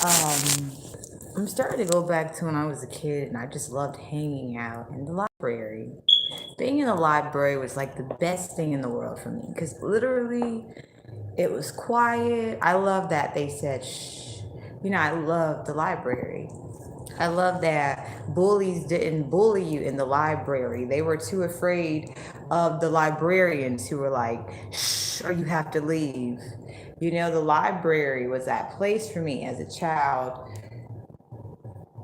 Um, I'm starting to go back to when I was a kid and I just loved hanging out in the library. Being in the library was like the best thing in the world for me because literally it was quiet. I love that they said shh. I love the library. I love that bullies didn't bully you in the library. They were too afraid of the librarians who were like, shh, or you have to leave. The library was that place for me as a child.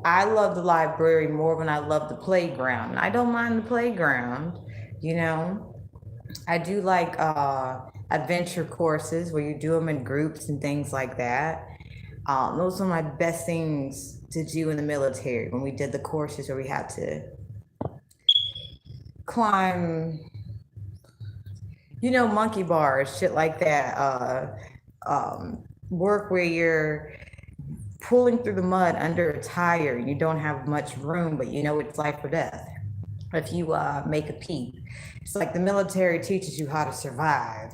I love the library more than I love the playground. And I don't mind the playground, you know. I do like adventure courses where you do them in groups and things like that. Those are my best things to do in the military when we did the courses where we had to climb, monkey bars, shit like that. Work where you're pulling through the mud under a tire and you don't have much room, but it's life or death if you make a peep. It's like the military teaches you how to survive.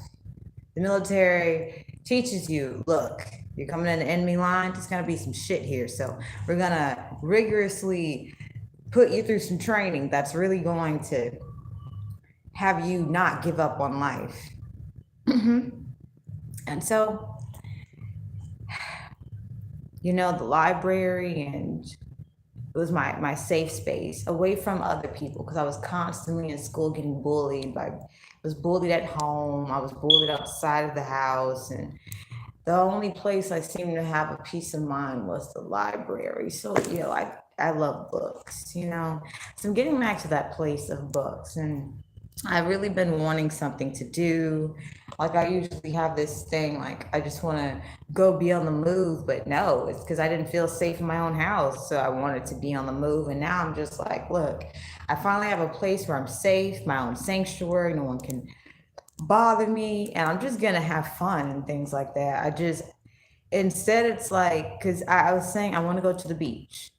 The military teaches you, look, you're coming in the enemy line, there's gonna be some shit here. So we're gonna rigorously put you through some training that's really going to have you not give up on life. And so, the library and it was my safe space away from other people because I was constantly in school getting bullied by I was bullied at home, I was bullied outside of the house, and the only place I seemed to have a peace of mind was the library. So I love books. So I'm getting back to that place of books, and I've really been wanting something to do. Like I usually have this thing, like I just want to go be on the move, but no, it's because I didn't feel safe in my own house. So I wanted to be on the move. And now I'm just like, look, I finally have a place where I'm safe, my own sanctuary. No one can bother me. And I'm just going to have fun and things like that. Instead, it's like, because I was saying I want to go to the beach.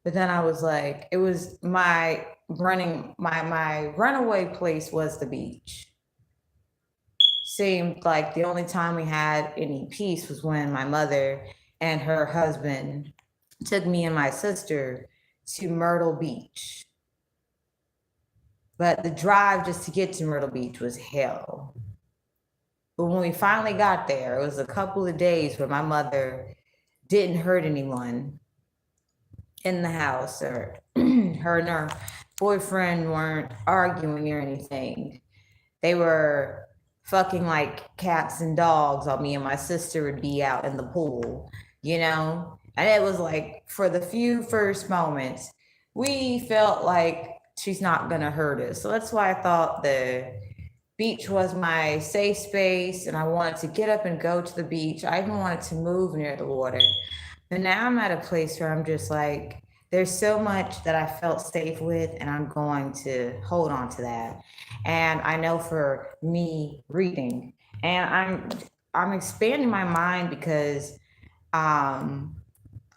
But then I was like, it was my runaway place was the beach. Seemed like the only time we had any peace was when my mother and her husband took me and my sister to Myrtle Beach. But the drive just to get to Myrtle Beach was hell. But when we finally got there, it was a couple of days where my mother didn't hurt anyone in the house, or her and her boyfriend weren't arguing or anything. They were fucking like cats and dogs while me and my sister would be out in the pool. And it was like for the few first moments, we felt like she's not gonna hurt us. So that's why I thought the beach was my safe space and I wanted to get up and go to the beach. I even wanted to move near the water. But now I'm at a place where I'm just like, there's so much that I felt safe with, and I'm going to hold on to that. And I know for me reading, and I'm expanding my mind because um,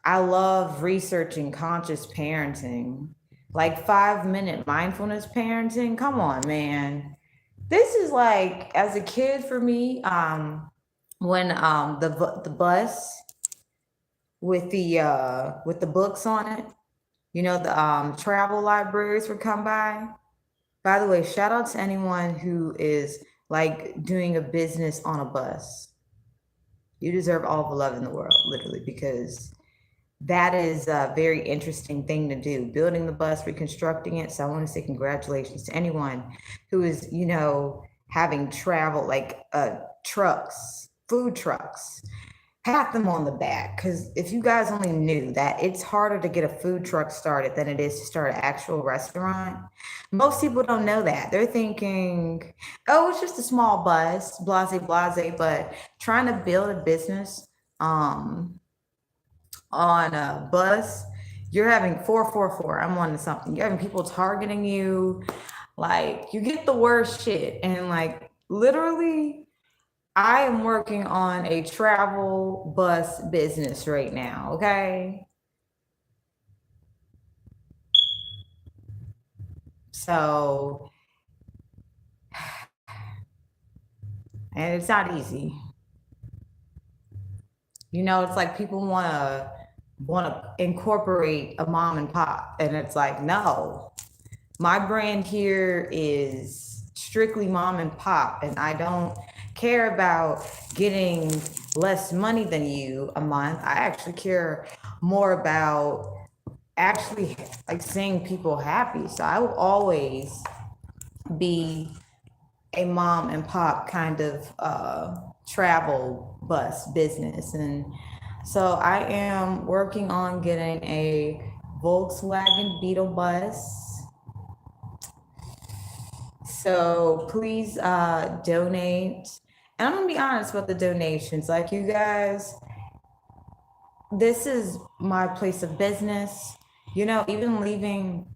I love researching conscious parenting, like 5 minute mindfulness parenting. Come on, man. This is like as a kid for me. When the bus with the books on it. The travel libraries would come by. By the way, shout out to anyone who is like doing a business on a bus. You deserve all the love in the world, literally, because that is a very interesting thing to do. Building the bus, reconstructing it. So I want to say congratulations to anyone who is, having travel like trucks, food trucks. Pat them on the back, because if you guys only knew that it's harder to get a food truck started than it is to start an actual restaurant. Most people don't know that. They're thinking, oh, it's just a small bus, blase, blase. But trying to build a business um, on a bus, you're having 444. I'm on to something. You're having people targeting you. Like, you get the worst shit. And, like, literally, I am working on a travel bus business right now, okay? So, and it's not easy. It's like people want to want to incorporate a mom and pop. And it's like, no, my brand here is strictly mom and pop, and I don't care about getting less money than you a month. I actually care more about actually like seeing people happy. So I will always be a mom and pop kind of travel bus business. And so I am working on getting a Volkswagen Beetle bus. So please donate. And I'm gonna be honest about the donations. Like, you guys, this is my place of business. You know, even leaving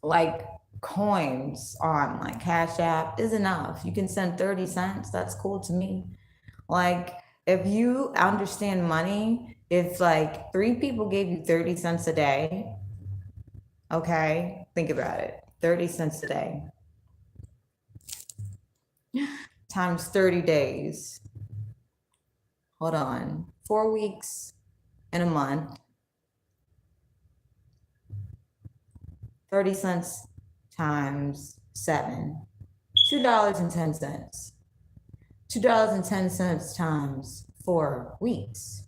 like coins on like Cash App is enough. You can send 30 cents. That's cool to me. Like, if you understand money, if like 3 people gave you 30 cents a day, okay, think about it. 30 cents a day times 30 days. Hold on. 4 weeks in a month. 30 cents times 7. $2.10. $2.10 times 4 weeks.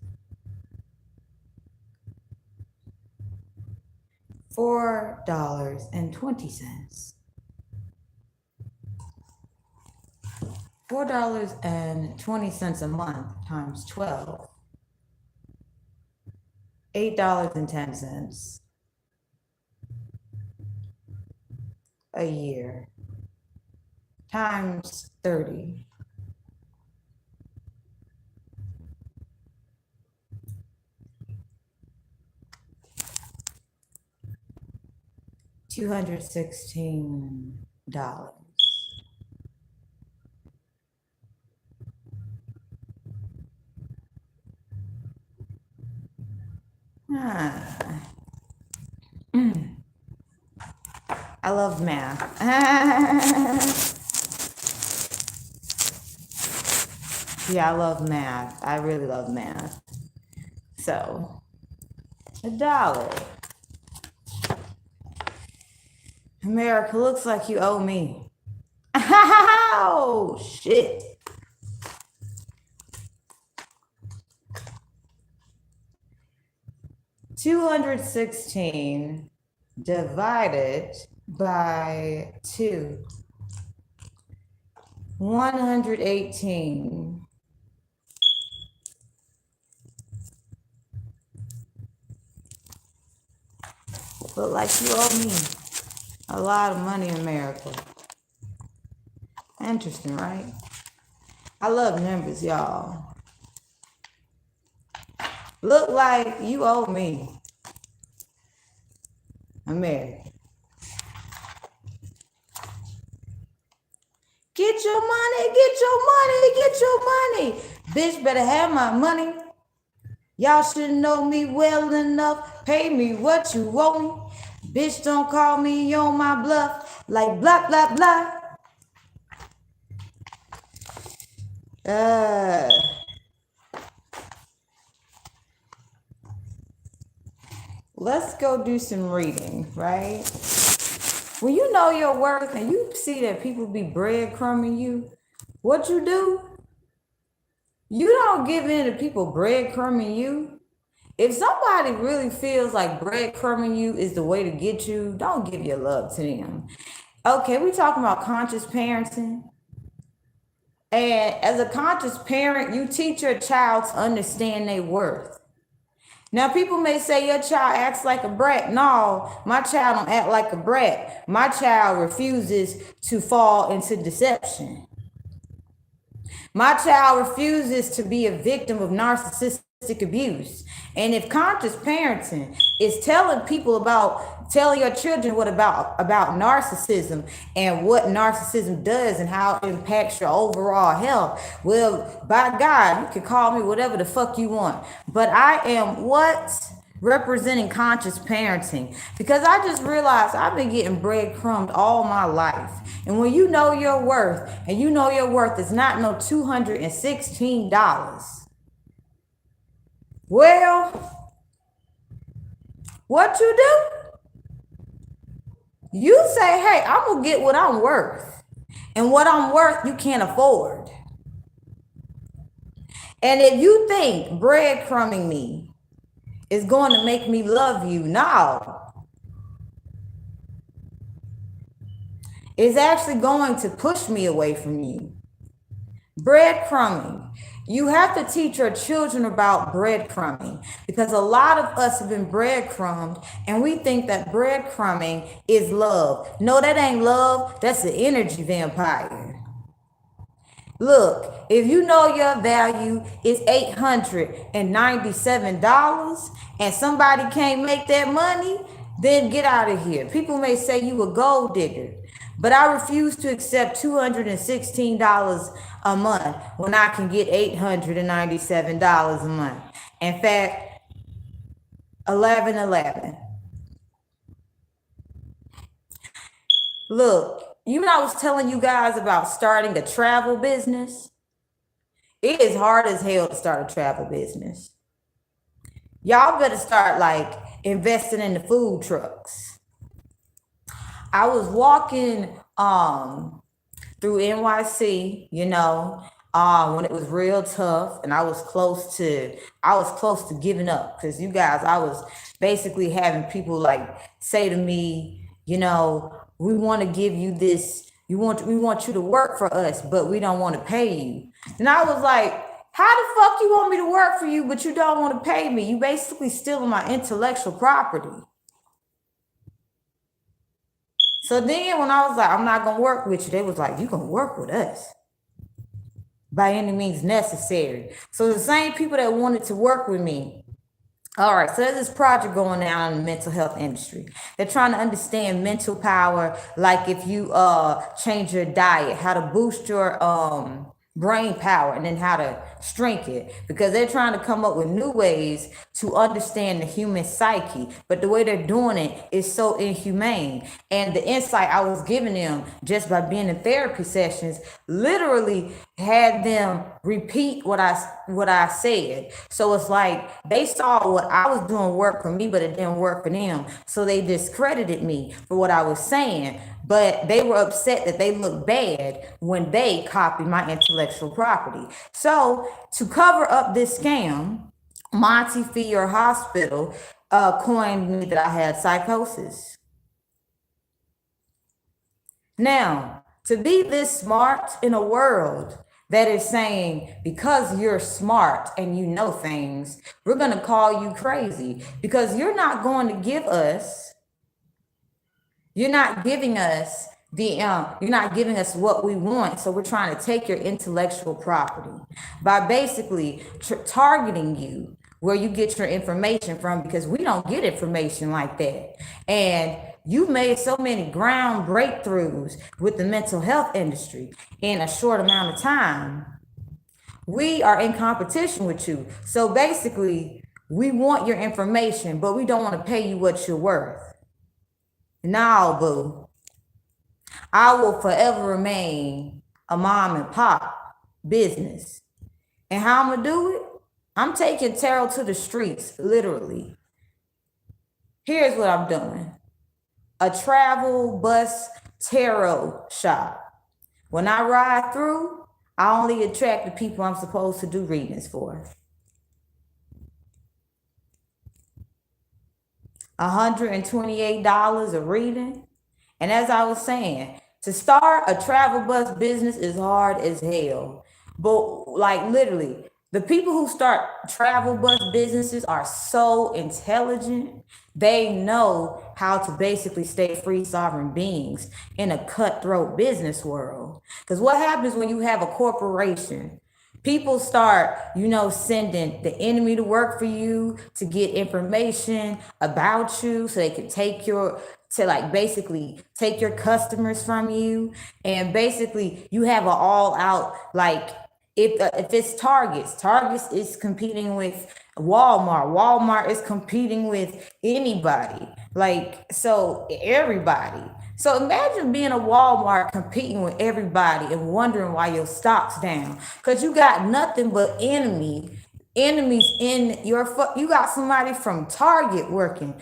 $4.20. $4.20 a month times 12. $8.10 a year times 30. $216. I love math. Yeah, I love math. I really love math. So, $1. America, looks like you owe me. Oh, shit. $216 divided by 2. 118. Look like you owe me a lot of money, America. Interesting, right? I love numbers, y'all. Look like you owe me, America. Get your money, get your money, get your money. Bitch better have my money. Y'all should know me well enough. Pay me what you owe me. Bitch, don't call me on my bluff. Like blah, blah, blah. Let's go do some reading, right? When you know your worth and you see that people be breadcrumbing you, what you do? You don't give in to people breadcrumbing you. If somebody really feels like breadcrumbing you is the way to get you, don't give your love to them. Okay, we talking about conscious parenting. And as a conscious parent, you teach your child to understand their worth. Now, people may say your child acts like a brat. No, my child don't act like a brat. My child refuses to fall into deception. My child refuses to be a victim of narcissistic abuse. And if conscious parenting is telling your children what about narcissism and what narcissism does and how it impacts your overall health, well, by God, you can call me whatever the fuck you want. But I am representing conscious parenting, because I just realized I've been getting breadcrumbed all my life. And when you know your worth, and you know your worth is not no $216, well, What you do? You say, hey, I'm gonna get what I'm worth. And what I'm worth, you can't afford. And if you think breadcrumbing me is going to make me love you, no. It's actually going to push me away from you. Breadcrumbing. You have to teach your children about breadcrumbing, because a lot of us have been breadcrumbed and we think that breadcrumbing is love. No, that ain't love. That's an energy vampire. Look, if you know your value is $897 and somebody can't make that money, then get out of here. People may say you a gold digger, but I refuse to accept $216 a month when I can get $897 a month. In fact, 1111. Look, you know, I was telling you guys about starting a travel business. It is hard as hell to start a travel business. Y'all better start like investing in the food trucks. I was walking through NYC, you know, when it was real tough, and I was close to giving up, because you guys, I was basically having people like say to me, you know, we want to give you this, we want you to work for us, but we don't want to pay you. And I was like, how the fuck you want me to work for you, but you don't want to pay me? You basically stealing my intellectual property. So then when I was like, I'm not going to work with you, they was like, you going to work with us by any means necessary. So the same people that wanted to work with me. All right, so there's this project going on in the mental health industry. They're trying to understand mental power, like if you change your diet, how to boost your brain power, and then how to shrink it, because they're trying to come up with new ways to understand the human psyche, but the way they're doing it is so inhumane. And the insight I was giving them just by being in therapy sessions literally had them repeat what I said. So it's like they saw what I was doing work for me, but it didn't work for them, so they discredited me for what I was saying. But they were upset that they looked bad when they copied my intellectual property. So to cover up this scam, Montefiore Hospital coined me that I had psychosis. Now, to be this smart in a world that is saying, because you're smart and you know things, we're going to call you crazy, because you're not going to give us, you're not giving us what we want. So we're trying to take your intellectual property by basically targeting you where you get your information from, because we don't get information like that. And you've made so many ground breakthroughs with the mental health industry in a short amount of time. We are in competition with you. So basically, we want your information, but we don't want to pay you what you're worth. Now, boo, I will forever remain a mom and pop business. And how I'm going to do it? I'm taking tarot to the streets, literally. Here's what I'm doing. A travel bus tarot shop. When I ride through, I only attract the people I'm supposed to do readings for. $128 a reading. And as I was saying, to start a travel bus business is hard as hell. But like literally, the people who start travel bus businesses are so intelligent. They know how to basically stay free sovereign beings in a cutthroat business world. Because what happens when you have a corporation? People start, sending the enemy to work for you to get information about you so they can basically take your customers from you. And basically you have an all out, like, if it's Target is competing with Walmart is competing with anybody, so everybody. So imagine being a Walmart competing with everybody and wondering why your stock's down, because you got nothing but enemies in you got somebody from Target working,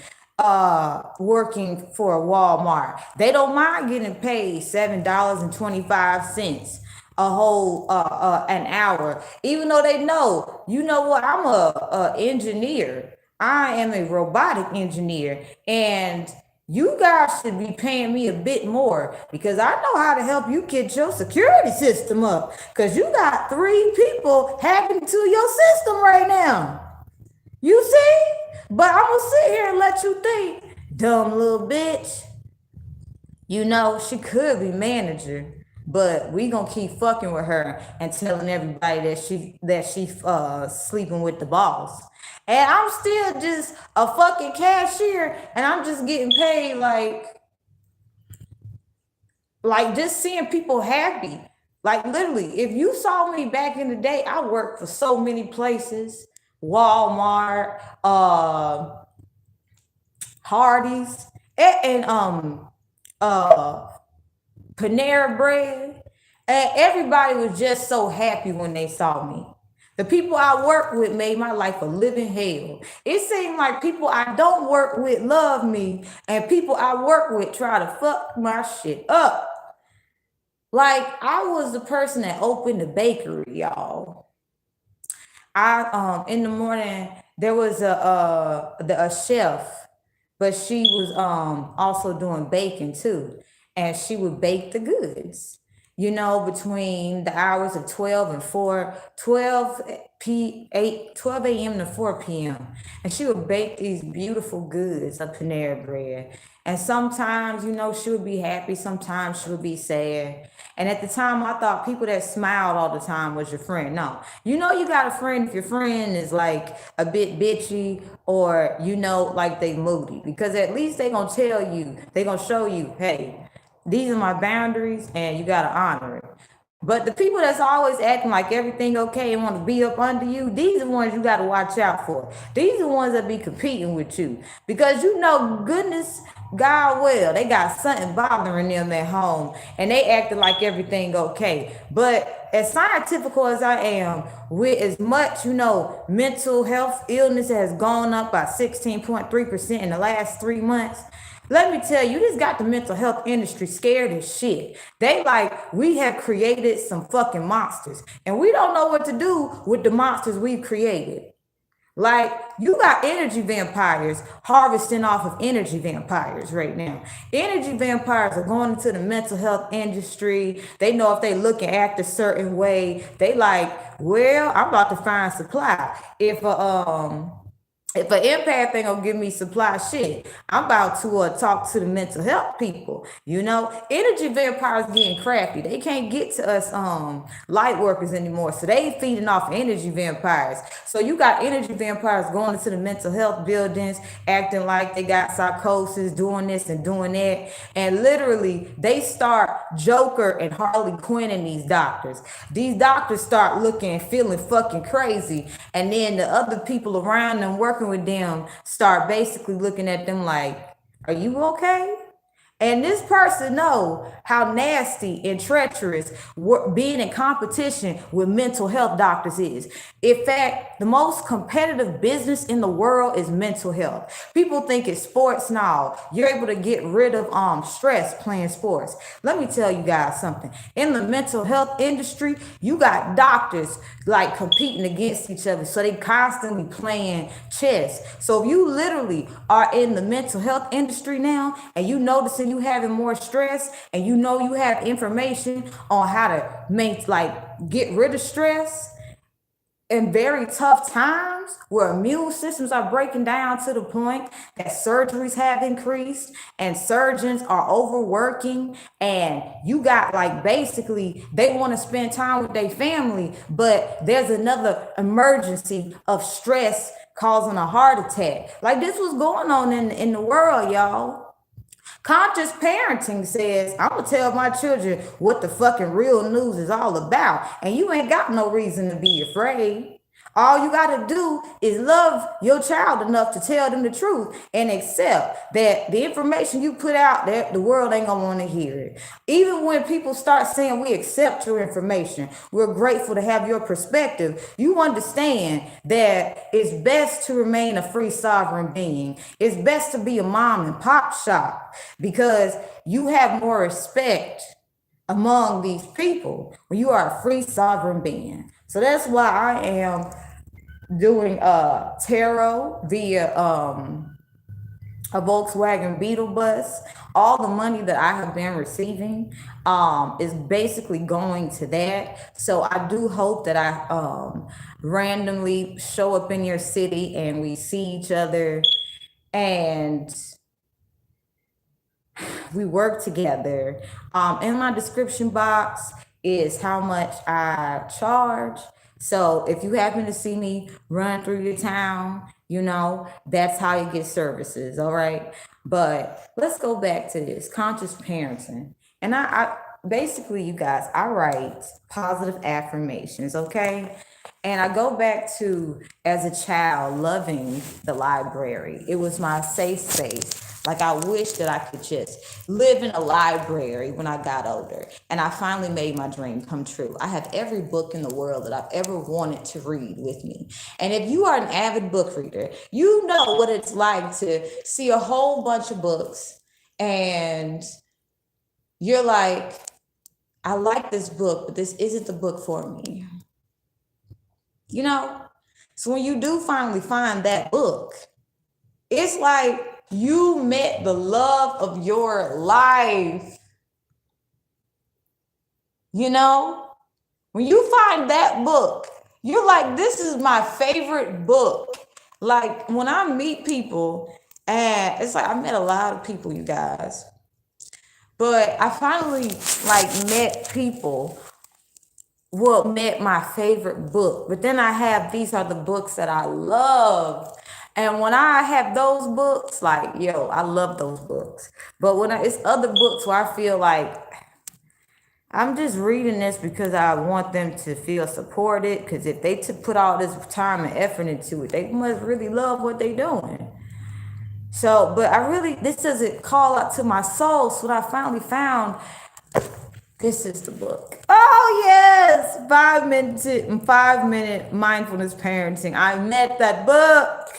working for a Walmart. They don't mind getting paid $7.25 a whole an hour, even though they know, you know what, I'm a engineer. I am a robotic engineer, and you guys should be paying me a bit more because I know how to help you get your security system up. Because you got 3 people hacking to your system right now. You see? But I'm gonna sit here and let you think, dumb little bitch. You know, she could be manager, but we gonna keep fucking with her and telling everybody that she sleeping with the boss. And I'm still just a fucking cashier, and I'm just getting paid like just seeing people happy. Like literally, if you saw me back in the day, I worked for so many places, Walmart, Hardee's, and Panera Bread. And everybody was just so happy when they saw me. The people I work with made my life a living hell. It seemed like people I don't work with love me, and people I work with try to fuck my shit up. Like I was the person that opened the bakery, y'all. I in the morning there was a chef, but she was also doing baking too, and she would bake the goods. You know, between the hours of 12 and 4, 12 p 8 12 a.m. to 4 p.m. And she would bake these beautiful goods of Panera bread. And sometimes, you know, she would be happy, sometimes she would be sad. And at the time, I thought people that smiled all the time was your friend. No, you know, you got a friend if your friend is like a bit bitchy, or, you know, like they moody, because at least they gonna tell you, they gonna show you, hey, these are my boundaries and you got to honor it. But the people that's always acting like everything okay and want to be up under you, these are the ones you got to watch out for. These are the ones that be competing with you, because you know, goodness, God well, they got something bothering them at home and they acting like everything okay. But as scientific as I am, with as much, you know, mental health illness has gone up by 16.3% in the last 3 months. Let me tell you, this got the mental health industry scared as shit. They like, we have created some fucking monsters, and we don't know what to do with the monsters we've created. Like, you got energy vampires harvesting off of energy vampires right now. Energy vampires are going into the mental health industry. They know if they look and act a certain way, they like, well, I'm about to find supply. If an empath ain't gonna give me supply shit, I'm about to talk to the mental health people. You know, energy vampires getting crafty. They can't get to us light workers anymore, so they feeding off energy vampires. So you got energy vampires going into the mental health buildings, acting like they got psychosis, doing this and doing that, and literally they start Joker and Harley Quinn in these doctors. These doctors start looking and feeling fucking crazy, and then the other people around them working with them start basically looking at them like, are you okay? And this person know how nasty and treacherous being in competition with mental health doctors is. In fact, the most competitive business in the world is mental health. People think it's sports. Now you're able to get rid of stress playing sports. Let me tell you guys something. In the mental health industry, you got doctors like competing against each other. So they constantly playing chess. So if you literally are in the mental health industry now and you noticing you having more stress, and you know you have information on how to make get rid of stress in very tough times where immune systems are breaking down to the point that surgeries have increased and surgeons are overworking, and you got like basically they want to spend time with their family, but there's another emergency of stress causing a heart attack. Like this was going on in the world, y'all. Conscious parenting says, I'm gonna tell my children what the fucking real news is all about, and you ain't got no reason to be afraid. All you got to do is love your child enough to tell them the truth and accept that the information you put out there, the world ain't gonna want to hear it. Even when people start saying we accept your information, we're grateful to have your perspective, you understand that it's best to remain a free sovereign being. It's best to be a mom and pop shop because you have more respect among these people when you are a free sovereign being. So that's why I am doing tarot via a Volkswagen Beetle bus. All the money that I have been receiving is basically going to that. So I do hope that I randomly show up in your city and we see each other and we work together. In my description box is how much I charge. So if you happen to see me run through your town, you know, that's how you get services. All right. But let's go back to this conscious parenting. And I basically, you guys, I write positive affirmations. Okay. And I go back to as a child loving the library. It was my safe space. Like I wish that I could just live in a library when I got older. And I finally made my dream come true. I have every book in the world that I've ever wanted to read with me. And if you are an avid book reader, you know what it's like to see a whole bunch of books and you're like, I like this book, but this isn't the book for me. You know? So when you do finally find that book, it's like you met the love of your life. You know? When you find that book, you're like, this is my favorite book. Like when I meet people, and it's like I met a lot of people, you guys. But I finally like met people what met my favorite book. But then I have these are the books that I love. And when I have those books, like, yo, I love those books. But when it's other books where I feel like I'm just reading this because I want them to feel supported. Because if they put all this time and effort into it, they must really love what they're doing. So, but I really, this doesn't call out to my soul. So what I finally found, this is the book. Oh yes, 5 minute mindfulness parenting. I met that book.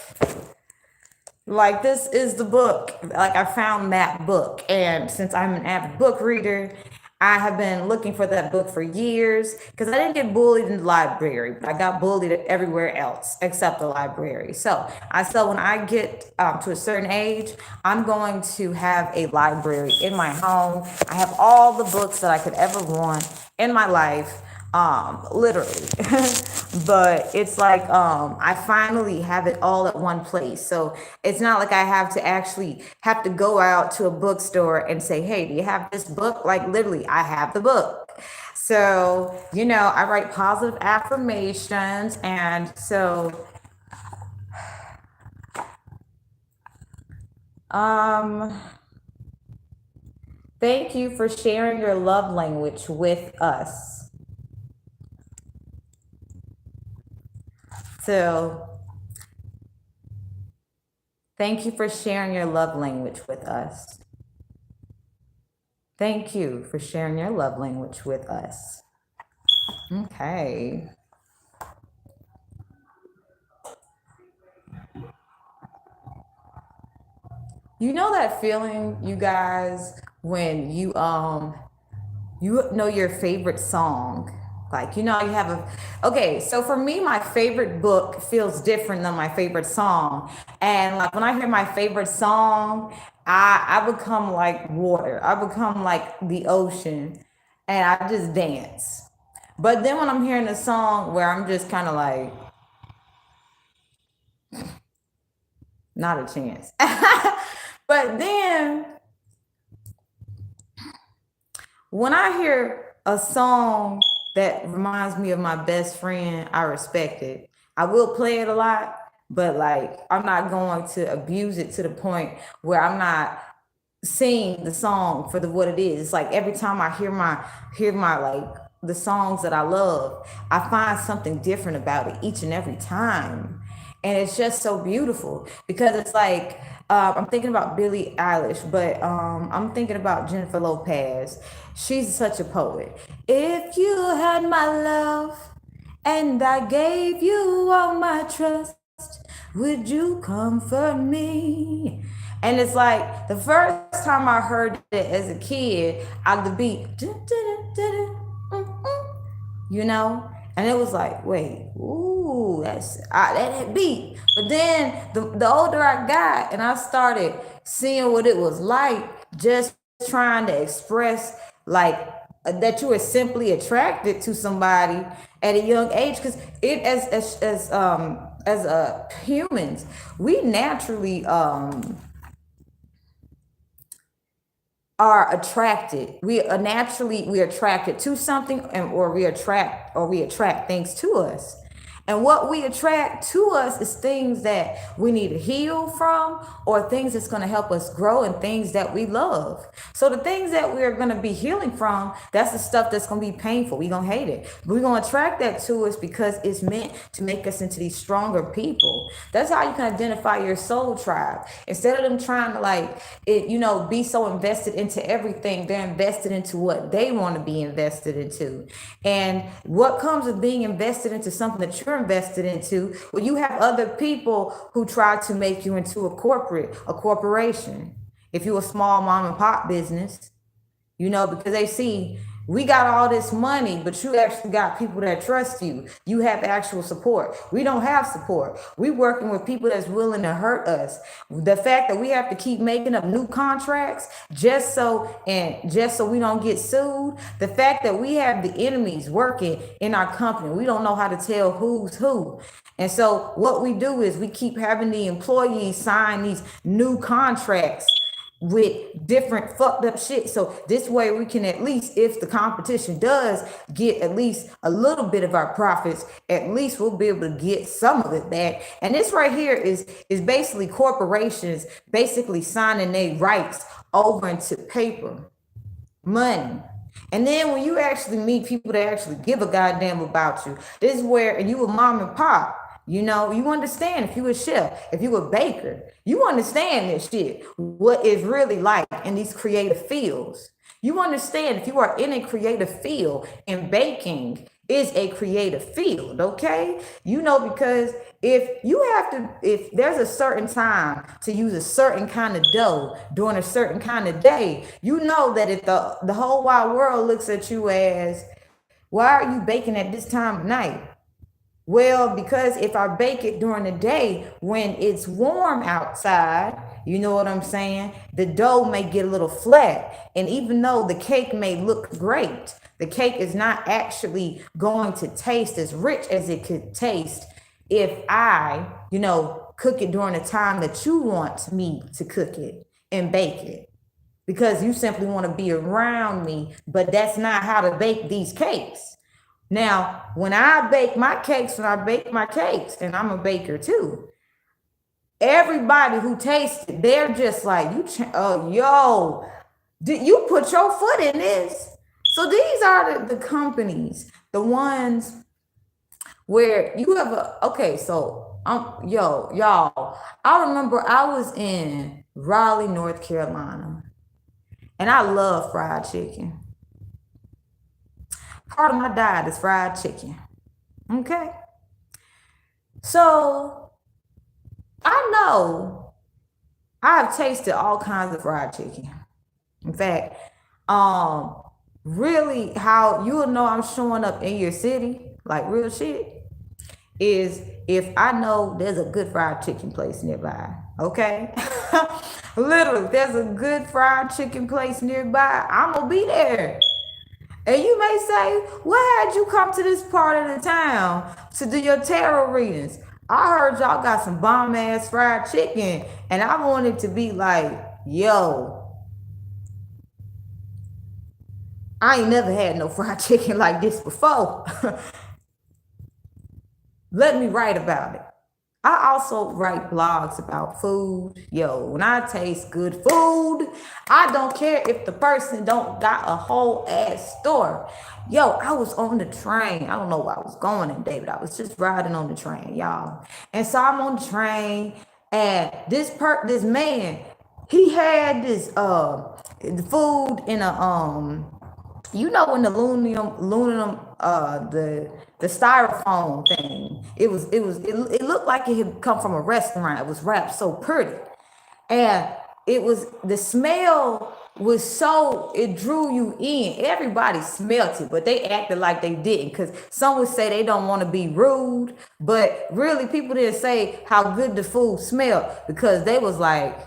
Like this is the book. Like I found that book, and since I'm an avid book reader, I have been looking for that book for years because I didn't get bullied in the library, but I got bullied everywhere else except the library. So when I get to a certain age, I'm going to have a library in my home. I have all the books that I could ever want in my life, literally. But it's like I finally have it all at one place. So it's not like I have to actually have to go out to a bookstore and say, hey, do you have this book? Like literally, I have the book. So, you know, I write positive affirmations. And so thank you for sharing your love language with us. So thank you for sharing your love language with us. Thank you for sharing your love language with us. Okay. You know that feeling, you guys, when you know your favorite song. Like, you know, you have okay, so for me, my favorite book feels different than my favorite song. And like when I hear my favorite song, I become like water. I become like the ocean and I just dance. But then when I'm hearing a song where I'm just kind of like, not a chance. But then when I hear a song that reminds me of my best friend, I respect it. I will play it a lot, but like I'm not going to abuse it to the point where I'm not singing the song for what it is. It's like every time I hear my like the songs that I love, I find something different about it each and every time. And it's just so beautiful because it's like, I'm thinking about Billie Eilish, but I'm thinking about Jennifer Lopez. She's such a poet. If you had my love and I gave you all my trust, would you comfort me? And it's like the first time I heard it as a kid, out of the beat, you know, and it was like, wait, ooh, that beat. But then the older I got, and I started seeing what it was like, just trying to express like that you were simply attracted to somebody at a young age, because it as humans, we naturally are attracted. We are naturally we attracted to something, and or we attract things to us. And what we attract to us is things that we need to heal from, or things that's going to help us grow, and things that we love. So the things that we're going to be healing from, that's the stuff that's going to be painful. We're going to hate it. But we're going to attract that to us because it's meant to make us into these stronger people. That's how you can identify your soul tribe. Instead of them trying to be so invested into everything, they're invested into what they want to be invested into. And what comes with being invested into something that you're invested into, well, you have other people who try to make you into a corporation. If you're a small mom and pop business, because they see we got all this money, but you actually got people that trust you. You have actual support. We don't have support. We working with people that's willing to hurt us. The fact that we have to keep making up new contracts just so we don't get sued. The fact that we have the enemies working in our company. We don't know how to tell who's who. And so what we do is we keep having the employees sign these new contracts with different fucked up shit. So this way we can, at least if the competition does get at least a little bit of our profits, at least we'll be able to get some of it back. And this right here is basically corporations basically signing their rights over into paper, money. And then when you actually meet people that actually give a goddamn about you, this is where, and you a mom and pop, you understand. If you a chef, if you a baker, you understand this shit, what it's really like in these creative fields. You understand if you are in a creative field, and baking is a creative field, okay? Because if there's a certain time to use a certain kind of dough during a certain kind of day, that if the whole wide world looks at you as, why are you baking at this time of night? Well, because if I bake it during the day when it's warm outside, you know what I'm saying? The dough may get a little flat. And even though the cake may look great, the cake is not actually going to taste as rich as it could taste if I, cook it during the time that you want me to cook it and bake it. Because you simply want to be around me, but that's not how to bake these cakes. Now, when I bake my cakes, and I'm a baker too, everybody who tastes it, they're just like, did you put your foot in this? So these are the companies, the ones where you have y'all, I remember I was in Raleigh, North Carolina, and I love fried chicken. Part of my diet is fried chicken. Okay. So I know I've tasted all kinds of fried chicken. In fact, really how you'll know I'm showing up in your city, like real shit, is if I know there's a good fried chicken place nearby. Okay. Literally, if there's a good fried chicken place nearby, I'm gonna be there. And you may say, why had you come to this part of the town to do your tarot readings? I heard y'all got some bomb ass fried chicken, and I wanted to be like, yo, I ain't never had no fried chicken like this before. Let me write about it. I also write blogs about food. Yo, when I taste good food, I don't care if the person don't got a whole ass store. Yo, I was on the train. I don't know where I was going in, David. I was just riding on the train, y'all. And so I'm on the train, and this man, he had this the food in a you know, in the aluminum the styrofoam thing. It looked like it had come from a restaurant. It was wrapped so pretty, and it was the smell was so it drew you in. Everybody smelt it, but they acted like they didn't, because some would say they don't want to be rude, but really people didn't say how good the food smelled, because they was like,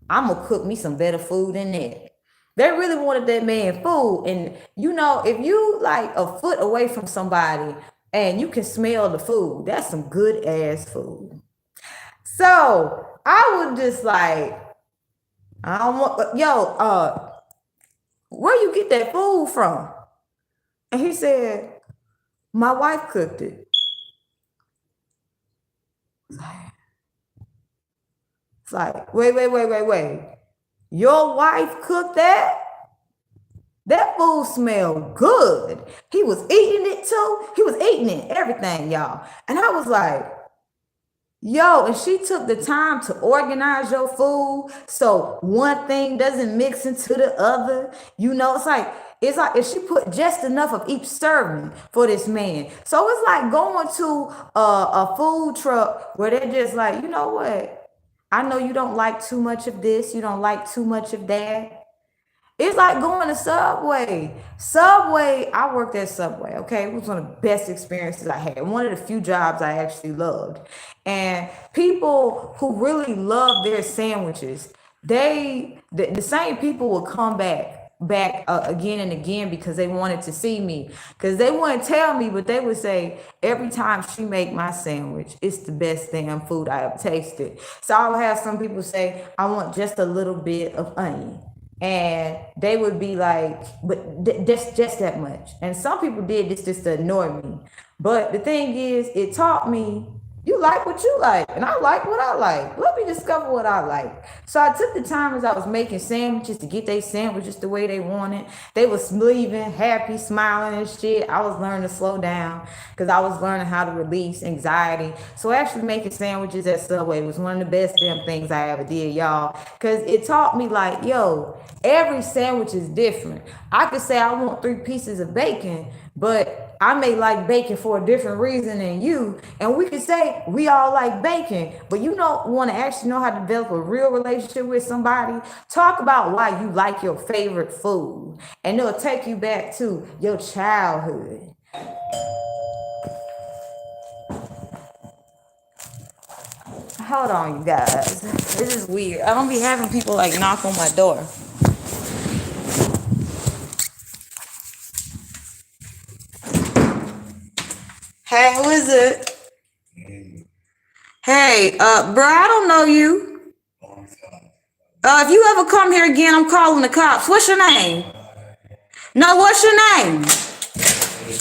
I'm gonna cook me some better food than that. They really wanted that man food. And you know, if you like a foot away from somebody and you can smell the food, that's some good ass food. So I was just like, I don't want, yo, where you get that food from? And he said, my wife cooked it. It's like, wait. Your wife cooked that? That food smelled good. He was eating it too. He was eating it, everything, y'all. And I was like, yo, and she took the time to organize your food so one thing doesn't mix into the other. You know, it's like if she put just enough of each serving for this man. So it's like going to a food truck where they're just like, you know what? I know you don't like too much of this. You don't like too much of that. It's like going to Subway. Subway, I worked at Subway, okay? It was one of the best experiences I had. One of the few jobs I actually loved. And people who really love their sandwiches, the same people will come back again and again because they wanted to see me, because they wouldn't tell me, but they would say, every time she make my sandwich, it's the best damn food I ever tasted. So I would have some people say, I want just a little bit of onion, and they would be like, but just that much. And some people did this just to annoy me, but the thing is, it taught me, you like what you like, and I like what I like. Let me discover what I like. So I took the time as I was making sandwiches to get their sandwiches the way they wanted. They was leaving happy, smiling and shit. I was learning to slow down because I was learning how to release anxiety. So actually making sandwiches at Subway was one of the best damn things I ever did, y'all, because it taught me like, yo, every sandwich is different. I could say I want 3 pieces of bacon, but I may like bacon for a different reason than you. And we could say we all like bacon, but you don't want to actually know how to develop a real relationship with somebody. Talk about why you like your favorite food, and it'll take you back to your childhood. Hold on, you guys. This is weird. I don't be having people like knock on my door. Hey, who is it? Hey, bro, I don't know you. If you ever come here again, I'm calling the cops. What's your name? No, what's your name?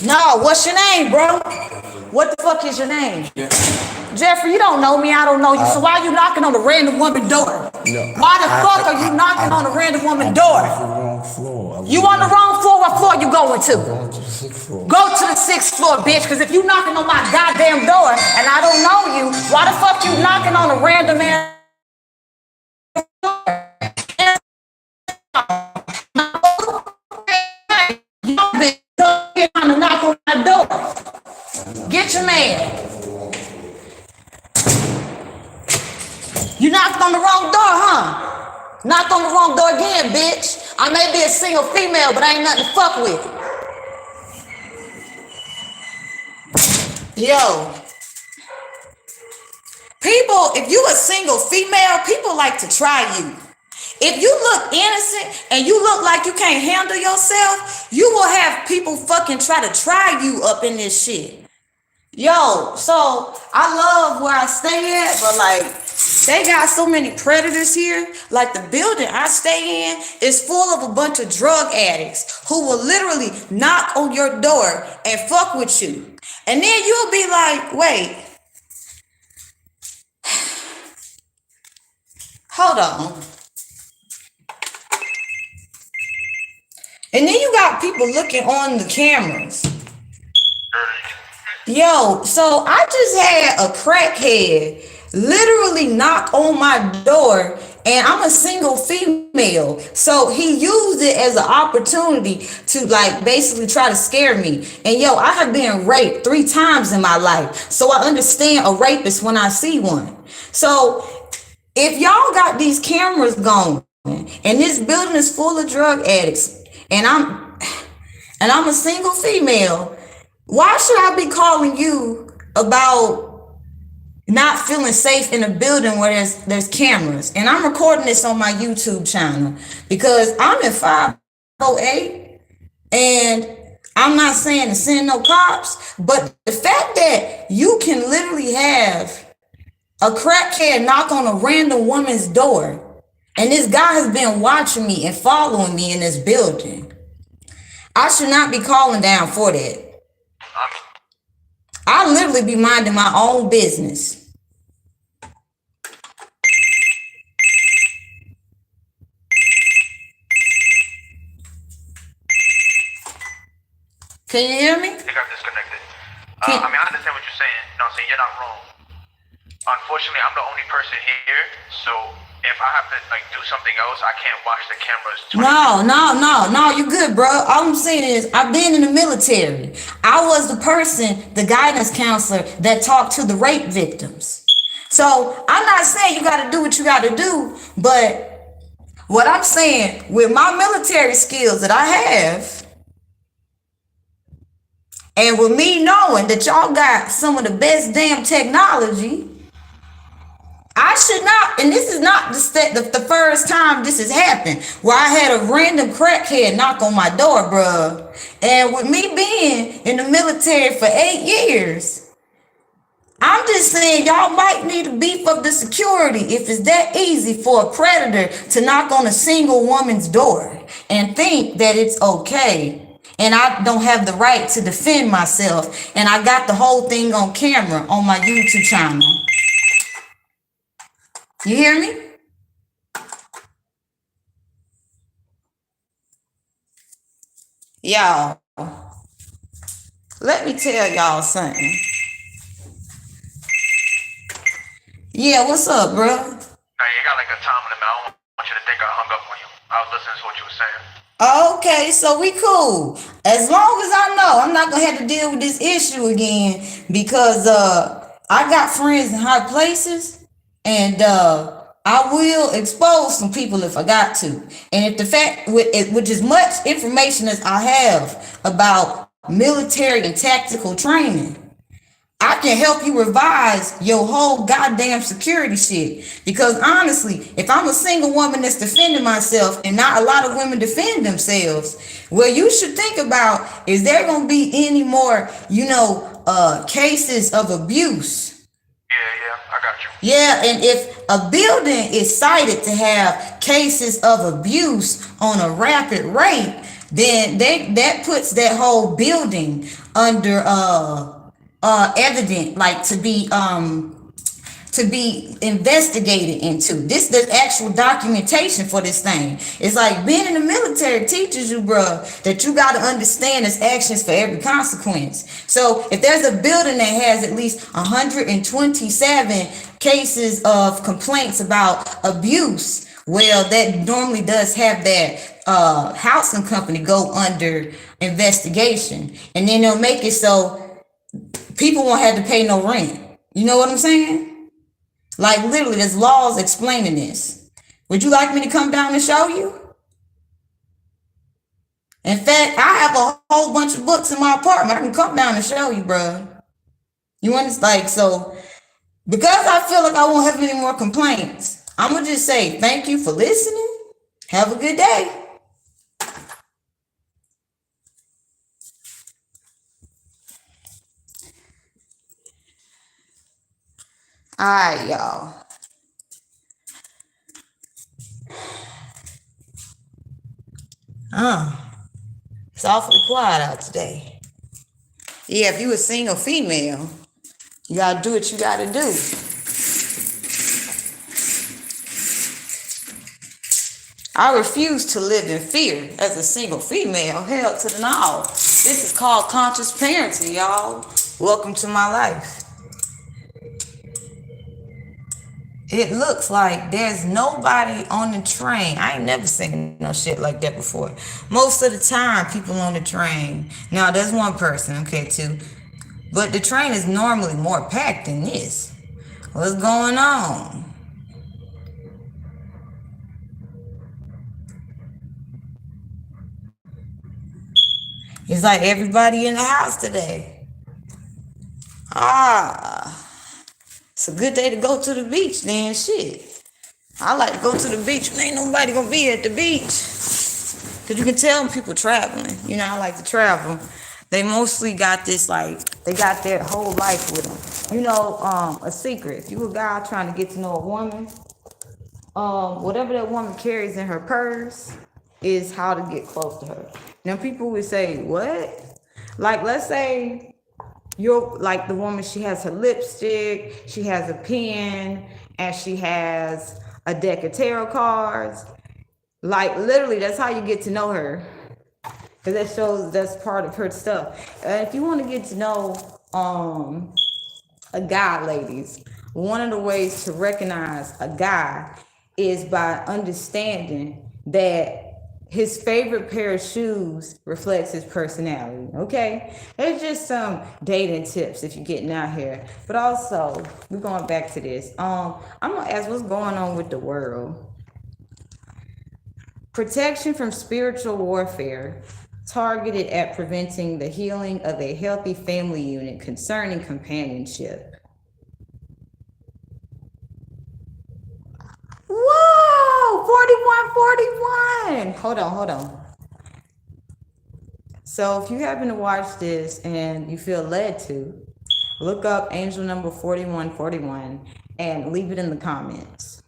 No, what's your name, bro? What the fuck is your name? Jeffrey, you don't know me, I don't know you, so why are you knocking on the random woman's door? No, why the fuck are you knocking on the random woman's door? You on the wrong floor, what floor you going to? Going to the 6th floor. Go to the 6th floor, bitch, because if you knocking on my goddamn door and I don't know you, why the fuck you knocking on a random ass door? You bitch, get on the knock on my door. Get your man. You knocked on the wrong door, huh? Knocked on the wrong door again, bitch. I may be a single female, but I ain't nothing to fuck with. Yo. People, if you a single female, people like to try you. If you look innocent and you look like you can't handle yourself, you will have people fucking try to try you up in this shit. Yo, so I love where I stay at, but like, they got so many predators here. Like the building I stay in is full of a bunch of drug addicts who will literally knock on your door and fuck with you. And then you'll be like, wait, Hold on. And then you got people looking on the cameras. Yo, so I just had a crackhead literally knock on my door, and I'm a single female. So he used it as an opportunity to like basically try to scare me. And yo, I have been raped 3 times in my life. So I understand a rapist when I see one. So if y'all got these cameras going and this building is full of drug addicts, and I'm a single female, why should I be calling you about not feeling safe in a building where there's cameras? And I'm recording this on my YouTube channel because I'm in 508, and I'm not saying to send no cops, but the fact that you can literally have a crackhead knock on a random woman's door, and this guy has been watching me and following me in this building, I should not be calling down for that. I literally be minding my own business. Can you hear me? I think I'm disconnected. I understand what you're saying. No, I'm saying you're not wrong. Unfortunately, I'm the only person here, so if I have to like do something else, I can't watch the cameras. No, you good, bro. All I'm saying is I've been in the military. I was the person, the guidance counselor that talked to the rape victims. So I'm not saying you got to do what you got to do, but what I'm saying with my military skills that I have, and with me knowing that y'all got some of the best damn technology, I should not, and this is not the first time this has happened, where I had a random crackhead knock on my door, bruh. And with me being in the military for 8 years, I'm just saying y'all might need to beef up the security if it's that easy for a predator to knock on a single woman's door and think that it's okay. And I don't have the right to defend myself. And I got the whole thing on camera on my YouTube channel. You hear me? Y'all, let me tell y'all something. Yeah, what's up, bro? Now, you got like a time limit. I don't want you to think I hung up on you. I was listening to what you were saying. Okay, so we cool. As long as I know I'm not gonna have to deal with this issue again, because I got friends in high places, and I will expose some people if I got to. And if the fact with as much information as I have about military and tactical training, I can help you revise your whole goddamn security shit. Because honestly, if I'm a single woman that's defending myself and not a lot of women defend themselves, well, you should think about, is there going to be any more, cases of abuse? Yeah, I got you. Yeah, and if a building is cited to have cases of abuse on a rapid rate, then that puts that whole building under evident, like to be investigated into. There's actual documentation for this thing. It's like being in the military teaches you, bruh, that you got to understand there's actions for every consequence. So if there's a building that has at least 127 cases of complaints about abuse, well, that normally does have that housing company go under investigation, and then they'll make it so people won't have to pay no rent. You know what I'm saying? Like literally, there's laws explaining this. Would you like me to come down and show you? In fact, I have a whole bunch of books in my apartment. I can come down and show you, bro. You understand? So, because I feel like I won't have any more complaints, I'm gonna just say thank you for listening. Have a good day. All right, y'all. It's awfully quiet out today. Yeah, if you a single female, you gotta do what you gotta do. I refuse to live in fear as a single female. Hell to the no. This is called conscious parenting, y'all. Welcome to my life. It looks like there's nobody on the train. I ain't never seen no shit like that before. Most of the time, people on the train. Now, there's one person, okay, too. But the train is normally more packed than this. What's going on? It's like everybody in the house today. It's a good day to go to the beach then, shit. I like to go to the beach when ain't nobody gonna be at the beach. Cause you can tell when people traveling. You know, I like to travel. They mostly got this, like, they got their whole life with them. You know, a secret. If you a guy trying to get to know a woman, whatever that woman carries in her purse is how to get close to her. Now people would say, what? Like, let's say you're like the woman, she has her lipstick, she has a pen, and she has a deck of tarot cards. Like, literally, that's how you get to know her. Because that shows that's part of her stuff. If you want to get to know a guy, ladies, one of the ways to recognize a guy is by understanding that his favorite pair of shoes reflects his personality. Okay, there's just some dating tips if you're getting out here. But also, we're going back to this. I'm gonna ask what's going on with the world. Protection from spiritual warfare, targeted at preventing the healing of a healthy family unit concerning companionship. Whoa, 41. Hold on. So if you happen to watch this and you feel led to, look up angel number 4141 and leave it in the comments.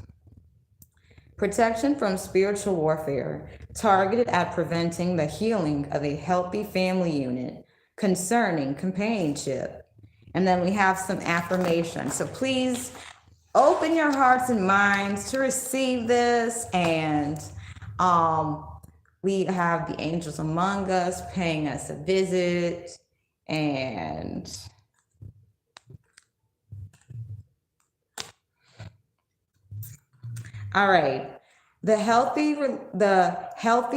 Protection from spiritual warfare, targeted at preventing the healing of a healthy family unit concerning companionship. And then we have some affirmations. So please open your hearts and minds to receive this. And we have the angels among us paying us a visit. And all right. The healthy,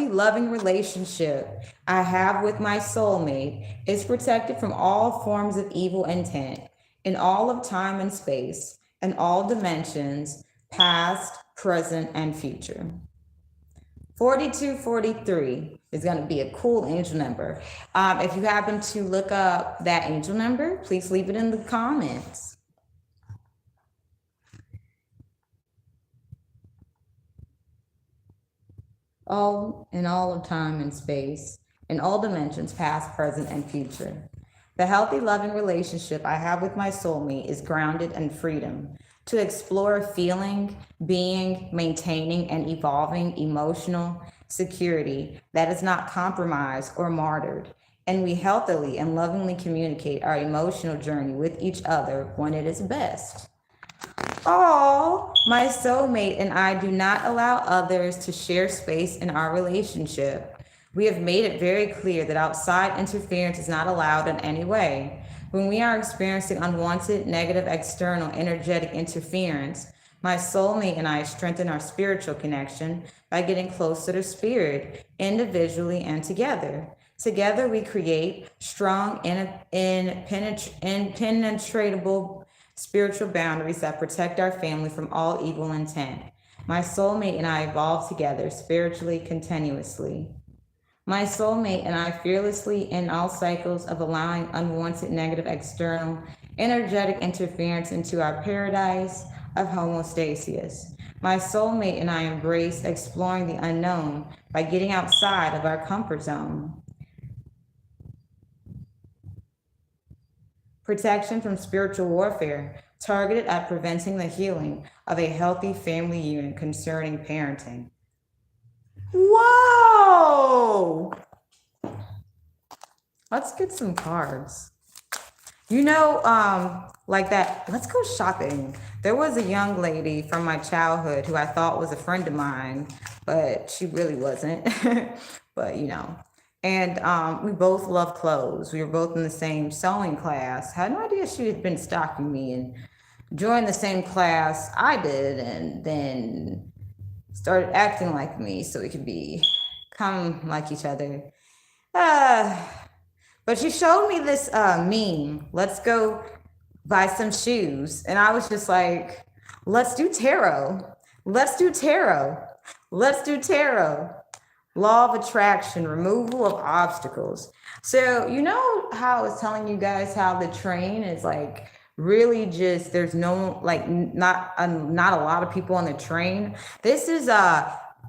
loving relationship I have with my soulmate is protected from all forms of evil intent in all of time and space, in all dimensions, past, present, and future. 4243 is going to be a cool angel number. If you happen to look up that angel number, please leave it in the comments. All in all of time and space, in all dimensions, past, present, and future. The healthy, loving relationship I have with my soulmate is grounded in freedom to explore feeling, being, maintaining, and evolving emotional security that is not compromised or martyred. And we healthily and lovingly communicate our emotional journey with each other when it is best. Oh, my soulmate and I do not allow others to share space in our relationship. We have made it very clear that outside interference is not allowed in any way. When we are experiencing unwanted, negative, external, energetic interference, my soulmate and I strengthen our spiritual connection by getting closer to spirit, individually and together. Together, we create strong, impenetrable spiritual boundaries that protect our family from all evil intent. My soulmate and I evolve together spiritually, continuously. My soulmate and I fearlessly end all cycles of allowing unwanted, negative, external, energetic interference into our paradise of homeostasis. My soulmate and I embrace exploring the unknown by getting outside of our comfort zone. Protection from spiritual warfare, targeted at preventing the healing of a healthy family unit concerning parenting. Whoa! Let's get some cards. Like that, let's go shopping. There was a young lady from my childhood who I thought was a friend of mine, but she really wasn't. But and we both love clothes. We were both in the same sewing class. Had no idea she had been stalking me and joined the same class I did, and then started acting like me so we could become like each other. Uh, but she showed me this meme. Let's go buy some shoes. And I was just like, let's do tarot. Let's do tarot. Let's do tarot. Law of attraction, removal of obstacles. So, you know how I was telling you guys how the train is like really just there's no like not a lot of people on the train. This is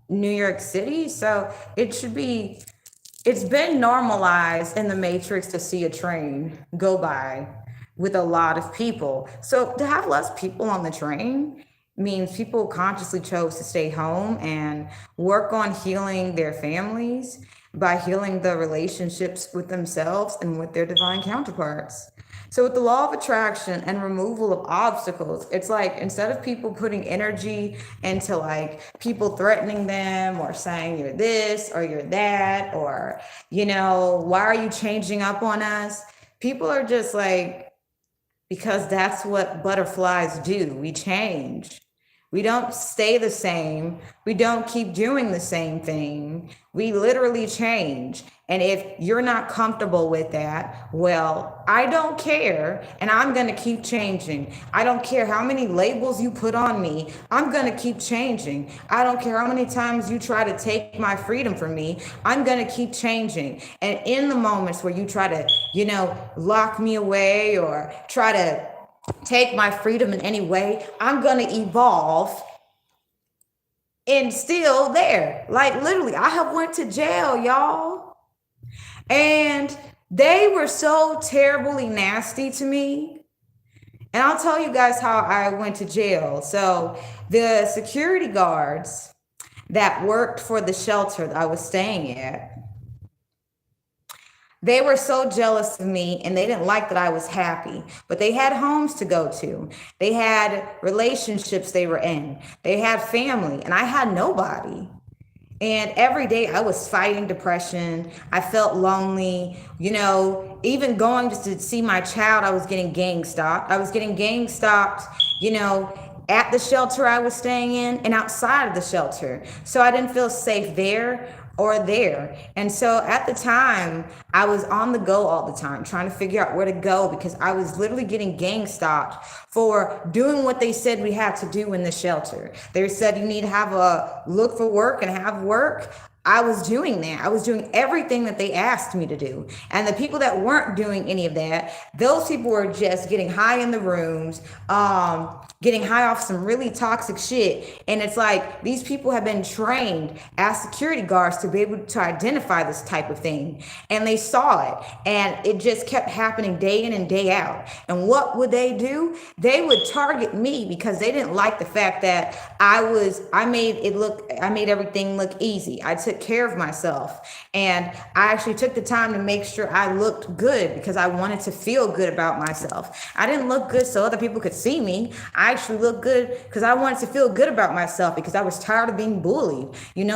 New York City, so it's been normalized in the Matrix to see a train go by with a lot of people. So to have less people on the train means people consciously chose to stay home and work on healing their families by healing the relationships with themselves and with their divine counterparts. So with the law of attraction and removal of obstacles, it's like instead of people putting energy into like people threatening them or saying you're this or you're that or why are you changing up on us? People are just like, because that's what butterflies do. We change. We don't stay the same. We don't keep doing the same thing. We literally change. And if you're not comfortable with that, well, I don't care. And I'm going to keep changing. I don't care how many labels you put on me. I'm going to keep changing. I don't care how many times you try to take my freedom from me. I'm going to keep changing. And in the moments where you try to, lock me away or try to take my freedom in any way, I'm going to evolve and still there. Like literally, I have went to jail, y'all. And they were so terribly nasty to me. And I'll tell you guys how I went to jail. So the security guards that worked for the shelter that I was staying at, they were so jealous of me and they didn't like that I was happy, but they had homes to go to. They had relationships they were in. They had family and I had nobody. And every day I was fighting depression. I felt lonely, even going just to see my child, I was getting gang stalked. I was getting gang stalked, at the shelter I was staying in and outside of the shelter. So I didn't feel safe there or there. And so at the time, I was on the go all the time, trying to figure out where to go because I was literally getting gang stalked for doing what they said we had to do in the shelter. They said you need to have a look for work and have work. I was doing that. I was doing everything that they asked me to do. And the people that weren't doing any of that, those people were just getting high in the rooms, getting high off some really toxic shit. And it's like these people have been trained as security guards to be able to identify this type of thing. And they saw it. And it just kept happening day in and day out. And what would they do? They would target me because they didn't like the fact that I made everything look easy. I took care of myself. And I actually took the time to make sure I looked good because I wanted to feel good about myself. I didn't look good so other people could see me. I actually looked good because I wanted to feel good about myself because I was tired of being bullied,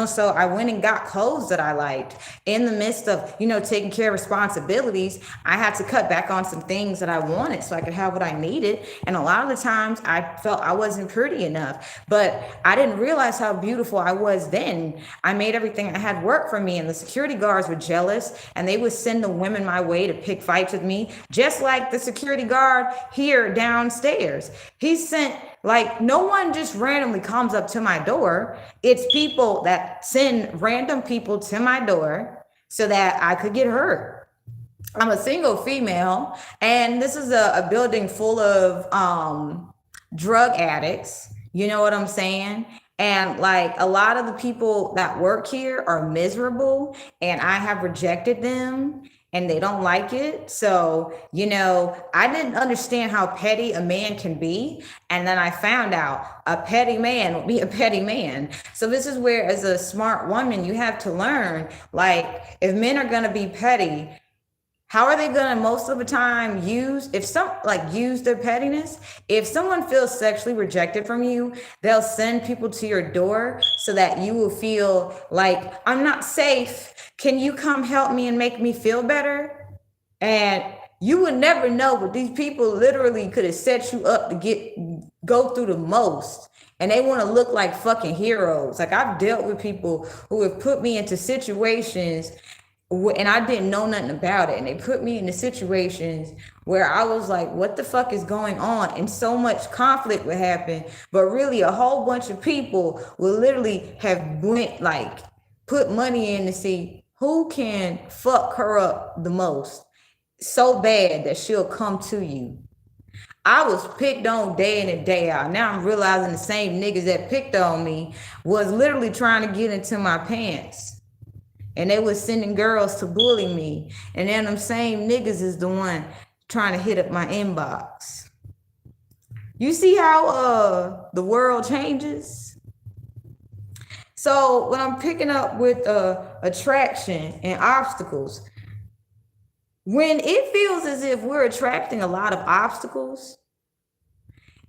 so I went and got clothes that I liked. In the midst of, taking care of responsibilities, I had to cut back on some things that I wanted so I could have what I needed. And a lot of the times I felt I wasn't pretty enough, but I didn't realize how beautiful I was then. I made everything I had work for me, and the security guards were jealous and they would send the women my way to pick fights with me, just like the security guard here downstairs. He sent, like, no one just randomly comes up to my door. It's people that send random people to my door so that I could get hurt. I'm a single female, and this is a building full of drug addicts. You know what I'm saying? And like a lot of the people that work here are miserable, and I have rejected them and they don't like it. So, I didn't understand how petty a man can be. And then I found out a petty man will be a petty man. So this is where, as a smart woman, you have to learn, like, if men are going to be petty, How are they gonna most of the time use use their pettiness? If someone feels sexually rejected from you, they'll send people to your door so that you will feel like I'm not safe. Can you come help me and make me feel better? And you would never know, but these people literally could have set you up to go through the most. And they want to look like fucking heroes. Like I've dealt with people who have put me into situations and I didn't know nothing about it. And they put me into situations where I was like, what the fuck is going on? And so much conflict would happen. But really a whole bunch of people will literally have put money in to see who can fuck her up the most so bad that she'll come to you. I was picked on day in and day out. Now I'm realizing the same niggas that picked on me was literally trying to get into my pants. And they was sending girls to bully me. And then them same niggas is the one trying to hit up my inbox. You see how the world changes? So when I'm picking up with attraction and obstacles, when it feels as if we're attracting a lot of obstacles,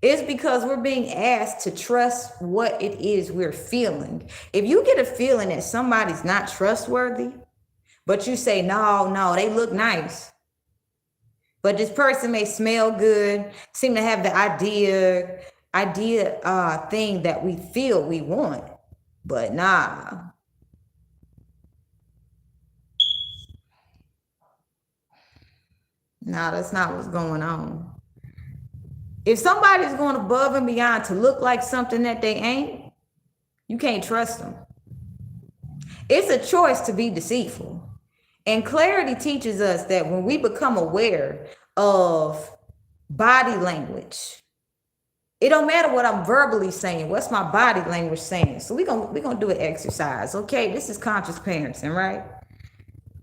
it's because we're being asked to trust what it is we're feeling. If you get a feeling that somebody's not trustworthy, but you say, no, they look nice, but this person may smell good, seem to have the idea thing that we feel we want, but nah. No, that's not what's going on. If somebody's going above and beyond to look like something that they ain't, you can't trust them. It's a choice to be deceitful. And clarity teaches us that when we become aware of body language, it don't matter what I'm verbally saying. What's my body language saying? So we're gonna do an exercise. Okay, this is conscious parenting, right?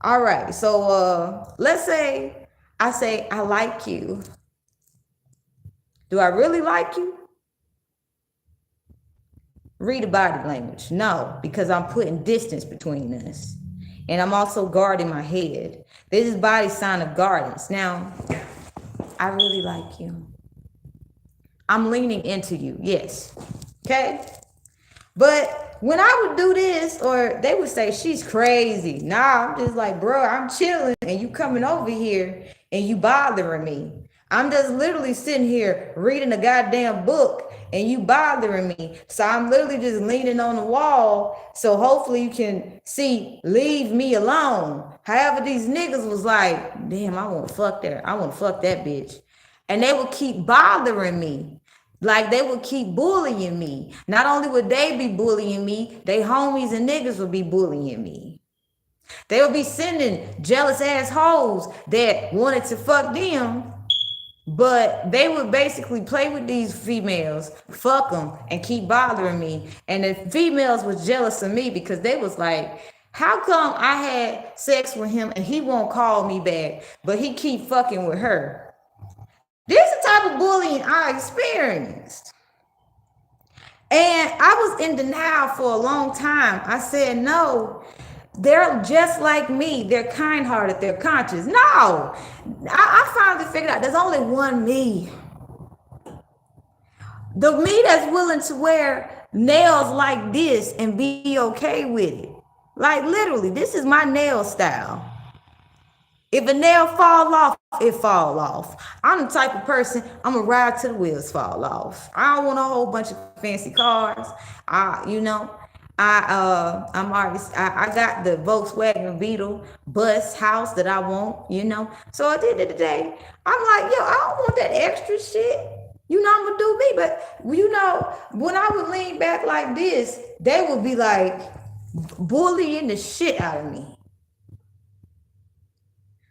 All right. So let's say I say I like you. Do I really like you? Read the body language. No, because I'm putting distance between us. And I'm also guarding my head. This is body sign of guardance. Now, I really like you. I'm leaning into you. Yes. Okay. But when I would do this, or they would say, she's crazy. Nah, I'm just like, bro, I'm chilling and you coming over here and you bothering me. I'm just literally sitting here reading a goddamn book and you bothering me. So I'm literally just leaning on the wall. So hopefully you can see, leave me alone. However, these niggas was like, damn, I want to fuck that. I want to fuck that bitch. And they would keep bothering me. Like they would keep bullying me. Not only would they be bullying me, they homies and niggas would be bullying me. They would be sending jealous ass hoes that wanted to fuck them, but they would basically play with these females, fuck them, and keep bothering me. And the females was jealous of me because they was like, how come I had sex with him and he won't call me back, but he keep fucking with her? This is the type of bullying I experienced. And I was in denial for a long time. I said, no, they're just like me. They're kind-hearted. They're conscious. No, I finally figured out there's only one me. The me that's willing to wear nails like this and be okay with it. Like literally, this is my nail style. If a nail fall off, it fall off. I'm the type of person, I'm gonna ride till the wheels fall off. I don't want a whole bunch of fancy cars. I got the Volkswagen Beetle bus house that I want, So at the end of the day, I'm like, yo, I don't want that extra shit. I'm gonna do me. But when I would lean back like this, they would be like bullying the shit out of me.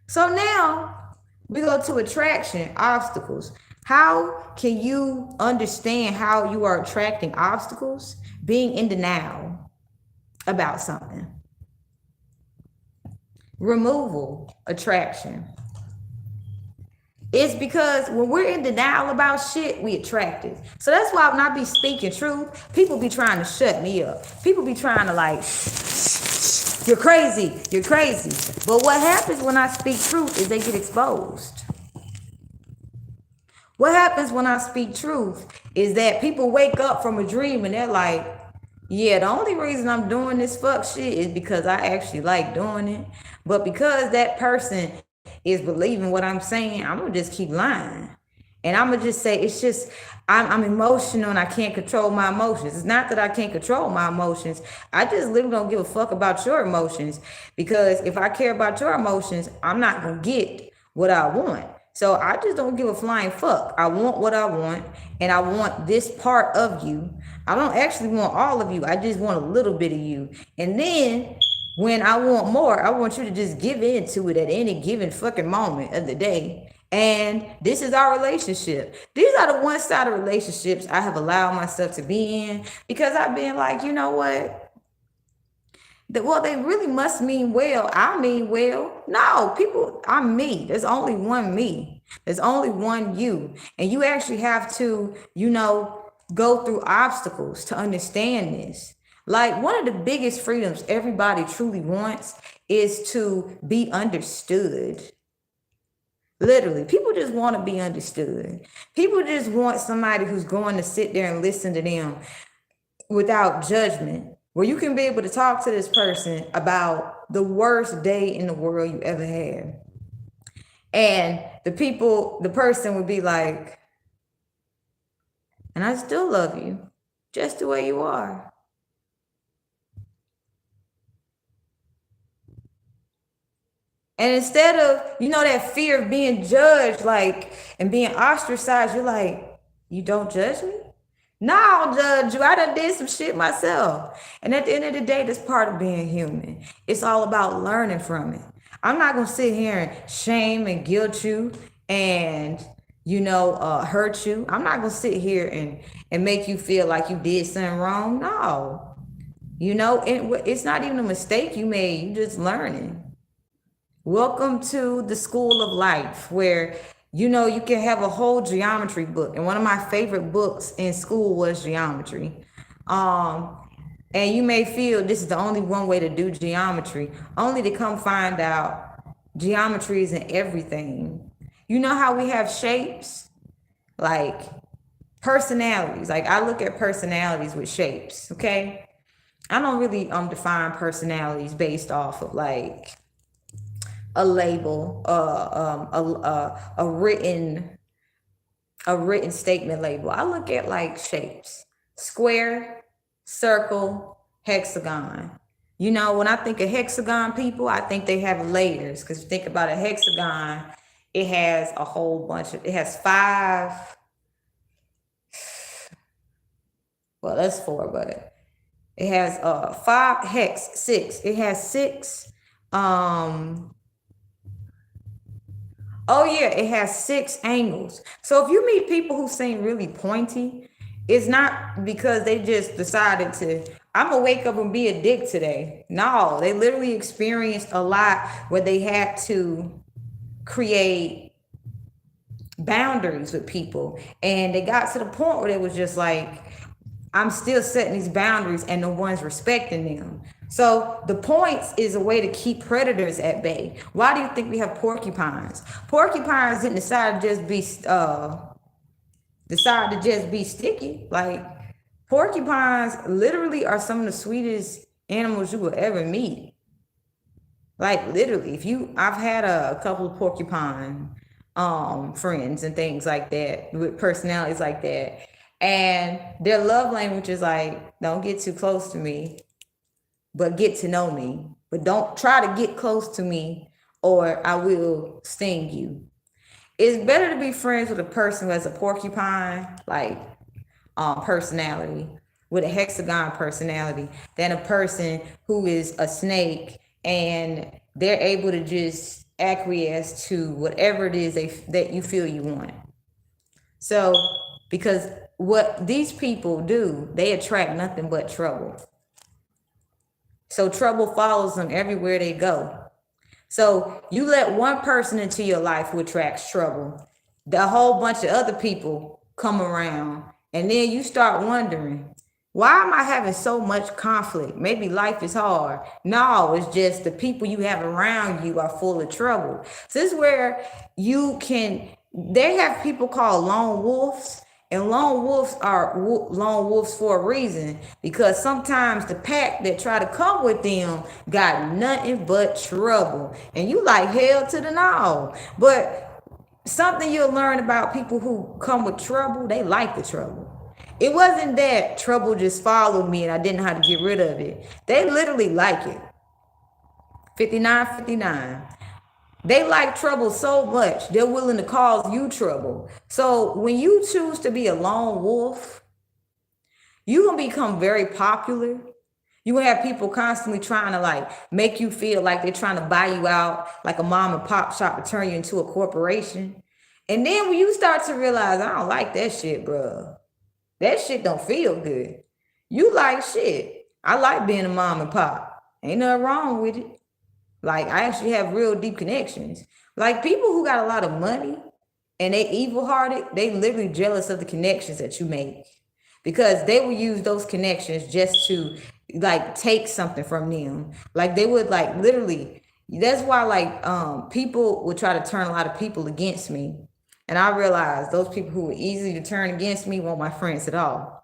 So now we go to attraction, obstacles. How can you understand how you are attracting obstacles? Being in denial about something. Removal, attraction. It's because when we're in denial about shit, we attract it. So that's why when I be speaking truth, people be trying to shut me up. People be trying to like, you're crazy, you're crazy. But what happens when I speak truth is they get exposed. What happens when I speak truth is that people wake up from a dream and they're like, yeah, the only reason I'm doing this fuck shit is because I actually like doing it. But because that person is believing what I'm saying, I'm gonna just keep lying. And I'm gonna just say it's just I'm emotional and I can't control my emotions. It's not that I can't control my emotions. I just literally don't give a fuck about your emotions, because if I care about your emotions, I'm not gonna get what I want. So I just don't give a flying fuck. I want what I want, and I want this part of you. I don't actually want all of you. I just want a little bit of you. And then when I want more, I want you to just give in to it at any given fucking moment of the day. And this is our relationship. These are the one-sided relationships I have allowed myself to be in, because I've been like, you know what? Well, they really must mean well. I mean well. No, people, I'm me. There's only one me. There's only one you. And you actually have to, go through obstacles to understand this. Like, one of the biggest freedoms everybody truly wants is to be understood. Literally, people just want to be understood. People just want somebody who's going to sit there and listen to them without judgment, where you can be able to talk to this person about the worst day in the world you ever had. And the person would be like, and I still love you just the way you are. And instead of, that fear of being judged, like, and being ostracized, you're like, you don't judge me? No, I'll judge you. I done did some shit myself. And at the end of the day, that's part of being human. It's all about learning from it. I'm not going to sit here and shame and guilt you and, hurt you. I'm not going to sit here and make you feel like you did something wrong. No. It's not even a mistake you made. You're just learning. Welcome to the school of life, where you can have a whole geometry book. And one of my favorite books in school was geometry. And you may feel this is the only one way to do geometry, only to come find out geometry isn't everything. You know how we have shapes? Like personalities. Like, I look at personalities with shapes, okay? I don't really define personalities based off of like a label, a written statement label. I look at like shapes: square, circle, hexagon. When I think of hexagon people, I think they have layers. Because you think about a hexagon, it has a whole bunch of, it has five. Well, that's four, but it has five hex, six. It has six. Oh yeah, it has 6 angles. So if you meet people who seem really pointy, it's not because they just decided to, I'm gonna wake up and be a dick today. No, they literally experienced a lot where they had to create boundaries with people. And they got to the point where it was just like, I'm still setting these boundaries and no one's respecting them. So the points is a way to keep predators at bay. Why do you think we have porcupines? Porcupines didn't decide to just be sticky. Like, porcupines literally are some of the sweetest animals you will ever meet. Like, literally, I've had a couple of porcupine friends and things like that, with personalities like that. And their love language is like, don't get too close to me, but get to know me. But don't try to get close to me or I will sting you. It's better to be friends with a person who has a porcupine, like, personality, with a hexagon personality, than a person who is a snake and they're able to just acquiesce to whatever it is that you feel you want. So, because what these people do, they attract nothing but trouble. So trouble follows them everywhere they go. So you let one person into your life who attracts trouble, the whole bunch of other people come around, and then you start wondering, Why am I having so much conflict? Maybe life is hard. No, it's just the people you have around you are full of trouble. So this is where you can, they have people called lone wolves. And lone wolves are lone wolves for a reason, because sometimes the pack that try to come with them got nothing but trouble. And you like hell to the no. But something you'll learn about people who come with trouble, they like the trouble. It wasn't that trouble just followed me and I didn't know how to get rid of it. They literally like it. 5959. They like trouble so much, they're willing to cause you trouble. So when you choose to be a lone wolf, you're going to become very popular. You will have people constantly trying to like make you feel like they're trying to buy you out, like a mom and pop shop to turn you into a corporation. And then when you start to realize, I don't like that shit, bro. That shit don't feel good. You like shit. I like being a mom and pop. Ain't nothing wrong with it. Like, I actually have real deep connections. Like, people who got a lot of money and they evil hearted, they literally jealous of the connections that you make, because they will use those connections just to like take something from them. Like, they would like literally, that's why like people would try to turn a lot of people against me. And I realized those people who were easy to turn against me weren't my friends at all.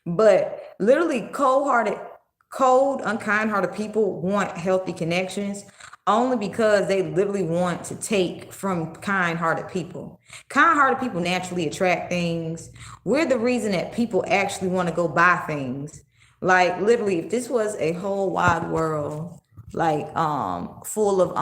But literally cold, unkind-hearted people want healthy connections only because they literally want to take from kind-hearted people. Kind-hearted people naturally attract things. We're the reason that people actually want to go buy things. Like, literally, if this was a whole wide world, like full of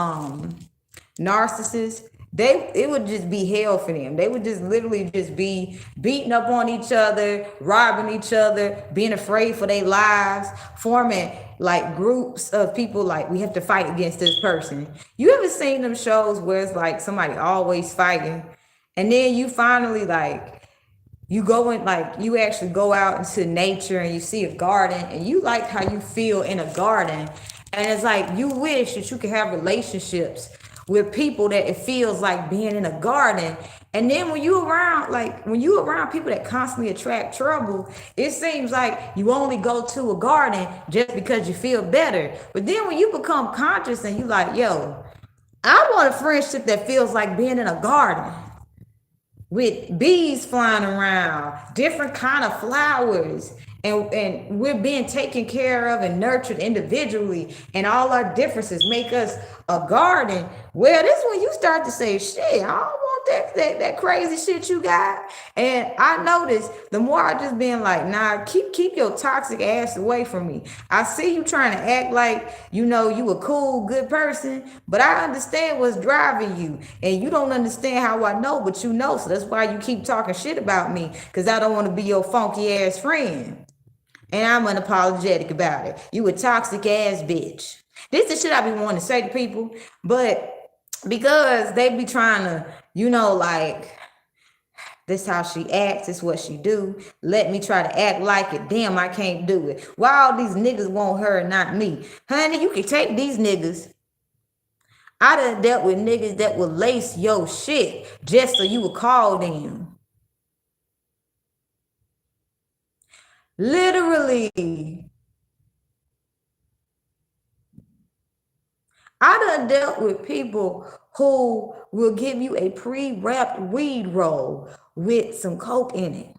narcissists, it would just be hell for them. They would just literally just be beating up on each other, robbing each other, being afraid for their lives, forming like groups of people like, we have to fight against this person. You ever seen them shows where it's like somebody always fighting, and then you finally like, you go in, like you actually go out into nature and you see a garden and you like how you feel in a garden, and it's like you wish that you could have relationships with people that it feels like being in a garden. And then when you around people that constantly attract trouble, it seems like you only go to a garden just because you feel better. But then when you become conscious and you like, yo, I want a friendship that feels like being in a garden with bees flying around, different kind of flowers, and we're being taken care of and nurtured individually, and all our differences make us a garden. Well, this is when you start to say, shit, I don't want that crazy shit you got. And I noticed the more I just been like, nah, keep your toxic ass away from me. I see you trying to act like, you know, you a cool, good person, but I understand what's driving you, and you don't understand how I know, but you know. So that's why you keep talking shit about me, because I don't want to be your funky ass friend. And I'm unapologetic about it. You a toxic ass bitch. This is shit I be wanting to say to people, but because they be trying to, you know, like, this how she acts, this what she do. Let me try to act like it. Damn, I can't do it. Why all these niggas want her and not me? Honey, you can take these niggas. I done dealt with niggas that will lace your shit just so you would call them. Literally. I done dealt with people who will give you a pre-wrapped weed roll with some coke in it,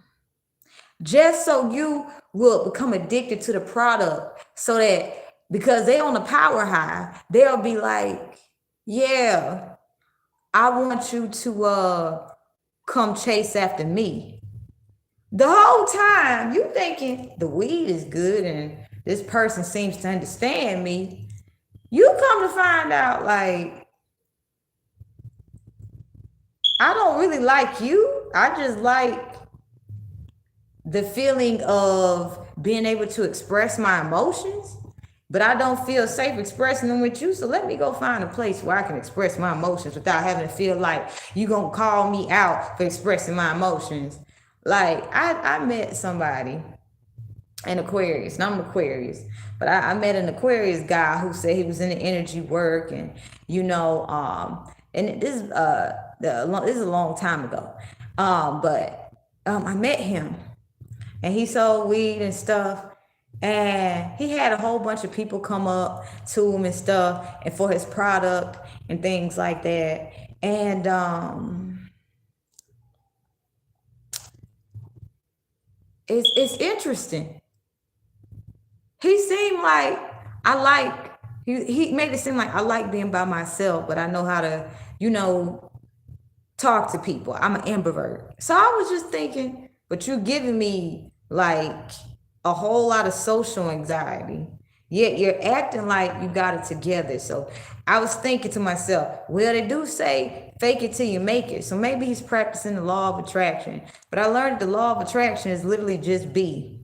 just so you will become addicted to the product, so that because they on a power high, they'll be like, yeah, I want you to come chase after me. The whole time you thinking the weed is good and this person seems to understand me. You come to find out, like, I don't really like you. I just like the feeling of being able to express my emotions, but I don't feel safe expressing them with you. So let me go find a place where I can express my emotions without having to feel like you gonna call me out for expressing my emotions. Like, I met somebody, an Aquarius, and I'm an Aquarius, but I met an Aquarius guy who said he was in the energy work, and you know, and this is a long time ago, but I met him, and he sold weed and stuff. And he had a whole bunch of people come up to him and stuff, and for his product and things like that. And it's interesting. He seemed like I like he made it seem like I like being by myself, but I know how to, you know, talk to people. I'm an ambivert. So I was just thinking, but you're giving me like a whole lot of social anxiety. Yet you're acting like you got it together. So I was thinking to myself, well, they do say fake it till you make it. So maybe he's practicing the law of attraction. But I learned the law of attraction is literally just be.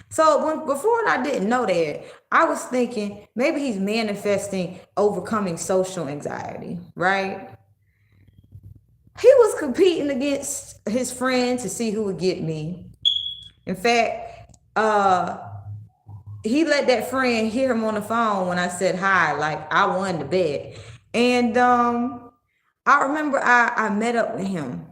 So before I didn't know that, I was thinking maybe he's manifesting overcoming social anxiety, right? He was competing against his friend to see who would get me. In fact, he let that friend hear him on the phone when I said hi, like I won the bet. And I remember I met up with him.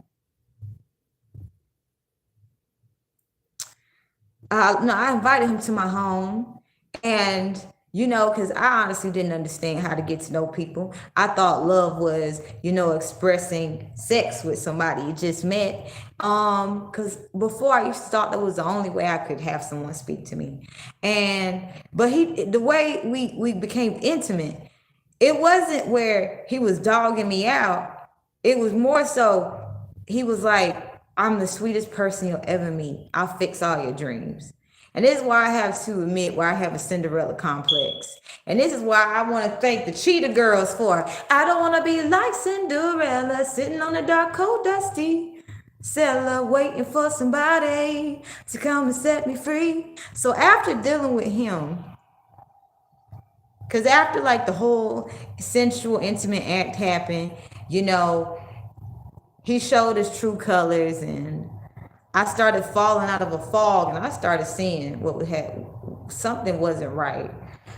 No, I invited him to my home, and you know, because I honestly didn't understand how to get to know people. I thought love was, you know, expressing sex with somebody you just met. Because before I used to thought that was the only way I could have someone speak to me, and but the way we became intimate, it wasn't where he was dogging me out. It was more so he was like, I'm the sweetest person you'll ever meet. I'll fix all your dreams. And this is why I have to admit where I have a Cinderella complex. And this is why I want to thank the Cheetah Girls for I don't want to be like Cinderella, sitting on the dark, cold, dusty cellar, waiting for somebody to come and set me free. So after dealing with him, because after like the whole sensual, intimate act happened, you know, he showed his true colors, and I started falling out of a fog, and I started seeing what had something wasn't right.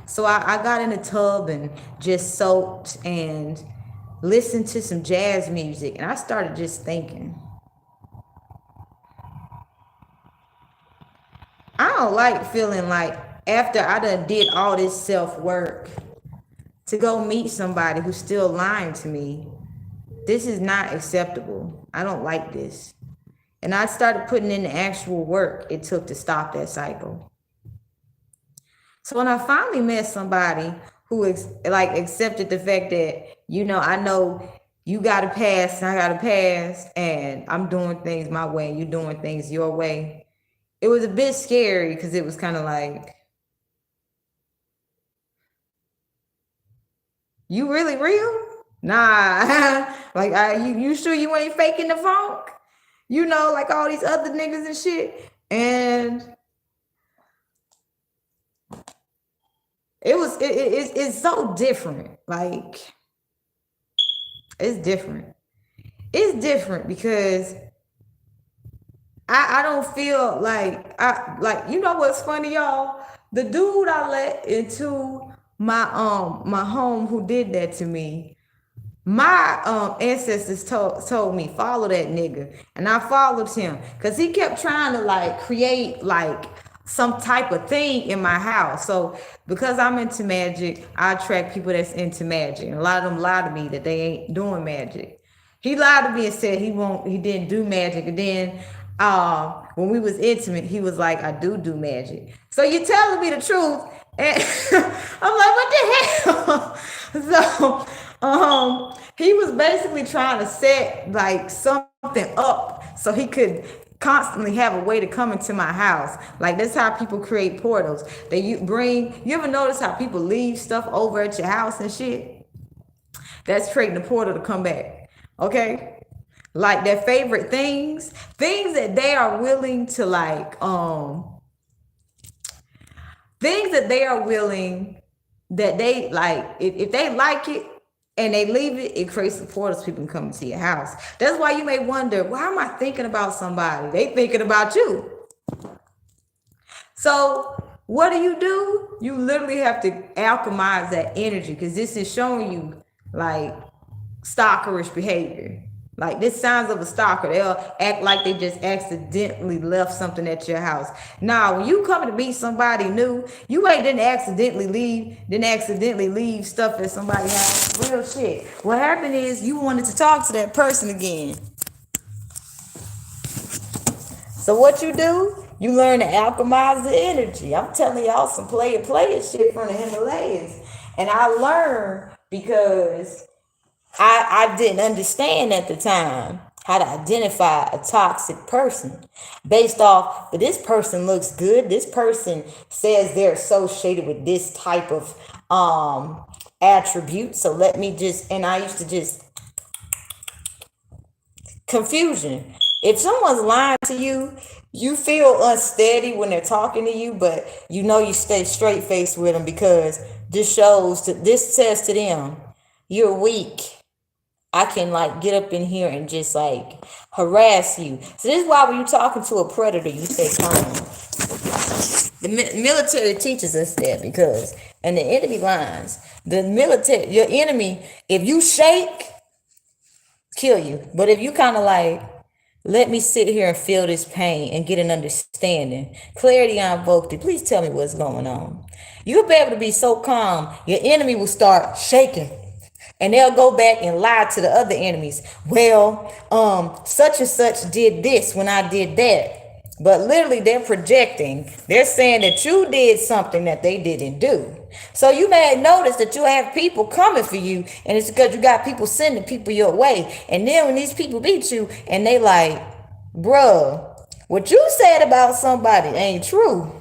So I got in the tub and just soaked and listened to some jazz music, and I started just thinking, I don't like feeling like after I done did all this self work to go meet somebody who's still lying to me. This is not acceptable. I don't like this. And I started putting in the actual work it took to stop that cycle. So when I finally met somebody who like accepted the fact that, you know, I know you got to pass and I got to pass, and I'm doing things my way and you're doing things your way. It was a bit scary because it was kind of like, you really real? Nah. Like, you sure you ain't faking the funk? You know, like all these other niggas and shit. And it's so different. Like, it's different. It's different because I don't feel like you know what's funny, y'all? The dude I let into my home who did that to me, my ancestors told me follow that nigga, and I followed him because he kept trying to like create like some type of thing in my house. So because I'm into magic, I attract people that's into magic, and a lot of them lie to me that they ain't doing magic. He lied to me and said he didn't do magic, and then when we was intimate, he was like, I do magic. So you're telling me the truth, and I'm like, what the hell? So he was basically trying to set like something up so he could constantly have a way to come into my house. Like that's how people create portals. You ever notice how people leave stuff over at your house and shit? That's creating a portal to come back. Okay? Like their favorite things that they are willing to like things that they are willing that they like if they like it and they leave it, it creates the portals people can come into your house. That's why you may wonder, why am I thinking about somebody? They thinking about you. So what do? You literally have to alchemize that energy because this is showing you like stalkerish behavior. Like this signs of a stalker. They'll act like they just accidentally left something at your house. Now, when you come to meet somebody new, you ain't didn't accidentally leave stuff at somebody's house. Real shit. What happened is you wanted to talk to that person again. So what you do? You learn to alchemize the energy. I'm telling y'all some player shit from the Himalayas. And I learned because I didn't understand at the time how to identify a toxic person based off, but this person looks good. This person says they're associated with this type of attribute. So let me just, and I used to just, confusion. If someone's lying to you, you feel unsteady when they're talking to you, but you know you stay straight faced with them because this says to them, you're weak. I can like get up in here and just like harass you. So this is why when you're talking to a predator, you stay calm. The military teaches us that because in the enemy lines, the military, your enemy, if you shake, kill you. But if you kind of like, let me sit here and feel this pain and get an understanding. Clarity on Vokti, please tell me what's going on. You'll be able to be so calm, your enemy will start shaking. And they'll go back and lie to the other enemies. Well, such and such did this when I did that. But literally they're projecting. They're saying that you did something that they didn't do. So you may notice that you have people coming for you, and it's because you got people sending people your way. And then when these people beat you and they like, bruh, what you said about somebody ain't true.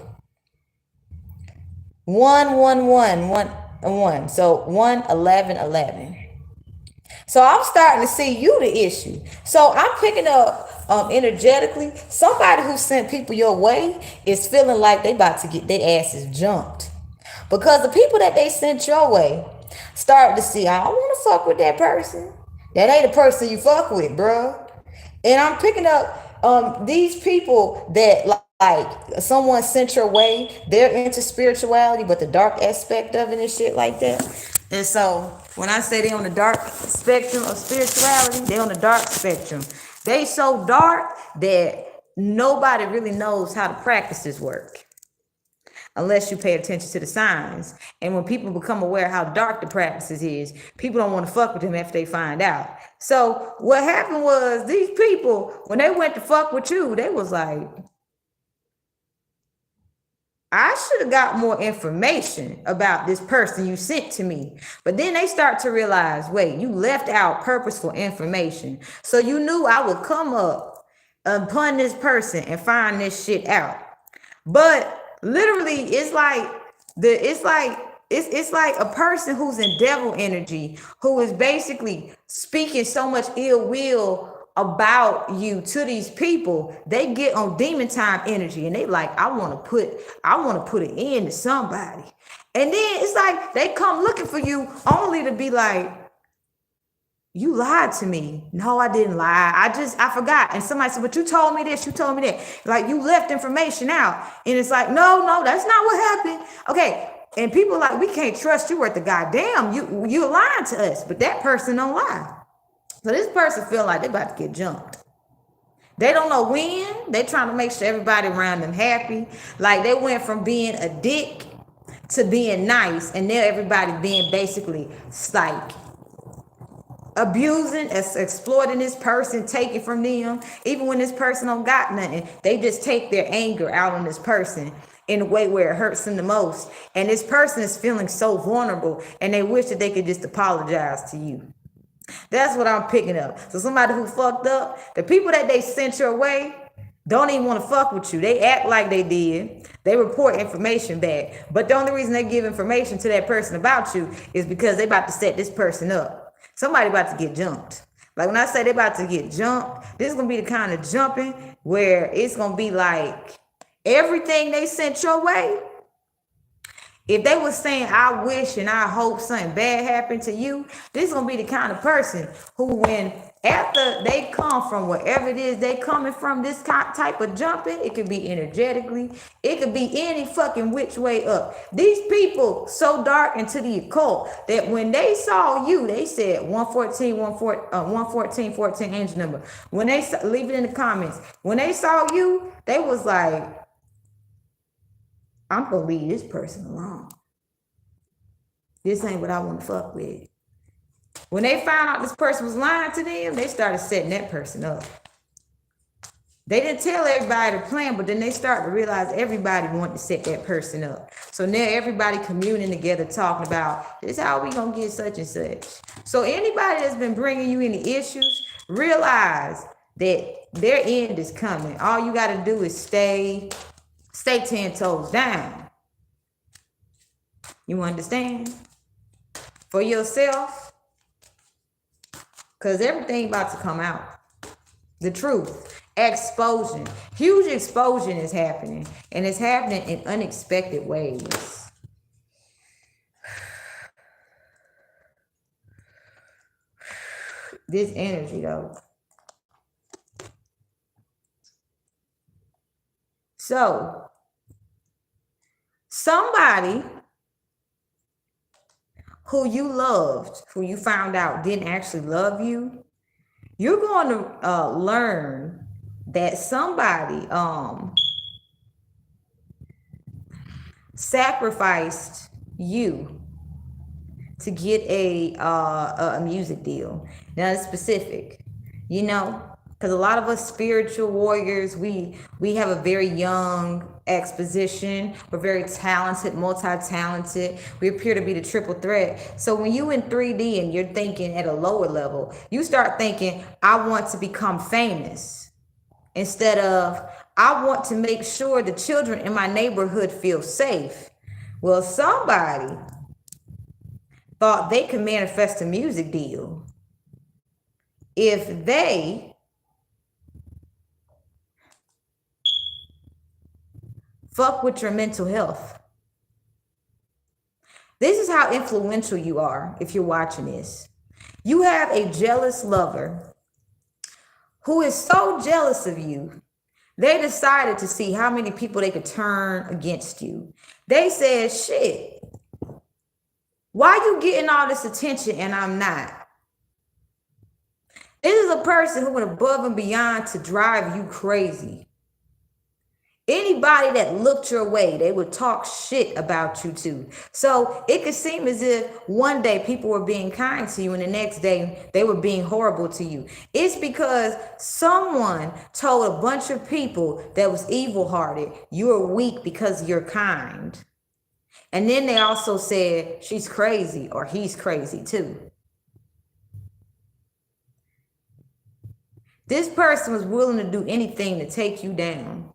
1 So 1 11 11. So I'm starting to see you the issue. So I'm picking up energetically, somebody who sent people your way is feeling like they about to get their asses jumped. Because the people that they sent your way start to see, I don't want to fuck with that person. That ain't the person you fuck with, bro. And I'm picking up these people that like someone sent your way, they're into spirituality, but the dark aspect of it and shit like that. And so when I say they on the dark spectrum of spirituality, they on the dark spectrum. They so dark that nobody really knows how to practice this work unless you pay attention to the signs. And when people become aware how dark the practices is, people don't want to fuck with them after they find out. So what happened was these people, when they went to fuck with you, they was like, I should have got more information about this person you sent to me. But then they start to realize, wait, you left out purposeful information. So you knew I would come up upon this person and find this shit out. But literally, it's like a person who's in devil energy, who is basically speaking so much ill will about you to these people. They get on demon time energy and they like, I want to put an end to somebody. And then it's like they come looking for you only to be like, you lied to me. No, I didn't lie. I forgot. And somebody said, but you told me this, you told me that. Like you left information out. And it's like, no, that's not what happened. Okay. And people like, we can't trust you worth the goddamn. You lying to us, but that person don't lie. So this person feel like they about to get jumped. They don't know when. They trying to make sure everybody around them happy. Like they went from being a dick to being nice, and now everybody being basically like abusing, exploiting this person, taking from them. Even when this person don't got nothing, they just take their anger out on this person in a way where it hurts them the most. And this person is feeling so vulnerable, and they wish that they could just apologize to you. That's what I'm picking up. So somebody who fucked up, the people that they sent your way don't even want to fuck with you. They act like they did. They report information back. But the only reason they give information to that person about you is because they about to set this person up. Somebody about to get jumped. Like when I say they about to get jumped, this is going to be the kind of jumping where it's going to be like everything they sent your way If they were saying, I wish and I hope something bad happened to you, this is going to be the kind of person who, when after they come from wherever it is they coming from, this type of jumping, it could be energetically, it could be any fucking which way up. These people so dark into the occult that when they saw you, they said 114, 14 angel number. When they leave it in the comments, when they saw you, they was like, I'm gonna leave this person alone. This ain't what I want to fuck with. When they found out this person was lying to them, they started setting that person up. They didn't tell everybody the plan, but then they started to realize everybody wanted to set that person up. So now everybody communing together, talking about, this is how we gonna get such and such. So anybody that's been bringing you any issues, realize that their end is coming. All you gotta do is stay 10 toes down. You understand? For yourself, because everything about to come out. The truth. Explosion. Huge explosion is happening. And it's happening in unexpected ways. This energy, though. So, somebody who you loved, who you found out didn't actually love you, you're going to learn that somebody sacrificed you to get a music deal. Now, it's specific, you know, because a lot of us spiritual warriors, we have a very young exposition. We're very talented, multi-talented. We appear to be the triple threat. So when you in 3D and you're thinking at a lower level, you start thinking, I want to become famous. Instead of, I want to make sure the children in my neighborhood feel safe. Well, somebody thought they could manifest a music deal if they fuck with your mental health. This is how influential you are if you're watching this. You have a jealous lover who is so jealous of you, they decided to see how many people they could turn against you. They said, shit, why you getting all this attention and I'm not? This is a person who went above and beyond to drive you crazy. Anybody that looked your way, they would talk shit about you too. So it could seem as if one day people were being kind to you and the next day they were being horrible to you. It's because someone told a bunch of people that was evil-hearted, you're weak because you're kind. And then they also said, she's crazy or he's crazy too. This person was willing to do anything to take you down.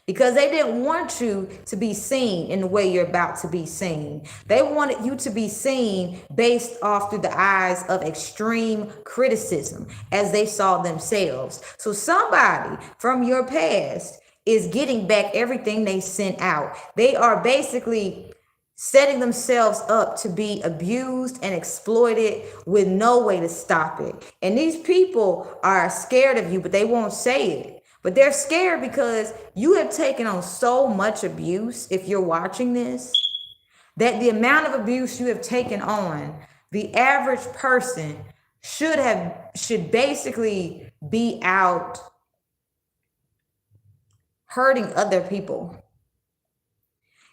Because they didn't want you to be seen in the way you're about to be seen. They wanted you to be seen based off through the eyes of extreme criticism as they saw themselves. So somebody from your past is getting back everything they sent out. They are basically setting themselves up to be abused and exploited with no way to stop it. And these people are scared of you, but they won't say it. But they're scared because you have taken on so much abuse, if you're watching this, that the amount of abuse you have taken on, the average person should basically be out hurting other people.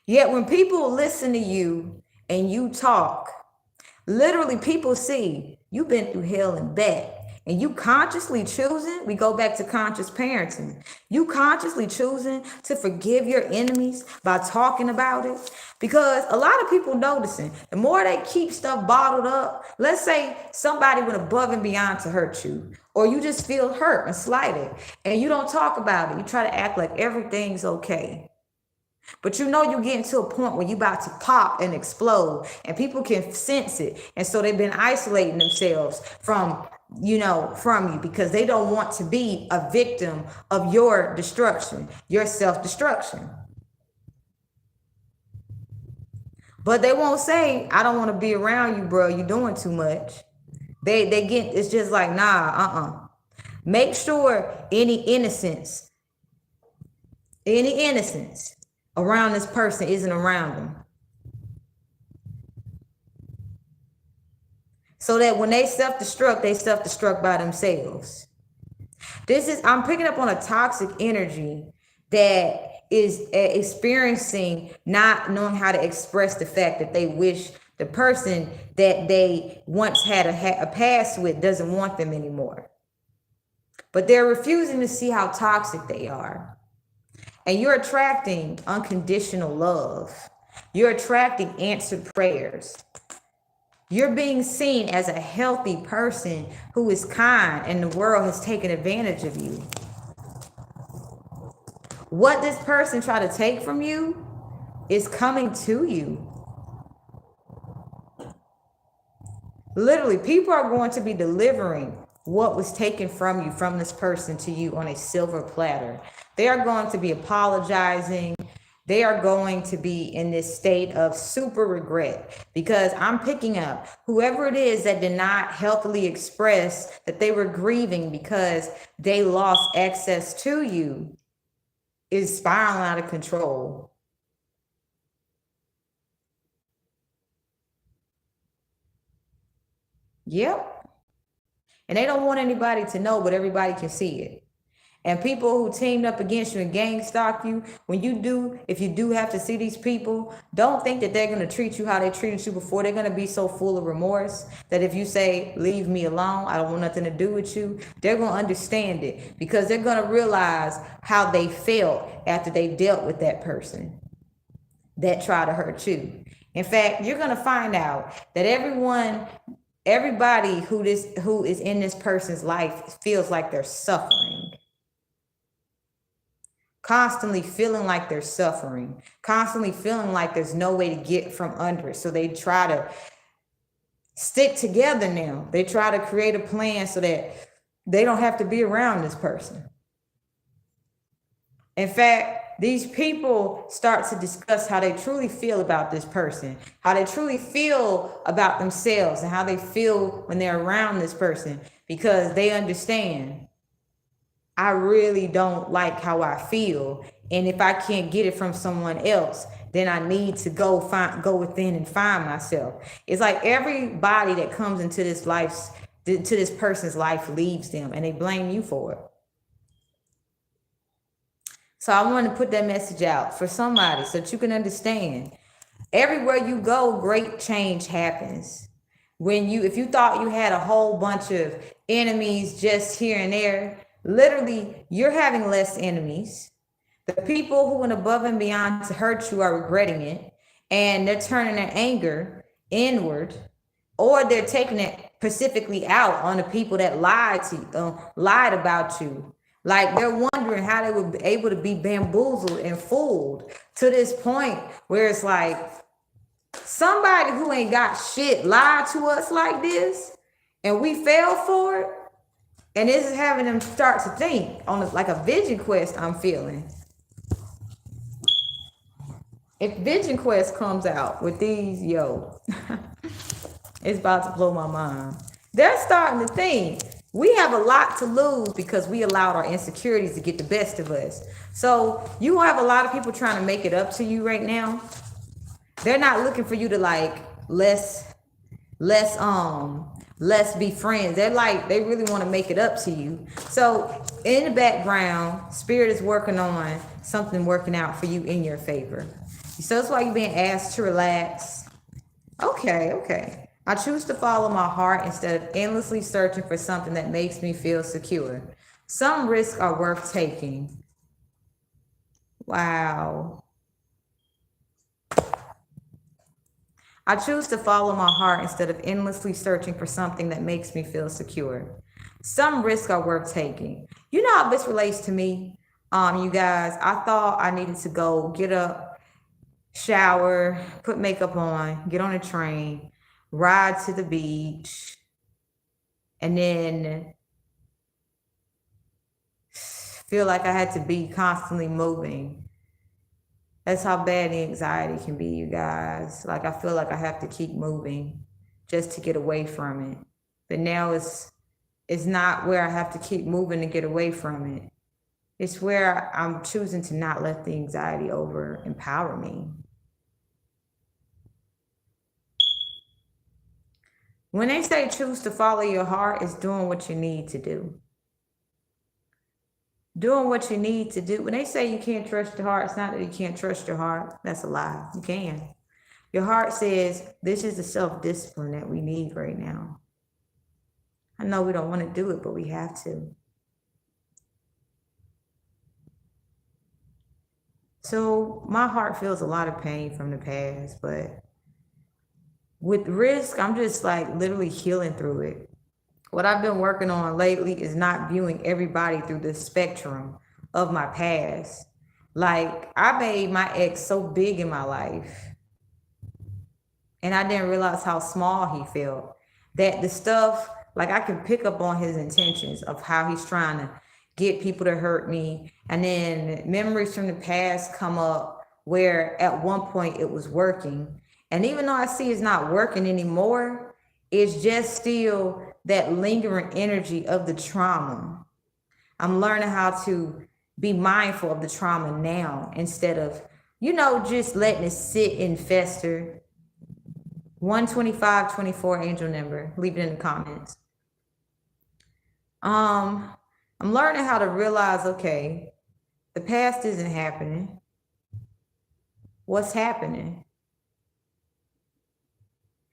Yet when people listen to you and you talk, literally people see you've been through hell and back. And you consciously choosing, we go back to conscious parenting, you consciously choosing to forgive your enemies by talking about it. Because a lot of people noticing, the more they keep stuff bottled up, let's say somebody went above and beyond to hurt you, or you just feel hurt and slighted, and you don't talk about it. You try to act like everything's okay. But you know you're getting to a point where you're about to pop and explode, and people can sense it. And so they've been isolating themselves from you because they don't want to be a victim of your destruction, your self-destruction. But they won't say, I don't want to be around you, bro. You're doing too much. They get, it's just like, nah, Make sure any innocence around this person isn't around them. So that when they self-destruct by themselves. I'm picking up on a toxic energy that is experiencing not knowing how to express the fact that they wish the person that they once had a past with doesn't want them anymore. But they're refusing to see how toxic they are. And you're attracting unconditional love. You're attracting answered prayers. You're being seen as a healthy person who is kind, and the world has taken advantage of you. What this person tried to take from you is coming to you. Literally, people are going to be delivering what was taken from you, from this person to you on a silver platter. They are going to be apologizing. They are going to be in this state of super regret, because I'm picking up whoever it is that did not healthily express that they were grieving because they lost access to you is spiraling out of control. Yep. And they don't want anybody to know, but everybody can see it. And people who teamed up against you and gang stalk you, if you do have to see these people, don't think that they're going to treat you how they treated you before. They're going to be so full of remorse that if you say, leave me alone, I don't want nothing to do with you, they're going to understand it, because they're going to realize how they felt after they dealt with that person that tried to hurt you. In fact, you're going to find out that everybody who is in this person's life feels like they're suffering. Constantly feeling like they're suffering, constantly feeling like there's no way to get from under it. So they try to stick together now. They try to create a plan so that they don't have to be around this person. In fact, these people start to discuss how they truly feel about this person, how they truly feel about themselves, and how they feel when they're around this person, because they understand, I really don't like how I feel. And if I can't get it from someone else, then I need to go within and find myself. It's like everybody that comes into this person's life leaves them, and they blame you for it. So I want to put that message out for somebody so that you can understand. Everywhere you go, great change happens. If you thought you had a whole bunch of enemies just here and there, literally, you're having less enemies. The people who went above and beyond to hurt you are regretting it, and they're turning their anger inward, or they're taking it specifically out on the people that lied about you. Like, they're wondering how they were able to be bamboozled and fooled to this point where it's like, somebody who ain't got shit lied to us like this, and we fell for it. And this is having them start to think on like a vision quest I'm feeling. If Vision Quest comes out with these, it's about to blow my mind. They're starting to think we have a lot to lose because we allowed our insecurities to get the best of us. So you have a lot of people trying to make it up to you right now. They're not looking for you to like, let's be friends. They really want to make it up to you. So in the background, Spirit is working on something working out for you in your favor. So that's why you're being asked to relax. Okay. I choose to follow my heart instead of endlessly searching for something that makes me feel secure. Some risks are worth taking. Wow. I choose to follow my heart instead of endlessly searching for something that makes me feel secure. Some risks are worth taking. You know how this relates to me? You guys, I thought I needed to go get up, shower, put makeup on, get on a train, ride to the beach, and then feel like I had to be constantly moving. That's how bad the anxiety can be, you guys. Like, I feel like I have to keep moving just to get away from it. But now it's not where I have to keep moving to get away from it. It's where I'm choosing to not let the anxiety over empower me. When they say choose to follow your heart, it's doing what you need to do. Doing what you need to do. When they say you can't trust your heart, it's not that you can't trust your heart. That's a lie. You can. Your heart says, this is the self-discipline that we need right now. I know we don't want to do it, but we have to. So my heart feels a lot of pain from the past, but with risk, I'm just like literally healing through it. What I've been working on lately is not viewing everybody through the spectrum of my past. Like, I made my ex so big in my life, and I didn't realize how small he felt. That the stuff, like, I can pick up on his intentions of how he's trying to get people to hurt me. And then memories from the past come up where at one point it was working. And even though I see it's not working anymore, it's just still that lingering energy of the trauma. I'm learning how to be mindful of the trauma now instead of, just letting it sit and fester. 12524 angel number. Leave it in the comments. I'm learning how to realize, okay, the past isn't happening. What's happening?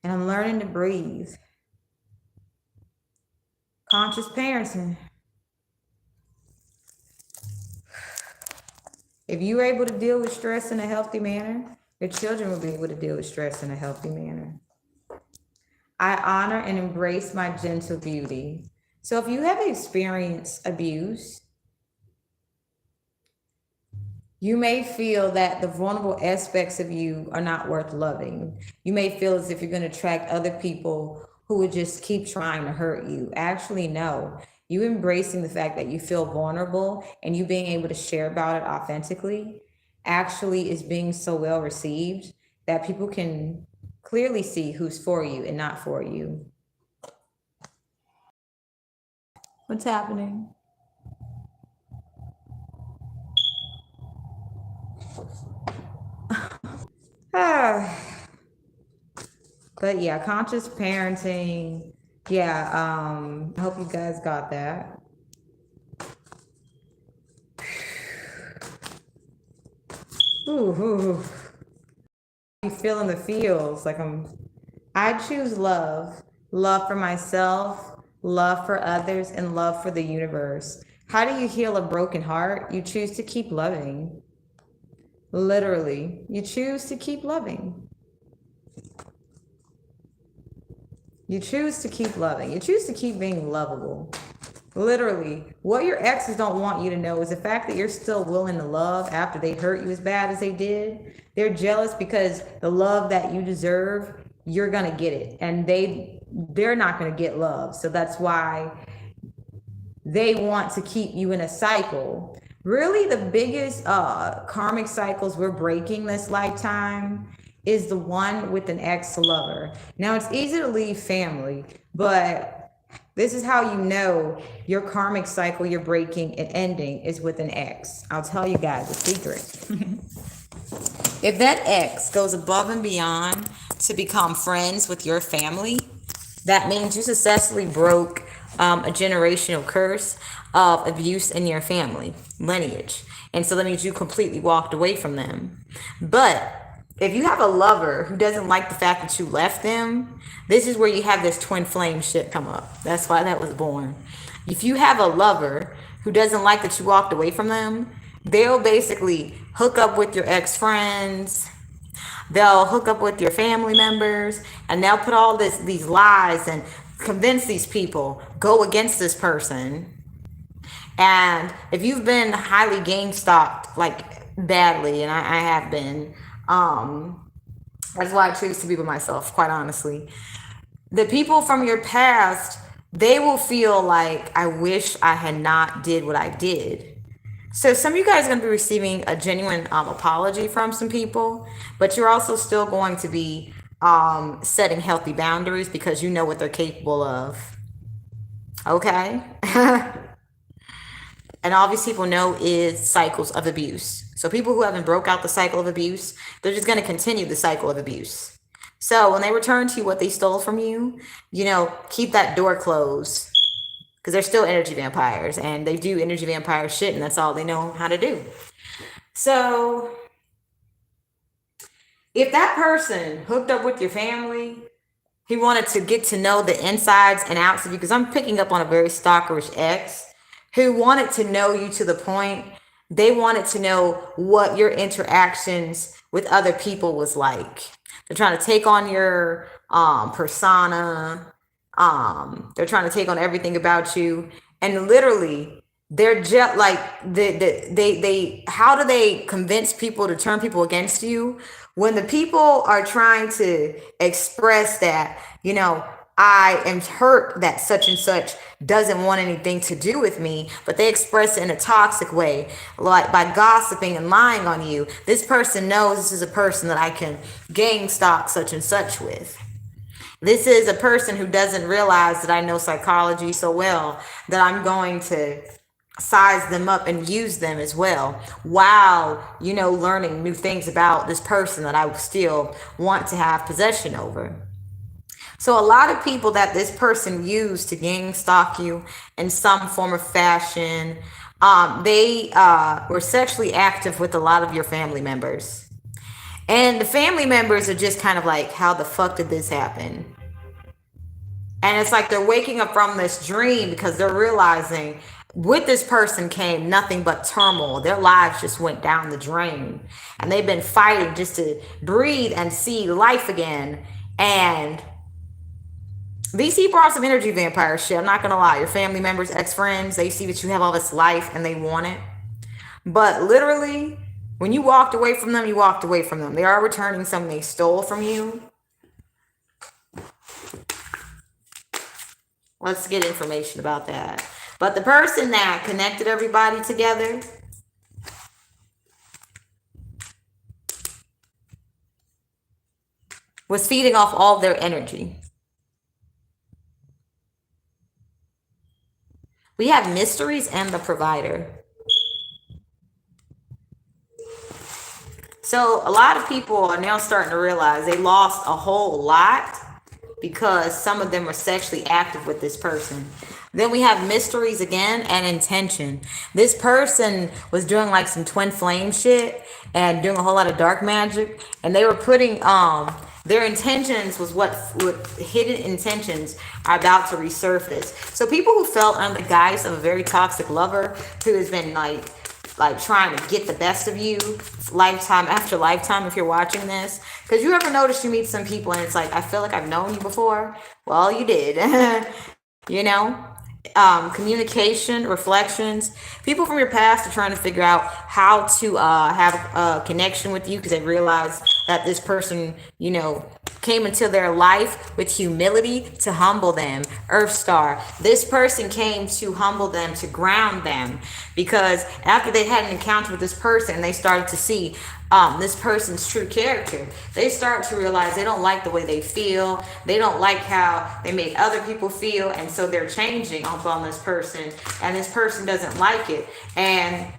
And I'm learning to breathe. Conscious parenting. If you're able to deal with stress in a healthy manner, your children will be able to deal with stress in a healthy manner. I honor and embrace my gentle beauty. So if you have experienced abuse, you may feel that the vulnerable aspects of you are not worth loving. You may feel as if you're going to attract other people who would just keep trying to hurt you. Actually, no. You embracing the fact that you feel vulnerable and you being able to share about it authentically actually is being so well received that people can clearly see who's for you and not for you. What's happening? But yeah, conscious parenting. Yeah, I hope you guys got that. Ooh. You feeling the feels like I choose love for myself, love for others, and love for the universe. How do you heal a broken heart? You choose to keep loving. Literally, you choose to keep loving. You choose to keep loving. You choose to keep being lovable. Literally, what your exes don't want you to know is the fact that you're still willing to love after they hurt you as bad as they did. They're jealous because the love that you deserve, you're gonna get it, and they're not gonna get love. So that's why they want to keep you in a cycle. Really, the biggest karmic cycles we're breaking this lifetime is the one with an ex-lover. Now, it's easy to leave family, but this is how you know your karmic cycle you're breaking and ending is with an ex. I'll tell you guys a secret. If that ex goes above and beyond to become friends with your family, that means you successfully broke a generational curse of abuse in your family lineage. And so that means you completely walked away from them. But if you have a lover who doesn't like the fact that you left them, this is where you have this twin flame shit come up. That's why that was born. If you have a lover who doesn't like that you walked away from them, they'll basically hook up with your ex-friends. They'll hook up with your family members, and they'll put all these lies and convince these people, go against this person. And if you've been highly game stalked, like badly, and I have been, that's why I choose to be with myself, quite honestly. The people from your past, they will feel like, I wish I had not did what I did. So some of you guys are going to be receiving a genuine apology from some people, but you're also still going to be setting healthy boundaries because you know what they're capable of. Okay? And all these people know is cycles of abuse. So people who haven't broke out the cycle of abuse, they're just going to continue the cycle of abuse. So when they return to you what they stole from you, keep that door closed because they're still energy vampires and they do energy vampire shit and that's all they know how to do. So if that person hooked up with your family, he wanted to get to know the insides and outs of you, because I'm picking up on a very stalkerish ex who wanted to know you to the point they wanted to know what your interactions with other people was like. They're trying to take on your persona. They're trying to take on everything about you, and literally, they're just like they. How do they convince people to turn people against you when the people are trying to express that I am hurt that such and such doesn't want anything to do with me, but they express it in a toxic way, like by gossiping and lying on you. This person knows this is a person that I can gang stalk such and such with. This is a person who doesn't realize that I know psychology so well that I'm going to size them up and use them as well while, learning new things about this person that I still want to have possession over. So a lot of people that this person used to gang stalk you in some form of fashion, they were sexually active with a lot of your family members. And the family members are just kind of like, how the fuck did this happen? And it's like they're waking up from this dream because they're realizing with this person came nothing but turmoil. Their lives just went down the drain. And they've been fighting just to breathe and see life again. And these people are some energy vampire shit. I'm not going to lie. Your family members, ex-friends, they see that you have all this life and they want it. But literally, when you walked away from them, you walked away from them. They are returning something they stole from you. Let's get information about that. But the person that connected everybody together was feeding off all their energy. We have mysteries and the provider. So a lot of people are now starting to realize they lost a whole lot because some of them were sexually active with this person. Then we have mysteries again and intention. This person was doing like some twin flame shit and doing a whole lot of dark magic, and they were putting their intentions was what hidden intentions are about to resurface. So people who felt under the guise of a very toxic lover who has been like trying to get the best of you lifetime after lifetime, if you're watching this, because you ever notice you meet some people and it's like, I feel like I've known you before. Well, you did. Communication, reflections. People from your past are trying to figure out how to have a connection with you because they realize that this person, came into their life with humility to humble them. Earth Star. This person came to humble them, to ground them, because after they had an encounter with this person, they started to see this person's true character. They start to realize they don't like the way they feel. They don't like how they make other people feel. And so they're changing on this person, and this person doesn't like it. And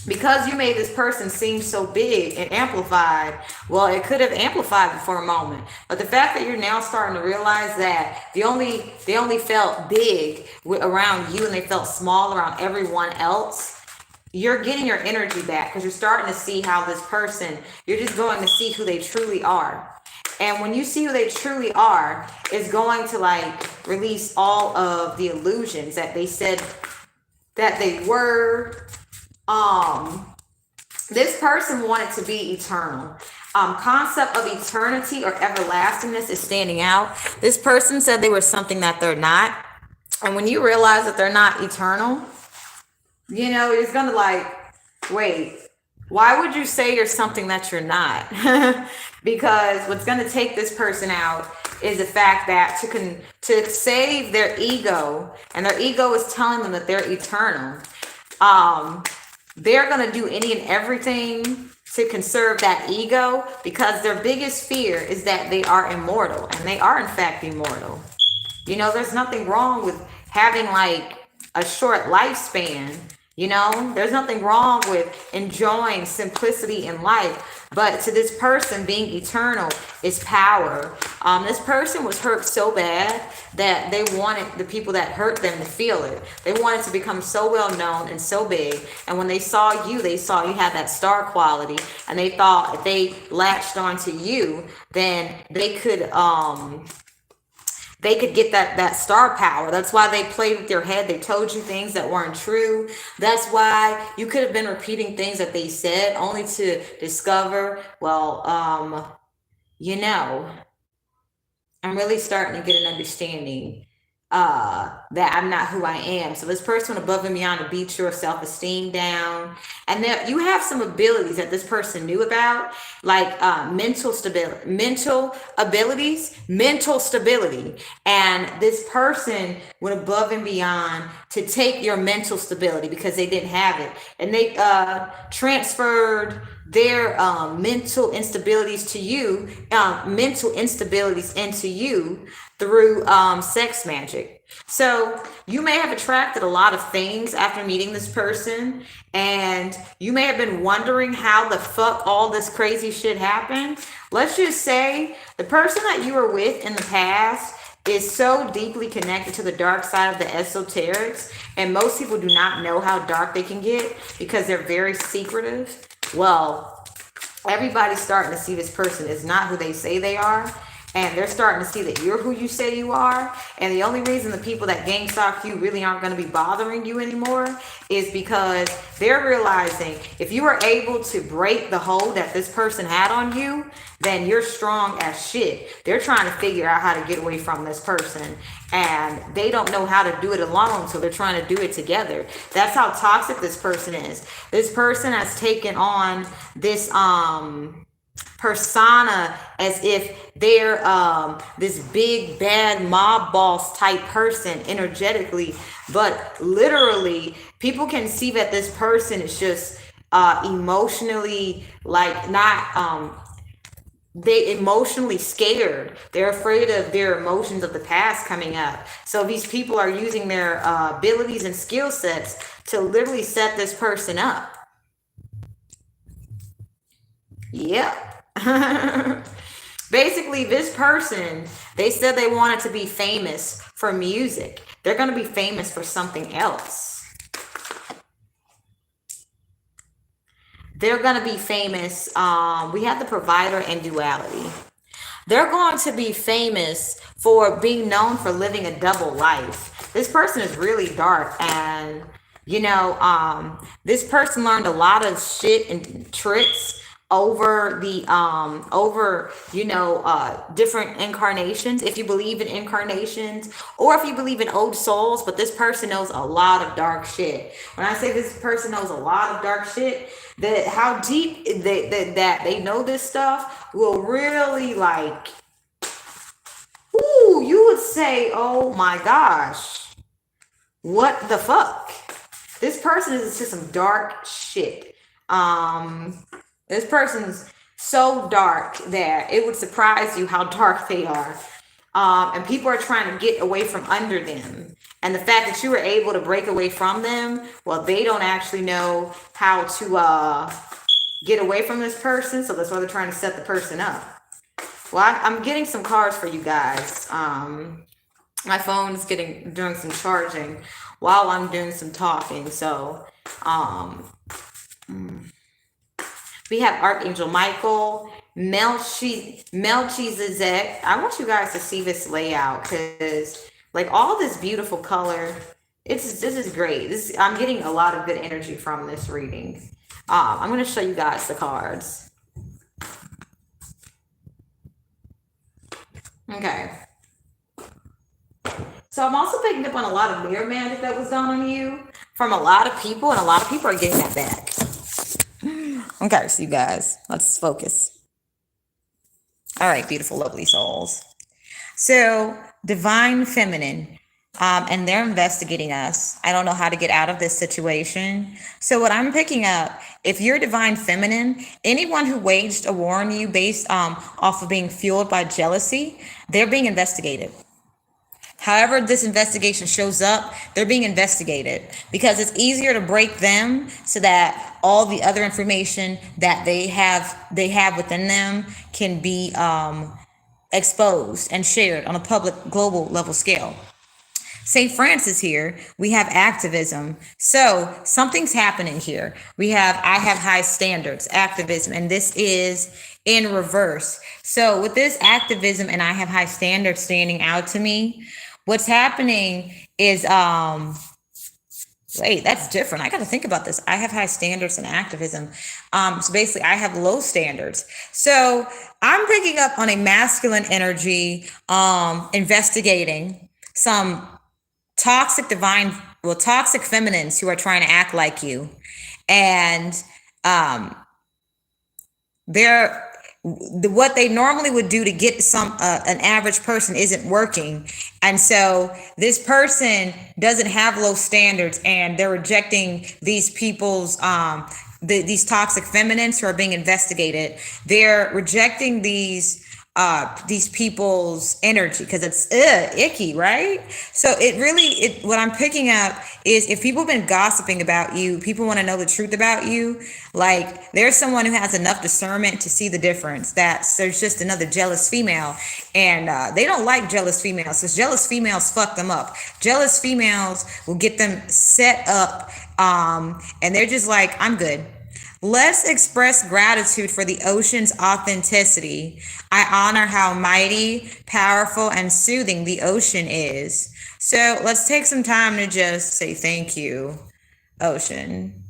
because you made this person seem so big and amplified, well, it could have amplified it for a moment. But the fact that you're now starting to realize that they only felt big around you and they felt small around everyone else, you're getting your energy back because you're starting to see how this person, you're just going to see who they truly are. And when you see who they truly are, it's going to release all of the illusions that they said that they were. This person wanted to be eternal. Concept of eternity or everlastingness is standing out. This person said they were something that they're not. And when you realize that they're not eternal, it's gonna wait, why would you say you're something that you're not? Because what's gonna take this person out is the fact that to save their ego, and their ego is telling them that they're eternal. they're going to do any and everything to conserve that ego, because their biggest fear is that they are immortal, and they are in fact immortal. You know, there's nothing wrong with having like a short lifespan. You know, there's nothing wrong with enjoying simplicity in life. But to this person, being eternal is power. This person was hurt so bad that they wanted the people that hurt them to feel it. They wanted to become so well known and so big. And when they saw you had that star quality, and they thought if they latched onto you, then they could get that star power. That's why they played with your head. They told you things that weren't true. That's why you could have been repeating things that they said, only to discover, well, you know, I'm really starting to get an understanding that I'm not who I am. So this person above and beyond to beat your self-esteem down. And that you have some abilities that this person knew about, like mental stability. And this person went above and beyond to take your mental stability because they didn't have it. And they transferred their mental instabilities into you through sex magic. So you may have attracted a lot of things after meeting this person, and you may have been wondering how the fuck all this crazy shit happened. Let's just say the person that you were with in the past is so deeply connected to the dark side of the esoterics, and most people do not know how dark they can get because they're very secretive. Well, everybody's starting to see this person is not who they say they are, and they're starting to see that you're who you say you are. And the only reason the people that gang stalk you really aren't going to be bothering you anymore is because they're realizing if you were able to break the hold that this person had on you, then you're strong as shit. They're trying to figure out how to get away from this person, and they don't know how to do it alone, so they're trying to do it together. That's how toxic this person is. This person has taken on this persona as if they're this big bad mob boss type person energetically, but literally people can see that this person is just emotionally like not they emotionally scared. They're afraid of their emotions of the past coming up. So these people are using their abilities and skill sets to literally set this person up. Yep. Basically, this person, they said they wanted to be famous for music. They're going to be famous for something else. They're going to be famous. We have the provider and duality. They're going to be famous for being known for living a double life. This person is really dark, and you know, this person learned a lot of shit and tricks over the different incarnations, if you believe in incarnations, or if you believe in old souls. But this person knows a lot of dark shit. When I say this person knows a lot of dark shit, that how deep that they know this stuff will really like, ooh, you would say, oh my gosh, what the fuck. This person is just some dark shit. This person's so dark that it would surprise you how dark they are. And people are trying to get away from under them. And the fact that you were able to break away from them, well, they don't actually know how to get away from this person. So that's why they're trying to set the person up. Well, I'm getting some cards for you guys. My phone's doing some charging while I'm doing some talking. So, we have Archangel Michael, Melchizedek. I want you guys to see this layout because, like, all this beautiful color. This is great. I'm getting a lot of good energy from this reading. I'm going to show you guys the cards. Okay. So I'm also picking up on a lot of mirror magic that was done on you from a lot of people, and a lot of people are getting that back. Okay, so you guys, let's focus. All right, beautiful, lovely souls. So, divine feminine. and they're investigating us. I don't know how to get out of this situation. So what I'm picking up, if you're divine feminine, anyone who waged a war on you based off of being fueled by jealousy, they're being investigated. However, this investigation shows up, they're being investigated because it's easier to break them so that all the other information that they have within them can be exposed and shared on a public global level scale. St. Francis here, we have activism. So something's happening here. We have I have high standards, activism, and this is in reverse. So with this activism and I have high standards standing out to me, what's happening is wait, that's different. I got to think about this. I have high standards and activism. So basically, I have low standards. So I'm picking up on a masculine energy, investigating some toxic feminines who are trying to act like you, and they're what they normally would do to get an average person isn't working, and so this person doesn't have low standards, and they're rejecting these people's these toxic feminines who are being investigated. They're rejecting these people's energy because it's icky, right? So what I'm picking up is if people have been gossiping about you, people want to know the truth about you. Like there's someone who has enough discernment to see the difference that there's just another jealous female, and they don't like jealous females because jealous females fuck them up. Jealous females will get them set up, and they're just like, I'm good. Let's express gratitude for the ocean's authenticity. I honor how mighty, powerful, and soothing the ocean is. So let's take some time to just say thank you, ocean.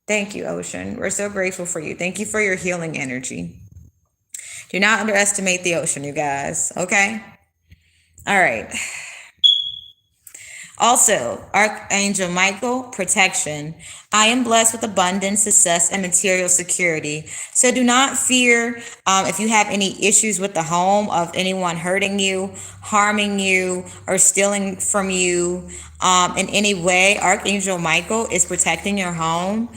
Thank you, ocean. We're so grateful for you. Thank you for your healing energy. Do not underestimate the ocean, you guys, okay? All right. Also, Archangel Michael, protection. I am blessed with abundance, success, and material security. So do not fear if you have any issues with the home of anyone hurting you, harming you, or stealing from you in any way. Archangel Michael is protecting your home.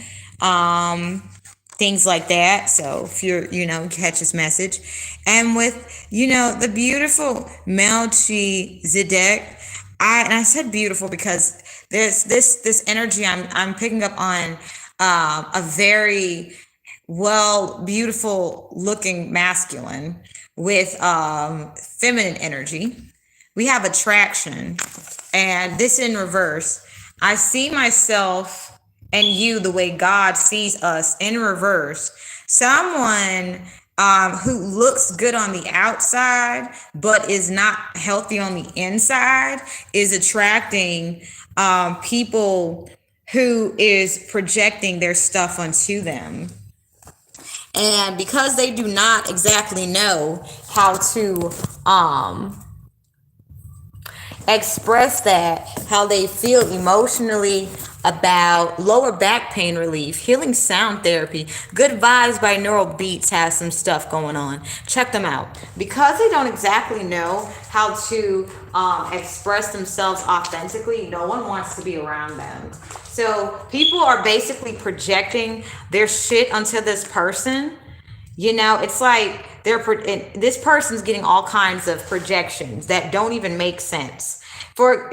Things like that. So if you're, catch this message. And with, the beautiful Melchizedek, I said beautiful because there's this energy I'm picking up on a very beautiful looking masculine with feminine energy. We have attraction, and this in reverse. I see myself and you the way God sees us in reverse. Someone who looks good on the outside but is not healthy on the inside is attracting people who is projecting their stuff onto them. And because they do not exactly know how to express that, how they feel emotionally about lower back pain relief, healing sound therapy, Good Vibes by Neural Beats has some stuff going on. Check them out. Because they don't exactly know how to express themselves authentically, no one wants to be around them. So people are basically projecting their shit onto this person. It's like this person's getting all kinds of projections that don't even make sense. For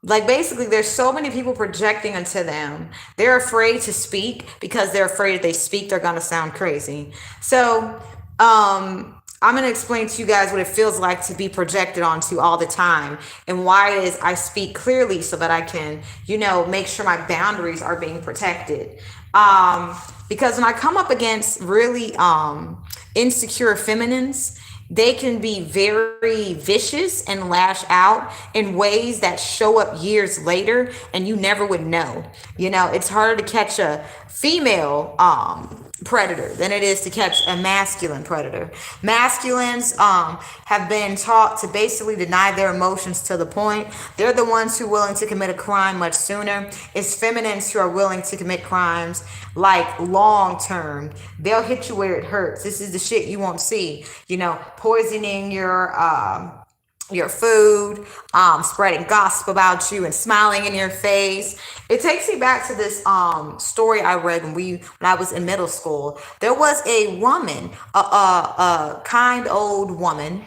basically there's so many people projecting onto them. They're afraid to speak because they're afraid if they speak they're gonna sound crazy. So I'm gonna explain to you guys what it feels like to be projected onto all the time and why it is I speak clearly so that I can make sure my boundaries are being protected. Because when I come up against really insecure feminines, they can be very vicious and lash out in ways that show up years later and you never would know. It's harder to catch a female predator than it is to catch a masculine predator. Masculines have been taught to basically deny their emotions to the point. They're the ones who are willing to commit a crime much sooner. It's feminines who are willing to commit crimes like long term. They'll hit you where it hurts. This is the shit you won't see. Poisoning your your food, spreading gossip about you and smiling in your face. It takes me back to this story I read when I was in middle school. There was a woman, a kind old woman,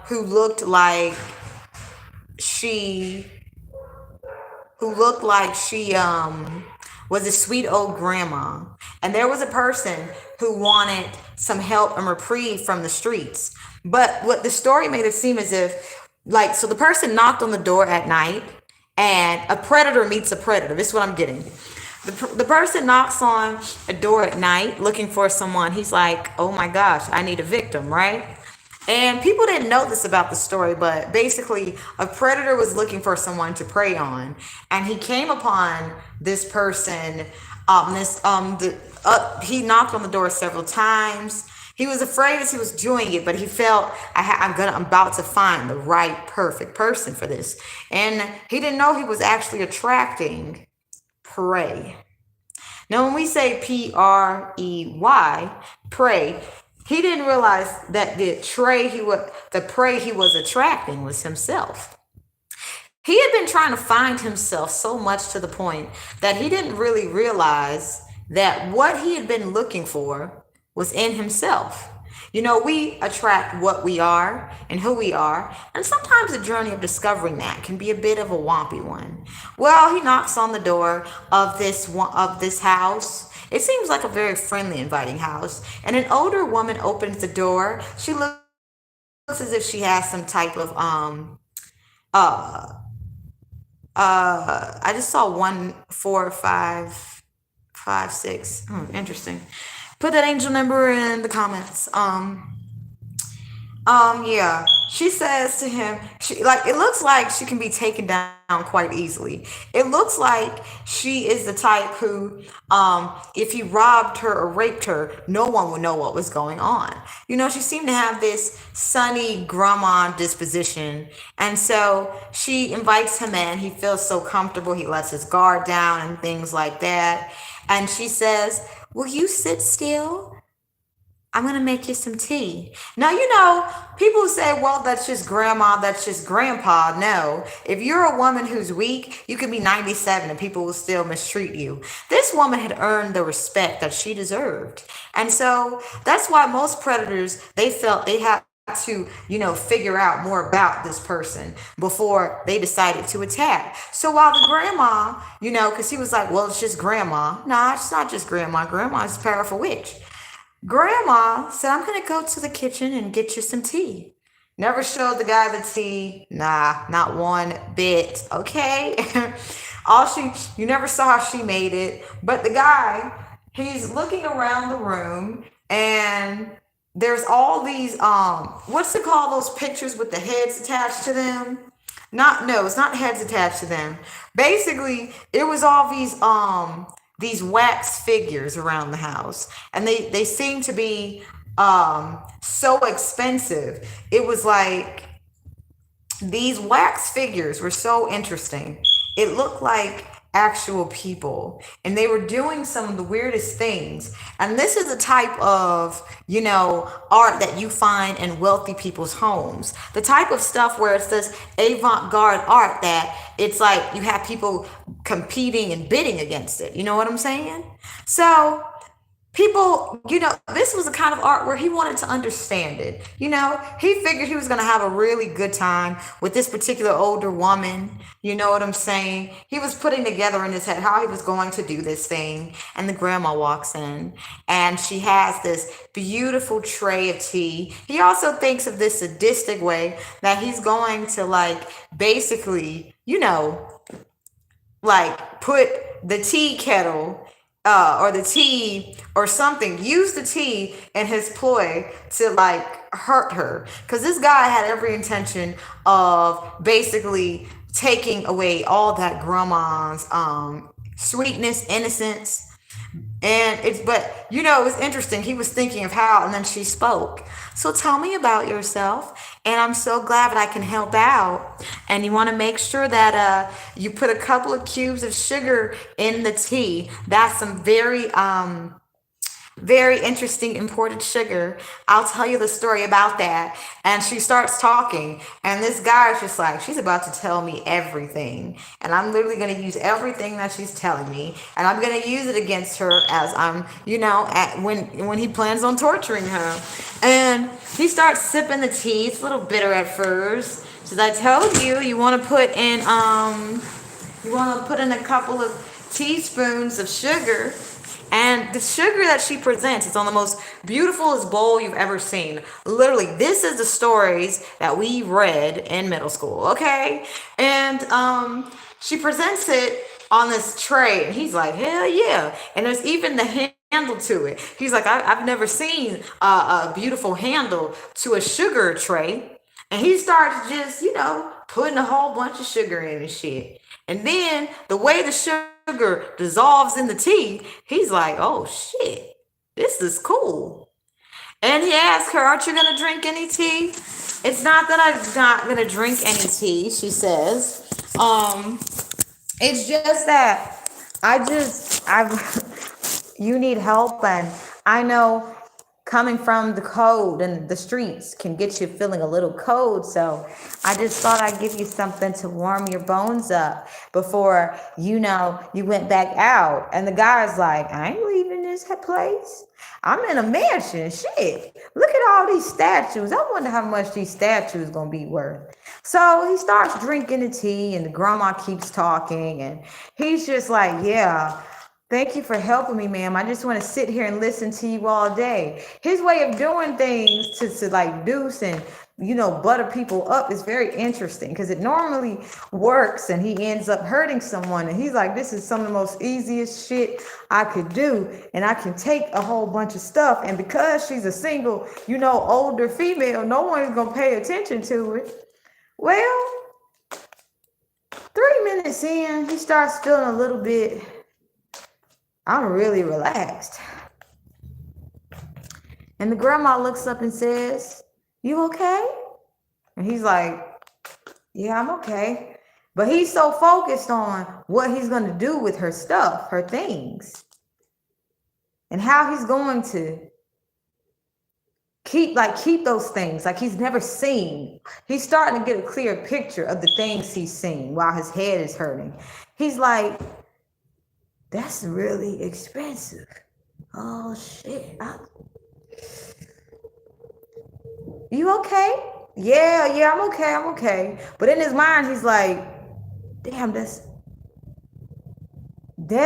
who looked like she was a sweet old grandma. And there was a person who wanted some help and reprieve from the streets. But what the story made it seem as if, like, so the person knocked on the door at night and a predator meets a predator. This is what I'm getting. The person knocks on a door at night looking for someone. He's like, oh my gosh, I need a victim, right? And people didn't know this about the story, but basically, a predator was looking for someone to prey on, and he came upon this person. He knocked on the door several times. He was afraid as he was doing it, but he felt I'm about to find the right, perfect person for this, and he didn't know he was actually attracting prey. Now, when we say prey, prey, he didn't realize that the prey he was attracting was himself. He had been trying to find himself so much to the point that he didn't really realize that what he had been looking for was in himself. You know, we attract what we are and who we are, and sometimes the journey of discovering that can be a bit of a wompy one. Well, he knocks on the door of this house. It seems like a very friendly, inviting house, and an older woman opens the door. She looks as if she has some type of uh I just saw 1, 4, 5, 5, 6. Interesting. Put that angel number in the comments. Yeah. She says to him, it looks like she can be taken down quite easily. It looks like she is the type who, if he robbed her or raped her, no one would know what was going on. You know, she seemed to have this sunny grandma disposition. And so she invites him in. He feels so comfortable. He lets his guard down and things like that. And she says, will you sit still? I'm going to make you some tea. Now, you know, people say, well, that's just grandma, that's just grandpa. No, if you're a woman who's weak, you can be 97 and people will still mistreat you. This woman had earned the respect that she deserved. And so that's why most predators, they felt they had to, you know, figure out more about this person before they decided to attack. So while the grandma, you know, because he was like, well, it's just grandma. Nah, it's not just grandma. Grandma's a powerful witch. Grandma said, I'm going to go to the kitchen and get you some tea. Never showed the guy the tea. Nah, not one bit. Okay. You never saw how she made it. But the guy, he's looking around the room and there's all these, what's it called? Those pictures with the heads attached to them? No, it's not heads attached to them. Basically, it was all these wax figures around the house, and they seem to be so expensive. It was like these wax figures were so interesting. It looked like actual people, and they were doing some of the weirdest things. And this is the type of, you know, art that you find in wealthy people's homes, the type of stuff where it's this avant-garde art that it's like you have people competing and bidding against it. You know what I'm saying? So people, you know, this was the kind of art where he wanted to understand it. You know, he figured he was going to have a really good time with this particular older woman. You know what I'm saying? He was putting together in his head how he was going to do this thing. And the grandma walks in and she has this beautiful tray of tea. He also thinks of this sadistic way that he's going to, like, basically, you know, like put the tea kettle or the tea or something, use the tea in his ploy to, like, hurt her. Because this guy had every intention of basically taking away all that grandma's sweetness, innocence. But you know, it was interesting. He was thinking of how, and then she spoke. So tell me about yourself. And I'm so glad that I can help out. And you want to make sure that you put a couple of cubes of sugar in the tea. That's some very very interesting imported sugar. I'll tell you the story about that. And she starts talking, and this guy is just like, she's about to tell me everything. And I'm literally going to use everything that she's telling me, and I'm going to use it against her as I'm, when he plans on torturing her. And he starts sipping the tea. It's a little bitter at first. Says, I told you, you want to put in a couple of teaspoons of sugar. And the sugar that she presents is on the most beautifulest bowl you've ever seen. Literally, this is the stories that we read in middle school, okay? And she presents it on this tray, and he's like, hell yeah. And there's even the handle to it. He's like, I've never seen a beautiful handle to a sugar tray. And he starts just, putting a whole bunch of sugar in and shit. And then the way the sugar dissolves in the tea, he's like, oh shit, this is cool. And he asks her, aren't you going to drink any tea? It's not that I'm not going to drink any tea, she says. It's just that you need help, and I know coming from the code and the streets can get you feeling a little cold. So I just thought I'd give you something to warm your bones up before, you went back out. And the guy's like, I ain't leaving this place. I'm in a mansion. Shit. Look at all these statues. I wonder how much these statues gonna be worth. So he starts drinking the tea, and the grandma keeps talking, and he's just like, yeah, thank you for helping me, ma'am. I just want to sit here and listen to you all day. His way of doing things to like deuce and, butter people up is very interesting, because it normally works and he ends up hurting someone. And he's like, this is some of the most easiest shit I could do. And I can take a whole bunch of stuff. And because she's a single, older female, no one is going to pay attention to it. Well, 3 minutes in, he starts feeling a little bit, I'm really relaxed. And the grandma looks up and says, you okay? And he's like, yeah, I'm okay. But he's so focused on what he's going to do with her stuff, her things, and how he's going to keep those things like he's never seen. He's starting to get a clear picture of the things he's seen while his head is hurting. He's like, that's really expensive. Oh shit. You okay? Yeah, I'm okay. But in his mind, he's like, damn, that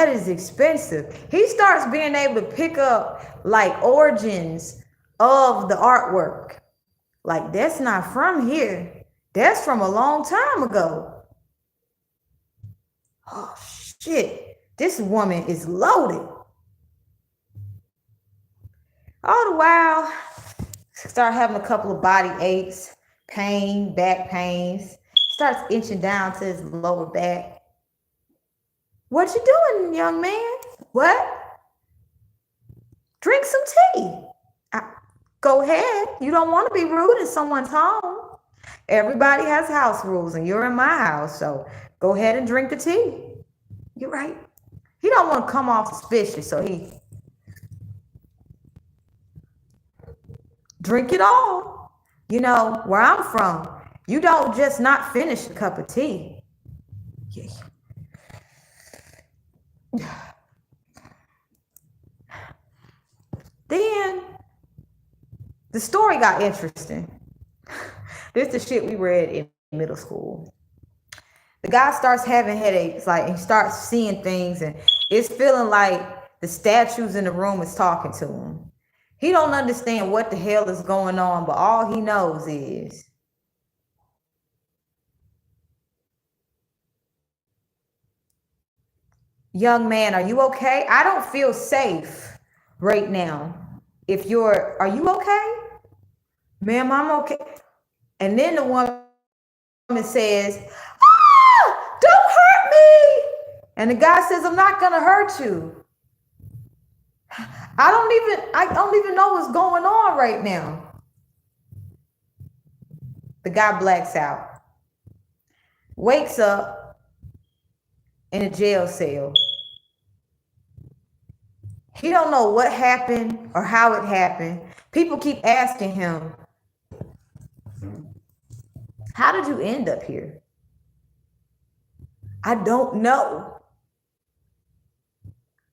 is expensive. He starts being able to pick up like origins of the artwork. Like, that's not from here. That's from a long time ago. Oh shit. This woman is loaded. All the while, start having a couple of body aches, pain, back pains. Starts inching down to his lower back. What you doing, young man? What? Drink some tea. Go ahead. You don't want to be rude in someone's home. Everybody has house rules, and you're in my house, so go ahead and drink the tea. You're right. He don't want to come off suspicious, so he drink it all. Where I'm from, you don't just not finish a cup of tea. Yeah. Then the story got interesting. This is the shit we read in middle school. The guy starts having headaches, he starts seeing things, and it's feeling like the statues in the room is talking to him. He don't understand what the hell is going on, but all he knows is young man, are you okay? I don't feel safe right now. Are you okay? Ma'am, I'm okay. And then the woman says, don't hurt me. And the guy says, I'm not gonna hurt you. I don't even know what's going on right now. The guy blacks out, wakes up in a jail cell. He don't know what happened or how it happened. People keep asking him, how did you end up here? I don't know.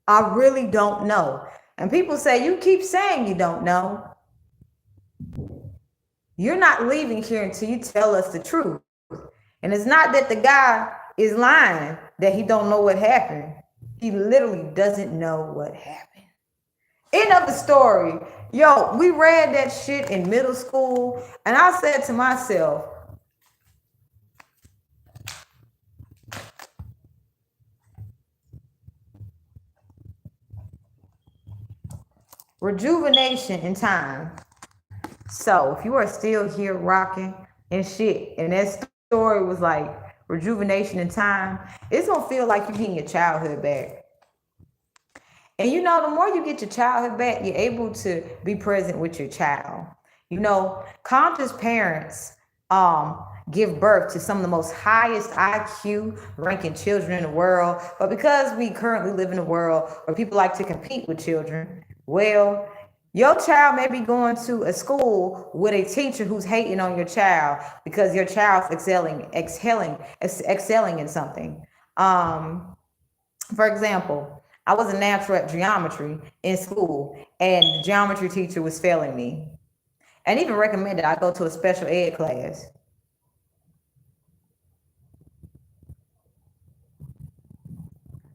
I really don't know. And people say, you keep saying you don't know. You're not leaving here until you tell us the truth. And it's not that the guy is lying, that he don't know what happened. He literally doesn't know what happened. End of the story. Yo, we read that shit in middle school, and I said to myself, rejuvenation in time. So if you are still here rocking and shit, and that story was like rejuvenation in time, it's gonna feel like you're getting your childhood back. And you know, the more you get your childhood back, you're able to be present with your child. You know, conscious parents give birth to some of the most highest IQ ranking children in the world. But because we currently live in a world where people like to compete with children, well, your child may be going to a school with a teacher who's hating on your child because your child's excelling in something. For example, I was a natural at geometry in school, and the geometry teacher was failing me, and even recommended I go to a special ed class.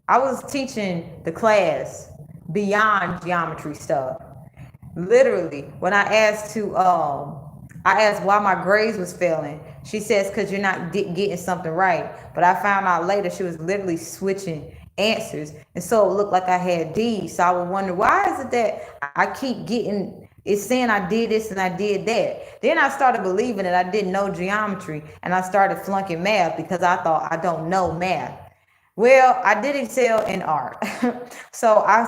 I was teaching the class beyond geometry stuff. Literally, when I asked why my grades was failing. She says, because you're not getting something right. But I found out later she was literally switching answers. And so it looked like I had D's. So I would wonder, why is it that I keep getting, it's saying I did this and I did that. Then I started believing that I didn't know geometry, and I started flunking math because I thought I don't know math. Well, I did excel in art. So I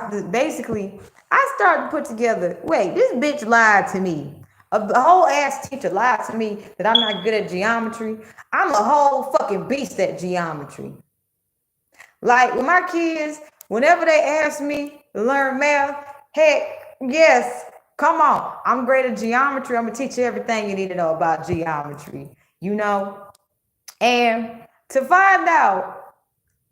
started to put together, wait, this bitch lied to me. A whole ass teacher lied to me that I'm not good at geometry. I'm a whole fucking beast at geometry. Like with my kids, whenever they ask me to learn math, heck, yes, come on. I'm great at geometry. I'm gonna teach you everything you need to know about geometry, you know? And to find out,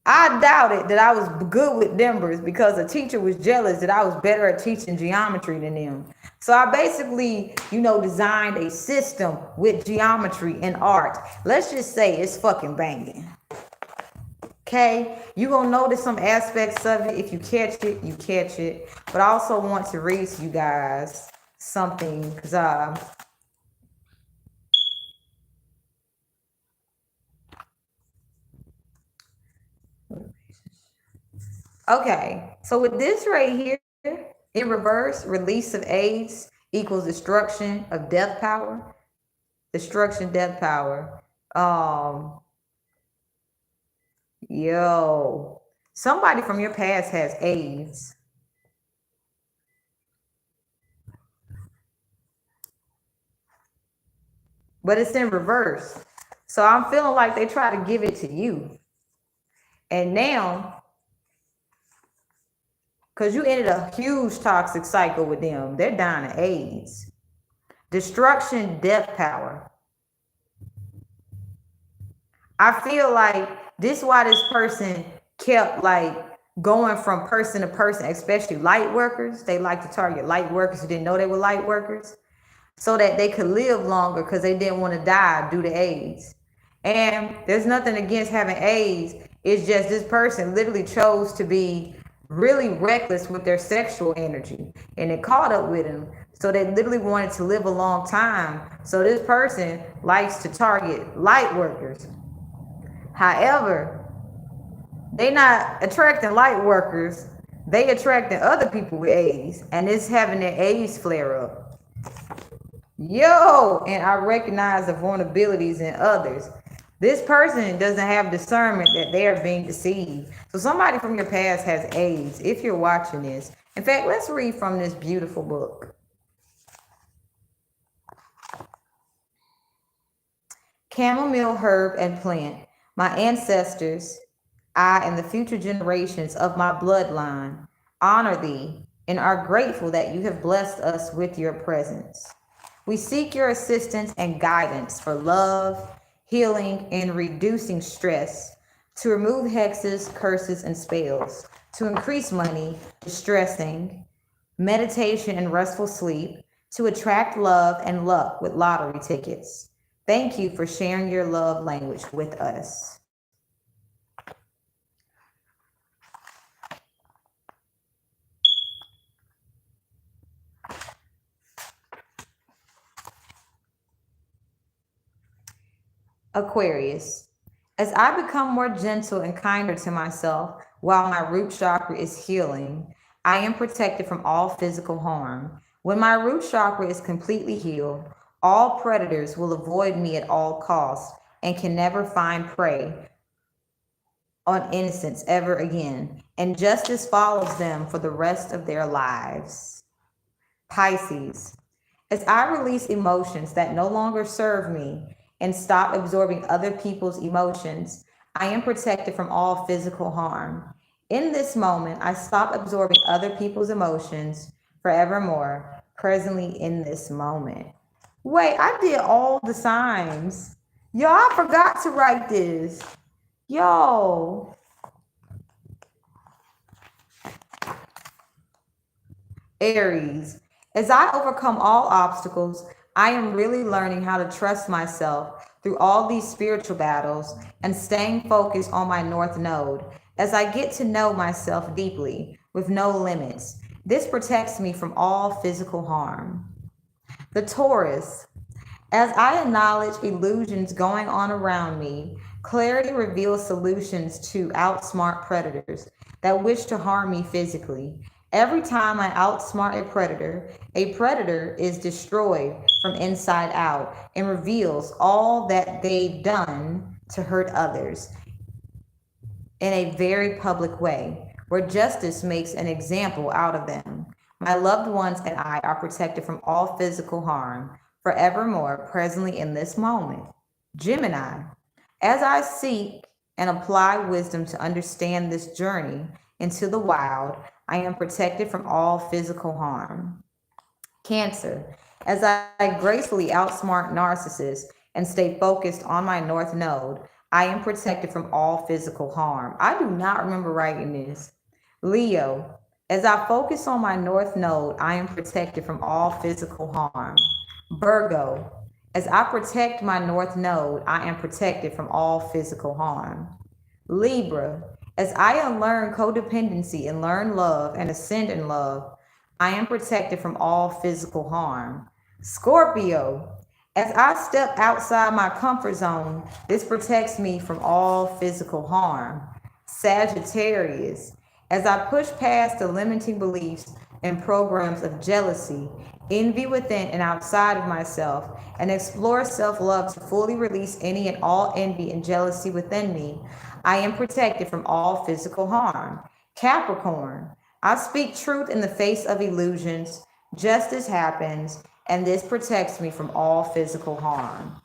I doubted that I was good with numbers because a teacher was jealous that I was better at teaching geometry than them. So I basically, designed a system with geometry and art. Let's just say it's fucking banging. Okay, you're gonna notice some aspects of it. If you catch it, you catch it. But I also want to read to you guys something because okay, so with this right here, in reverse, release of AIDS equals destruction of death power. Destruction, death power. Yo, somebody from your past has AIDS. But it's in reverse. So I'm feeling like they try to give it to you. And now, because you ended a huge toxic cycle with them, they're dying of AIDS. Destruction, death power. I feel like this is why this person kept like going from person to person, especially light workers. They like to target light workers who didn't know they were light workers so that they could live longer because they didn't want to die due to AIDS. And there's nothing against having AIDS. It's just this person literally chose to be really reckless with their sexual energy, and it caught up with them. So they literally wanted to live a long time. So this person likes to target light workers. However, they not attracting light workers. They attracting other people with AIDS, and it's having their AIDS flare up. Yo, and I recognize the vulnerabilities in others. This person doesn't have discernment that they are being deceived. So somebody from your past has AIDS, if you're watching this. In fact, let's read from this beautiful book. Chamomile herb and plant. My ancestors, I and the future generations of my bloodline honor thee and are grateful that you have blessed us with your presence. We seek your assistance and guidance for love, healing, and reducing stress, to remove hexes, curses, and spells, to increase money, distressing, meditation, and restful sleep, to attract love and luck with lottery tickets. Thank you for sharing your love language with us. Aquarius, as I become more gentle and kinder to myself while my root chakra is healing, I am protected from all physical harm. When my root chakra is completely healed, all predators will avoid me at all costs and can never find prey on innocence ever again, and justice follows them for the rest of their lives. Pisces, as I release emotions that no longer serve me and stop absorbing other people's emotions, I am protected from all physical harm. In this moment, I stop absorbing other people's emotions forevermore, presently in this moment. Wait, I did all the signs. Yo, I forgot to write this. Yo. Aries, as I overcome all obstacles, I am really learning how to trust myself through all these spiritual battles and staying focused on my North Node as I get to know myself deeply with no limits. This protects me from all physical harm. The Taurus, as I acknowledge illusions going on around me, clarity reveals solutions to outsmart predators that wish to harm me physically. Every time I outsmart a predator is destroyed from inside out and reveals all that they've done to hurt others in a very public way, where justice makes an example out of them. My loved ones and I are protected from all physical harm forevermore, presently in this moment. Gemini, as I seek and apply wisdom to understand this journey into the wild, I am protected from all physical harm. Cancer, as I gracefully outsmart narcissists and stay focused on my North Node, I am protected from all physical harm. I do not remember writing this. Leo, as I focus on my North Node, I am protected from all physical harm. Virgo, as I protect my North Node, I am protected from all physical harm. Libra, as I unlearn codependency and learn love and ascend in love, I am protected from all physical harm. Scorpio, as I step outside my comfort zone, this protects me from all physical harm. Sagittarius, as I push past the limiting beliefs and programs of jealousy, envy within and outside of myself, and explore self-love to fully release any and all envy and jealousy within me, I am protected from all physical harm. Capricorn, I speak truth in the face of illusions, justice happens, and this protects me from all physical harm.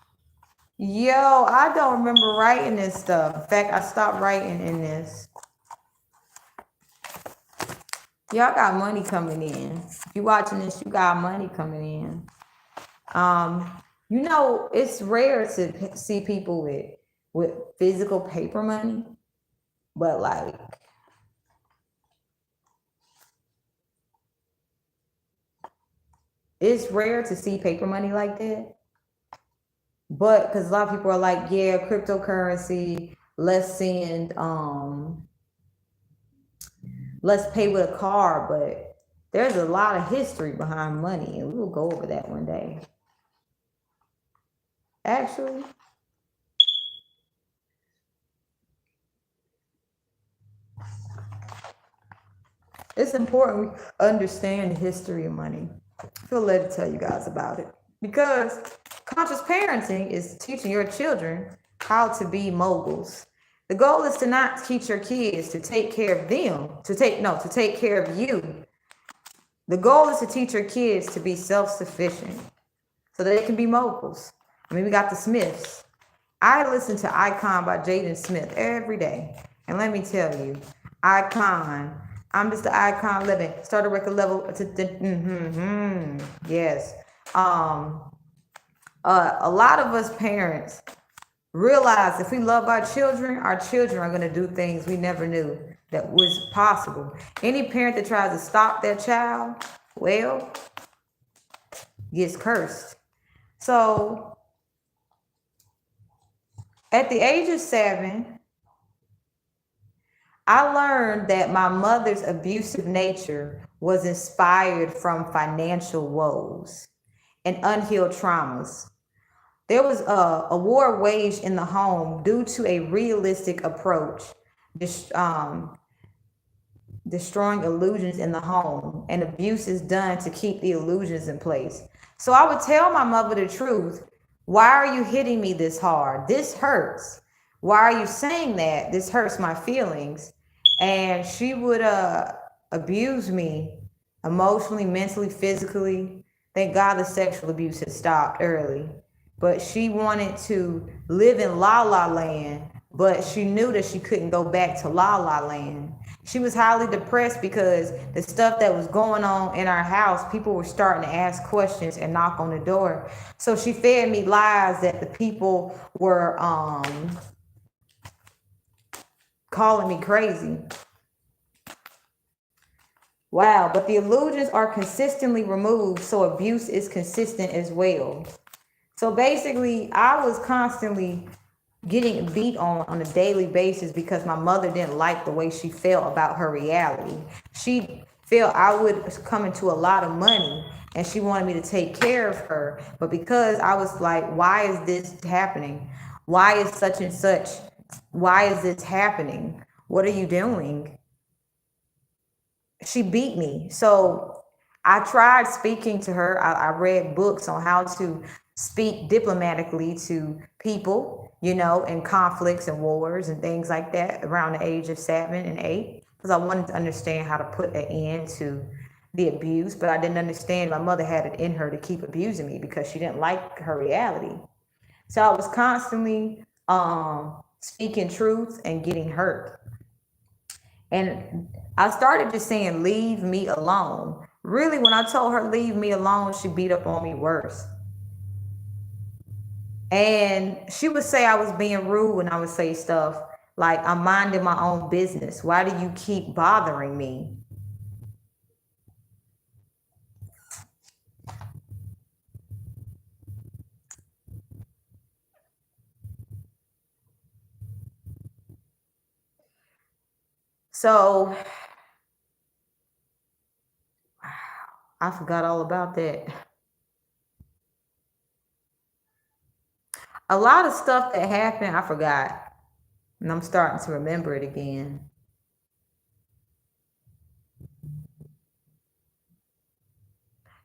Yo, I don't remember writing this stuff. In fact, I stopped writing in this. Y'all got money coming in. If you watching this, you got money coming in. You know, it's rare to see people with physical paper money, but like it's rare to see paper money like that. But because a lot of people are like, yeah, cryptocurrency, let's send let's pay with a card, but there's a lot of history behind money, and we will go over that one day. Actually, it's important we understand the history of money. I feel led to tell you guys about it because conscious parenting is teaching your children how to be moguls. The goal is to not teach your kids to take care of them, to take care of you. The goal is to teach your kids to be self-sufficient so that they can be moguls. I mean, we got the Smiths. I listen to Icon by Jaden Smith every day. And let me tell you, Icon, I'm just the icon living. Start a record level. Yes. A lot of us parents realize if we love our children are going to do things we never knew that was possible. Any parent that tries to stop their child, well, gets cursed. So at the age of 7, I learned that my mother's abusive nature was inspired from financial woes and unhealed traumas. There was a war waged in the home due to a realistic approach, destroying illusions in the home, and abuse is done to keep the illusions in place. So I would tell my mother the truth. Why are you hitting me this hard? This hurts. Why are you saying that? This hurts my feelings. And she would abuse me emotionally, mentally, physically. Thank God the sexual abuse had stopped early. But she wanted to live in La La Land, but she knew that she couldn't go back to La La Land. She was highly depressed because the stuff that was going on in our house, people were starting to ask questions and knock on the door. So she fed me lies that the people were calling me crazy. Wow, but the illusions are consistently removed, so abuse is consistent as well. So basically, I was constantly getting beat on a daily basis because my mother didn't like the way she felt about her reality. She felt I would come into a lot of money and she wanted me to take care of her. But because I was like, why is this happening? Why is such and such? Why is this happening? What are you doing? She beat me. So I tried speaking to her. I read books on how to speak diplomatically to people, in conflicts and wars and things like that around the age of 7 and 8, because I wanted to understand how to put an end to the abuse, but I didn't understand my mother had it in her to keep abusing me because she didn't like her reality. So I was constantly speaking truth and getting hurt. And I started just saying, leave me alone. Really, when I told her, leave me alone, she beat up on me worse. And she would say I was being rude when I would say stuff like, I'm minding my own business. Why do you keep bothering me? So I forgot all about that. A lot of stuff that happened, I forgot. And I'm starting to remember it again.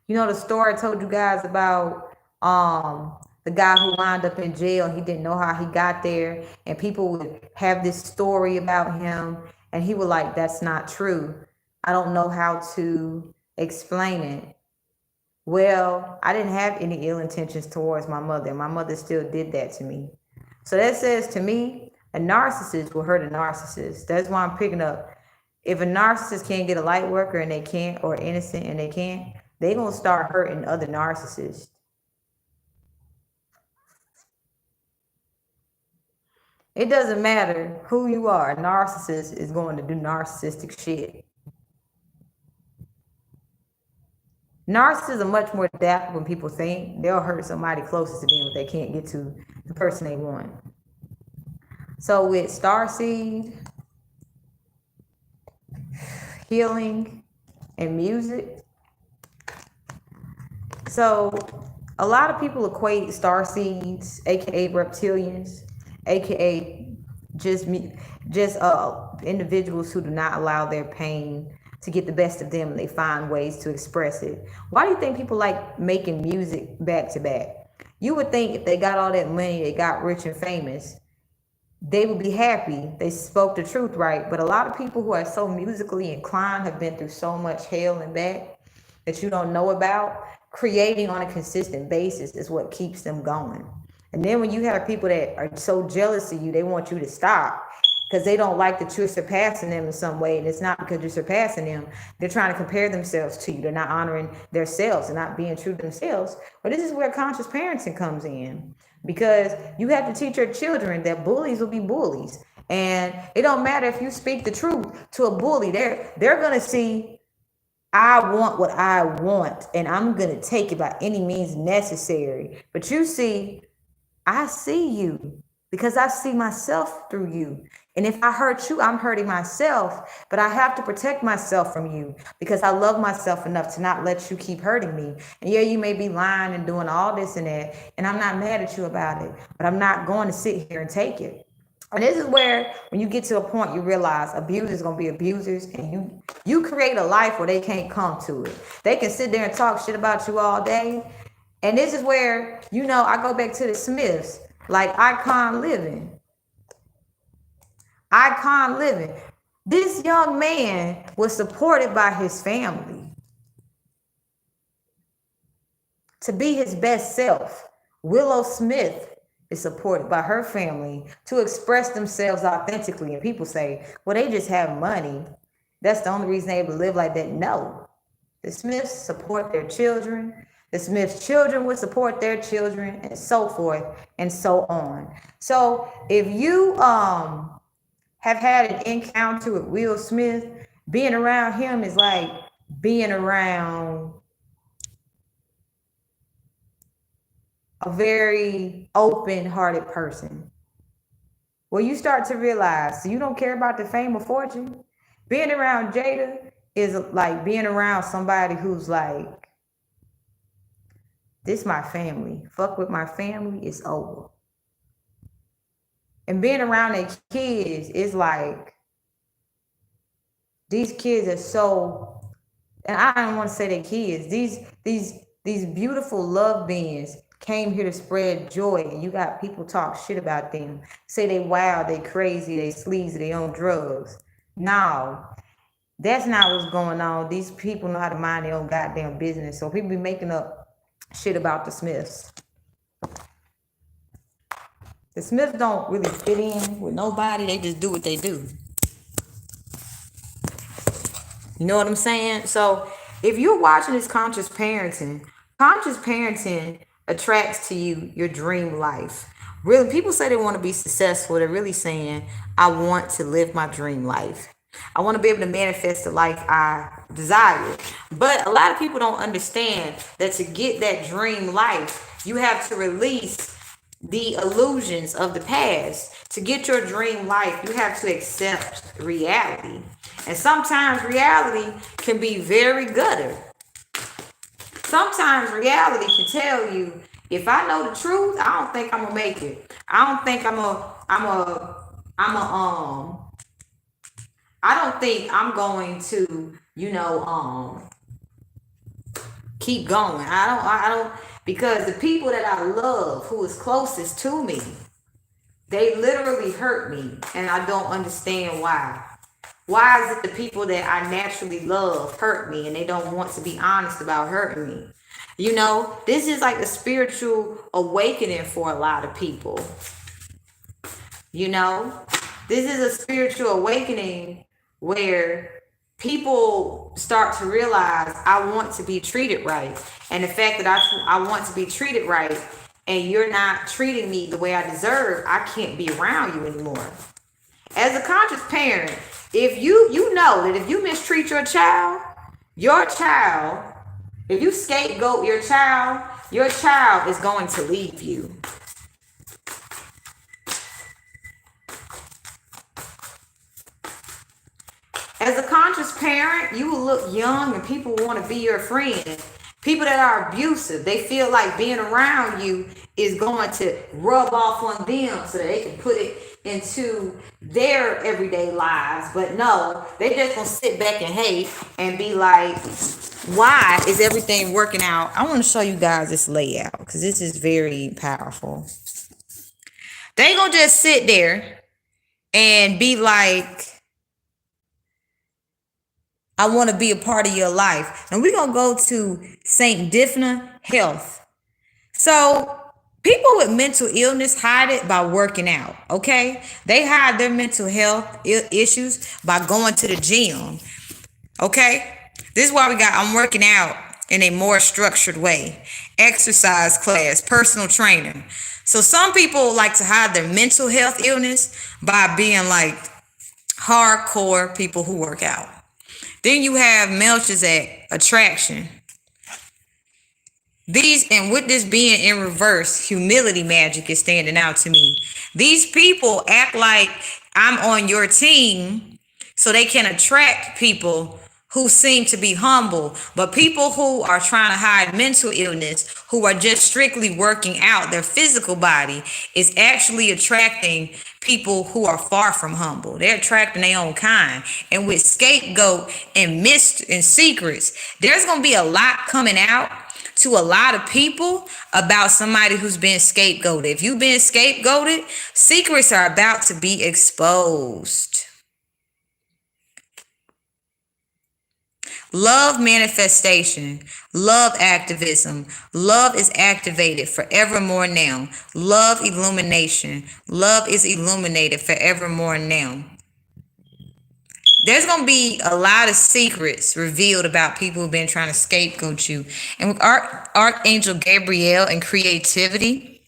The story I told you guys about the guy who wound up in jail. He didn't know how he got there. And people would have this story about him. And he was like, that's not true. I don't know how to explain it. Well, I didn't have any ill intentions towards my mother. My mother still did that to me. So that says to me, a narcissist will hurt a narcissist. That's why I'm picking up. If a narcissist can't get a light worker and they can't, or innocent and they can't, they're going to start hurting other narcissists. It doesn't matter who you are. A narcissist is going to do narcissistic shit. Narcissists are much more adaptable than people think. They'll hurt somebody closest to them if they can't get to the person they want. So with starseed, healing, and music. So a lot of people equate starseeds, aka reptilians, aka just individuals who do not allow their pain to get the best of them, and they find ways to express it. Why do you think people like making music back to back? You would think if they got all that money, they got rich and famous, they would be happy. They spoke the truth, right? But a lot of people who are so musically inclined have been through so much hell and back that you don't know about. Creating on a consistent basis is what keeps them going. And then when you have people that are so jealous of you, they want you to stop. because they don't like that you're surpassing them in some way. And it's not because you're surpassing them. They're trying to compare themselves to you. They're not honoring themselves and not being true to themselves. But this is where conscious parenting comes in, because you have to teach your children that bullies will be bullies. And it don't matter if you speak the truth to a bully. They're going to see, I want what I want, and I'm going to take it by any means necessary. But you see, I see you because I see myself through you. And if I hurt you, I'm hurting myself. But I have to protect myself from you because I love myself enough to not let you keep hurting me. And yeah, you may be lying and doing all this and that, and I'm not mad at you about it, but I'm not going to sit here and take it. And this is where, when you get to a point, you realize abusers gonna be abusers, and you create a life where they can't come to it. They can sit there and talk shit about you all day. And this is where, I go back to the Smiths, like Icon Living. Icon Living. This young man was supported by his family to be his best self. Willow Smith is supported by her family to express themselves authentically. And people say, well, they just have money. That's the only reason they're able to live like that. No. The Smiths support their children. The Smiths' children would support their children, and so forth and so on. So if you have had an encounter with Will Smith, being around him is like being around a very open-hearted person. Well, you start to realize, so you don't care about the fame or fortune. Being around Jada is like being around somebody who's like, this my family. Fuck with my family, it's over. And being around their kids is like, these kids are so, and I don't want to say their kids, these beautiful love beings came here to spread joy, and you got people talk shit about them, say they wild, they crazy, they sleazy, they on drugs. No, that's not what's going on. These people know how to mind their own goddamn business. So people be making up shit about the Smiths. The Smiths don't really fit in with nobody. They just do what they do. You know what I'm saying? So if you're watching this conscious parenting attracts to you your dream life. Really, people say they want to be successful. They're really saying, I want to live my dream life. I want to be able to manifest the life I desire. But a lot of people don't understand that to get that dream life, you have to release the illusions of the past. To get your dream life, you have to accept reality. And sometimes reality can be very gutter. Sometimes reality can tell you, if I know the truth, I don't think I'm gonna make it. I don't think I don't think I'm going to, keep going. I don't, because the people that I love, who is closest to me, they literally hurt me, and I don't understand why. Why is it the people that I naturally love hurt me, and they don't want to be honest about hurting me? This is like a spiritual awakening for a lot of people. This is a spiritual awakening where people start to realize, I want to be treated right. And the fact that I want to be treated right, and you're not treating me the way I deserve, I can't be around you anymore. As a conscious parent, if you know that if you mistreat your child, if you scapegoat your child is going to leave you. As a conscious parent, you will look young and people want to be your friend. People that are abusive, they feel like being around you is going to rub off on them so that they can put it into their everyday lives. But no, they just gonna sit back and hate and be like, why is everything working out? I want to show you guys this layout because this is very powerful. They gonna just sit there and be like, I want to be a part of your life. And we're going to go to St. Diffna Health. So People with mental illness hide it by working out, okay? They hide their mental health issues by going to the gym, okay? This is why I'm working out in a more structured way. Exercise class, personal trainer. So some people like to hide their mental health illness by being like hardcore people who work out. Then you have Melchizedek attraction. And with this being in reverse, humility magic is standing out to me. These people act like I'm on your team so they can attract people who seem to be humble, but people who are trying to hide mental illness, who are just strictly working out their physical body, is actually attracting people who are far from humble. They're attracting their own kind. And with scapegoat and mystery and secrets, there's going to be a lot coming out to a lot of people about somebody who's been scapegoated. If you've been scapegoated, secrets are about to be exposed. Love manifestation, love activism, love is activated forevermore now. Love illumination, love is illuminated forevermore now. There's going to be a lot of secrets revealed about people who've been trying to scapegoat you. And with Archangel Gabriel and creativity,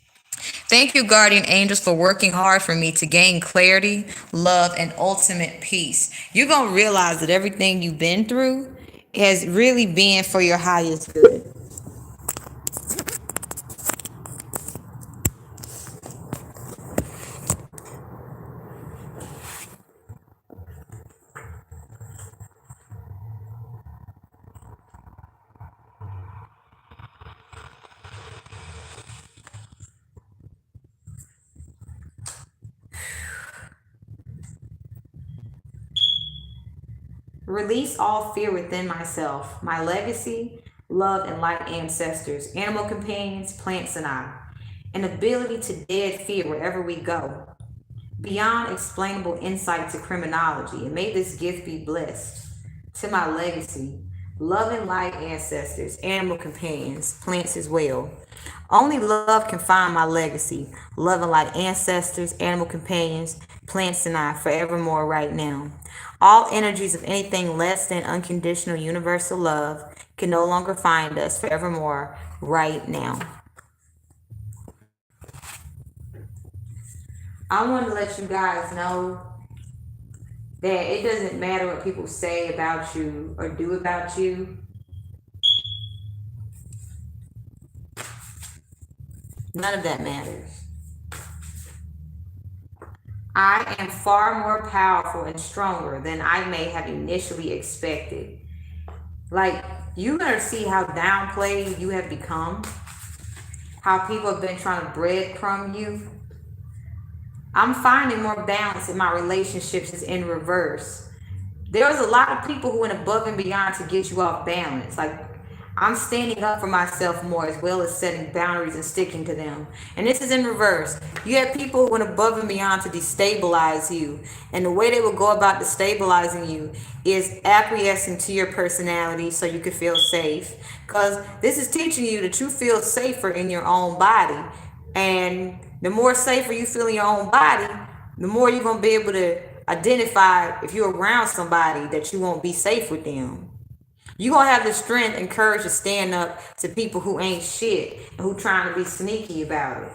thank you, guardian angels, for working hard for me to gain clarity, love, and ultimate peace. You're going to realize that everything you've been through has really been for your highest good. Release all fear within myself, my legacy, love, and light ancestors, animal companions, plants, and I. An ability to dead fear wherever we go. Beyond explainable insight to criminology, and may this gift be blessed. To my legacy, love and light ancestors, animal companions, plants as well. Only love can find my legacy. Love and light ancestors, animal companions, plants, and I forevermore right now. All energies of anything less than unconditional universal love can no longer find us forevermore right now. I want to let you guys know that it doesn't matter what people say about you or do about you. None of that matters. I am far more powerful and stronger than I may have initially expected. Like, you're going to see how downplayed you have become, how people have been trying to breadcrumb you. I'm finding more balance in my relationships is in reverse. There's a lot of people who went above and beyond to get you off balance. Like, I'm standing up for myself more, as well as setting boundaries and sticking to them. And this is in reverse. You have people who went above and beyond to destabilize you. And the way they will go about destabilizing you is acquiescing to your personality so you can feel safe. Because this is teaching you that you feel safer in your own body. And the more safer you feel in your own body, the more you're going to be able to identify if you're around somebody that you won't be safe with them. You're going to have the strength and courage to stand up to people who ain't shit and who trying to be sneaky about it.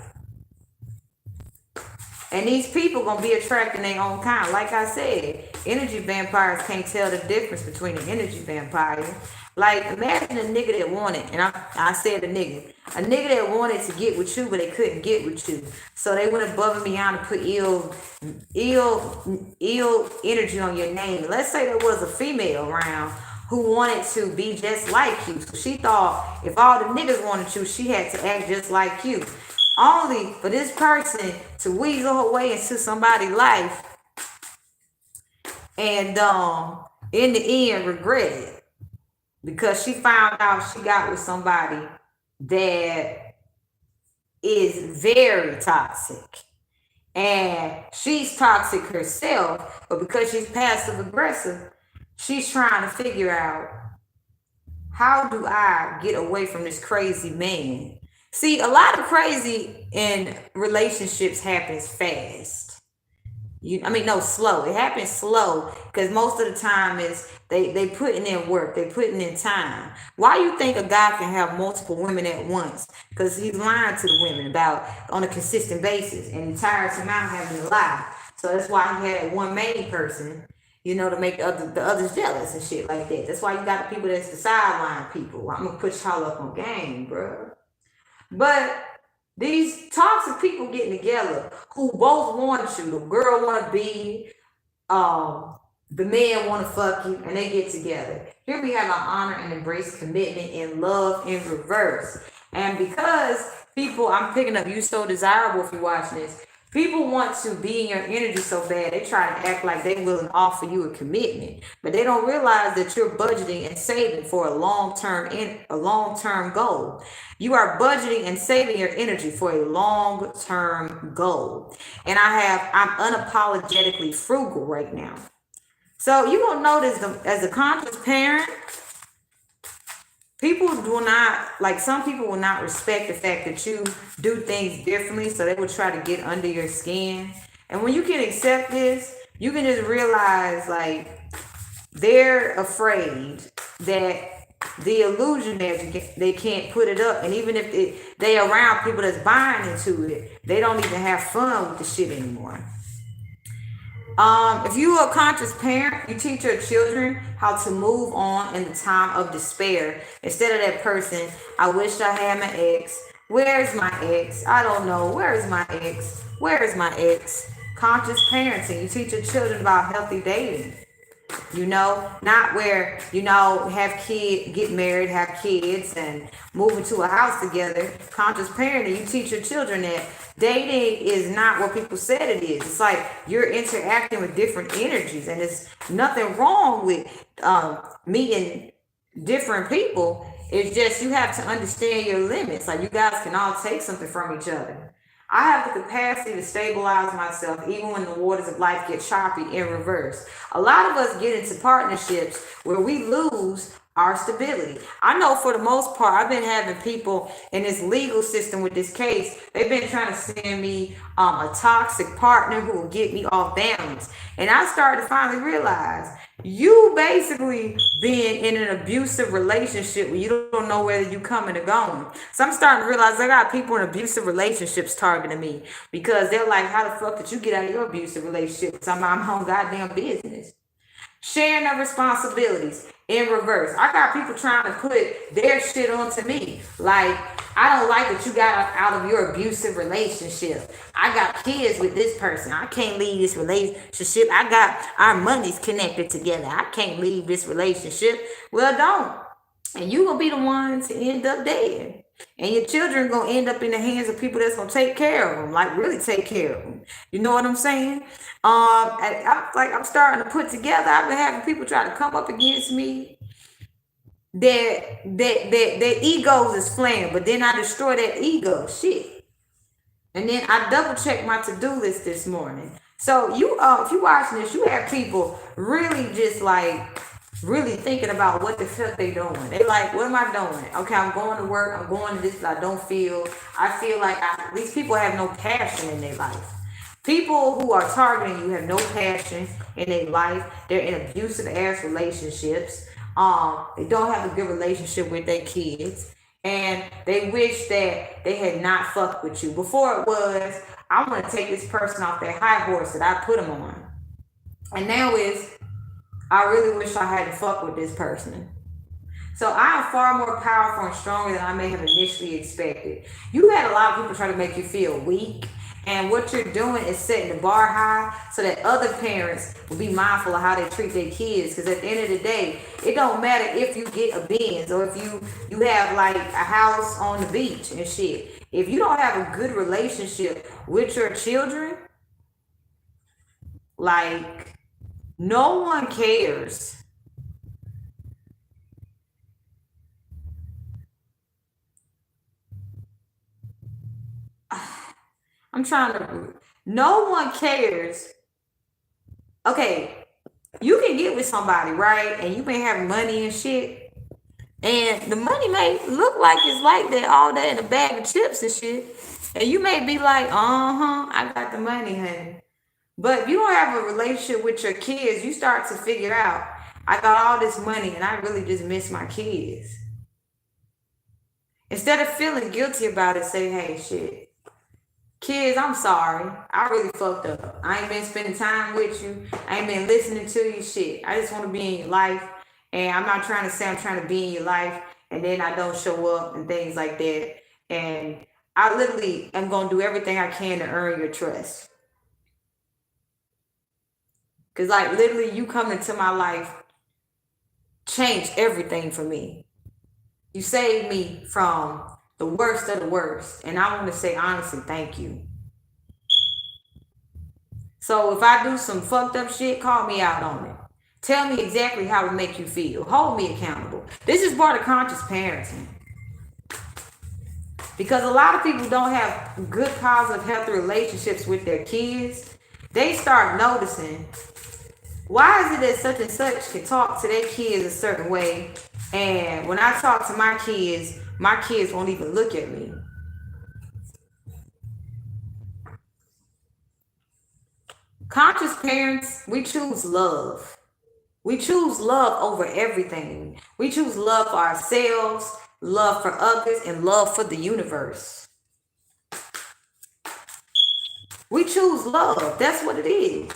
And these people going to be attracting their own kind. Like I said, energy vampires can't tell the difference between an energy vampire. Like, imagine a nigga that wanted, and I said a nigga that wanted to get with you, but they couldn't get with you. So they went above and beyond to put ill energy on your name. Let's say there was a female around who wanted to be just like you. So she thought if all the niggas wanted you, she had to act just like you. Only for this person to weasel her way into somebody's life and in the end regret it. Because she found out she got with somebody that is very toxic. And she's toxic herself, but because she's passive aggressive, she's trying to figure out, how do I get away from this crazy man? See, a lot of crazy in relationships happens fast. I mean, no, slow. It happens slow because most of the time is they putting in work, they putting in time. Why you think a guy can have multiple women at once? Because he's lying to the women about on a consistent basis, and he tires him out having to lie. So that's why he had one main person, to make the others jealous and shit like that. That's why you got the people that's the sideline people. I'm gonna put y'all up on game, bro. But these toxic people getting together who both want you, the girl want to be, the man want to fuck you, and they get together. Here we have an honor and embrace commitment and love in reverse. And because people, I'm picking up you so desirable if you're watching this. People want to be in your energy so bad, they try to act like they will offer you a commitment, but they don't realize that you're budgeting and saving for a long-term goal. You are budgeting and saving your energy for a long-term goal. And I'm unapologetically frugal right now. So you gonna notice as a conscious parent, people do not, like, some people will not respect the fact that you do things differently, so they will try to get under your skin. And when you can accept this, you can just realize, like, they're afraid that the illusion that they can't put it up, and even if they around people that's buying into it, they don't even have fun with the shit anymore. If you are a conscious parent, you teach your children how to move on in the time of despair. Instead of that person, I wish I had my ex. Where's my ex? I don't know. Where's my ex? Where's my ex? Conscious parenting. You teach your children about healthy dating. Not where, get married, have kids, and move into a house together. Conscious parenting, you teach your children that dating is not what people said it is. It's like you're interacting with different energies, and there's nothing wrong with meeting different people. It's just you have to understand your limits. Like, you guys can all take something from each other. I have the capacity to stabilize myself even when the waters of life get choppy in reverse. A lot of us get into partnerships where we lose our stability. I know for the most part, I've been having people in this legal system with this case. They've been trying to send me a toxic partner who will get me off balance. And I started to finally realize you basically being in an abusive relationship where you don't know whether you coming or going. So I'm starting to realize I got people in abusive relationships targeting me because they're like, how the fuck did you get out of your abusive relationship? I'm on goddamn business. Sharing of responsibilities in reverse. I got people trying to put their shit onto me. Like, I don't like that you got out of your abusive relationship. I got kids with this person. I can't leave this relationship. I got our money's connected together. I can't leave this relationship. Well, don't. And you gonna be the one to end up dead. And your children gonna end up in the hands of people that's gonna take care of them, like really take care of them. You know what I'm saying? I'm starting to put together. I've been having people try to come up against me. Their egos is flaring, but then I destroy that ego. Shit. And then I double check my to-do list this morning. So if you watching this, you have people really just like really thinking about what the fuck they doing. They like, what am I doing? Okay, I'm going to work. I'm going to this, but I feel like these people have no passion in their life. People who are targeting you have no passion in their life. They're in abusive ass relationships. They don't have a good relationship with their kids. And they wish that they had not fucked with you. Before it was, I want to take this person off their high horse that I put them on. And now it's, I really wish I hadn't fucked with this person. So I am far more powerful and stronger than I may have initially expected. You had a lot of people try to make you feel weak. And what you're doing is setting the bar high so that other parents will be mindful of how they treat their kids. Because at the end of the day, it don't matter if you get a Benz or if you have like a house on the beach and shit. If you don't have a good relationship with your children, like, no one cares. No one cares. Okay, you can get with somebody, right? And you may have money and shit, And the money may look like it's like that all day in a bag of chips and shit. And you may be like, I got the money, honey. But if you don't have a relationship with your kids, you start to figure out, I got all this money and I really just miss my kids. Instead of feeling guilty about it, say, hey, shit, kids, I'm sorry. I really fucked up. I ain't been spending time with you. I ain't been listening to you, shit. I just want to be in your life. And I'm not trying to say I'm trying to be in your life and then I don't show up and things like that. And I literally am going to do everything I can to earn your trust. Because, like, literally, you come into my life changed everything for me. You saved me from the worst of the worst. And I want to say honestly, thank you. So if I do some fucked up shit, call me out on it. Tell me exactly how it make you feel. Hold me accountable. This is part of conscious parenting. Because a lot of people don't have good, positive, healthy relationships with their kids. They start noticing, why is it that such and such can talk to their kids a certain way, and when I talk to my kids won't even look at me? Conscious parents, we choose love. We choose love over everything. We choose love for ourselves, love for others, and love for the universe. We choose love. That's what it is.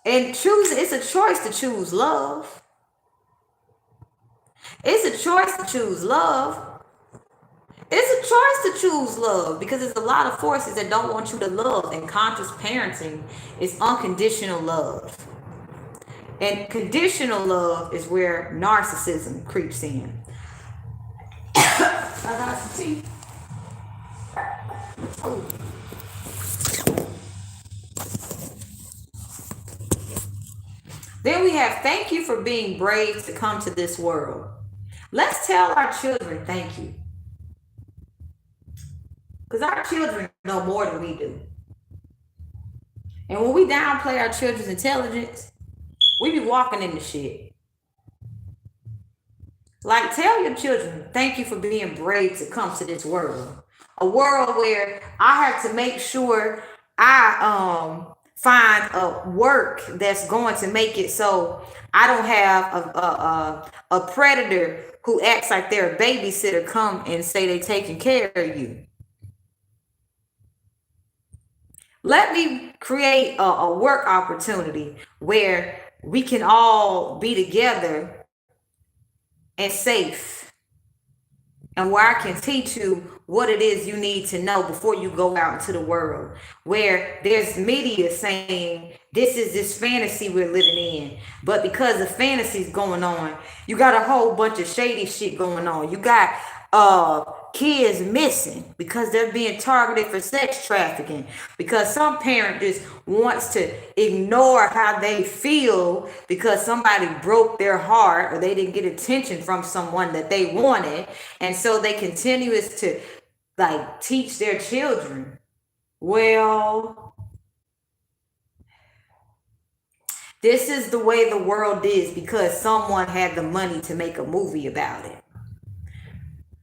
And choosing, it's a choice to choose love. It's a choice to choose love. It's a choice to choose love because there's a lot of forces that don't want you to love. And conscious parenting is unconditional love. And conditional love is where narcissism creeps in. I got some tea. Oh. Then we have thank you for being brave to come to this world. Let's tell our children thank you. Because our children know more than we do. And when we downplay our children's intelligence, we be walking into shit. Like, tell your children thank you for being brave to come to this world. A world where I have to make sure I find a work that's going to make it so I don't have a predator who acts like they're a babysitter come and say they're taking care of you. Let me create a work opportunity where we can all be together and safe, and where I can teach you what it is you need to know before you go out into the world, where there's media saying this fantasy we're living in, but because the fantasy's going on, you got a whole bunch of shady shit going on. You got kids missing because they're being targeted for sex trafficking, because some parent just wants to ignore how they feel because somebody broke their heart or they didn't get attention from someone that they wanted, and so they continue to like teach their children, well, this is the way the world is because someone had the money to make a movie about it.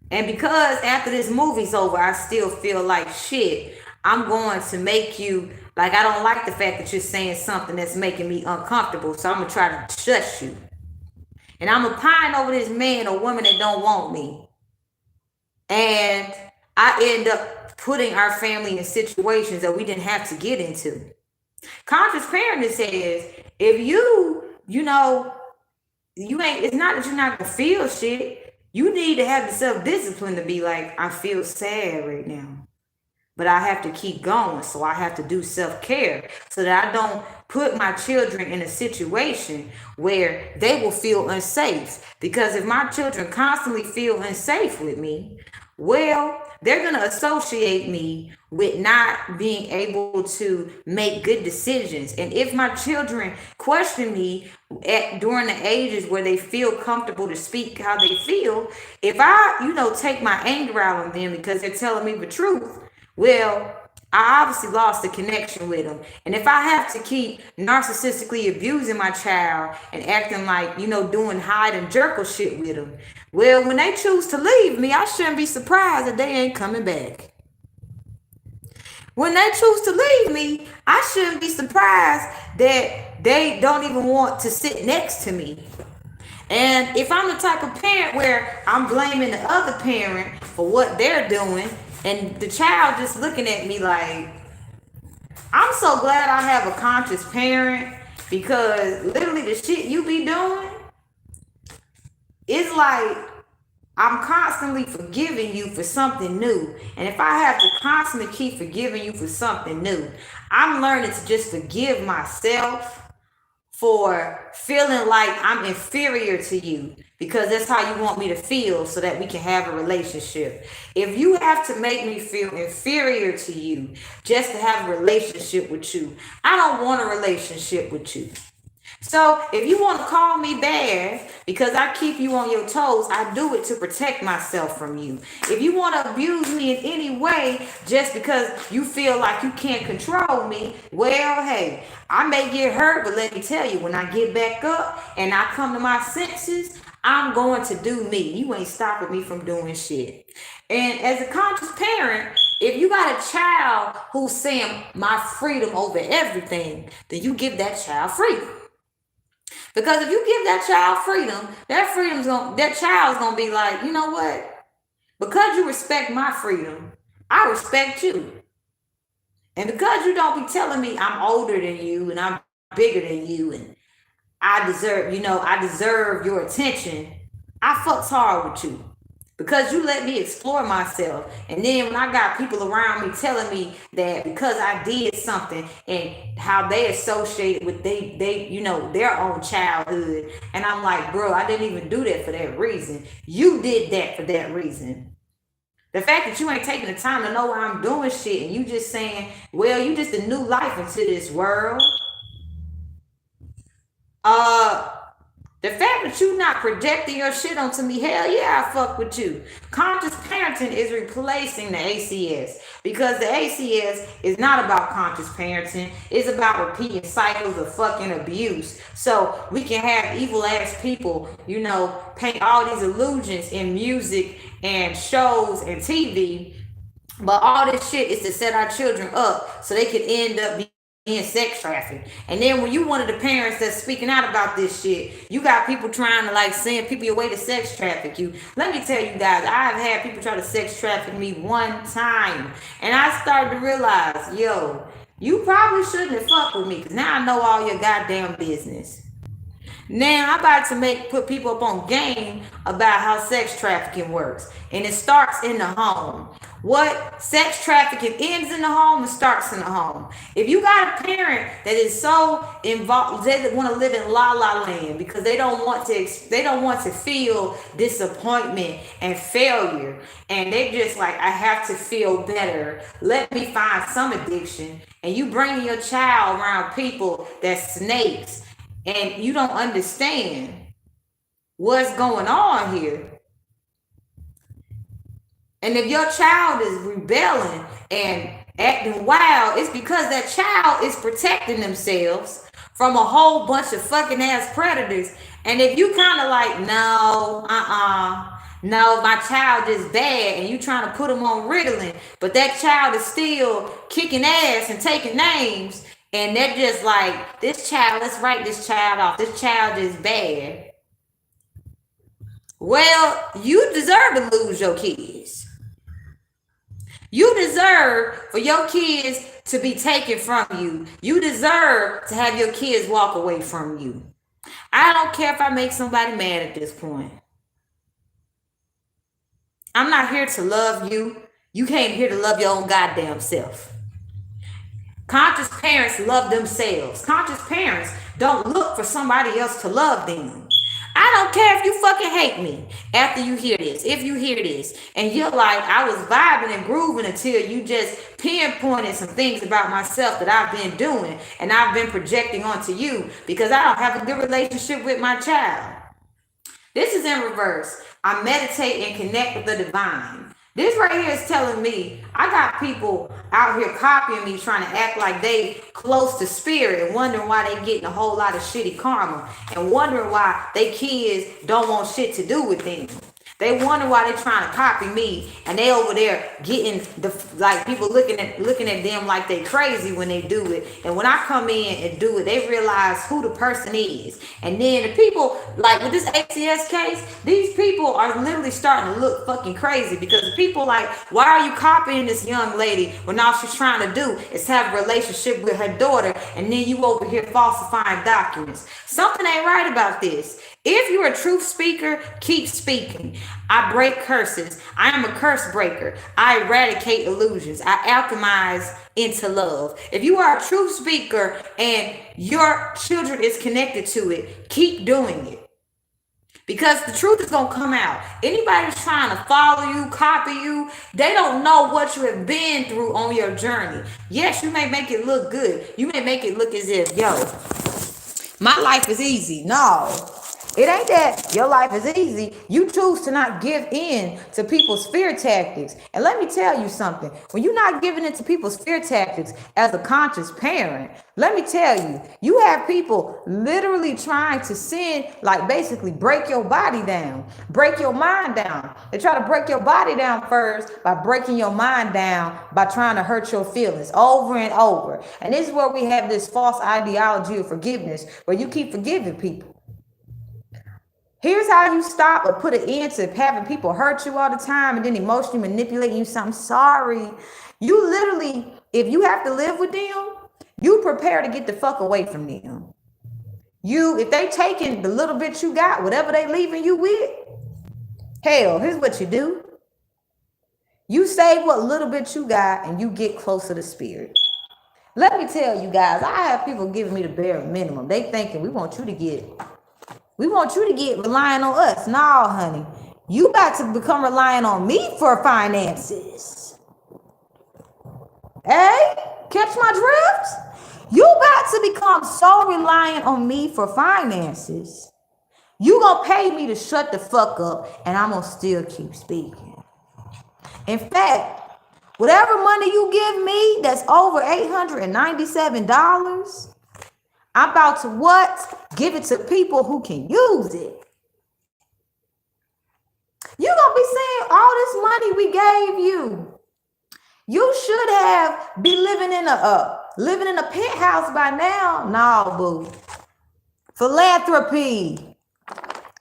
And because after this movie's over, I still feel like shit, I'm going to make you, like, I don't like the fact that you're saying something that's making me uncomfortable, so I'm going to try to shush you. And I'm going to pine over this man or woman that don't want me. And I end up putting our family in situations that we didn't have to get into. Conscious parenting says, if you know, you ain't, it's not that you're not going to feel shit. You need to have the self-discipline to be like, I feel sad right now, but I have to keep going. So I have to do self-care so that I don't put my children in a situation where they will feel unsafe. Because if my children constantly feel unsafe with me, well, they're going to associate me with not being able to make good decisions. And if my children question me during the ages where they feel comfortable to speak how they feel, if I, take my anger out on them because they're telling me the truth, well, I obviously lost the connection with them. And if I have to keep narcissistically abusing my child and acting like, doing hide and jerkle shit with them, well, when they choose to leave me, I shouldn't be surprised that they ain't coming back. When they choose to leave me, I shouldn't be surprised that they don't even want to sit next to me. And if I'm the type of parent where I'm blaming the other parent for what they're doing, and the child just looking at me like, I'm so glad I have a conscious parent, because literally the shit you be doing, it's like I'm constantly forgiving you for something new. And if I have to constantly keep forgiving you for something new, I'm learning to just forgive myself for feeling like I'm inferior to you, because that's how you want me to feel so that we can have a relationship. If you have to make me feel inferior to you just to have a relationship with you, I don't want a relationship with you. So if you want to call me bad because I keep you on your toes, I do it to protect myself from you. If you want to abuse me in any way just because you feel like you can't control me, well, hey, I may get hurt, but let me tell you, when I get back up and I come to my senses, I'm going to do me. You ain't stopping me from doing shit. And as a conscious parent, if you got a child who's saying my freedom over everything, then you give that child freedom. Because if you give that child freedom, that child's gonna be like, you know what? Because you respect my freedom, I respect you. And because you don't be telling me I'm older than you and I'm bigger than you and I deserve your attention, I fucks hard with you. Because you let me explore myself. And then when I got people around me telling me that because I did something and how they associate with their own childhood, and I'm like, bro, I didn't even do that for that reason. You did that for that reason. The fact that you ain't taking the time to know why I'm doing shit and you just saying, well, you just a new life into this world. The fact that you not projecting your shit onto me, hell yeah, I fuck with you. Conscious parenting is replacing the ACS, because the ACS is not about conscious parenting. It's about repeating cycles of fucking abuse. So we can have evil ass people, paint all these illusions in music and shows and TV. But all this shit is to set our children up so they can end up being sex trafficked. And then when you one of the parents that's speaking out about this shit, you got people trying to like send people your way to sex traffic you. Let me tell you guys, I've had people try to sex traffic me one time, and I started to realize, yo, you probably shouldn't have fucked with me, because now I know all your goddamn business. Now I'm about to put people up on game about how sex trafficking works. And it starts in the home. What sex trafficking ends in the home and starts in the home. If you got a parent that is so involved, they want to live in la la land because they don't want to feel disappointment and failure, and they just like, I have to feel better. Let me find some addiction. And you bring your child around people that's snakes, and you don't understand what's going on here. And if your child is rebelling and acting wild, it's because that child is protecting themselves from a whole bunch of fucking ass predators. And if you kind of like, no, my child is bad, and you trying to put them on Ritalin, but that child is still kicking ass and taking names, and they're just like, this child, let's write this child off. This child is bad. Well, you deserve to lose your kids. You deserve for your kids to be taken from you. You deserve to have your kids walk away from you. I don't care if I make somebody mad at this point. I'm not here to love you. You came here to love your own goddamn self. Conscious parents love themselves. Conscious parents don't look for somebody else to love them. I don't care if you fucking hate me after you hear this. If you hear this and you're like, I was vibing and grooving until you just pinpointed some things about myself that I've been doing and I've been projecting onto you because I don't have a good relationship with my child. This is in reverse. I meditate and connect with the divine. This right here is telling me I got people out here copying me, trying to act like they close to spirit and wondering why they getting a whole lot of shitty karma and wondering why they kids don't want shit to do with them. They wonder why they trying to copy me, and they over there getting the like people looking at them like they crazy when they do it. And when I come in and do it, they realize who the person is. And then the people like with this ACS case, these people are literally starting to look fucking crazy because the people like, why are you copying this young lady when all she's trying to do is have a relationship with her daughter, and then you over here falsifying documents? Something ain't right about this. If you're a truth speaker, keep speaking. I break curses. I am a curse breaker. I eradicate illusions. I alchemize into love. If you are a truth speaker and your children is connected to it, keep doing it. Because the truth is going to come out. Anybody who's trying to follow you, copy you, they don't know what you have been through on your journey. Yes, you may make it look good. You may make it look as if, yo, my life is easy. No. It ain't that your life is easy. You choose to not give in to people's fear tactics. And let me tell you something. When you're not giving in to people's fear tactics as a conscious parent, let me tell you, you have people literally trying to send, like basically break your body down, break your mind down. They try to break your body down first by breaking your mind down by trying to hurt your feelings over and over. And this is where we have this false ideology of forgiveness, where you keep forgiving people. Here's how you stop or put an end to having people hurt you all the time and then emotionally manipulating you. So I'm sorry. You literally, if you have to live with them, you prepare to get the fuck away from them. If they taking the little bit you got, whatever they leaving you with, hell, here's what you do. You save what little bit you got and you get closer to spirit. Let me tell you guys, I have people giving me the bare minimum. They thinking we want you to get relying on us. No, honey. You about to become reliant on me for finances. Hey, catch my drift? You about to become so reliant on me for finances. You gonna pay me to shut the fuck up and I'm gonna still keep speaking. In fact, whatever money you give me that's over $897, I'm about to what? Give it to people who can use it. You're going to be saying all this money we gave you. You should have been living in a penthouse by now. No, boo. Philanthropy.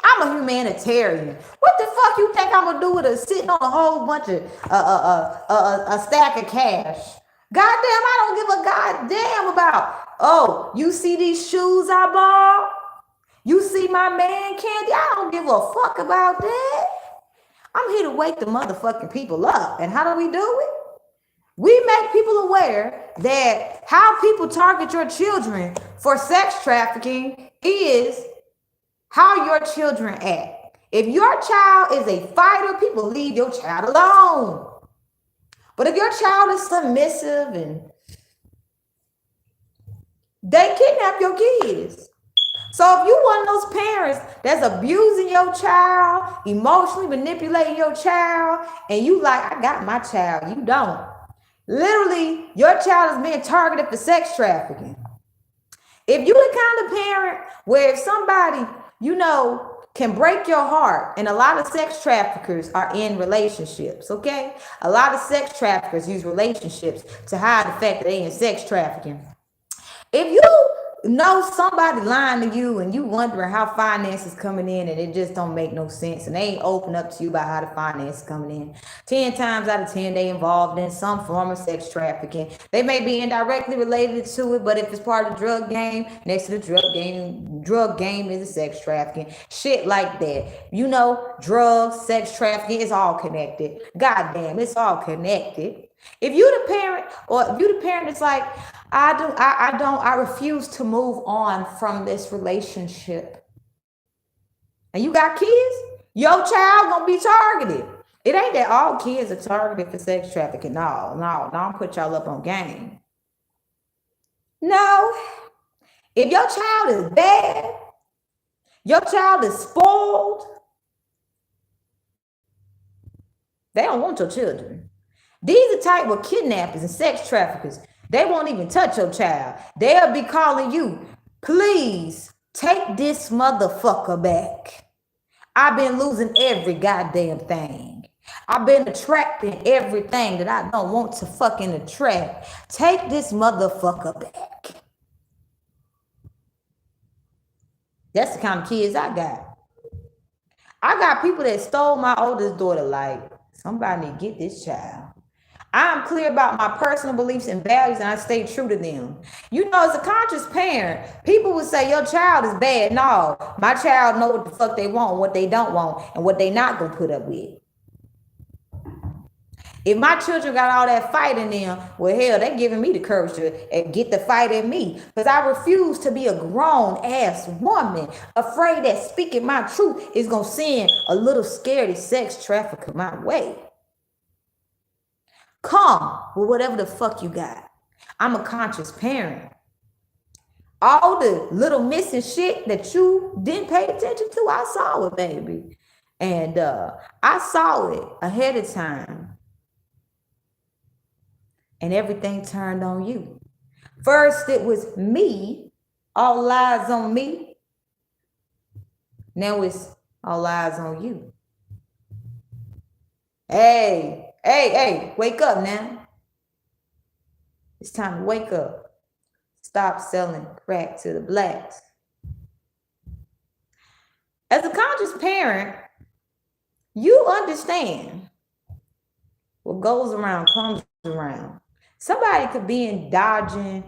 I'm a humanitarian. What the fuck you think I'm going to do with sitting on a whole bunch of a stack of cash? Goddamn, I don't give a goddamn about, oh, you see these shoes I bought? You see my man candy? I don't give a fuck about that. I'm here to wake the motherfucking people up. And how do we do it? We make people aware that how people target your children for sex trafficking is how your children act. If your child is a fighter, people leave your child alone. But if your child is submissive and they kidnap your kids. So if you one of those parents that's abusing your child, emotionally manipulating your child, and you like, I got my child, you don't. Literally, your child is being targeted for sex trafficking. If you the kind of parent where if somebody, can break your heart, and a lot of sex traffickers are in relationships, okay? A lot of sex traffickers use relationships to hide the fact that they in sex trafficking. If you know somebody lying to you and you wondering how finances coming in and it just don't make no sense and they ain't open up to you about how the finance coming in, 10 times out of 10 they involved in some form of sex trafficking. They may be indirectly related to it, but if it's part of the drug game, next to the drug game is the sex trafficking, shit like that. Drugs, sex trafficking, it's all connected. Goddamn, it's all connected. If you the parent that's like, I refuse to move on from this relationship, and you got kids, your child gonna be targeted. It ain't that all kids are targeted for sex trafficking. No, don't put y'all up on game. No, if your child is bad, your child is spoiled, They don't want your children. These are type of kidnappers and sex traffickers. They won't even touch your child. They'll be calling you, please take this motherfucker back. I've been losing every goddamn thing. I've been attracting everything that I don't want to fucking attract. Take this motherfucker back. That's the kind of kids I got. I got people that stole my oldest daughter, like, somebody need to get this child. I'm clear about my personal beliefs and values, and I stay true to them. You know, as a conscious parent, people would say your child is bad. No, my child know what the fuck they want, what they don't want, and what they not gonna put up with. If my children got all that fight in them, well, hell, they giving me the courage to get the fight in me. Because I refuse to be a grown-ass woman afraid that speaking my truth is going to send a little scaredy sex trafficker my way. Come with whatever the fuck you got. I'm a conscious parent. All the little missing shit that you didn't pay attention to, I saw it, baby. And I saw it ahead of time. And everything turned on you. First, it was me, all eyes on me. Now it's all eyes on you. Hey, wake up now. It's time to wake up. Stop selling crack to the blacks. As a conscious parent, you understand what goes around comes around. Somebody could be in dodging,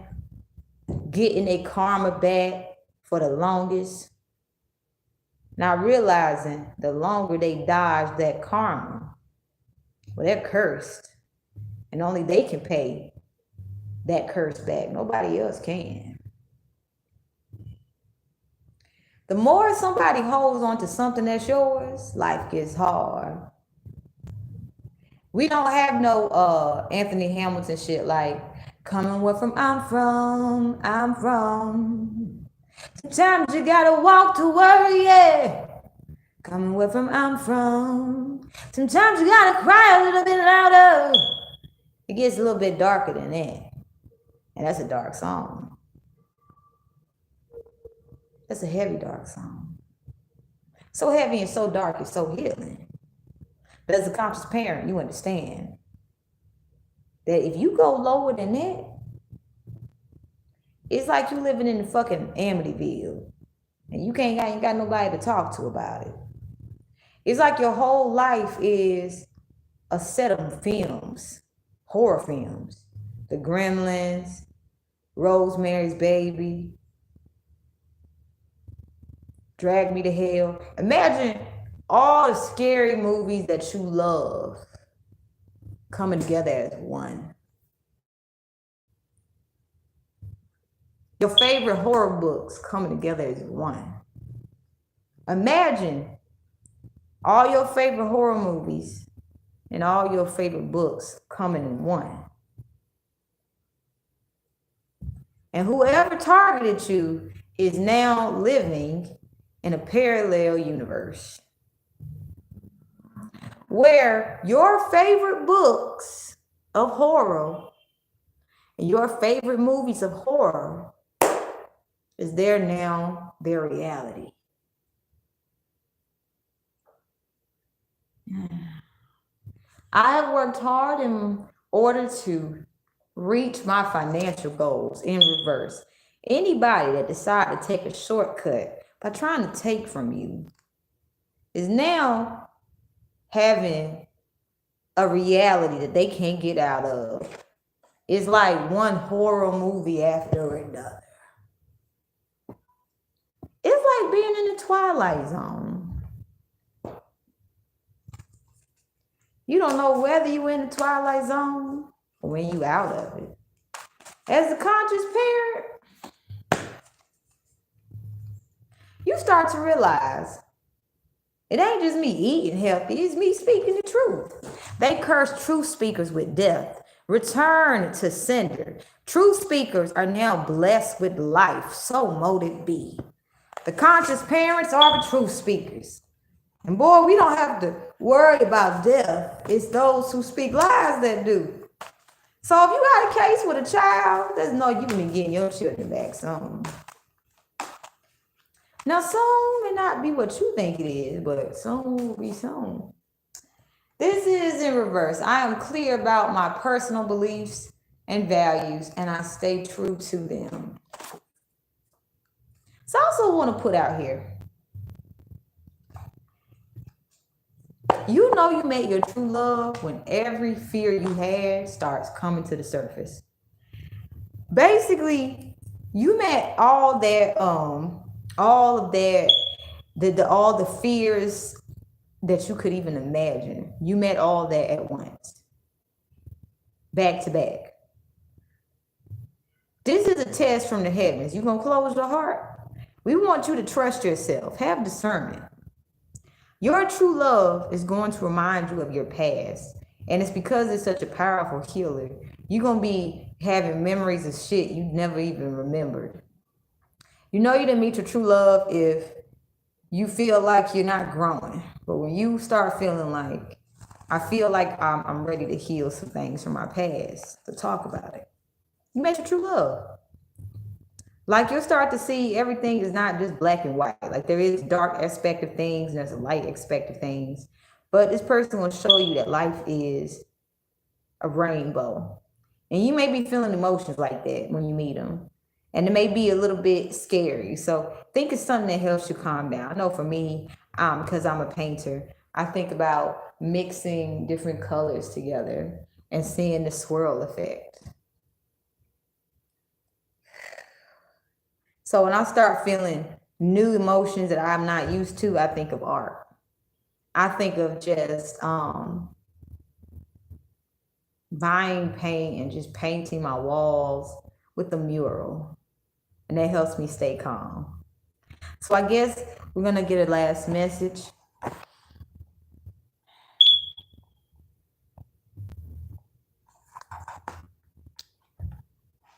getting their karma back for the longest, not realizing the longer they dodge that karma, well, they're cursed, and only they can pay that curse back. Nobody else can. The more somebody holds on to something that's yours, life gets hard. We don't have no Anthony Hamilton shit like coming where from I'm from. Sometimes you gotta walk to worry, yeah. Coming where from I'm from. Sometimes you gotta cry a little bit louder. It gets a little bit darker than that. And that's a dark song. That's a heavy, dark song. So heavy and so dark, it's so healing. But as a conscious parent, you understand that if you go lower than that, it's like you living in the fucking Amityville and you ain't got nobody to talk to about it. It's like your whole life is a set of films, horror films. The Gremlins, Rosemary's Baby, Drag Me to Hell. Imagine all the scary movies that you love coming together as one. Your favorite horror books coming together as one. Imagine all your favorite horror movies and all your favorite books coming in one. And whoever targeted you is now living in a parallel universe where your favorite books of horror and your favorite movies of horror is their reality. I have worked hard in order to reach my financial goals in reverse. Anybody that decided to take a shortcut by trying to take from you is now having a reality that they can't get out of. It's like one horror movie after another. It's like being in the Twilight Zone. You don't know whether you're in the Twilight Zone or when you out of it. As a conscious parent, you start to realize it ain't just me eating healthy, it's me speaking the truth. They curse truth speakers with death. Return to sender. Truth speakers are now blessed with life. So mote it be. The conscious parents are the truth speakers. And boy, we don't have to worry about death. It's those who speak lies that do. So if you got a case with a child, just know you can be getting your children back soon. Now, soon may not be what you think it is, but soon will be soon. This is in reverse. I am clear about my personal beliefs and values, and I stay true to them. So I also want to put out here, you know you met your true love when every fear you had starts coming to the surface. Basically, you met all of that, all the fears that you could even imagine. You met all that at once, back to back. This is a test from the heavens. You gonna close your heart? We want you to trust yourself, have discernment. Your true love is going to remind you of your past. And it's because it's such a powerful healer. You're going to be having memories of shit you never even remembered. You know you didn't meet your true love if you feel like you're not growing. But when you start feeling like, I feel like I'm ready to heal some things from my past, to talk about it, you met your true love. Like you'll start to see everything is not just black and white. Like there is dark aspect of things, and there's a light aspect of things. But this person will show you that life is a rainbow. And you may be feeling emotions like that when you meet them. And it may be a little bit scary. So think it's something that helps you calm down. I know for me, because I'm a painter, I think about mixing different colors together and seeing the swirl effect. So when I start feeling new emotions that I'm not used to, I think of art. I think of just buying paint and just painting my walls with a mural. And that helps me stay calm. So I guess we're going to get a last message.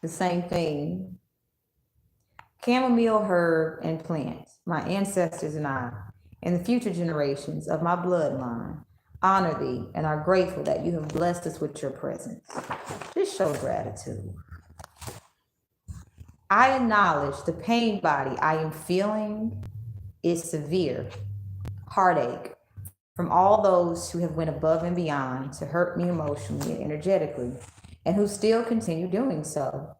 The same thing. Chamomile herb and plants, my ancestors and I, and the future generations of my bloodline, honor thee and are grateful that you have blessed us with your presence. Just show gratitude. I acknowledge the pain body I am feeling is severe, heartache from all those who have went above and beyond to hurt me emotionally and energetically, and who still continue doing so.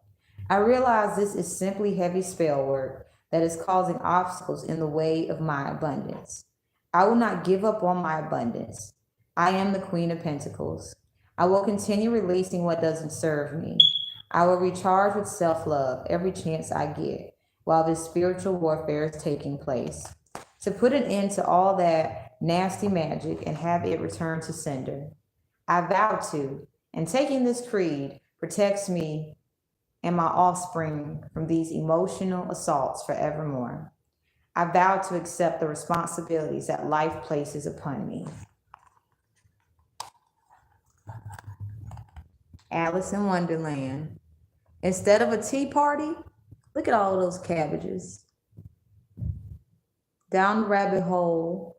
I realize this is simply heavy spell work that is causing obstacles in the way of my abundance. I will not give up on my abundance. I am the Queen of Pentacles. I will continue releasing what doesn't serve me. I will recharge with self-love every chance I get while this spiritual warfare is taking place. To put an end to all that nasty magic and have it return to sender. I vow to, and taking this creed protects me and my offspring from these emotional assaults forevermore. I vow to accept the responsibilities that life places upon me. Alice in Wonderland. Instead of a tea party, look at all those cabbages. Down the rabbit hole.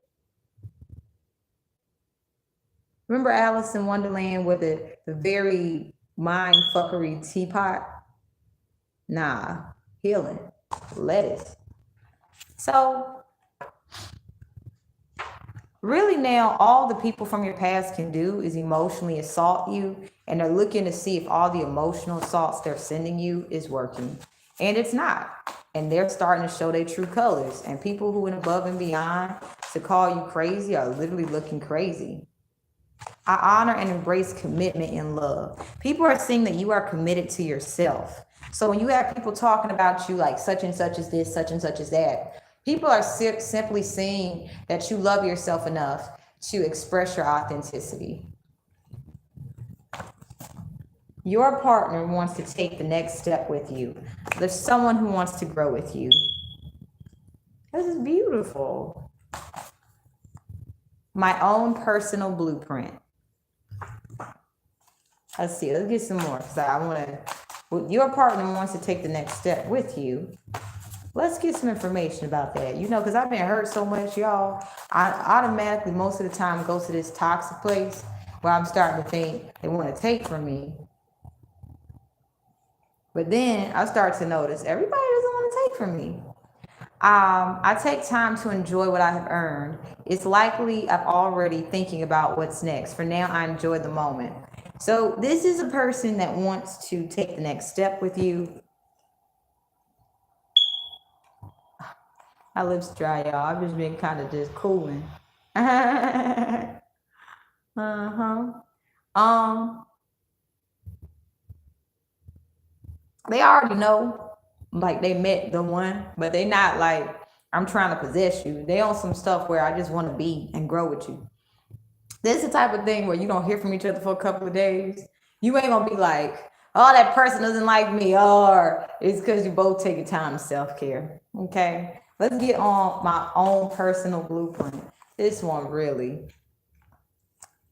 Remember Alice in Wonderland with the very mind fuckery teapot? Nah, healing, lettuce. So really now all the people from your past can do is emotionally assault you, and they're looking to see if all the emotional assaults they're sending you is working. And it's not. And they're starting to show their true colors. And people who went above and beyond to call you crazy are literally looking crazy. I honor and embrace commitment and love. People are seeing that you are committed to yourself. So when you have people talking about you like such and such is this, such and such is that, people are simply seeing that you love yourself enough to express your authenticity. Your partner wants to take the next step with you. There's someone who wants to grow with you. This is beautiful. My own personal blueprint. Let's see, let's get some more because I want to. Your partner wants to take the next step with you. Let's get some information about that. You know, because I've been hurt so much, y'all. I automatically, most of the time, go to this toxic place where I'm starting to think they want to take from me. But then I start to notice everybody doesn't want to take from me. I take time to enjoy what I have earned. It's likely I'm already thinking about what's next. For now, I enjoy the moment. So this is a person that wants to take the next step with you. My lips dry, y'all. I've just been kind of just cooling. Uh-huh. They already know, like they met the one, but they not like I'm trying to possess you. They on some stuff where I just want to be and grow with you. This is the type of thing where you don't hear from each other for a couple of days. You ain't gonna be like, oh, that person doesn't like me, or it's because you both taking time to self-care. Okay. Let's get on my own personal blueprint. This one really.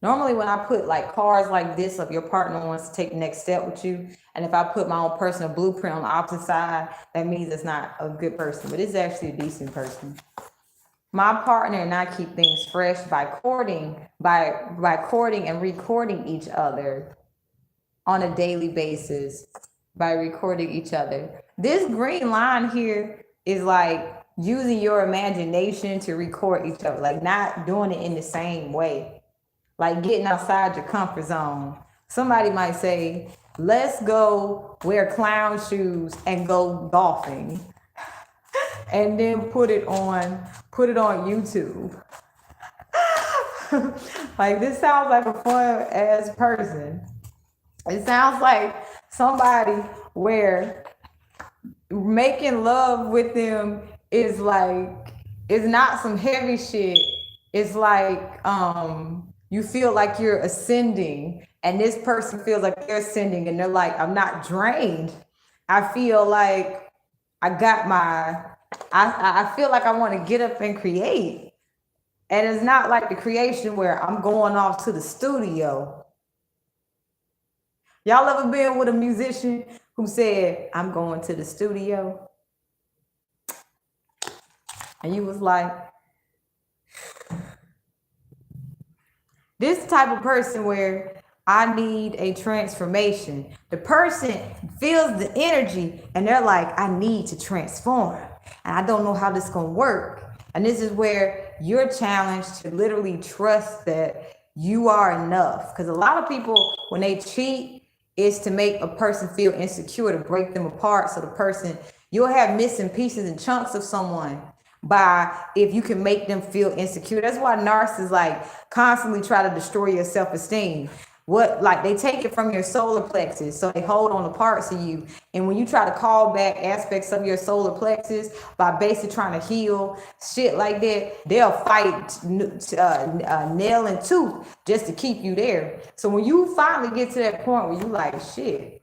Normally when I put like cards like this of your partner wants to take the next step with you, and if I put my own personal blueprint on the opposite side, that means it's not a good person, but it's actually a decent person. My partner and I keep things fresh by courting and recording each other on a daily basis, by recording each other. This green line here is like using your imagination to record each other, like not doing it in the same way, like getting outside your comfort zone. Somebody might say, let's go wear clown shoes and go golfing, and then put it on YouTube. Like, this sounds like a fun ass person. It sounds like somebody where making love with them is like, it's not some heavy shit. It's like you feel like you're ascending, and this person feels like they're ascending, and they're like, I'm not drained. I feel like I feel like I want to get up and create. And it's not like the creation where I'm going off to the studio. Y'all ever been with a musician who said, I'm going to the studio? And you was like, this type of person where I need a transformation. The person feels the energy and they're like, I need to transform. And I don't know how this is going to work. And this is where you're challenged to literally trust that you are enough. Because a lot of people, when they cheat, is to make a person feel insecure, to break them apart. So the person, you'll have missing pieces and chunks of someone by if you can make them feel insecure. That's why narcissists like constantly try to destroy your self-esteem. What, like, they take it from your solar plexus, so they hold on to parts of you. And when you try to call back aspects of your solar plexus by basically trying to heal shit like that, they'll fight nail and tooth just to keep you there. So when you finally get to that point where you like, shit,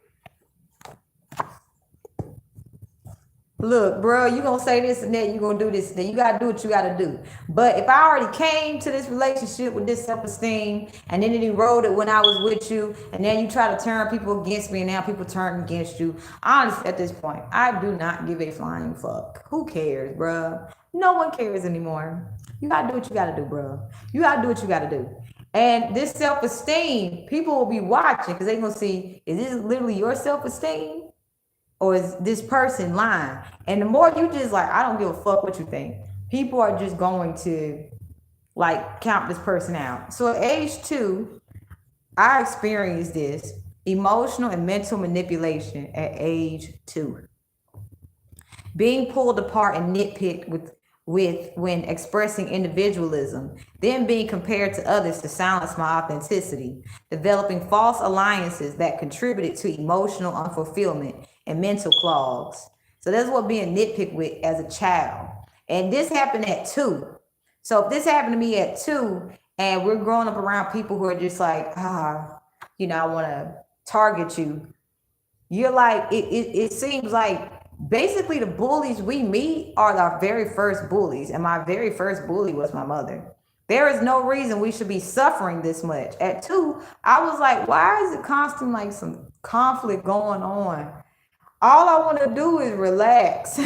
look, bro, you gonna say this and that, you gonna do this and that. You gotta do what you gotta do. But if I already came to this relationship with this self-esteem, and then it eroded when I was with you, and then you try to turn people against me, and now people turn against you. Honestly, at this point, I do not give a flying fuck. Who cares, bro? No one cares anymore. You gotta do what you gotta do, bro. You gotta do what you gotta do. And this self-esteem, people will be watching because they gonna see, is this literally your self-esteem? Or is this person lying? And the more you just like, I don't give a fuck what you think, people are just going to like count this person out. So at age 2, I experienced this emotional and mental manipulation at age 2. Being pulled apart and nitpicked with when expressing individualism, then being compared to others to silence my authenticity, developing false alliances that contributed to emotional unfulfillment and mental clogs. So that's what being nitpicked with as a child. And this happened at 2. So if this happened to me at 2, and we're growing up around people who are just like, I want to target you. You're like, it seems like basically the bullies we meet are our very first bullies. And my very first bully was my mother. There is no reason we should be suffering this much. At 2, I was like, why is it constant like some conflict going on? All I want to do is relax.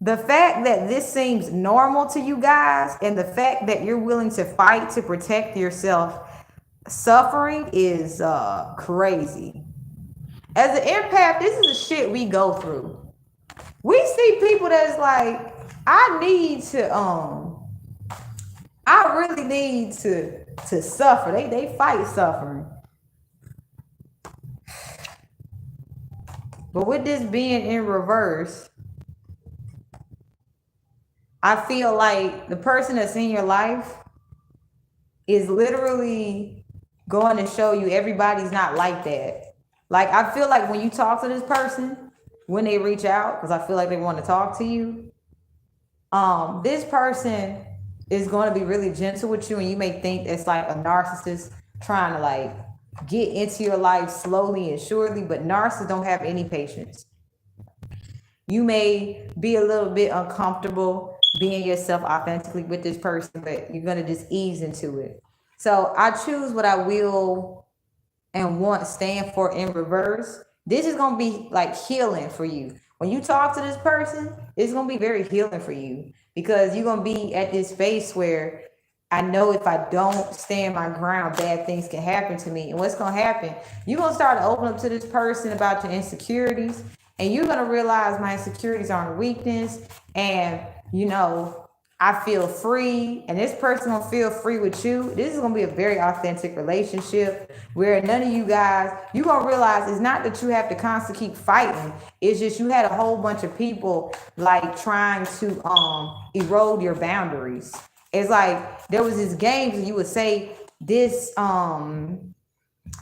The fact that this seems normal to you guys and the fact that you're willing to fight to protect yourself suffering is crazy. As an empath, this is the shit we go through. We see people that's like, I really need to suffer. They fight suffering. But with this being in reverse, I feel like the person that's in your life is literally going to show you everybody's not like that. Like, I feel like when you talk to this person, when they reach out, because I feel like they want to talk to you, this person is going to be really gentle with you, and you may think it's like a narcissist trying to like get into your life slowly and surely, but narcissists don't have any patience. You may be a little bit uncomfortable being yourself authentically with this person, but you're going to just ease into it. So I choose what I will and want stand for in reverse. This is going to be like healing for you. When you talk to this person, it's going to be very healing for you because you're going to be at this space where I know if I don't stand my ground, bad things can happen to me. And what's going to happen? You're going to start to open up to this person about your insecurities, and you're going to realize my insecurities aren't a weakness. And, you know, I feel free, and this person will feel free with you. This is going to be a very authentic relationship where none of you guys, you're going to realize it's not that you have to constantly keep fighting. It's just you had a whole bunch of people like trying to erode your boundaries. It's like there was this game and you would say this,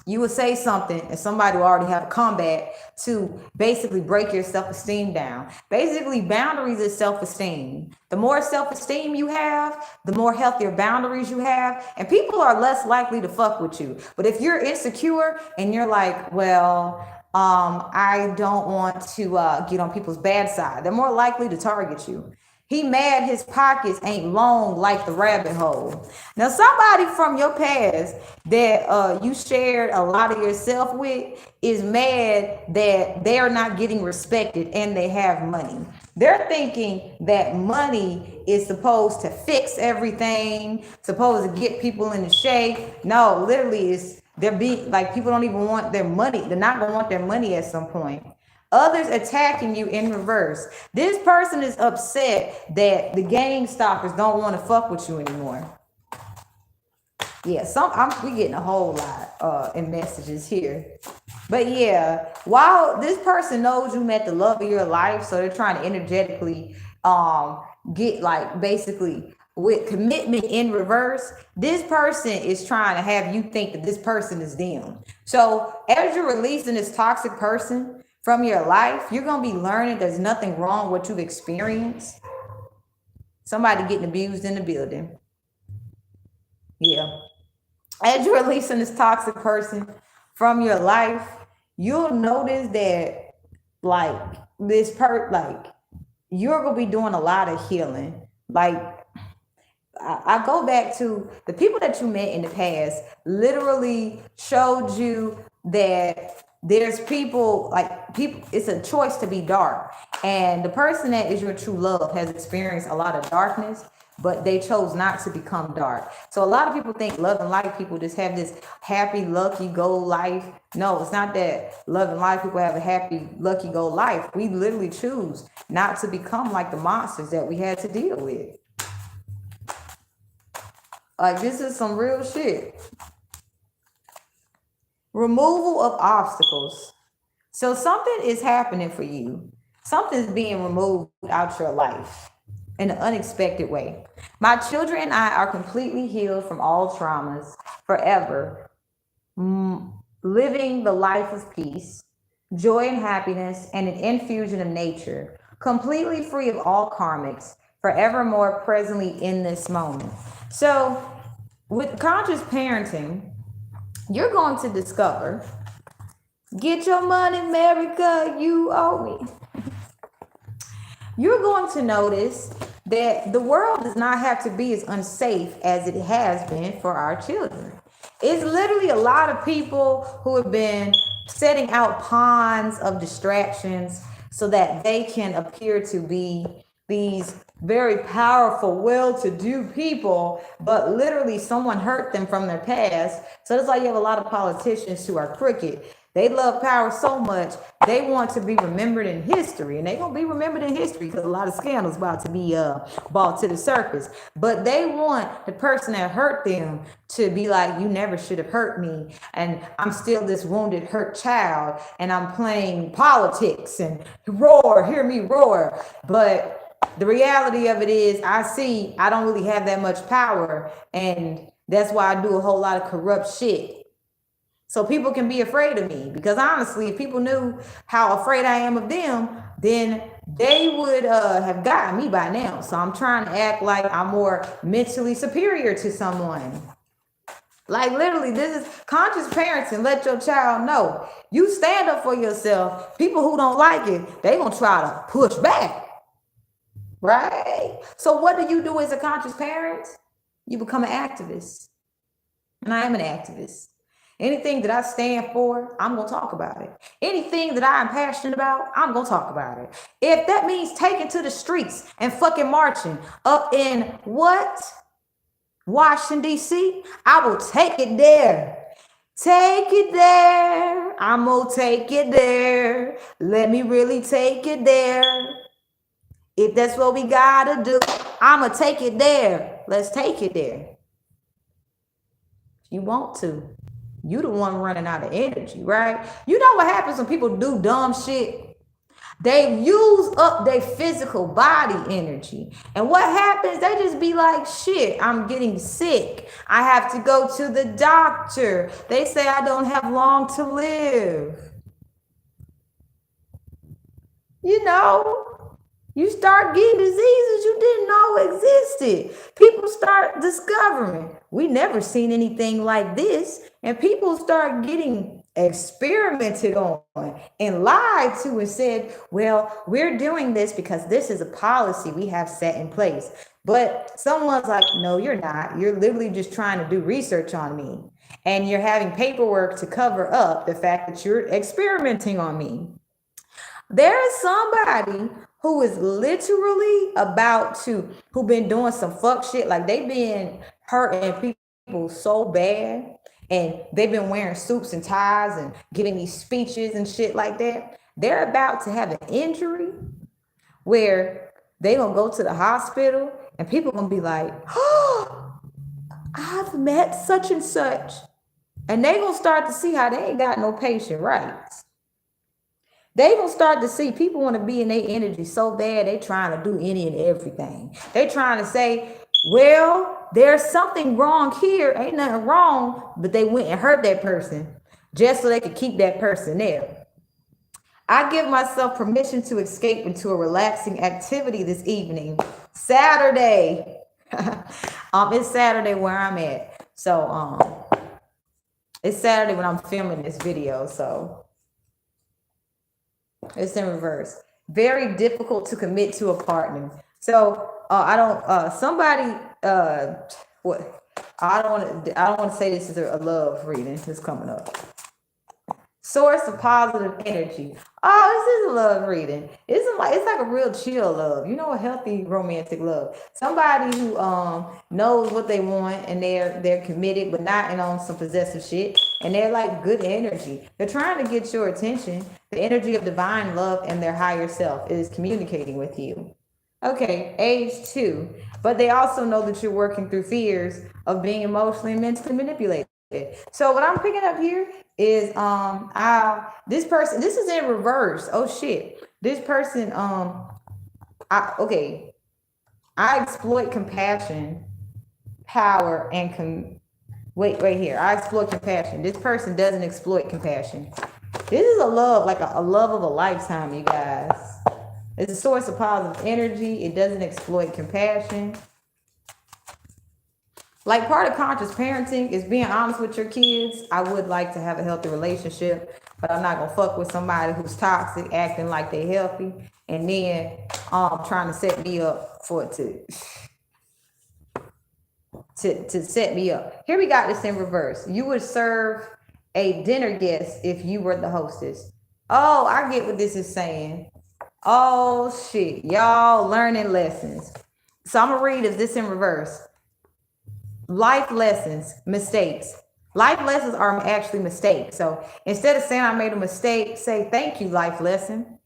you would say something and somebody will already have a comeback to basically break your self-esteem down. Basically, boundaries is self-esteem. The more self-esteem you have, the more healthier boundaries you have, and people are less likely to fuck with you. But if you're insecure and you're like, well, I don't want to get on people's bad side, they're more likely to target you. He mad his pockets ain't long like the rabbit hole. Now, somebody from your past that you shared a lot of yourself with is mad that they're not getting respected and they have money. They're thinking that money is supposed to fix everything, supposed to get people into shape. No, literally, they're being like, people don't even want their money. They're not gonna want their money at some point. Others attacking you in reverse. This person is upset that the gang stalkers don't want to fuck with you anymore. Yeah, we getting a whole lot in messages here. But yeah, while this person knows you met the love of your life, so they're trying to energetically get like basically with commitment in reverse, this person is trying to have you think that this person is them. So as you're releasing this toxic person from your life, you're going to be learning there's nothing wrong with what you've experienced. Somebody getting abused in the building. Yeah. As you're releasing this toxic person from your life, you'll notice that like you're going to be doing a lot of healing. Like I go back to the people that you met in the past literally showed you that there's people, it's a choice to be dark. And the person that is your true love has experienced a lot of darkness, but they chose not to become dark. So a lot of people think love and light people just have this happy, lucky, go life. No, it's not that love and light people have a happy, lucky, go life. We literally choose not to become like the monsters that we had to deal with. Like, this is some real shit. Removal of obstacles. So something is happening for you. Something's being removed out your life in an unexpected way. My children and I are completely healed from all traumas forever, living the life of peace, joy and happiness, and an infusion of nature, completely free of all karmics, forevermore presently in this moment. So with conscious parenting, you're going to discover, get your money, America, you owe me. You're going to notice that the world does not have to be as unsafe as it has been for our children. It's literally a lot of people who have been setting out ponds of distractions so that they can appear to be these very powerful, well-to-do people, but literally someone hurt them from their past. So that's why you have a lot of politicians who are crooked. They love power so much, they want to be remembered in history, and they're going to be remembered in history because a lot of scandals about to be brought to the surface. But they want the person that hurt them to be like, you never should have hurt me, and I'm still this wounded, hurt child, and I'm playing politics, and roar, hear me roar. But the reality of it is, I don't really have that much power, and that's why I do a whole lot of corrupt shit. So people can be afraid of me, because honestly, if people knew how afraid I am of them, then they would have gotten me by now. So I'm trying to act like I'm more mentally superior to someone. Like literally, this is conscious parenting. Let your child know you stand up for yourself. People who don't like it, they gonna try to push back, right? So what do you do as a conscious parent? You become an activist, and I am an activist. Anything that I stand for, I'm going to talk about it. Anything that I'm passionate about, I'm going to talk about it. If that means taking to the streets and fucking marching up in what? Washington, D.C., I will take it there. Take it there. I'm going to take it there. Let me really take it there. If that's what we got to do, I'm going to take it there. Let's take it there. You want to. You the one running out of energy, right? You know what happens when people do dumb shit? They use up their physical body energy. And what happens? They just be like, shit, I'm getting sick. I have to go to the doctor. They say I don't have long to live. You know, you start getting diseases you didn't know existed. People start discovering, we never seen anything like this. And people start getting experimented on and lied to and said, well, we're doing this because this is a policy we have set in place. But someone's like, no, you're not. You're literally just trying to do research on me. And you're having paperwork to cover up the fact that you're experimenting on me. There is somebody who is literally who been doing some fuck shit. Like they've been hurting people so bad, and they've been wearing suits and ties and giving these speeches and shit like that. They're about to have an injury where they gonna go to the hospital and people gonna be like, oh, I've met such and such. And they gonna start to see how they ain't got no patient rights. They gonna start to see people want to be in their energy so bad, they trying to do any and everything. They trying to say, well, there's something wrong here. Ain't nothing wrong, but they went and hurt that person just so they could keep that person there. I give myself permission to escape into a relaxing activity this evening. Saturday. It's Saturday where I'm at. So it's Saturday when I'm filming this video. So it's in reverse. Very difficult to commit to a partner. So I don't want to say this is a love reading that's coming up. Source of positive energy. Oh, this is a love reading. It's like a real chill love, a healthy romantic love. Somebody who knows what they want and they're committed, but not on some possessive shit. And they're like good energy. They're trying to get your attention. The energy of divine love and their higher self is communicating with you. Okay, age 2. But they also know that you're working through fears of being emotionally and mentally manipulated. So what I'm picking up here is this person, this is in reverse. Oh shit. This person I exploit compassion, power, and wait here. I exploit compassion. This person doesn't exploit compassion. This is a love, like a love of a lifetime, you guys. It's a source of positive energy. It doesn't exploit compassion. Like part of conscious parenting is being honest with your kids. I would like to have a healthy relationship, but I'm not gonna fuck with somebody who's toxic, acting like they're healthy, and then trying to set me up to set me up. Here we got this in reverse. You would serve a dinner guest if you were the hostess. Oh, I get what this is saying. Oh shit, y'all learning lessons. So I'm gonna read this in reverse. Life lessons, mistakes. Life lessons are actually mistakes. So instead of saying I made a mistake, say thank you, life lesson.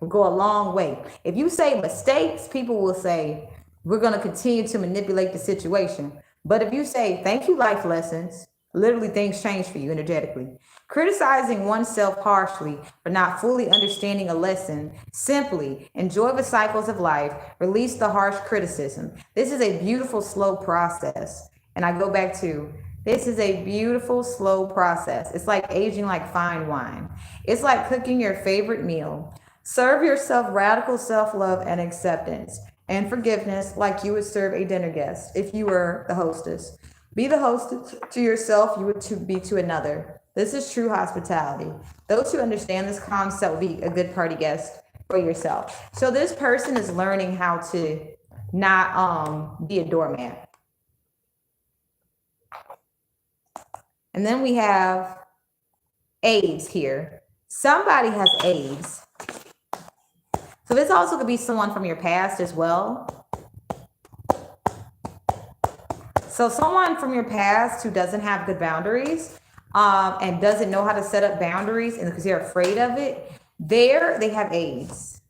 Will go a long way. If you say mistakes, people will say we're going to continue to manipulate the situation. But if you say thank you, life lessons, literally things change for you energetically. Criticizing oneself harshly for not fully understanding a lesson, simply enjoy the cycles of life, release the harsh criticism. This is a beautiful, slow process. And I go back to this is a beautiful, slow process. It's like aging like fine wine. It's like cooking your favorite meal. Serve yourself radical self love and acceptance and forgiveness like you would serve a dinner guest if you were the hostess. Be the hostess to yourself, you would to be to another. This is true hospitality. Those who understand this concept will be a good party guest for yourself. So this person is learning how to not be a doormat. And then we have AIDS here. Somebody has AIDS. So this also could be someone from your past as well. So someone from your past who doesn't have good boundaries and doesn't know how to set up boundaries and because they're afraid of it, they have AIDS.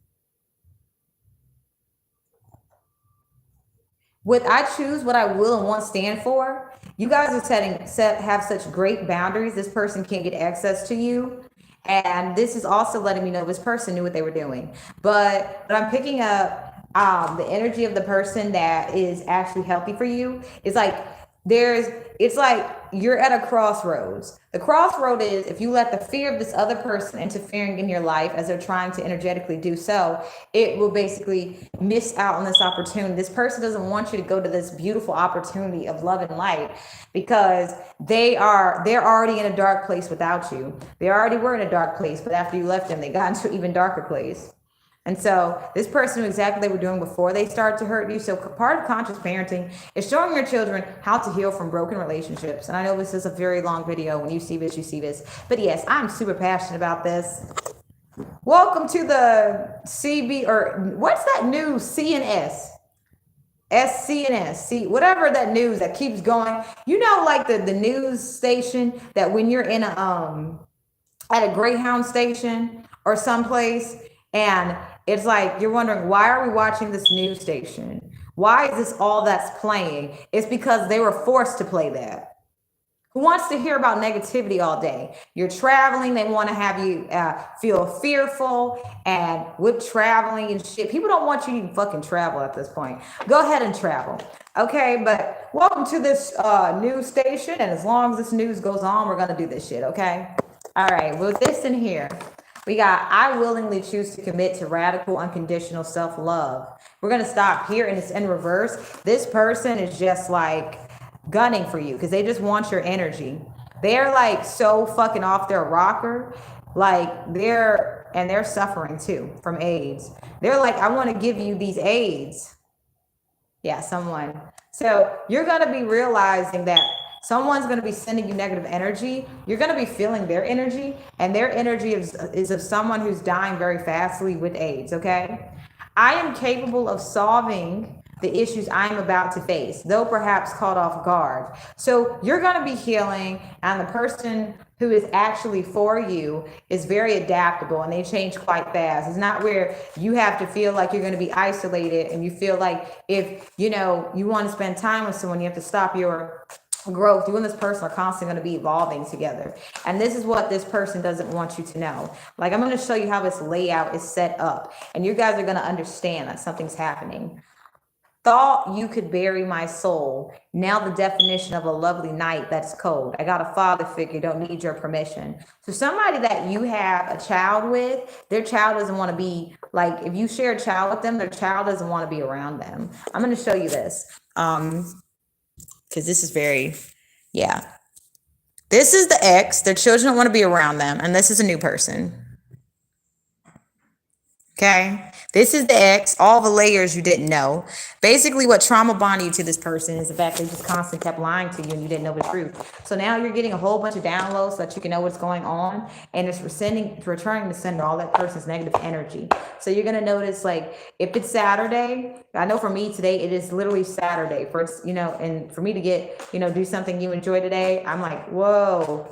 What I choose, what I will and won't stand for, you guys are have such great boundaries. This person can't get access to you. And this is also letting me know this person knew what they were doing. But I'm picking up the energy of the person that is actually healthy for you. It's like it's like you're at a crossroads. The crossroad is if you let the fear of this other person interfering in your life as they're trying to energetically do so, it will basically miss out on this opportunity. This person doesn't want you to go to this beautiful opportunity of love and light because they're already in a dark place without you. They already were in a dark place, but after you left them, they got into an even darker place. And so this person knew exactly what they were doing before they started to hurt you. So part of conscious parenting is showing your children how to heal from broken relationships. And I know this is a very long video. When you see this, you see this. But yes, I'm super passionate about this. Welcome to the CB, or what's that news? CNS. SCNS, whatever that news that keeps going. You know, like the news station that when you're in at a Greyhound station or someplace, and it's like you're wondering, why are we watching this news station? Why is this all that's playing? It's because they were forced to play that. Who wants to hear about negativity all day? You're traveling, they want to have you feel fearful and with traveling and shit. People don't want you to even fucking travel at this point. Go ahead and travel. Okay, but welcome to this news station, and as long as this news goes on, we're going to do this shit, okay? All right, with this in here, we got, I willingly choose to commit to radical, unconditional self-love. We're going to stop here, and it's in reverse. This person is just like gunning for you because they just want your energy. They're like so fucking off their rocker. Like they're suffering too from AIDS. They're like, I want to give you these AIDS. Yeah, someone. So you're going to be realizing that someone's going to be sending you negative energy. You're going to be feeling their energy, and their energy is of someone who's dying very fastly with AIDS, okay? I am capable of solving the issues I'm about to face, though perhaps caught off guard. So you're going to be healing, and the person who is actually for you is very adaptable, and they change quite fast. It's not where you have to feel like you're going to be isolated, and you feel like if, you want to spend time with someone, you have to stop your growth. You and this person are constantly going to be evolving together. And this is what this person doesn't want you to know. Like, I'm going to show you how this layout is set up, and you guys are going to understand that something's happening. Thought you could bury my soul. Now the definition of a lovely night that's cold. I got a father figure, don't need your permission. So somebody that you have a child with, their child doesn't want to be, like, if you share a child with them, their child doesn't want to be around them. I'm going to show you this. Because this is very, yeah. This is the ex. Their children don't want to be around them. And this is a new person. Okay. This is the X, all the layers you didn't know. Basically, what trauma bonded you to this person is the fact they just constantly kept lying to you and you didn't know the truth. So now you're getting a whole bunch of downloads so that you can know what's going on. And it's returning to sender all that person's negative energy. So you're going to notice, like, if it's Saturday, I know for me today, it is literally Saturday. First, and for me to get, do something you enjoy today, I'm like, whoa,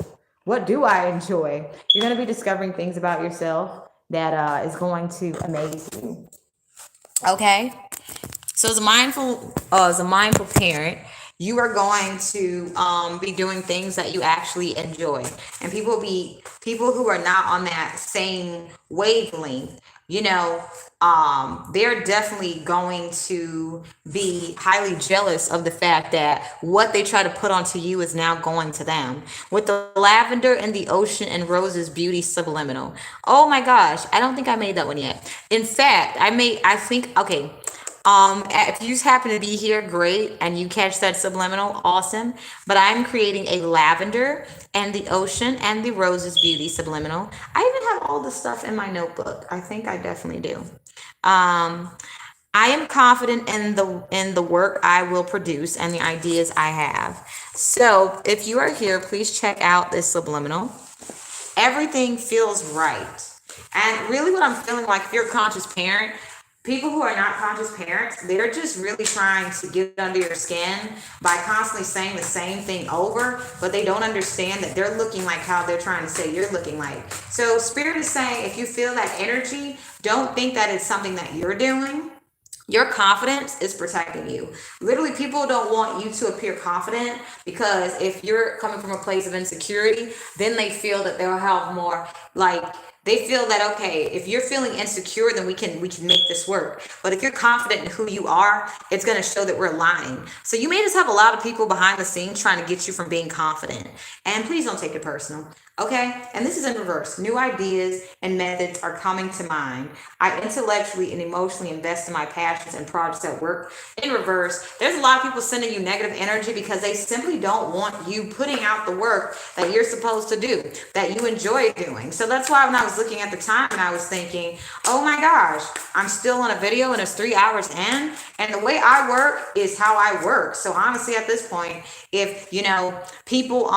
what do I enjoy? You're going to be discovering things about yourself that is going to amaze you. Okay, so as a mindful parent, you are going to be doing things that you actually enjoy, and people who are not on that same wavelength. They're definitely going to be highly jealous of the fact that what they try to put onto you is now going to them. With the lavender and the ocean and roses beauty subliminal. Oh my gosh, I don't think I made that one yet. In fact, okay. If you just happen to be here, great, and you catch that subliminal, awesome. But I'm creating a lavender and the ocean and the roses beauty subliminal. I even have all the stuff in my notebook. I think I definitely do. I am confident in the work I will produce and the ideas I have. So if you are here, please check out this subliminal. Everything feels right. And really what I'm feeling like, if you're a conscious parent, people who are not conscious parents, they're just really trying to get under your skin by constantly saying the same thing over, but they don't understand that they're looking like how they're trying to say you're looking like. So Spirit is saying, if you feel that energy, don't think that it's something that you're doing. Your confidence is protecting you. Literally, people don't want you to appear confident, because if you're coming from a place of insecurity, then they feel that they'll have more, like, they feel that, okay, if you're feeling insecure, then we can make this work. But if you're confident in who you are, it's going to show that we're lying. So you may just have a lot of people behind the scenes trying to get you from being confident. And please don't take it personal. Okay, and this is in reverse. New ideas and methods are coming to mind. I intellectually and emotionally invest in my passions and projects at work. In reverse, there's a lot of people sending you negative energy because they simply don't want you putting out the work that you're supposed to do, that you enjoy doing. So that's why when I was looking at the time, I was thinking, oh my gosh, I'm still on a video and it's 3 hours in, and the way I work is how I work. So honestly, at this point, if people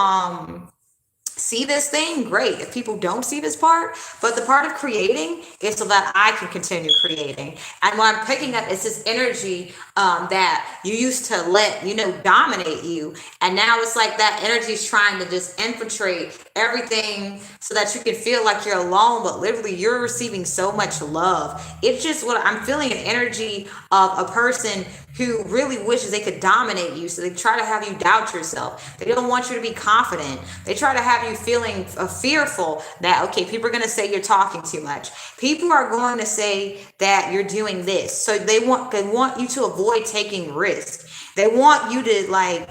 see this thing, great. If people don't see this part, but the part of creating is so that I can continue creating. And what I'm picking up is this energy that you used to let dominate you, and now it's like that energy is trying to just infiltrate everything so that you can feel like you're alone, but literally you're receiving so much love. It's just what I'm feeling, an energy of a person who really wishes they could dominate you. So they try to have you doubt yourself. They don't want you to be confident. They try to have you feeling fearful that, okay, people are going to say you're talking too much. People are going to say that you're doing this. So they want you to avoid taking risks. They want you to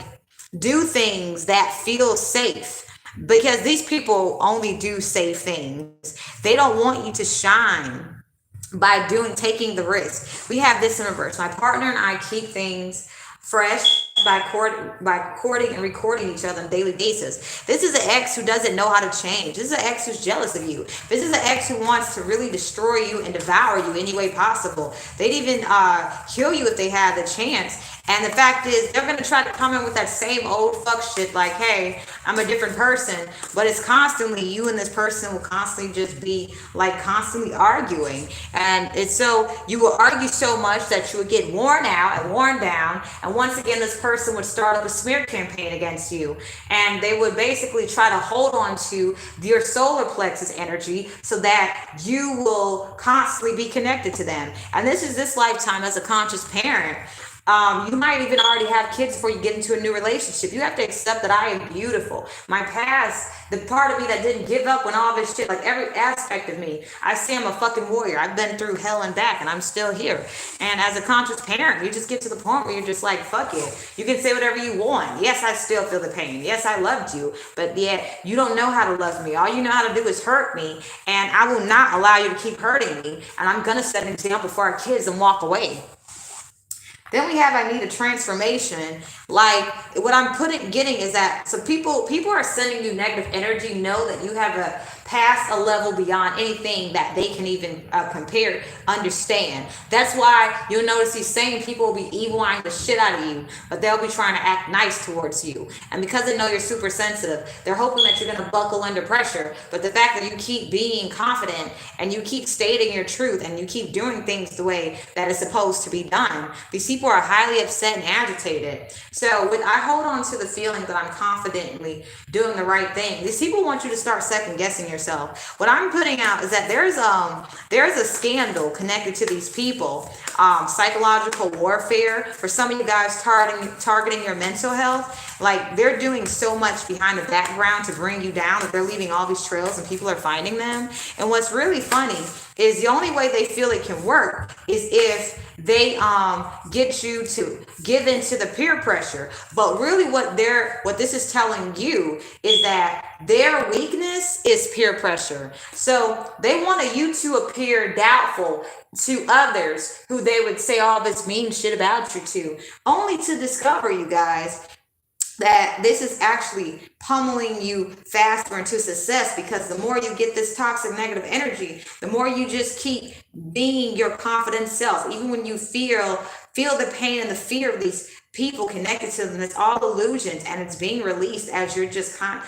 do things that feel safe, because these people only do safe things. They don't want you to shine by taking the risk. We have this in reverse. My partner and I keep things fresh by courting and recording each other on a daily basis. This is an ex who doesn't know how to change. This is an ex who's jealous of you. This is an ex who wants to really destroy you and devour you any way possible. They'd even kill you if they had the chance. And the fact is, they're going to try to come in with that same old fuck shit like, hey, I'm a different person. But it's constantly, you and this person will constantly just be constantly arguing. And it's so, you will argue so much that you would get worn out and worn down. And once again, this person would start up a smear campaign against you. And they would basically try to hold on to your solar plexus energy so that you will constantly be connected to them. And this lifetime as a conscious parent. You might even already have kids before you get into a new relationship. You have to accept that I am beautiful. My past, the part of me that didn't give up when all this shit, every aspect of me, I say I'm a fucking warrior. I've been through hell and back, and I'm still here. And as a conscious parent, you just get to the point where you're just like, fuck it. You can say whatever you want. Yes, I still feel the pain. Yes, I loved you. But yet, you don't know how to love me. All you know how to do is hurt me. And I will not allow you to keep hurting me. And I'm going to set an example for our kids and walk away. Then we have, I need a transformation. What I'm getting is that, so people are sending you negative energy. Know that you have a past a level beyond anything that they can even understand. That's why you'll notice these same people will be evil eyeing the shit out of you, but they'll be trying to act nice towards you. And because they know you're super sensitive, they're hoping that you're going to buckle under pressure. But the fact that you keep being confident and you keep stating your truth and you keep doing things the way that is supposed to be done, these people are highly upset and agitated. So I hold on to the feeling that I'm confidently doing the right thing. These people want you to start second guessing yourself. What I'm putting out is that there's a scandal connected to these people, psychological warfare for some of you guys targeting your mental health. Like, they're doing so much behind the background to bring you down that they're leaving all these trails and people are finding them. And what's really funny is the only way they feel it can work is if they get you to give into the peer pressure. But really what this is telling you is that their weakness is peer pressure. So they want you to appear doubtful to others who they would say all this mean shit about you to, only to discover, you guys, that this is actually pummeling you faster into success, because the more you get this toxic negative energy, the more you just keep being your confident self. Even when you feel the pain and the fear of these people connected to them, it's all illusions, and it's being released as you're just I'm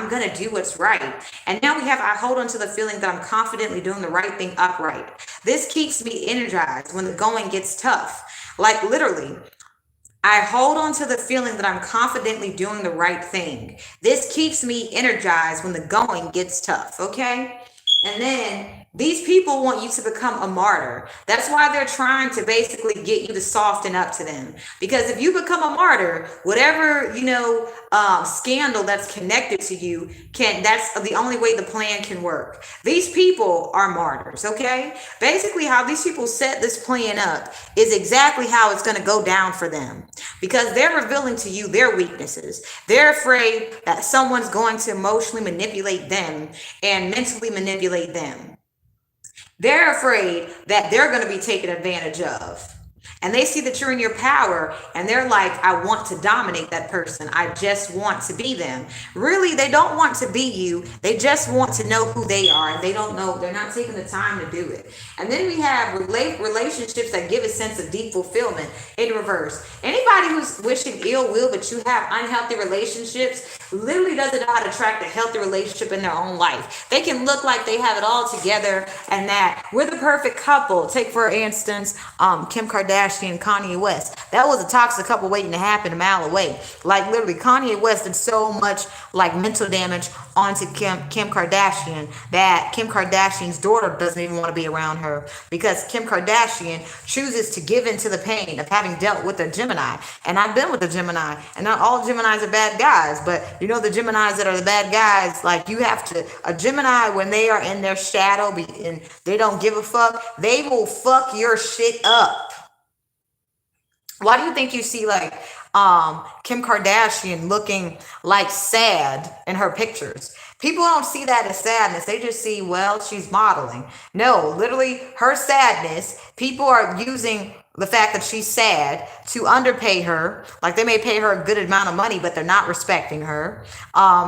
gonna do what's right. And now I hold on to the feeling that I'm confidently doing the right thing upright. This keeps me energized when the going gets tough. Like, literally, I hold on to the feeling that I'm confidently doing the right thing. This keeps me energized when the going gets tough, okay? And then these people want you to become a martyr. That's why they're trying to basically get you to soften up to them. Because if you become a martyr, whatever, scandal that's connected to you, that's the only way the plan can work. These people are martyrs, okay? Basically, how these people set this plan up is exactly how it's going to go down for them. Because they're revealing to you their weaknesses. They're afraid that someone's going to emotionally manipulate them and mentally manipulate them. They're afraid that they're going to be taken advantage of. And they see that you're in your power, and they're like, I want to dominate that person. I just want to be them. Really, they don't want to be you. They just want to know who they are, and they don't know. They're not taking the time to do it. And then we have relationships that give a sense of deep fulfillment in reverse. Anybody who's wishing ill will, but you have unhealthy relationships, literally doesn't know how to attract a healthy relationship in their own life. They can look like they have it all together and that we're the perfect couple. Take, for instance, Kim Kardashian and Kanye West. That was a toxic couple waiting to happen a mile away. Like, literally, Kanye West did so much mental damage onto Kim Kardashian that Kim Kardashian's daughter doesn't even want to be around her, because Kim Kardashian chooses to give into the pain of having dealt with a Gemini. And I've been with a Gemini, and not all Geminis are bad guys, but the Geminis that are the bad guys, a Gemini, when they are in their shadow and they don't give a fuck, they will fuck your shit up. Why do you think you see Kim Kardashian looking sad in her pictures? People don't see that as sadness. They just see, well, she's modeling. No, literally, her sadness, people are using the fact that she's sad to underpay her. Like, they may pay her a good amount of money, but they're not respecting her.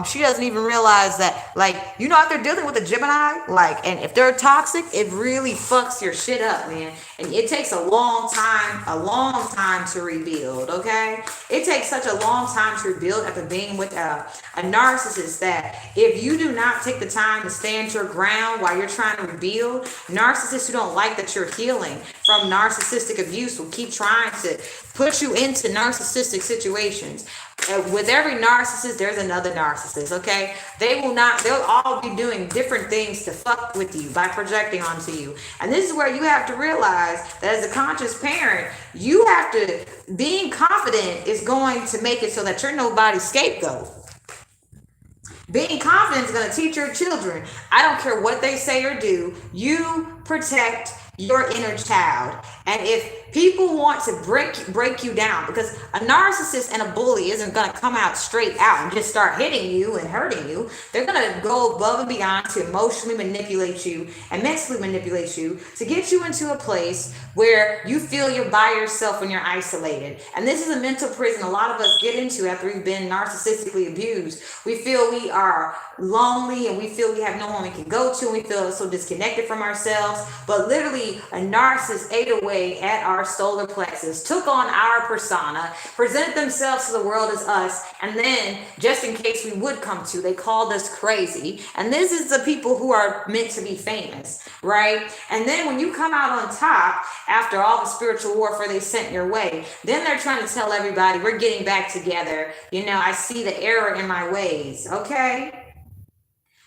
She doesn't even realize that, if they're dealing with a Gemini, and if they're toxic, it really fucks your shit up, man. And it takes a long time to rebuild, okay? It takes such a long time to rebuild after being with a narcissist, that if you do not take the time to stand your ground while you're trying to rebuild, narcissists who don't like that you're healing from narcissistic abuse will keep trying to push you into narcissistic situations. With every narcissist, there's another narcissist, okay? They'll all be doing different things to fuck with you by projecting onto you. And this is where you have to realize that as a conscious parent, being confident is going to make it so that you're nobody's scapegoat. Being confident is going to teach your children, I don't care what they say or do, you protect your inner child. And if people want to break you down, because a narcissist and a bully isn't going to come out straight out and just start hitting you and hurting you. They're going to go above and beyond to emotionally manipulate you and mentally manipulate you to get you into a place where you feel you're by yourself when you're isolated. And this is a mental prison a lot of us get into after we've been narcissistically abused. We feel we are lonely, and we feel we have no one we can go to, and we feel so disconnected from ourselves. But literally, a narcissist ate away at our solar plexus, took on our persona, presented themselves to the world as us, and then, just in case we would come to, they called us crazy. And this is the people who are meant to be famous, right? And then when you come out on top after all the spiritual warfare they sent your way, then they're trying to tell everybody, we're getting back together. You know, I see the error in my ways, okay?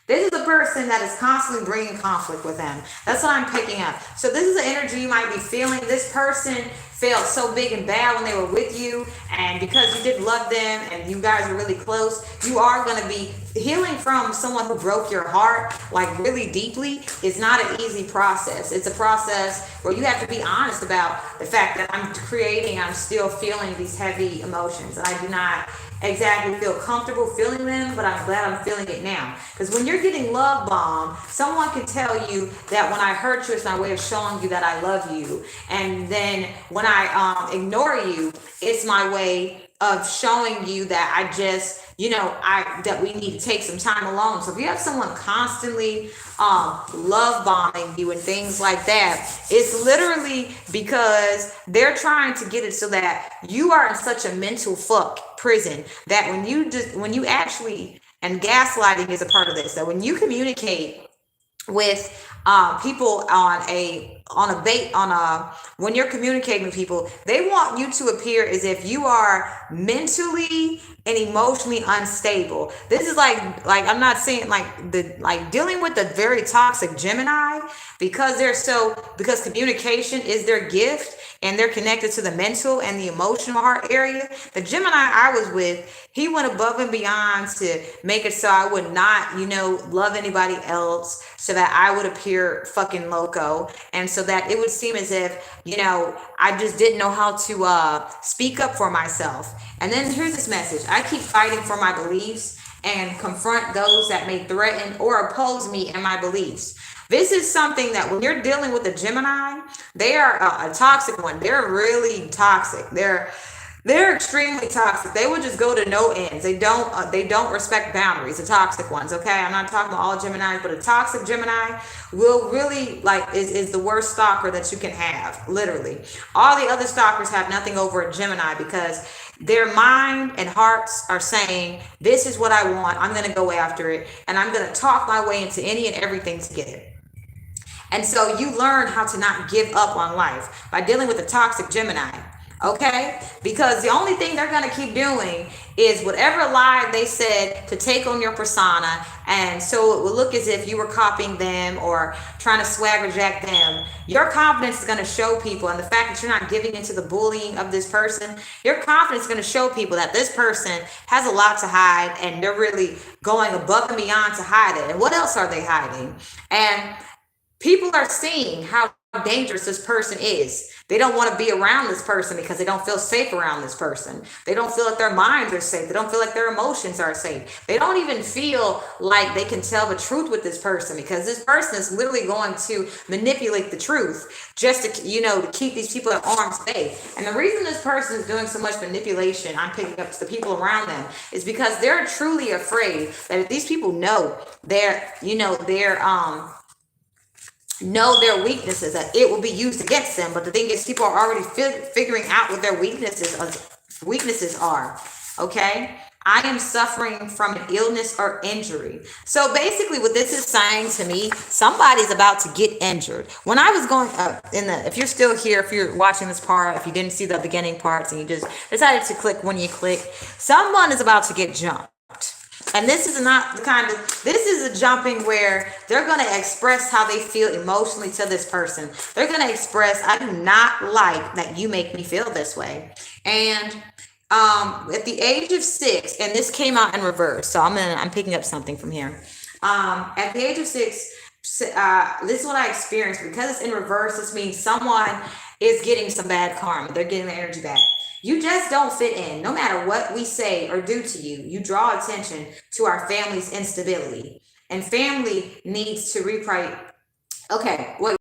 This is a person that is constantly bringing conflict with them. That's what I'm picking up. So this is the energy you might be feeling. This person felt so big and bad when they were with you, and because you did love them and you guys are really close, you are going to be healing from someone who broke your heart, like really deeply. Is not an easy process. It's a process where you have to be honest about the fact that I'm still feeling these heavy emotions, and I do not exactly feel comfortable feeling them, but I'm glad I'm feeling it now. Because when you're getting love bombed, someone can tell you that when I hurt you, it's my way of showing you that I love you. And then when I ignore you, it's my way of showing you that I just, that we need to take some time alone. So if you have someone constantly love bombing you and things like that, it's literally because they're trying to get it so that you are in such a mental fuck prison that when you actually, and gaslighting is a part of this, that when you communicate with people when you're communicating with people, they want you to appear as if you are mentally and emotionally unstable. This is like I'm not saying like dealing with the very toxic Gemini, because because communication is their gift and they're connected to the mental and the emotional heart area. The Gemini I was with, he went above and beyond to make it so I would not, love anybody else, so that I would appear fucking loco, and so that it would seem as if, I just didn't know how to speak up for myself. And then here's this message: I keep fighting for my beliefs and confront those that may threaten or oppose me and my beliefs. This is something that when you're dealing with a Gemini, they are a toxic one. They're really toxic. They're extremely toxic. They will just go to no ends. They don't respect boundaries, the toxic ones, okay? I'm not talking about all Geminis, but a toxic Gemini will really, is the worst stalker that you can have, literally. All the other stalkers have nothing over a Gemini, because their mind and hearts are saying, this is what I want, I'm going to go after it, and I'm going to talk my way into any and everything to get it. And so you learn how to not give up on life by dealing with a toxic Gemini. Okay? Because the only thing they're going to keep doing is whatever lie they said to take on your persona, and so it will look as if you were copying them or trying to swagger jack them. Your confidence is going to show people, and the fact that you're not giving into the bullying of this person, your confidence is going to show people that this person has a lot to hide, and they're really going above and beyond to hide it. And what else are they hiding? And people are seeing how dangerous this person is. They don't want to be around this person because they don't feel safe around this person. They don't feel like their minds are safe. They don't feel like their emotions are safe. They don't even feel like they can tell the truth with this person, because this person is literally going to manipulate the truth just to, to keep these people at arm's way. And the reason this person is doing so much manipulation, I'm picking up to the people around them, is because they're truly afraid that if these people know their weaknesses, that it will be used against them. But the thing is, people are already figuring out what their weaknesses are. Okay, I am suffering from an illness or injury. So basically what this is saying to me, somebody's about to get injured. When I was going if you're still here, if you're watching this part, if you didn't see the beginning parts and you just decided to click when you click, someone is about to get jumped. And this is not this is a jumping where they're going to express how they feel emotionally to this person. They're going to express, I do not like that you make me feel this way. And at the age of 6, and this came out in reverse, so I'm picking up something from here. At the age of 6, this is what I experienced. Because it's in reverse, this means someone is getting some bad karma. They're getting their energy back. You just don't fit in. No matter what we say or do to you, you draw attention to our family's instability. And family needs to Okay, wait.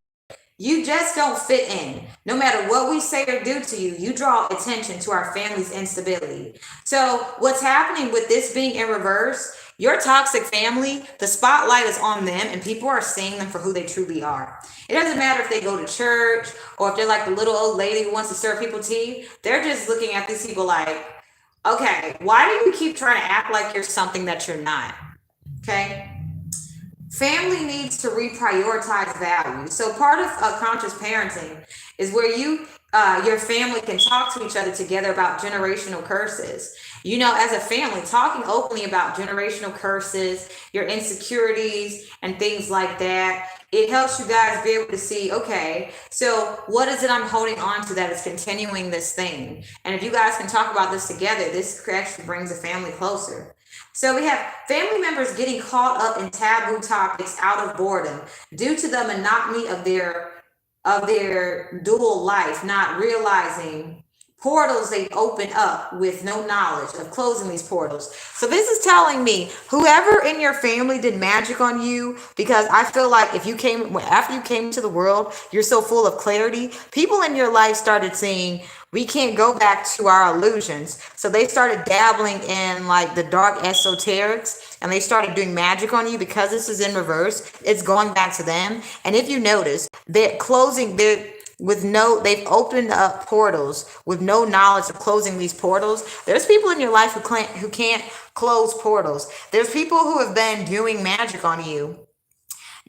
You just don't fit in. No matter what we say or do to you, you draw attention to our family's instability. So, what's happening with this being in reverse, your toxic family, the spotlight is on them and people are seeing them for who they truly are. It doesn't matter if they go to church or if they're like the little old lady who wants to serve people tea. They're just looking at these people like, okay, why do you keep trying to act like you're something that you're not? Okay. Family needs to reprioritize values. So part of conscious parenting is where your family can talk to each other together about generational curses. You know, as a family, talking openly about generational curses, your insecurities, and things like that. It helps you guys be able to see, okay, so what is it I'm holding on to that is continuing this thing? And if you guys can talk about this together, this actually brings the family closer. So we have family members getting caught up in taboo topics out of boredom due to the monotony of their dual life, not realizing portals they open up with no knowledge of closing these portals. So this is telling me whoever in your family did magic on you, because I feel like after you came to the world, you're so full of clarity. People in your life started seeing we can't go back to our illusions. So they started dabbling in like the dark esoterics and they started doing magic on you because this is in reverse. It's going back to them. And if you notice, they've opened up portals with no knowledge of closing these portals. There's people in your life who can't close portals. There's people who have been doing magic on you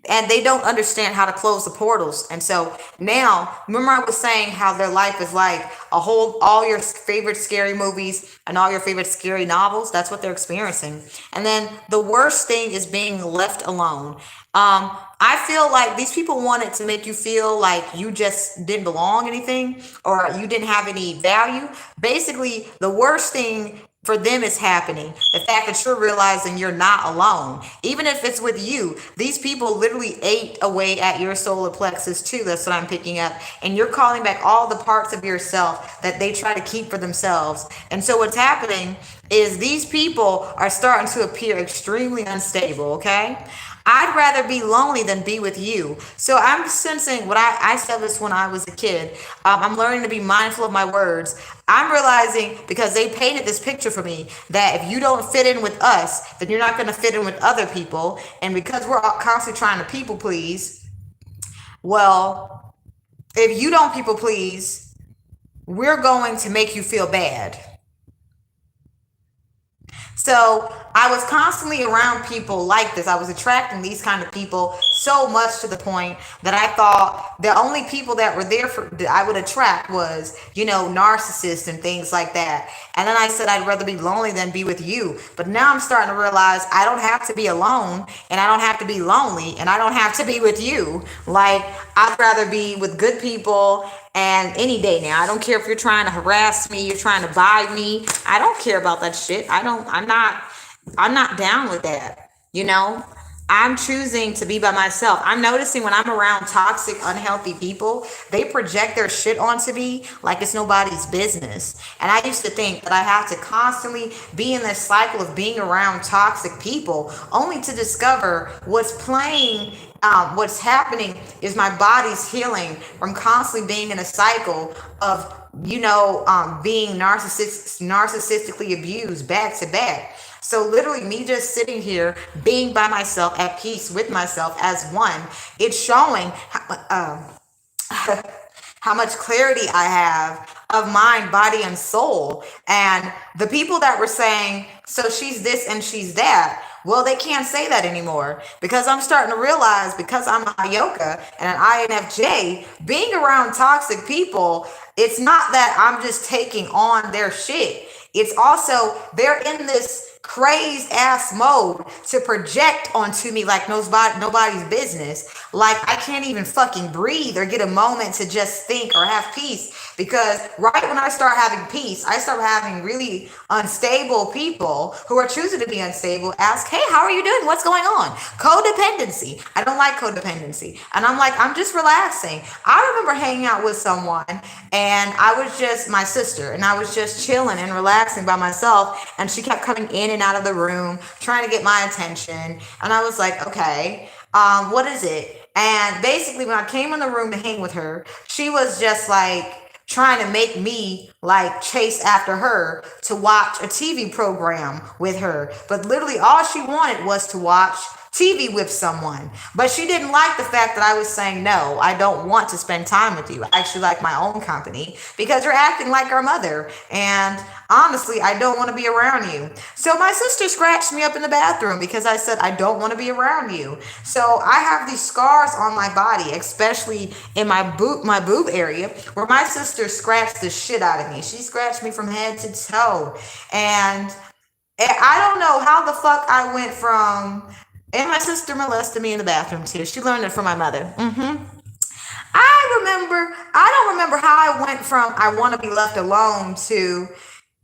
and they don't understand how to close the portals. And so now, remember I was saying how their life is like all your favorite scary movies and all your favorite scary novels. That's what they're experiencing. And then the worst thing is being left alone. I feel like these people wanted to make you feel like you just didn't belong anything or you didn't have any value. Basically, the worst thing for them is happening. The fact that you're realizing you're not alone, even if it's with you. These people literally ate away at your solar plexus too. That's what I'm picking up. And you're calling back all the parts of yourself that they try to keep for themselves. And so what's happening is these people are starting to appear extremely unstable, okay? I'd rather be lonely than be with you. So I'm sensing what I said this when I was a kid. I'm learning to be mindful of my words. I'm realizing because they painted this picture for me that if you don't fit in with us, then you're not going to fit in with other people. And because we're constantly trying to people please, well, if you don't people please, we're going to make you feel bad. So I was constantly around people like this. I was attracting these kind of people so much to the point that I thought the only people that were there that I would attract was, narcissists and things like that. And then I said, I'd rather be lonely than be with you. But now I'm starting to realize I don't have to be alone and I don't have to be lonely and I don't have to be with you. Like, I'd rather be with good people. And any day now, I don't care if you're trying to harass me, you're trying to buy me. I don't care about that shit. I'm not down with that. I'm choosing to be by myself. I'm noticing when I'm around toxic, unhealthy people, they project their shit onto me like it's nobody's business. And I used to think that I have to constantly be in this cycle of being around toxic people only to discover what's happening is my body's healing from constantly being in a cycle of, being narcissistically abused back to back. So literally me just sitting here, being by myself, at peace with myself as one, it's showing how much clarity I have of mind, body, and soul. And the people that were saying, so she's this and she's that, well, they can't say that anymore because I'm starting to realize because I'm a Yoka and an INFJ, being around toxic people, it's not that I'm just taking on their shit. It's also, they're in this crazed ass mode to project onto me like nobody's business. Like I can't even fucking breathe or get a moment to just think or have peace. Because right when I start having peace, I start having really unstable people who are choosing to be unstable ask, hey, how are you doing? What's going on? Codependency. I don't like codependency. And I'm like, I'm just relaxing. I remember hanging out with someone and I was just my sister and I was just chilling and relaxing by myself. And she kept coming in and out of the room, trying to get my attention. And I was like, okay, what is it? And basically when I came in the room to hang with her, she was just like, trying to make me like chase after her to watch a TV program with her. But literally all she wanted was to watch TV with someone. But she didn't like the fact that I was saying, no, I don't want to spend time with you. I actually like my own company because you're acting like our mother. And honestly, I don't want to be around you. So my sister scratched me up in the bathroom because I said, I don't want to be around you. So I have these scars on my body, especially in my boob area, where my sister scratched the shit out of me. She scratched me from head to toe. And I don't know how the fuck I went from, and my sister molested me in the bathroom too. She learned it from my mother. I don't remember how I went from I want to be left alone to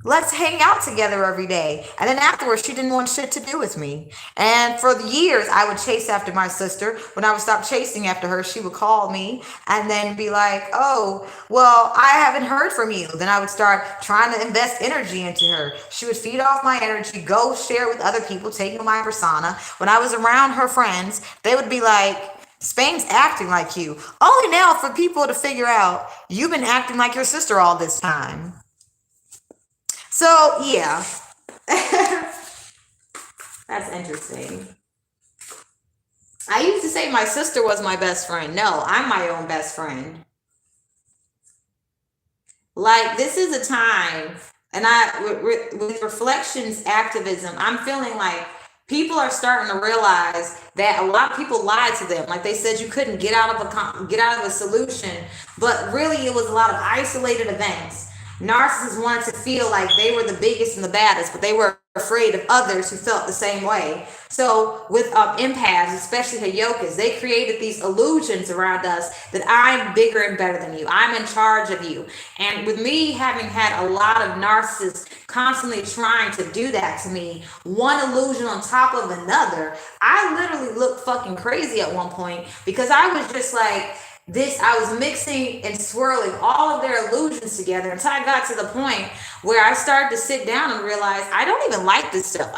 let's hang out together every day. And then afterwards, she didn't want shit to do with me. And for the years, I would chase after my sister. When I would stop chasing after her, she would call me and then be like, oh, well, I haven't heard from you. Then I would start trying to invest energy into her. She would feed off my energy, go share with other people, taking my persona. When I was around her friends, they would be like, Spain's acting like you. Only now for people to figure out you've been acting like your sister all this time. So, yeah, that's interesting. I used to say my sister was my best friend. No, I'm my own best friend. Like, this is a time, and with reflections activism, I'm feeling like people are starting to realize that a lot of people lied to them. Like they said, you couldn't get out of a solution, but really it was a lot of isolated events. Narcissists wanted to feel like they were the biggest and the baddest, but they were afraid of others who felt the same way. So with empaths, especially Hayokas, they created these illusions around us that I'm bigger and better than you. I'm in charge of you. And with me having had a lot of narcissists constantly trying to do that to me, one illusion on top of another, I literally looked fucking crazy at one point because I was just like, I was mixing and swirling all of their illusions together until I got to the point where I started to sit down and realize I don't even like this stuff.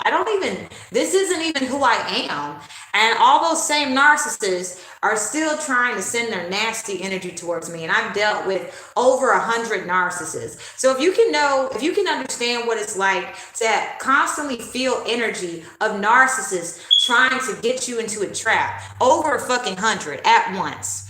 This isn't even who I am. And all those same narcissists are still trying to send their nasty energy towards me. And I've dealt with over 100 narcissists. So if you can understand what it's like to constantly feel energy of narcissists trying to get you into a trap, over a fucking 100 at once.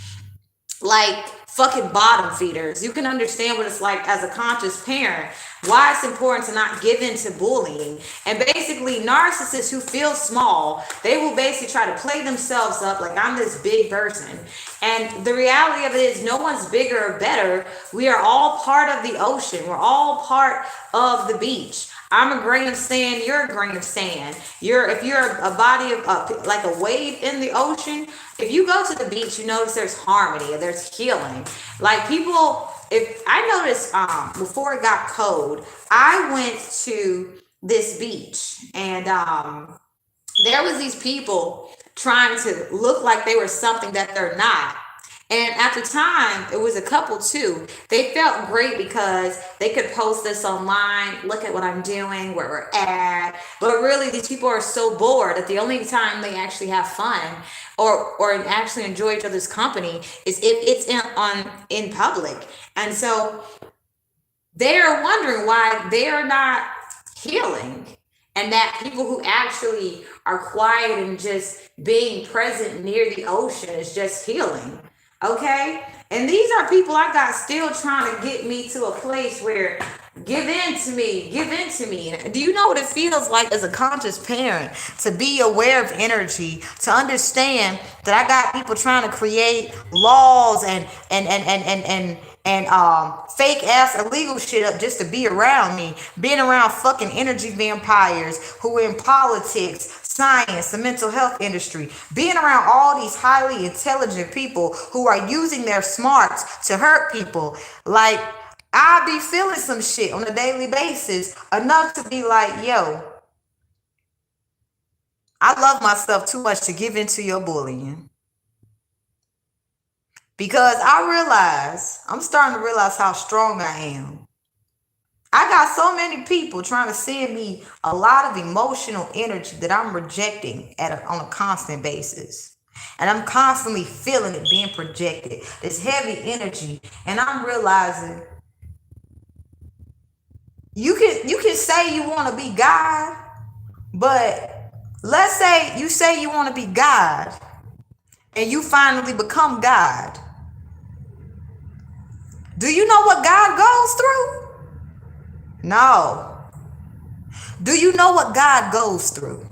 Like fucking bottom feeders. You can understand what it's like as a conscious parent, why it's important to not give in to bullying. And basically narcissists who feel small, they will basically try to play themselves up like I'm this big person. And the reality of it is no one's bigger or better. We are all part of the ocean. We're all part of the beach. I'm a grain of sand, you're a grain of sand. If you're a body of like a wave in the ocean, if you go to the beach, you notice there's harmony, there's healing. Like people, if I noticed before it got cold, I went to this beach and there was these people trying to look like they were something that they're not. And at the time, it was a couple too. They felt great because they could post this online. Look at what I'm doing, where we're at. But really, these people are so bored that the only time they actually have fun or actually enjoy each other's company is if it's in public. And so they are wondering why they are not healing. And that people who actually are quiet and just being present near the ocean is just healing. Okay, and these are people I got still trying to get me to a place where give in to me. Do you know what it feels like as a conscious parent to be aware of energy, to understand that I got people trying to create laws and and fake ass illegal shit up just to be around me, being around fucking energy vampires who are in politics, science, the mental health industry, being around all these highly intelligent people who are using their smarts to hurt people. Like, I be feeling some shit on a daily basis enough to be like, yo, I love myself too much to give into your bullying. Because I'm starting to realize how strong I am. I got so many people trying to send me a lot of emotional energy that I'm rejecting on a constant basis. And I'm constantly feeling it being projected, this heavy energy. And I'm realizing you can say you want to be God, but let's say you want to be God and you finally become God. Do you know what God goes through? No. Do you know what God goes through?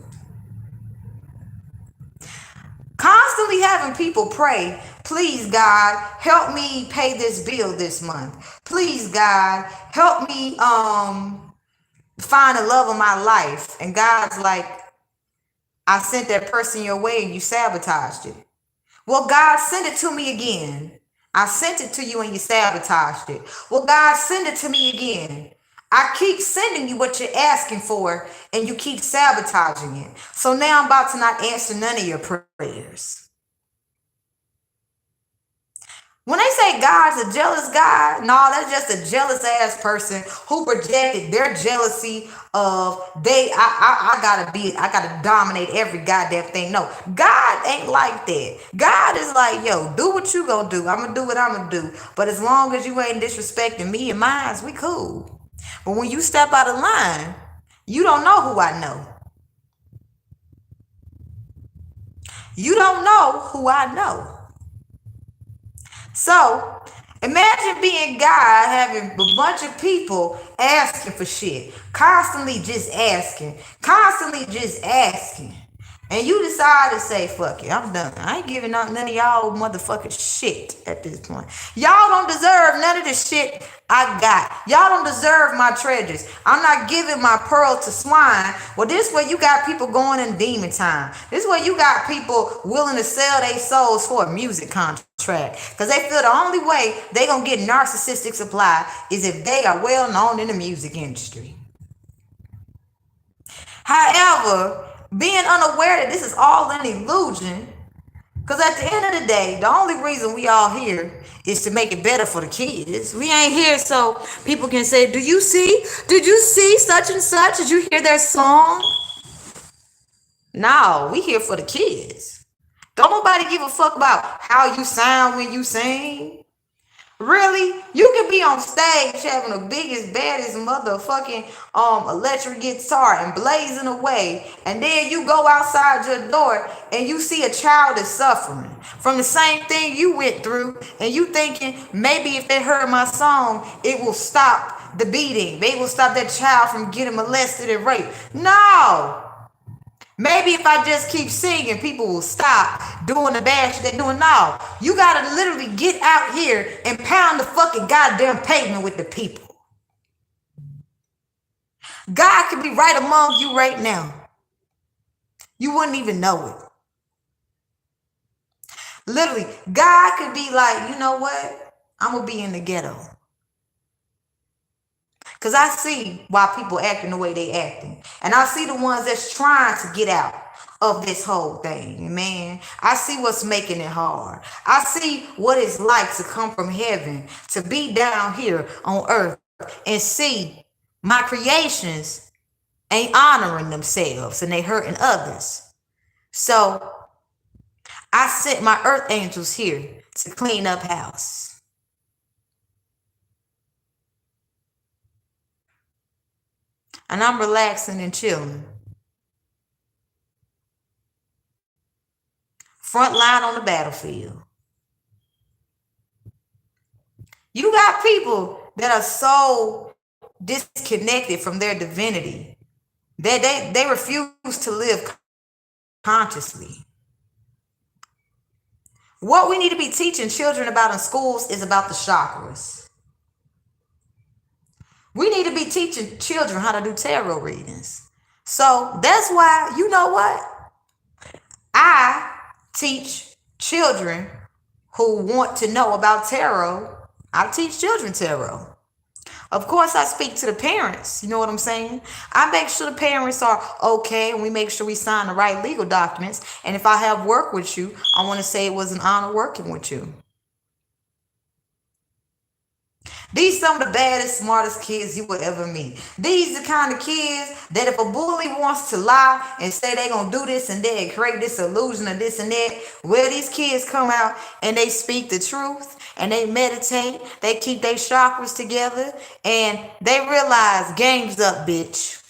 Constantly having people pray, please God, help me pay this bill this month. Please God, help me find the love of my life. And God's like, I sent that person your way and you sabotaged it. Well, God, send it to me again. I sent it to you and you sabotaged it. Well, God, send it to me again. I keep sending you what you're asking for and you keep sabotaging it. So now I'm about to not answer none of your prayers. When they say God's a jealous God, no, that's just a jealous ass person who projected their jealousy of I gotta dominate every goddamn thing. No, God ain't like that. God is like, yo, do what you gonna do. I'm gonna do what I'm gonna do. But as long as you ain't disrespecting me and mine, we cool. But when you step out of line, you don't know who I know. You don't know who I know. So imagine being God, having a bunch of people asking for shit, constantly just asking, and you decide to say, fuck it, I'm done. I ain't giving up none of y'all motherfucking shit at this point. Y'all don't deserve none of the shit I got. Y'all don't deserve my treasures. I'm not giving my pearl to swine. Well, this way you got people going in demon time. This way you got people willing to sell their souls for a music contract. Because they feel the only way they gonna get narcissistic supply is if they are well known in the music industry. However, being unaware that this is all an illusion, because at the end of the day, the only reason we all here is to make it better for the kids. We ain't here so people can say, did you see such and such? Did you hear their song? No, we here for the kids. Don't nobody give a fuck about how you sound when you sing. Really? You can be on stage having the biggest, baddest motherfucking electric guitar and blazing away, and then you go outside your door and you see a child is suffering from the same thing you went through, and you thinking maybe if they heard my song, it will stop the beating. Maybe it will stop that child from getting molested and raped. No. Maybe if I just keep singing, people will stop doing the bad shit they're doing. No, you gotta literally get out here and pound the fucking goddamn pavement with the people. God could be right among you right now. You wouldn't even know it. Literally, God could be like, you know what? I'm gonna be in the ghetto. Because I see why people acting the way they acting. And I see the ones that's trying to get out of this whole thing, man. I see what's making it hard. I see what it's like to come from heaven, to be down here on earth and see my creations ain't honoring themselves and they hurting others. So I sent my earth angels here to clean up house. And I'm relaxing and chilling. Front line on the battlefield. You got people that are so disconnected from their divinity that they refuse to live consciously. What we need to be teaching children about in schools is about the chakras. We need to be teaching children how to do tarot readings. So that's why, you know what? I teach children who want to know about tarot. I teach children tarot. Of course, I speak to the parents. You know what I'm saying? I make sure the parents are okay, and we make sure we sign the right legal documents. And if I have worked with you, I want to say it was an honor working with you. These some of the baddest, smartest kids you will ever meet. These the kind of kids that if a bully wants to lie and say they gonna do this and that and create this illusion of this and that, well, these kids come out and they speak the truth and they meditate, they keep their chakras together, and they realize game's up, bitch.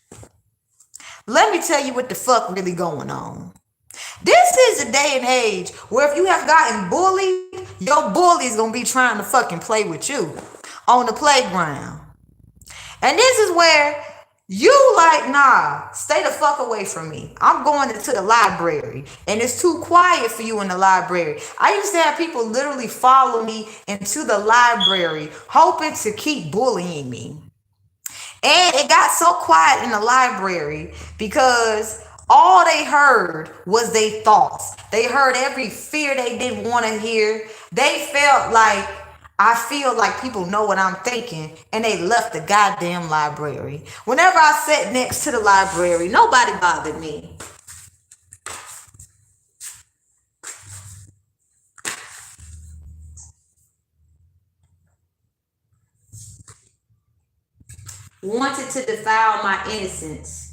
Let me tell you what the fuck really going on. This is a day and age where if you have gotten bullied, your bully's gonna be trying to fucking play with you on the playground. And this is where you like, nah, stay the fuck away from me. I'm going into the library and it's too quiet for you in the library. I used to have people literally follow me into the library hoping to keep bullying me. And it got so quiet in the library because all they heard was their thoughts. They heard every fear they didn't want to hear. They felt like, I feel like people know what I'm thinking, and they left the goddamn library. Whenever I sat next to the library, nobody bothered me. Wanted to defile my innocence.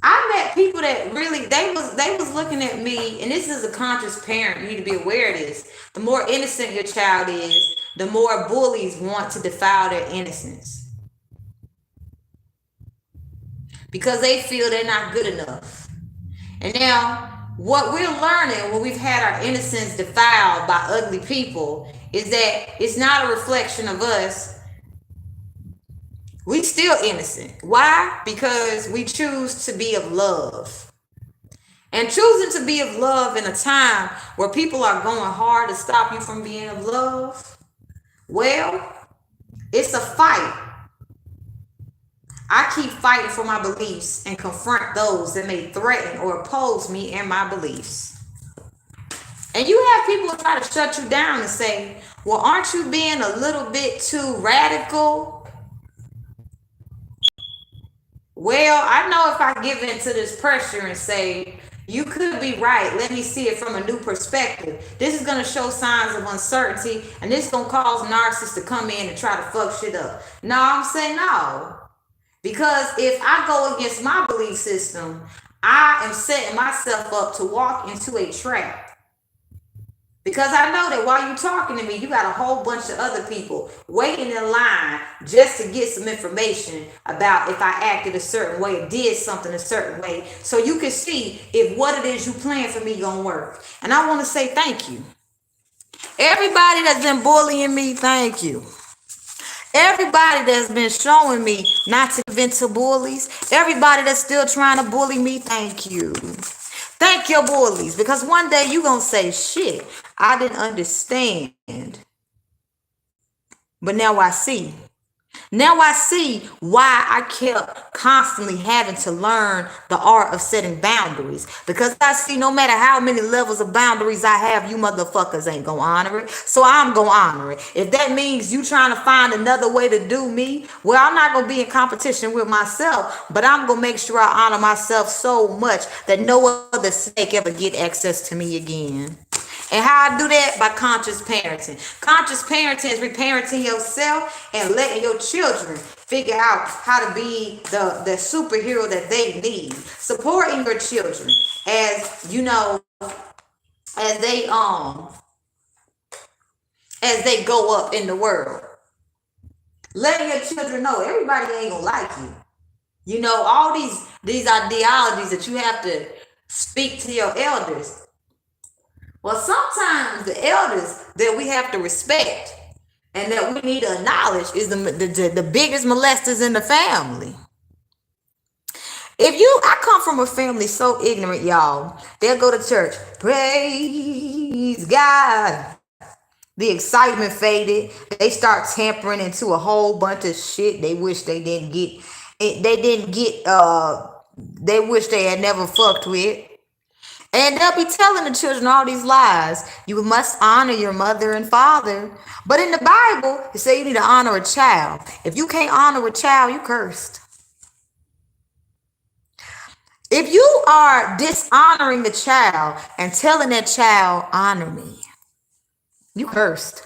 I met people that really they was looking at me, and this is a conscious parent. You need to be aware of this. The more innocent your child is, the more bullies want to defile their innocence because they feel they're not good enough. And now, what we're learning when we've had our innocence defiled by ugly people is that it's not a reflection of us. We still innocent. Why? Because we choose to be of love. And choosing to be of love in a time where people are going hard to stop you from being of love, well, it's a fight. I keep fighting for my beliefs and confront those that may threaten or oppose me and my beliefs. And you have people who try to shut you down and say, well, aren't you being a little bit too radical? Well, I know if I give in to this pressure and say, you could be right, let me see it from a new perspective, this is going to show signs of uncertainty, and this is going to cause narcissists to come in and try to fuck shit up. No, I'm saying no. Because if I go against my belief system, I am setting myself up to walk into a trap. Because I know that while you're talking to me, you got a whole bunch of other people waiting in line just to get some information about if I acted a certain way, did something a certain way, so you can see if what it is you plan for me gonna work. And I want to say thank you. Everybody that's been bullying me, thank you. Everybody that's been showing me not to give in to bullies, everybody that's still trying to bully me, thank you. Thank your bullies, because one day you gonna say, shit, I didn't understand. But now I see. Now I see why I kept constantly having to learn the art of setting boundaries. Because I see no matter how many levels of boundaries I have, you motherfuckers ain't gonna honor it. So I'm gonna honor it. If that means you trying to find another way to do me, well, I'm not gonna be in competition with myself, but I'm gonna make sure I honor myself so much that no other snake ever get access to me again. And how I do that? By conscious parenting. Conscious parenting is reparenting yourself and letting your children figure out how to be the superhero that they need. Supporting your children as, you know, as they go up in the world. Letting your children know everybody ain't gonna like you. You know, all these ideologies that you have to speak to your elders. Well, sometimes the elders that we have to respect and that we need to acknowledge is the biggest molesters in the family. I come from a family so ignorant, y'all. They'll go to church, praise God. The excitement faded. They start tampering into a whole bunch of shit they wish they didn't get. They didn't get. They wish they had never fucked with. And they'll be telling the children all these lies. You must honor your mother and father. But in the Bible, it says you need to honor a child. If you can't honor a child, you cursed. If you are dishonoring the child and telling that child, honor me, you cursed.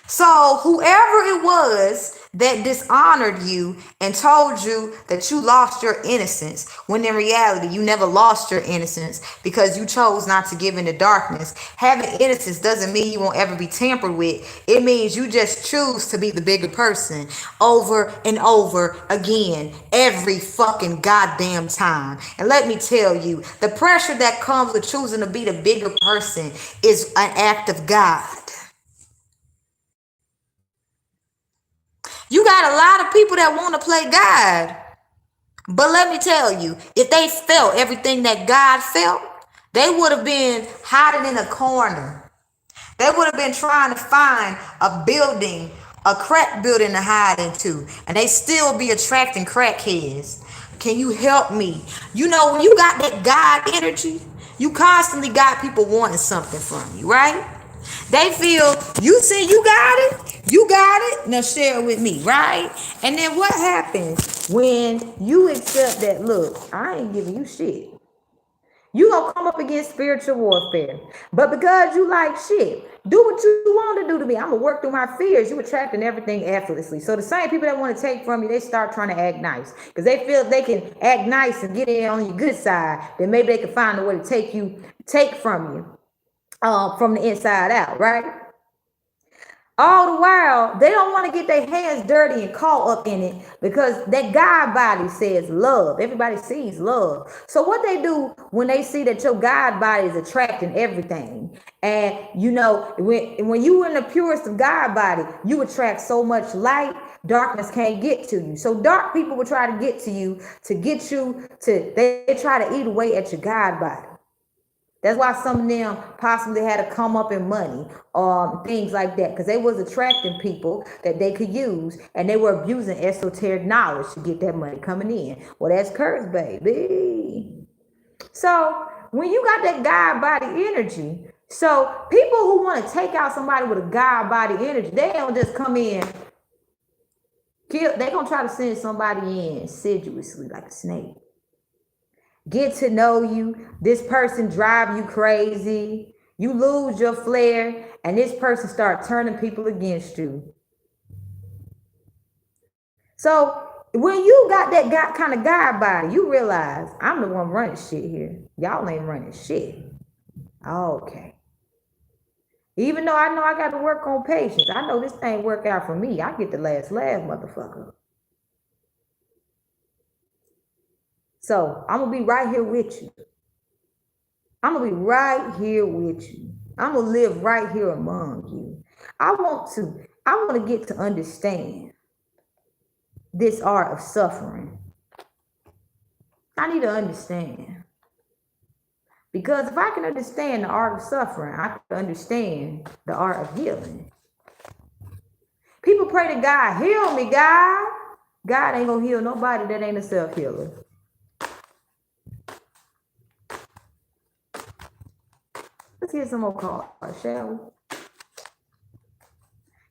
So whoever it was that dishonored you and told you that you lost your innocence, when in reality you never lost your innocence because you chose not to give in the darkness. Having innocence doesn't mean you won't ever be tampered with. It means you just choose to be the bigger person over and over again every fucking goddamn time. And let me tell you, the pressure that comes with choosing to be the bigger person is an act of God. You got a lot of people that want to play God. But let me tell you, if they felt everything that God felt, they would have been hiding in a corner. They would have been trying to find a building, a crack building to hide into. And they still be attracting crackheads. Can you help me? You know, when you got that God energy, you constantly got people wanting something from you, right? They feel, you see, you got it, now share it with me, right? And then what happens when you accept that, look, I ain't giving you shit. You gonna come up against spiritual warfare. But because you like shit, do what you want to do to me. I'm gonna work through my fears. You attracting everything effortlessly. So the same people that want to take from you, they start trying to act nice. Because they feel they can act nice and get in on your good side, then maybe they can find a way to take from you. From the inside out, right? All the while, they don't want to get their hands dirty and caught up in it because that God body says love. Everybody sees love. So what they do when they see that your God body is attracting everything, and you know, when you in the purest of God body, you attract so much light, darkness can't get to you. So dark people will try to get to you, they try to eat away at your God body. That's why some of them possibly had to come up in money, things like that, because they was attracting people that they could use, and they were abusing esoteric knowledge to get that money coming in. Well, that's cursed, baby. So when you got that God body energy, so people who want to take out somebody with a God body energy, they don't just come in, kill. They gonna try to send somebody in assiduously like a snake. Get to know you. This person drive you crazy. You lose your flair, and this person start turning people against you. So when you got that kind of God body, you realize I'm the one running shit here. Y'all ain't running shit. Okay. Even though I know I got to work on patience, I know this thing work out for me. I get the last laugh, motherfucker. So I'm gonna be right here with you. I'm gonna be right here with you. I'm gonna live right here among you. I want to get to understand this art of suffering. I need to understand. Because if I can understand the art of suffering, I can understand the art of healing. People pray to God, heal me, God. God ain't gonna heal nobody that ain't a self-healer. Let's get some more cards, shall we?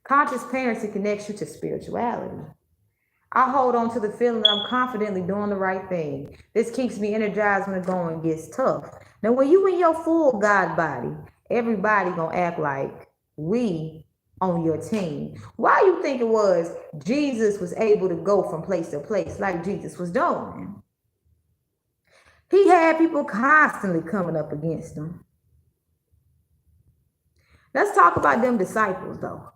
Conscious parenting connects you to spirituality. I hold on to the feeling that I'm confidently doing the right thing. This keeps me energized when the going gets tough. Now, when you in your full God body, everybody gonna act like we on your team. Why you think it was Jesus was able to go from place to place like Jesus was doing? He had people constantly coming up against him. Let's talk about them disciples, though.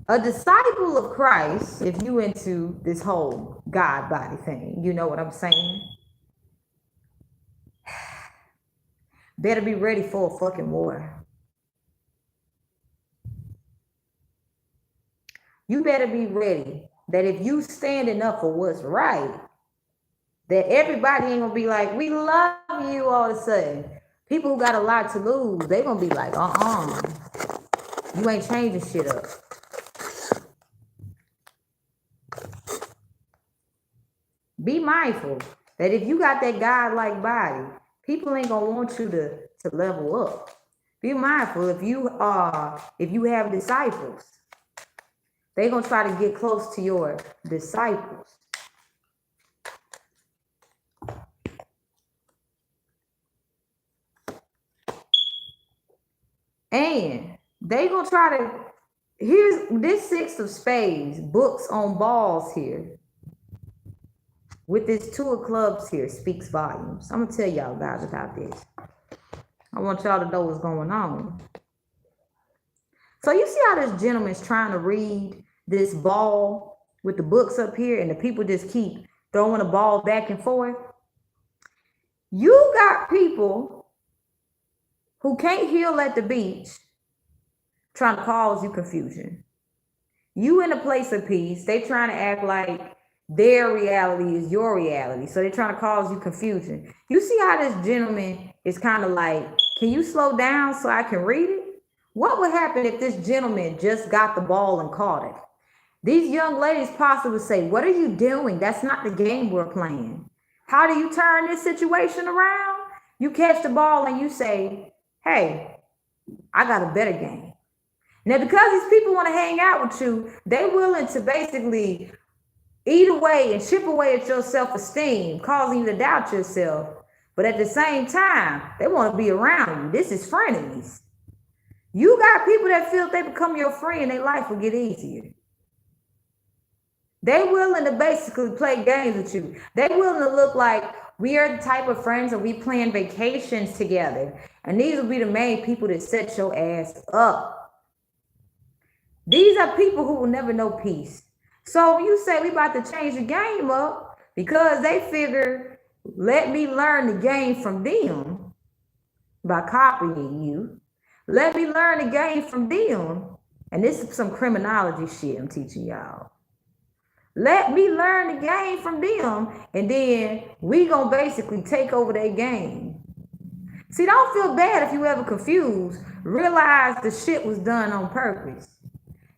A disciple of Christ, if you into this whole God body thing, you know what I'm saying? Better be ready for a fucking war. You better be ready that if you standing up for what's right, that everybody ain't gonna be like, we love you all of a sudden. People who got a lot to lose, they gonna be like, you ain't changing shit up. Be mindful that if you got that God-like body, people ain't gonna want you to level up. Be mindful if you have disciples, they gonna try to get close to your disciples. And they gonna try to, here's this 6 of spades, books on balls here, with this 2 of clubs here, speaks volumes. I'm gonna tell y'all guys about this. I want y'all to know what's going on. So you see how this gentleman's trying to read this ball with the books up here, and the people just keep throwing the ball back and forth? You got people who can't heal at the beach trying to cause you confusion. You in a place of peace, they trying to act like their reality is your reality. So they're trying to cause you confusion. You see how this gentleman is kind of like, can you slow down so I can read it? What would happen if this gentleman just got the ball and caught it? These young ladies possibly say, what are you doing? That's not the game we're playing. How do you turn this situation around? You catch the ball and you say, hey, I got a better game. Now, because these people want to hang out with you, they're willing to basically eat away and chip away at your self-esteem, causing you to doubt yourself. But at the same time, they want to be around you. This is frenemies. You got people that feel if they become your friend, their life will get easier. They willing to basically play games with you. They willing to look like we are the type of friends that we plan vacations together. And these will be the main people that set your ass up. These are people who will never know peace. So when you say we about to change the game up because they figure, let me learn the game from them by copying you. Let me learn the game from them. And this is some criminology shit I'm teaching y'all. Let me learn the game from them, and then we gonna basically take over their game. See, don't feel bad if you ever confused. Realize the shit was done on purpose.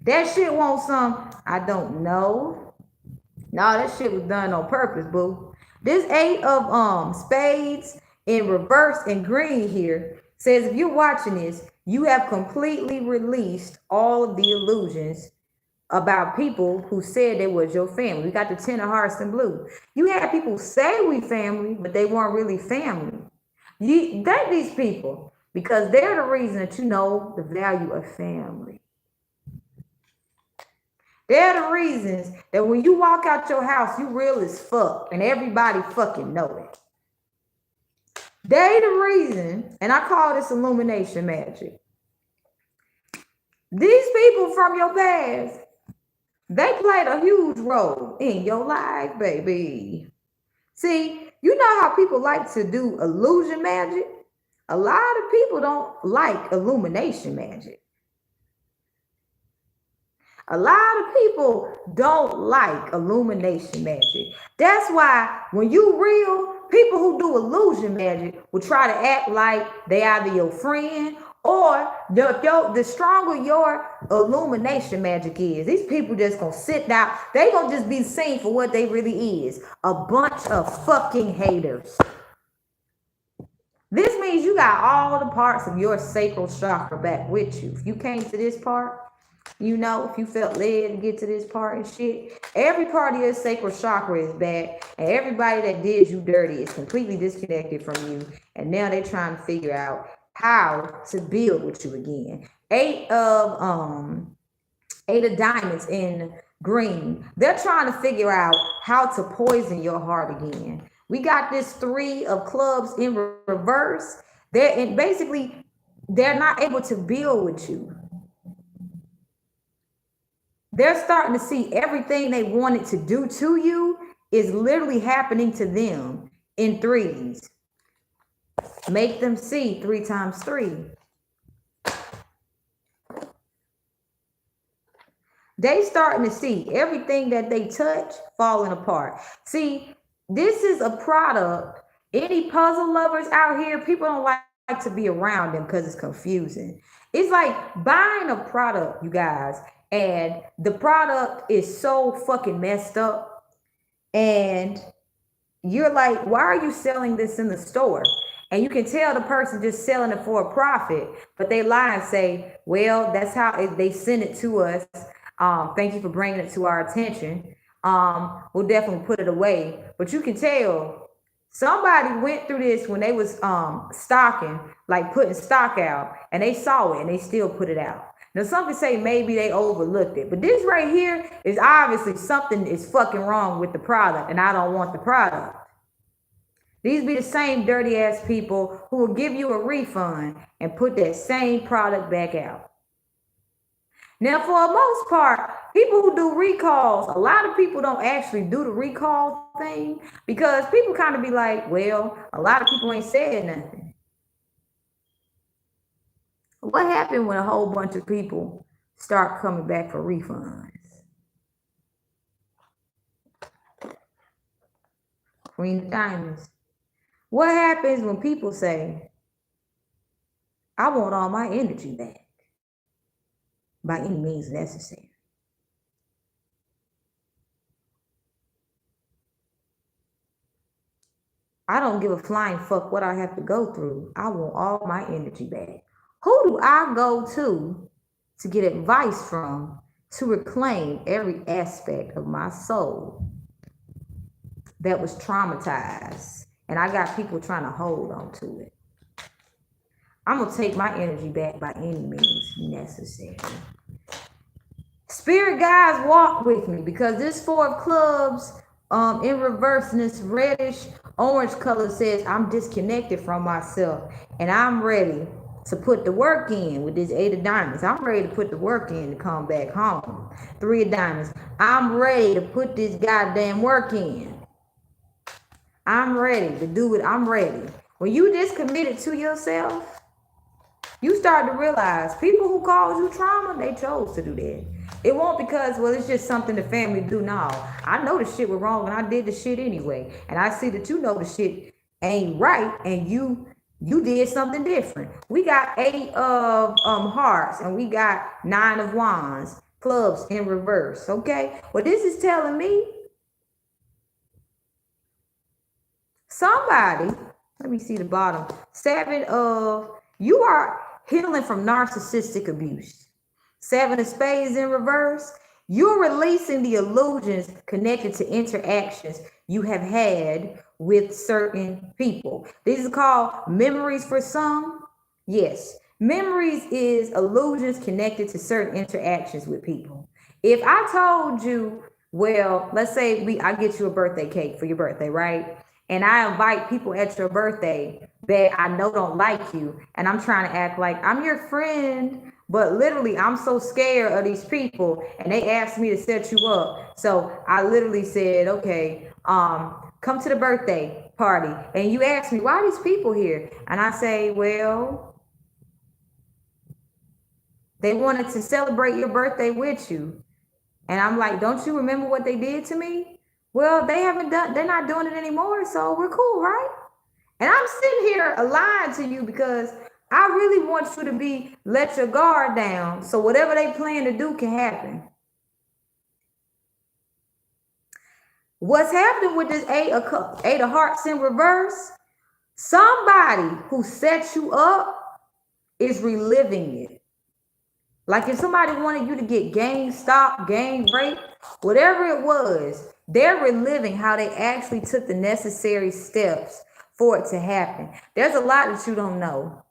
That shit won't some, I don't know. No, that shit was done on purpose, boo. This 8 of spades in reverse and green here says if you're watching this, you have completely released all of the illusions about people who said they was your family. We got the 10 of hearts in blue. You had people say we family, but they weren't really family. You date these people because they're the reason that you know the value of family. They're the reasons that when you walk out your house, you real as fuck and everybody fucking know it. They the reason, and I call this illumination magic. These people from your past, they played a huge role in your life, baby. See, you know how people like to do illusion magic? A lot of people don't like illumination magic. A lot of people don't like illumination magic. That's why when you real, people who do illusion magic will try to act like they either your friend or the stronger your illumination magic is. These people just gonna sit down. They gonna just be seen for what they really is. A bunch of fucking haters. This means you got all the parts of your sacral chakra back with you. If you came to this part, you know, if you felt led to get to this part and shit, every part of your sacral chakra is back, and everybody that did you dirty is completely disconnected from you, and now they're trying to figure out how to build with you again. 8 of diamonds in green. They're trying to figure out how to poison your heart again. We got this 3 of clubs in reverse. They're not able to build with you. They're starting to see everything they wanted to do to you is literally happening to them in 3s. Make them see 3 times 3. They starting to see everything that they touch falling apart. See, this is a product. Any puzzle lovers out here, people don't like to be around them because it's confusing. It's like buying a product, you guys, and the product is so fucking messed up, and you're like, why are you selling this in the store? And you can tell the person just selling it for a profit, but they lie and say, well, that's how they send it to us. Thank you for bringing it to our attention. We'll definitely put it away. But you can tell somebody went through this when they was stocking, like putting stock out, and they saw it and they still put it out. Now, some can say maybe they overlooked it, but this right here is obviously something is fucking wrong with the product, and I don't want the product. These be the same dirty ass people who will give you a refund and put that same product back out. Now, for the most part, people who do recalls, a lot of people don't actually do the recall thing because people kind of be like, well, a lot of people ain't saying nothing. What happened when a whole bunch of people start coming back for refunds? Queen of Diamonds. What happens when people say, I want all my energy back by any means necessary? I don't give a flying fuck what I have to go through. I want all my energy back. Who do I go to get advice from to reclaim every aspect of my soul that was traumatized? And I got people trying to hold on to it. I'm going to take my energy back by any means necessary. Spirit guides, walk with me, because this Four of Clubs in reverse, in this reddish orange color, says I'm disconnected from myself and I'm ready to put the work in. With this Eight of Diamonds, I'm ready to put the work in to come back home. Three of Diamonds, I'm ready to put this goddamn work in. I'm ready to do it. I'm ready. When you discommitted to yourself, you start to realize people who cause you trauma, they chose to do that. It won't because, well, it's just something the family do. No, I know the shit was wrong and I did the shit anyway. And I see that you know the shit ain't right and you did something different. We got 8 of hearts and we got 9 of wands, clubs in reverse. Okay, well, this is telling me somebody, let me see the bottom, 7 of, you are healing from narcissistic abuse. 7 of spades in reverse, you're releasing the illusions connected to interactions you have had with certain people. These are called memories for some. Yes, memories is illusions connected to certain interactions with people. If I told you, well, let's say I get you a birthday cake for your birthday, right? And I invite people at your birthday that I know don't like you, and I'm trying to act like I'm your friend, but literally I'm so scared of these people, and they asked me to set you up. So I literally said, okay, come to the birthday party. And you ask me, why are these people here? And I say, well, they wanted to celebrate your birthday with you. And I'm like, don't you remember what they did to me? Well, they're not doing it anymore, so we're cool, right? And I'm sitting here lying to you because I really want you to let your guard down so whatever they plan to do can happen. What's happening with this 8 of hearts in reverse? Somebody who set you up is reliving it. Like if somebody wanted you to get gang stopped, gang raped, whatever it was, they're reliving how they actually took the necessary steps for it to happen. There's a lot that you don't know.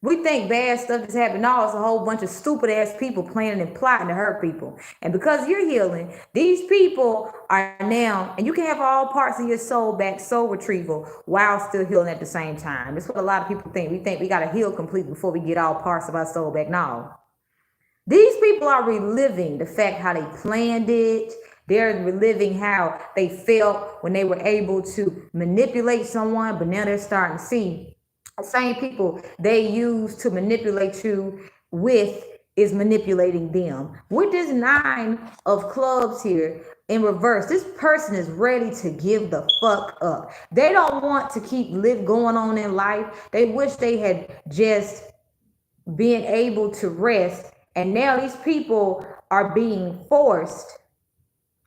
We think bad stuff has happened. No, it's a whole bunch of stupid ass people planning and plotting to hurt people. And because you're healing, these people are now, and you can have all parts of your soul back, soul retrieval, while still healing at the same time. That's what a lot of people think. We think we got to heal completely before we get all parts of our soul back. No. These people are reliving the fact how they planned it. They're reliving how they felt when they were able to manipulate someone, but now they're starting to see the same people they use to manipulate you with is manipulating them. With this 9 of clubs here in reverse, this person is ready to give the fuck up. They don't want to keep going on in life. They wish they had just been able to rest. And now these people are being forced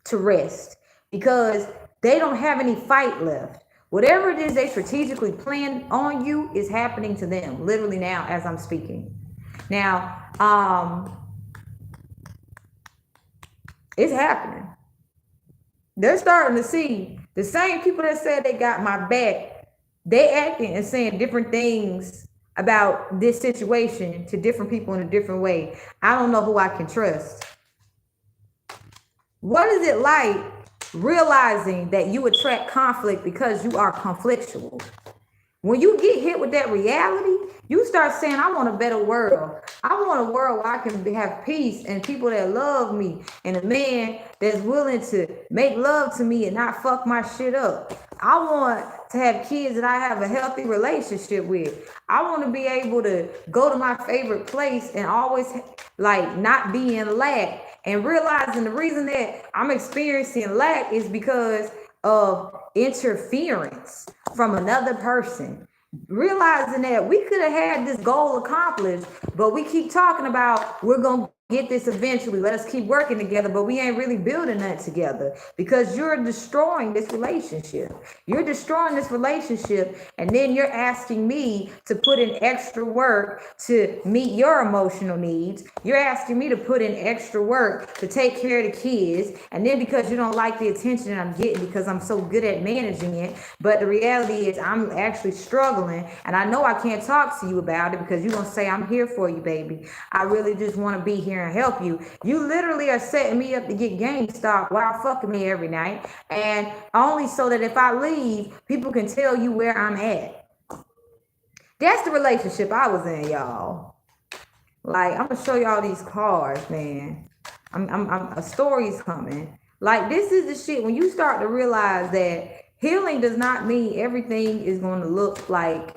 to rest because they don't have any fight left. Whatever it is they strategically planned on you is happening to them literally now as I'm speaking. Now, it's happening. They're starting to see the same people that said they got my back. They acting and saying different things about this situation to different people in a different way. I don't know who I can trust. What is it like realizing that you attract conflict because you are conflictual? When you get hit with that reality, you start saying, I want a better world. I want a world where I can have peace and people that love me and a man that's willing to make love to me and not fuck my shit up. I want to have kids that I have a healthy relationship with. I want to be able to go to my favorite place and always like not be in lack, and realizing the reason that I'm experiencing lack is because of interference from another person. Realizing that we could have had this goal accomplished, but we keep talking about we're gonna get this eventually, let us keep working together, but we ain't really building that together because you're destroying this relationship. You're destroying this relationship, and then you're asking me to put in extra work to meet your emotional needs. You're asking me to put in extra work to take care of the kids, and then because you don't like the attention that I'm getting because I'm so good at managing it, but the reality is I'm actually struggling, and I know I can't talk to you about it because you're gonna say I'm here for you, baby. I really just want to be here and help you. You literally are setting me up to get GameStop while fucking me every night, and only so that if I leave, people can tell you where I'm at. That's the relationship I was in, y'all. Like, I'm gonna show y'all these cards, man. A story's coming. Like, this is the shit when you start to realize that healing does not mean everything is going to look like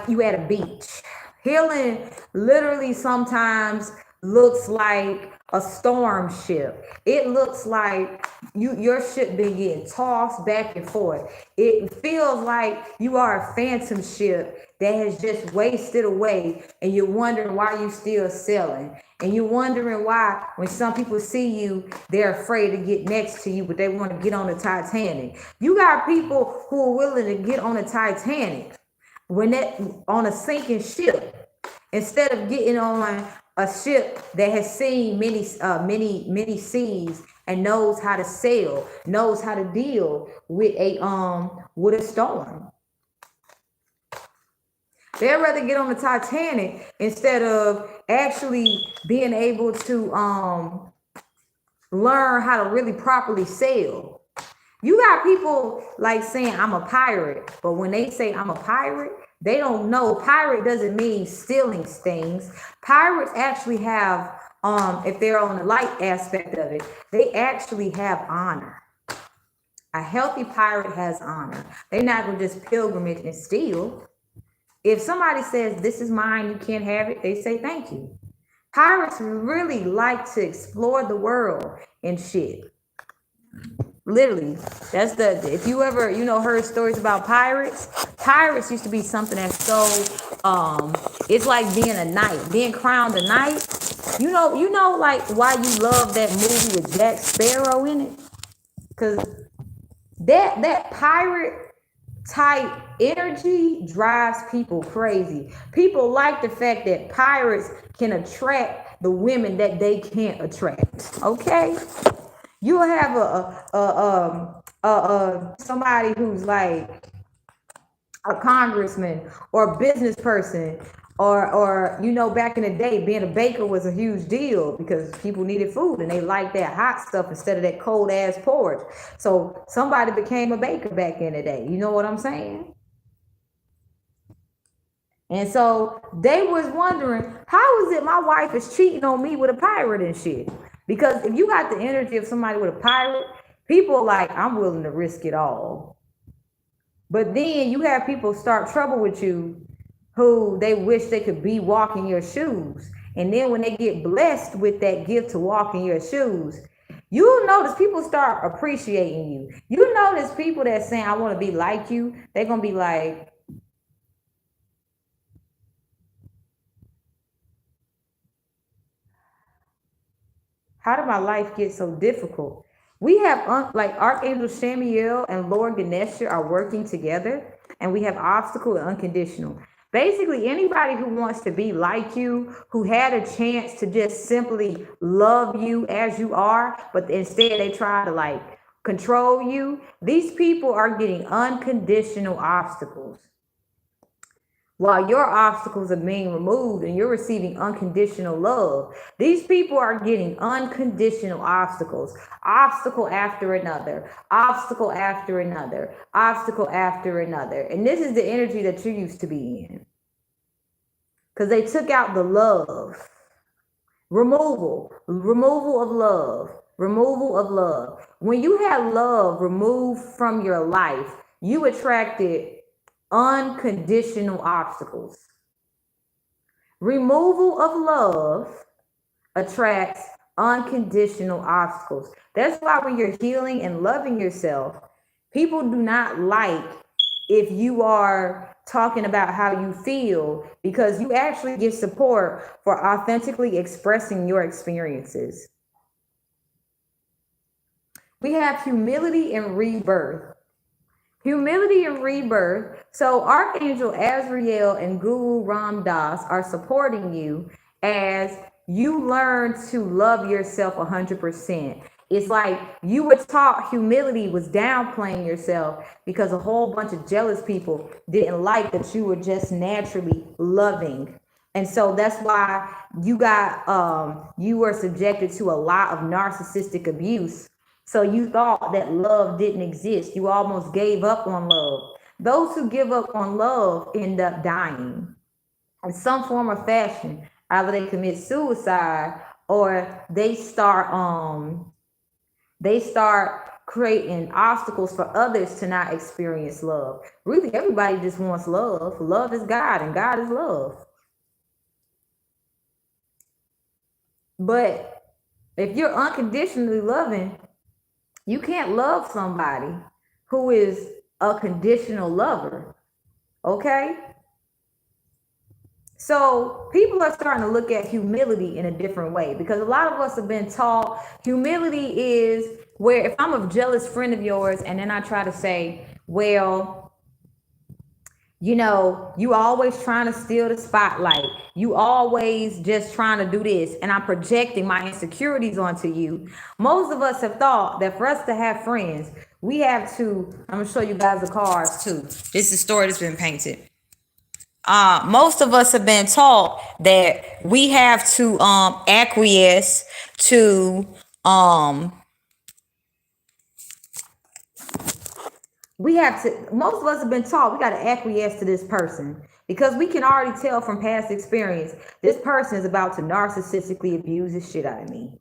you at a beach. Healing literally sometimes looks like a storm ship. It looks like your ship been getting tossed back and forth. It feels like you are a phantom ship that has just wasted away, and you're wondering why you still sailing. And you're wondering why when some people see you, they're afraid to get next to you, but they want to get on the Titanic. You got people who are willing to get on the Titanic when that on a sinking ship, instead of getting on a ship that has seen many seas and knows how to sail, knows how to deal with a storm. They'd rather get on the Titanic instead of actually being able to learn how to really properly sail. You got people like saying I'm a pirate, but when they say I'm a pirate, they don't know pirate doesn't mean stealing things. Pirates actually have, if they're on the light aspect of it, they actually have honor. A healthy pirate has honor. They're not gonna just pilgrimage and steal. If somebody says this is mine, you can't have it, they say thank you. Pirates really like to explore the world and shit. Literally, that's if you ever heard stories about pirates used to be something that's so it's like being a knight, being crowned a knight. You know like why you love that movie with Jack Sparrow in it, because that pirate type energy drives people crazy. People like the fact that pirates can attract the women that they can't attract. Okay, you'll have somebody who's like a congressman or a business person, or back in the day, being a baker was a huge deal because people needed food and they liked that hot stuff instead of that cold ass porridge. So somebody became a baker back in the day. You know what I'm saying? And so they was wondering, how is it my wife is cheating on me with a pirate and shit? Because if you got the energy of somebody with a pirate, people are like, I'm willing to risk it all. But then you have people start trouble with you who they wish they could be walking your shoes. And then when they get blessed with that gift to walk in your shoes, you'll notice people start appreciating you. You notice people that saying, I want to be like you, they're going to be like, how did my life get so difficult? We have like Archangel Shamiel and Lord Ganesha are working together, and we have obstacle and unconditional. Basically, anybody who wants to be like you, who had a chance to just simply love you as you are, but instead they try to like control you, these people are getting unconditional obstacles, while your obstacles are being removed and you're receiving unconditional love. These people are getting unconditional obstacles, obstacle after another, obstacle after another, obstacle after another. And this is the energy that you used to be in, because they took out the love. Removal of love, removal of love. When you had love removed from your life, you attracted unconditional obstacles. Removal of love attracts unconditional obstacles. That's why when you're healing and loving yourself, people do not like if you are talking about how you feel, because you actually get support for authentically expressing your experiences. We have humility and rebirth. Humility and rebirth. So Archangel Azrael and Guru Ram Dass are supporting you as you learn to love yourself 100%. It's like you were taught humility was downplaying yourself because a whole bunch of jealous people didn't like that you were just naturally loving. And so that's why you were subjected to a lot of narcissistic abuse. So you thought that love didn't exist. You almost gave up on love. Those who give up on love end up dying in some form or fashion. Either they commit suicide or they start creating obstacles for others to not experience love. Really, everybody just wants love. Love is God, and God is love. But if you're unconditionally loving, you can't love somebody who is a conditional lover. Okay? So people are starting to look at humility in a different way, because a lot of us have been taught humility is where if I'm a jealous friend of yours and then I try to say, well, you know, you always trying to steal the spotlight. You always just trying to do this. And I'm projecting my insecurities onto you. Most of us have thought that for us to have friends, we have to, I'm going to show you guys the cards too. This is the story that's been painted. Most of us have been taught that we have to acquiesce to most of us have been taught we got to acquiesce to this person, because we can already tell from past experience this person is about to narcissistically abuse the shit out of me.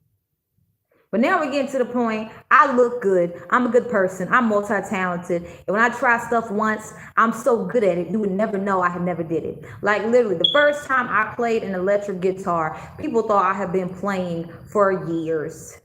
But now we're getting to the point, I look good, I'm a good person, I'm multi-talented, and when I try stuff once, I'm so good at it, you would never know I had never did it. Like literally, the first time I played an electric guitar, people thought I had been playing for years.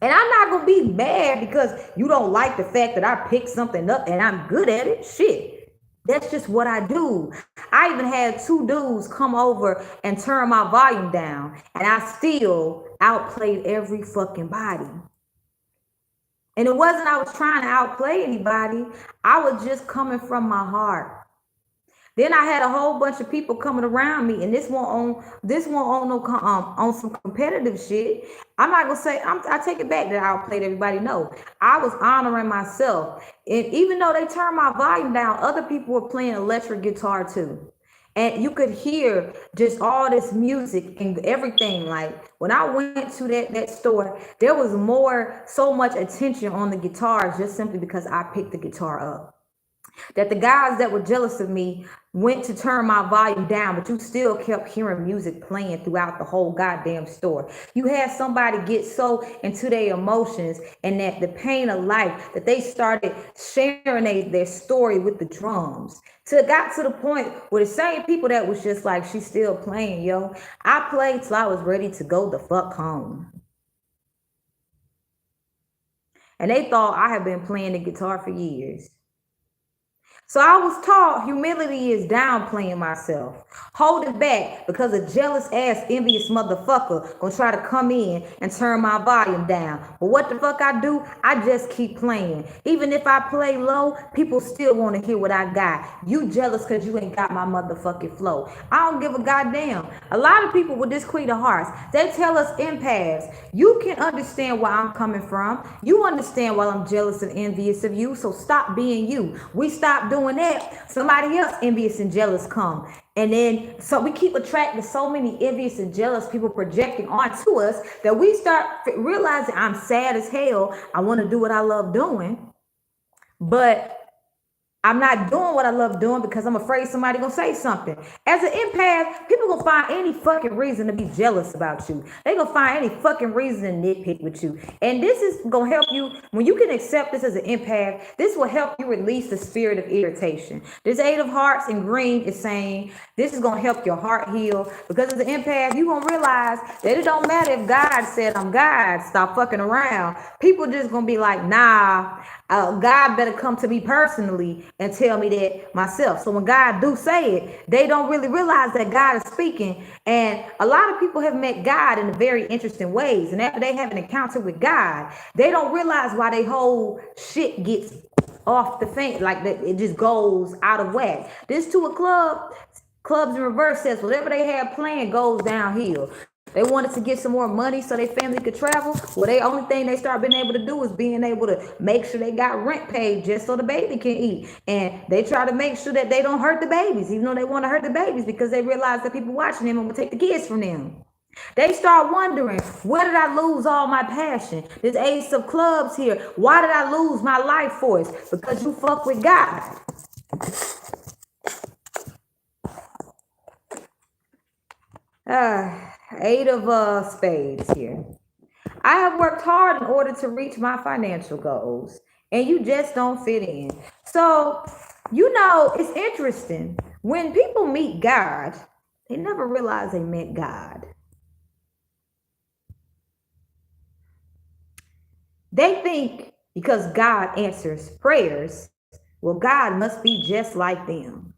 And I'm not going to be mad because you don't like the fact that I picked something up and I'm good at it. Shit. That's just what I do. I even had 2 dudes come over and turn my volume down, and I still outplayed every fucking body. And it wasn't I was trying to outplay anybody. I was just coming from my heart. Then I had a whole bunch of people coming around me, and this one on some competitive shit. I'm not gonna say I take it back that I outplayed everybody. No, I was honoring myself, and even though they turned my volume down, other people were playing electric guitar too, and you could hear just all this music and everything. Like when I went to that store, there was so much attention on the guitars just simply because I picked the guitar up, that the guys that were jealous of me went to turn my volume down, but you still kept hearing music playing throughout the whole goddamn store. You had somebody get so into their emotions and that the pain of life that they started sharing their story with the drums. Till it got to the point where the same people that was just like, she's still playing, yo. I played till I was ready to go the fuck home. And they thought I had been playing the guitar for years. So I was taught humility is downplaying myself, holding back because a jealous ass envious motherfucker gonna try to come in and turn my volume down. But what the fuck I do? I just keep playing. Even if I play low, people still want to hear what I got. You jealous because you ain't got my motherfucking flow. I don't give a goddamn. A lot of people with this Queen of Hearts, they tell us empaths, you can understand where I'm coming from. You understand why I'm jealous and envious of you. So stop being you. We stop doing that, somebody else envious and jealous come. And then so we keep attracting so many envious and jealous people projecting onto us that we start realizing I'm sad as hell. I want to do what I love doing, but I'm not doing what I love doing because I'm afraid somebody gonna say something. As an empath, people gonna find any fucking reason to be jealous about you. They gonna find any fucking reason to nitpick with you. And this is gonna help you, when you can accept this as an empath, this will help you release the spirit of irritation. This Eight of Hearts in green is saying this is gonna help your heart heal, because as an empath, you gonna realize that it don't matter if God said I'm God, stop fucking around. People just gonna be like, nah, God better come to me personally and tell me that myself. So when God do say it, they don't really realize that God is speaking. And a lot of people have met God in very interesting ways. And after they have an encounter with God, they don't realize why they whole shit gets off the fan, like that, it just goes out of whack. This Two of Clubs in reverse says whatever they have planned goes downhill. They wanted to get some more money so their family could travel. Well, the only thing they start being able to do is being able to make sure they got rent paid just so the baby can eat. And they try to make sure that they don't hurt the babies, even though they want to hurt the babies, because they realize that people watching them and will take the kids from them. They start wondering, where did I lose all my passion? This Ace of Clubs here, why did I lose my life force? Because you fuck with God. Eight of Spades here. I have worked hard in order to reach my financial goals, and you just don't fit in. So, you know, it's interesting. When people meet God, they never realize they met God. They think because God answers prayers, well, God must be just like them.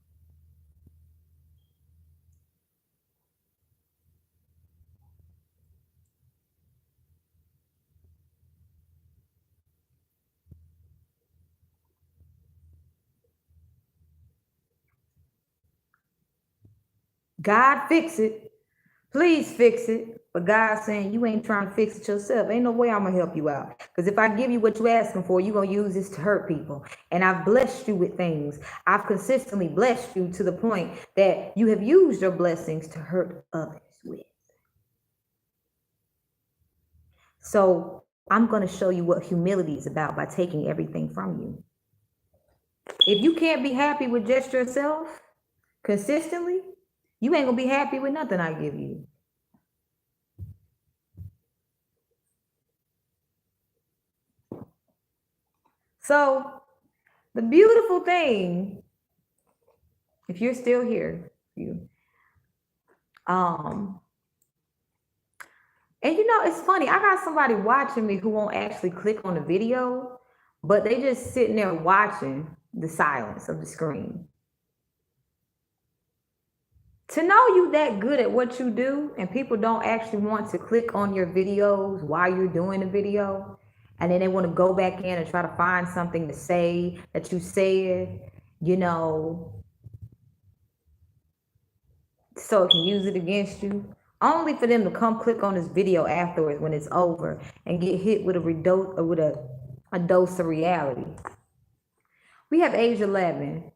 God fix it. Please fix it. But God's saying you ain't trying to fix it yourself. Ain't no way I'm gonna help you out. Because if I give you what you're asking for, you're gonna use this to hurt people. And I've blessed you with things. I've consistently blessed you to the point that you have used your blessings to hurt others with. So I'm gonna show you what humility is about by taking everything from you. If you can't be happy with just yourself consistently, you ain't gonna be happy with nothing I give you. So the beautiful thing, if you're still here, and you know, it's funny, I got somebody watching me who won't actually click on the video, but they just sitting there watching the silence of the screen. To know you that good at what you do and people don't actually want to click on your videos while you're doing the video, and then they want to go back in and try to find something to say that you said, you know, so it can use it against you, only for them to come click on this video afterwards when it's over and get hit with a dose of reality. We have age 11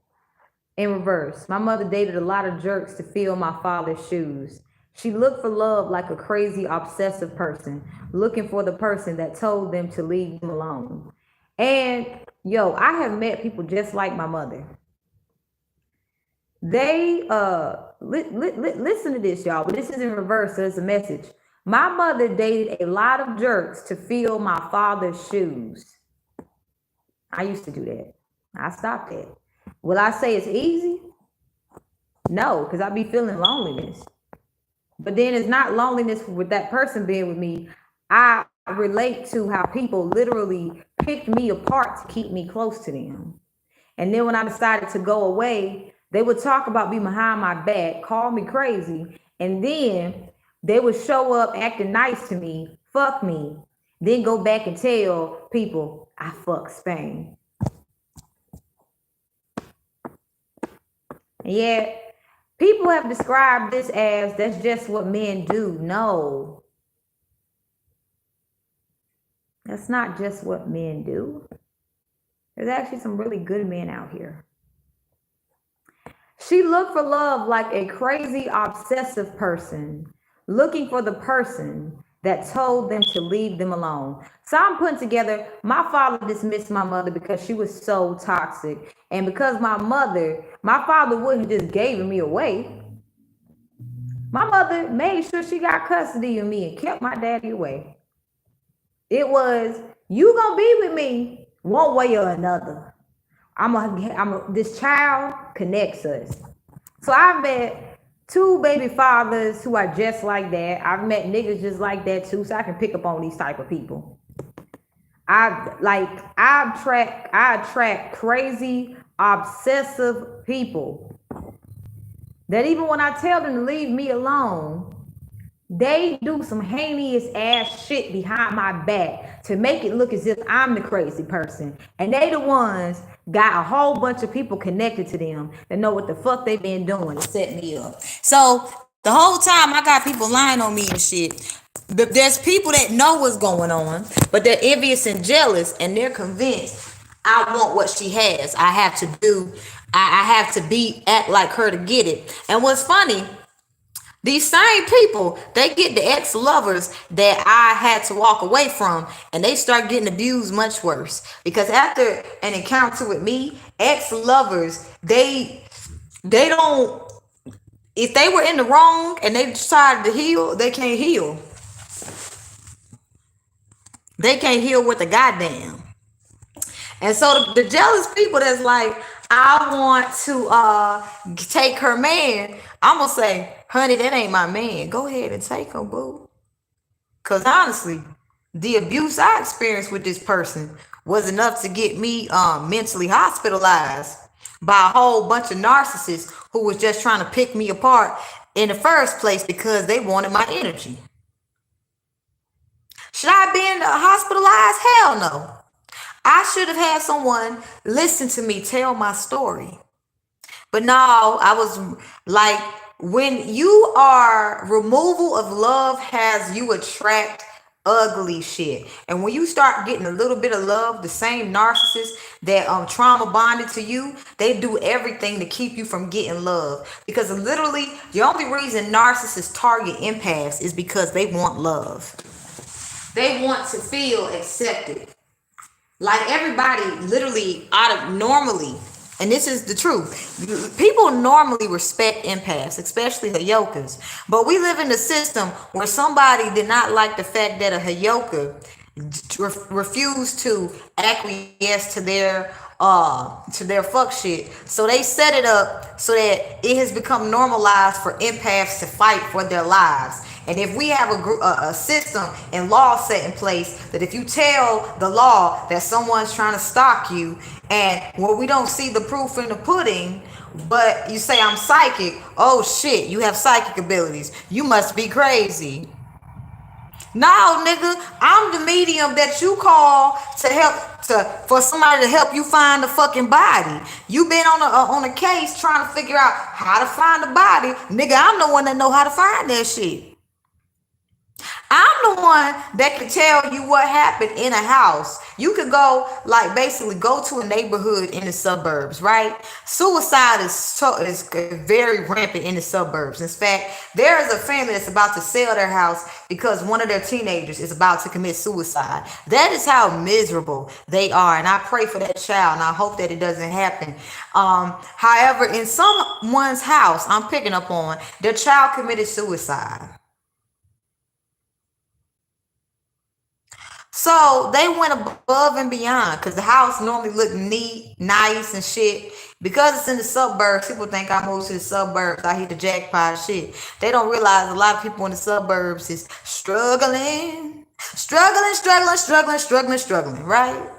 in reverse. My mother dated a lot of jerks to fill my father's shoes. She looked for love like a crazy, obsessive person, looking for the person that told them to leave them alone. And yo, I have met people just like my mother. They listen to this, y'all, but this is in reverse, so it's a message. My mother dated a lot of jerks to fill my father's shoes. I used to do that. I stopped that. Will I say it's easy? No, because I be feeling loneliness. But then it's not loneliness with that person being with me. I relate to how people literally picked me apart to keep me close to them. And then when I decided to go away, they would talk about me behind my back, call me crazy, and then they would show up acting nice to me, fuck me, then go back and tell people I fuck Spain. And yet, people have described this as that's just what men do. No, that's not just what men do. There's actually some really good men out here. She looked for love like a crazy, obsessive person, looking for the person that told them to leave them alone. So I'm putting together, my father dismissed my mother because she was so toxic. And because my father wouldn't just gave me away. My mother made sure she got custody of me and kept my daddy away. It was, you gonna be with me one way or another. This child connects us. So I've met 2 baby fathers who are just like that. I've met niggas just like that too, so I can pick up on these type of people. I attract crazy, obsessive people that even when I tell them to leave me alone, they do some heinous ass shit behind my back to make it look as if I'm the crazy person. And they the ones got a whole bunch of people connected to them that know what the fuck they been doing to set me up. So the whole time I got people lying on me and shit. There's people that know what's going on, but they're envious and jealous, and they're convinced I want what she has. I have to act like her to get it. And what's funny, these same people, they get the ex-lovers that I had to walk away from, and they start getting abused much worse. Because after an encounter with me, ex-lovers, they don't, if they were in the wrong and they decided to heal, they can't heal. They can't heal with the goddamn. And so the jealous people that's like, I want to take her man, I'm gonna say, honey, that ain't my man. Go ahead and take him, boo. Because honestly, the abuse I experienced with this person was enough to get me mentally hospitalized by a whole bunch of narcissists who was just trying to pick me apart in the first place because they wanted my energy. Should I have been hospitalized? Hell no. I should have had someone listen to me tell my story. But no, I was like, when you are, removal of love has you attract ugly shit. And when you start getting a little bit of love, the same narcissists that trauma bonded to you, they do everything to keep you from getting love. Because literally, the only reason narcissists target empaths is because they want love. They want to feel accepted. Like everybody literally normally, and this is the truth, people normally respect empaths, especially Hayokas. But we live in a system where somebody did not like the fact that a Hayoka refused to acquiesce to their fuck shit. So they set it up so that it has become normalized for empaths to fight for their lives. And if we have a system and law set in place that if you tell the law that someone's trying to stalk you, and well, we don't see the proof in the pudding, but you say I'm psychic, oh shit, you have psychic abilities, you must be crazy. No, nigga, I'm the medium that you call for somebody to help you find the fucking body. You been on a case trying to figure out how to find the body, nigga. I'm the one that know how to find that shit. I'm the one that can tell you what happened in a house. You could go, like, basically go to a neighborhood in the suburbs, right? Suicide is very rampant in the suburbs. In fact, there is a family that's about to sell their house because one of their teenagers is about to commit suicide. That is how miserable they are, and I pray for that child, and I hope that it doesn't happen. However, in someone's house, I'm picking up on, their child committed suicide. So they went above and beyond because the house normally looked neat, nice, and shit. Because it's in the suburbs, people think I moved to the suburbs. I hit the jackpot shit. They don't realize a lot of people in the suburbs is struggling, right?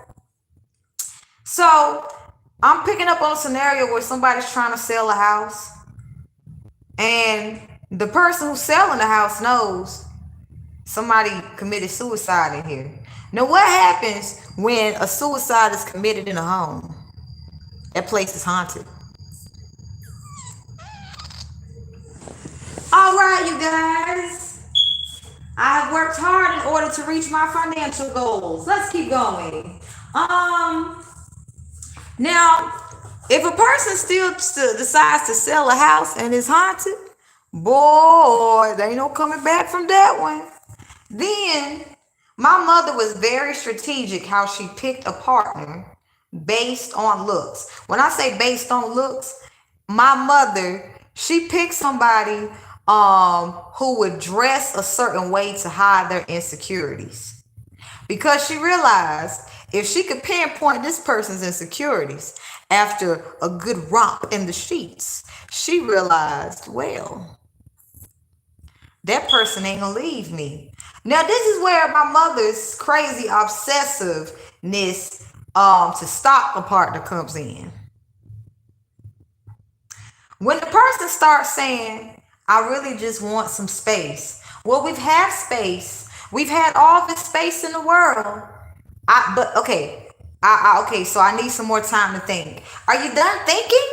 So I'm picking up on a scenario where somebody's trying to sell a house, and the person who's selling the house knows somebody committed suicide in here. Now, what happens when a suicide is committed in a home? That place is haunted. All right, you guys. I have worked hard in order to reach my financial goals. Let's keep going. Now, if a person still decides to sell a house and is haunted, boy, there ain't no coming back from that one. Then my mother was very strategic how she picked a partner based on looks. When I say based on looks, my mother, she picked somebody who would dress a certain way to hide their insecurities. Because she realized if she could pinpoint this person's insecurities after a good romp in the sheets, she realized, well, that person ain't gonna leave me. Now, this is where my mother's crazy obsessiveness to stalk a partner comes in. When the person starts saying, I really just want some space. Well, we've had space. We've had all the space in the world. Okay, so I need some more time to think. Are you done thinking?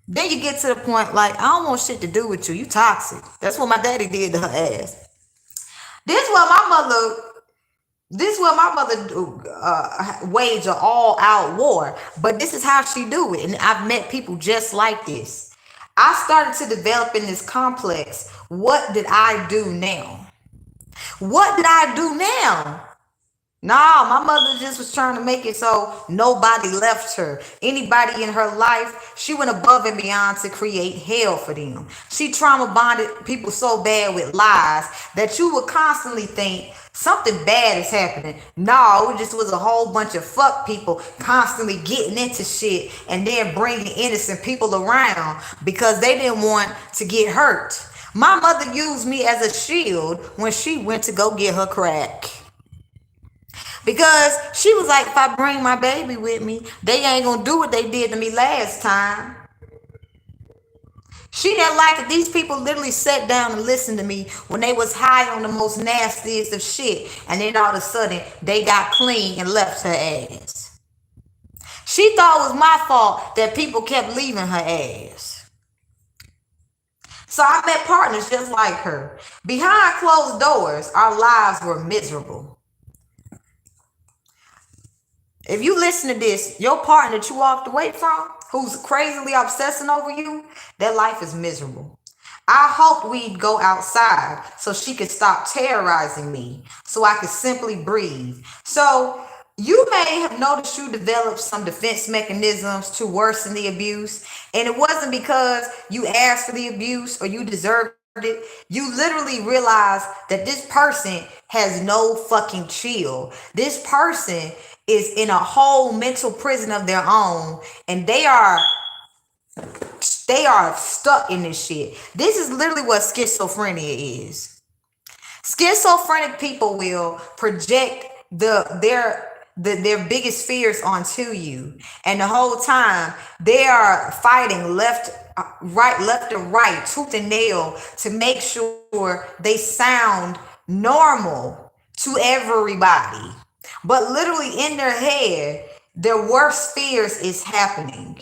Then you get to the point like, I don't want shit to do with you. You toxic. That's what my daddy did to her ass. This is what my mother wage an all-out war. But this is how she do it. And I've met people just like this. I started to develop in this complex. What did I do now? What did I do now? Nah, my mother just was trying to make it so nobody left her. Anybody in her life, she went above and beyond to create hell for them. She trauma bonded people so bad with lies that you would constantly think something bad is happening. No, it just was a whole bunch of fuck people constantly getting into shit and then bringing innocent people around because they didn't want to get hurt. My mother used me as a shield when she went to go get her crack. Because she was like, if I bring my baby with me, they ain't gonna do what they did to me last time. She didn't like that these people literally sat down and listened to me when they was high on the most nastiest of shit. And then all of a sudden, they got clean and left her ass. She thought it was my fault that people kept leaving her ass. So I met partners just like her. Behind closed doors, our lives were miserable. If you listen to this, your partner that you walked away from, who's crazily obsessing over you, their life is miserable. I hoped we'd go outside so she could stop terrorizing me, so I could simply breathe. So you may have noticed you developed some defense mechanisms to worsen the abuse, and it wasn't because you asked for the abuse or you deserved it. You literally realize that this person has no fucking chill. This person is in a whole mental prison of their own, and they are stuck in this shit. This is literally what schizophrenia is. Schizophrenic people will project their biggest fears onto you, and the whole time they are fighting left and right, tooth and nail, to make sure they sound normal to everybody. But literally in their head, their worst fears is happening.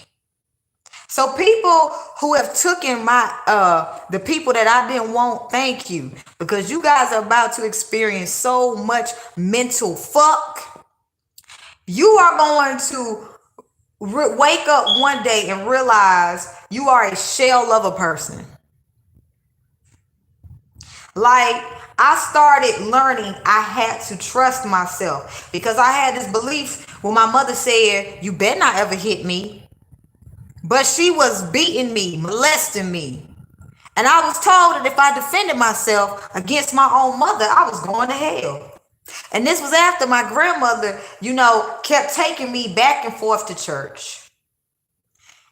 So people who have taken my the people that I didn't want, thank you. Because you guys are about to experience so much mental fuck. You are going to wake up one day and realize you are a shell of a person. Like, I started learning I had to trust myself because I had this belief when my mother said, you better not ever hit me. But she was beating me, molesting me. And I was told that if I defended myself against my own mother, I was going to hell. And this was after my grandmother, kept taking me back and forth to church.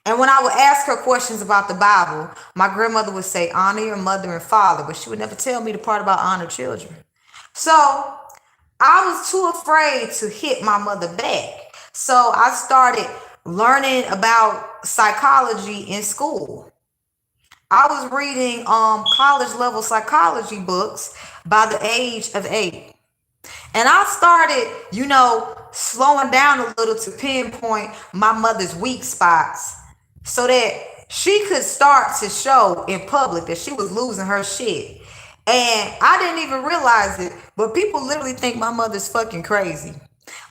And when I would ask her questions about the Bible, my grandmother would say, honor your mother and father, but she would never tell me the part about honor children. So I was too afraid to hit my mother back. So I started learning about psychology in school. I was reading college level psychology books by the age of 8. And I started, slowing down a little to pinpoint my mother's weak spots so that she could start to show in public that she was losing her shit. And I didn't even realize it, but people literally think my mother's fucking crazy.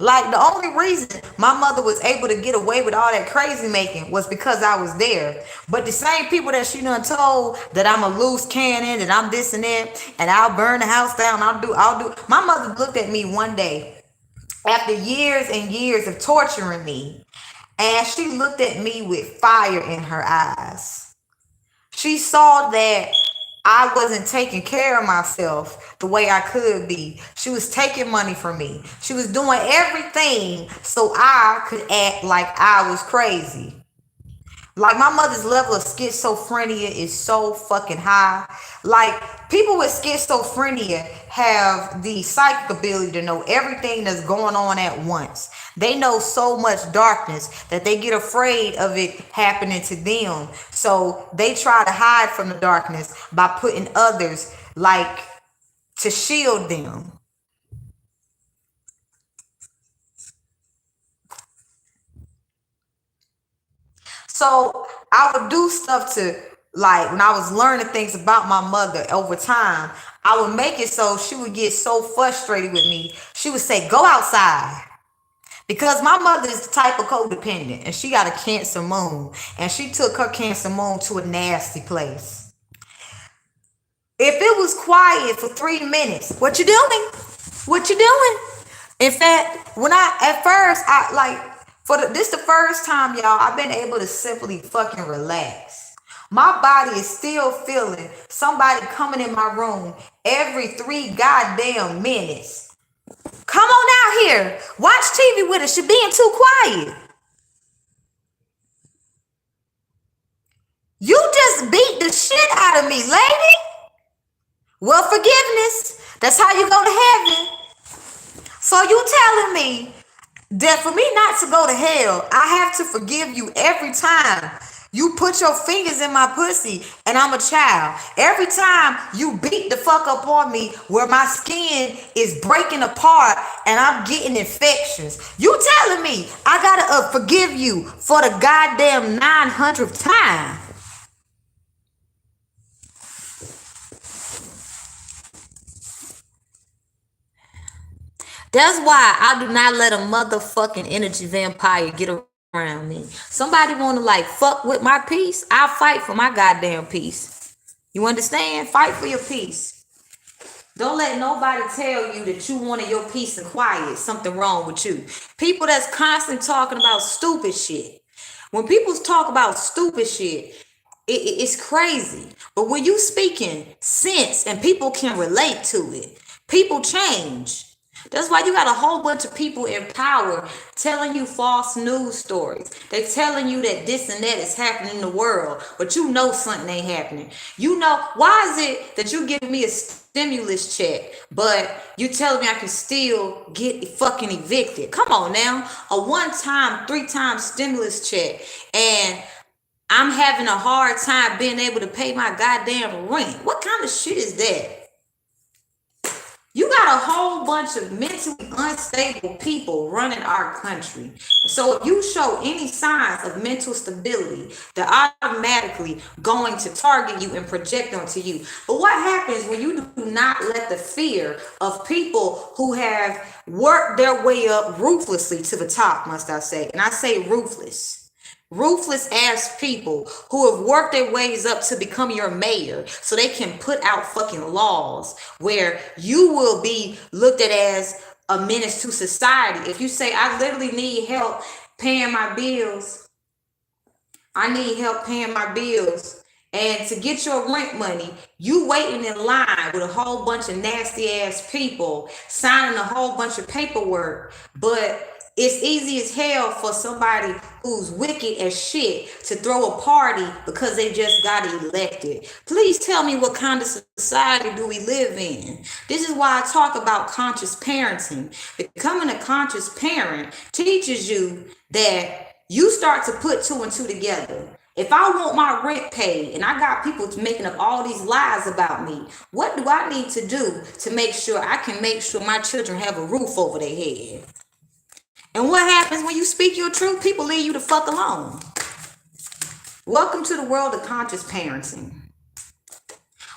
Like, the only reason my mother was able to get away with all that crazy making was because I was there. But the same people that she done told that I'm a loose cannon, that I'm this and that, and I'll burn the house down, I'll do. My mother looked at me one day after years and years of torturing me, and she looked at me with fire in her eyes. She saw that I wasn't taking care of myself the way I could be. She was taking money from me. She was doing everything so I could act like I was crazy. Like, my mother's level of schizophrenia is so fucking high. Like, people with schizophrenia have the psychic ability to know everything that's going on at once. They know so much darkness that they get afraid of it happening to them. So they try to hide from the darkness by putting others, like, to shield them. So I would do stuff to, like, when I was learning things about my mother over time, I would make it so she would get so frustrated with me. She would say, go outside. Because my mother is the type of codependent, and she got a Cancer moon, and she took her Cancer moon to a nasty place. If it was quiet for 3 minutes, what you doing? What you doing? In fact, this the first time, y'all, I've been able to simply fucking relax. My body is still feeling somebody coming in my room every 3 goddamn minutes. Come on out here. Watch TV with us. You're being too quiet. You just beat the shit out of me, lady. Well, forgiveness. That's how you go to heaven. So you telling me that for me not to go to hell, I have to forgive you every time you put your fingers in my pussy and I'm a child. Every time you beat the fuck up on me where my skin is breaking apart and I'm getting infections. You telling me I gotta forgive you for the goddamn 900th time. That's why I do not let a motherfucking energy vampire get around me. Somebody want to, like, fuck with my peace, I'll fight for my goddamn peace. You understand? Fight for your peace. Don't let nobody tell you that you wanted your peace and quiet. Something wrong with you. People that's constantly talking about stupid shit. When people talk about stupid shit, it's crazy. But when you speaking sense and people can relate to it, people change. That's why you got a whole bunch of people in power telling you false news stories. They telling you that this and that is happening in the world, but you know something ain't happening. You know, why is it that you giving me a stimulus check, but you telling me I can still get fucking evicted? Come on now. A 1-time, 3-time stimulus check, and I'm having a hard time being able to pay my goddamn rent. What kind of shit is that? You got a whole bunch of mentally unstable people running our country. So if you show any signs of mental stability, they're automatically going to target you and project onto you. But what happens when you do not let the fear of people who have worked their way up ruthlessly to the top, must I say, and I say ruthless ass people who have worked their ways up to become your mayor so they can put out fucking laws where you will be looked at as a menace to society. If you say, I literally need help paying my bills, and to get your rent money, you waiting in line with a whole bunch of nasty ass people signing a whole bunch of paperwork, but it's easy as hell for somebody who's wicked as shit to throw a party because they just got elected. Please tell me, what kind of society do we live in? This is why I talk about conscious parenting. Becoming a conscious parent teaches you that you start to put two and two together. If I want my rent paid and I got people making up all these lies about me, what do I need to do to make sure I can make sure my children have a roof over their head? And what happens when you speak your truth? People leave you the fuck alone. Welcome to the world of conscious parenting.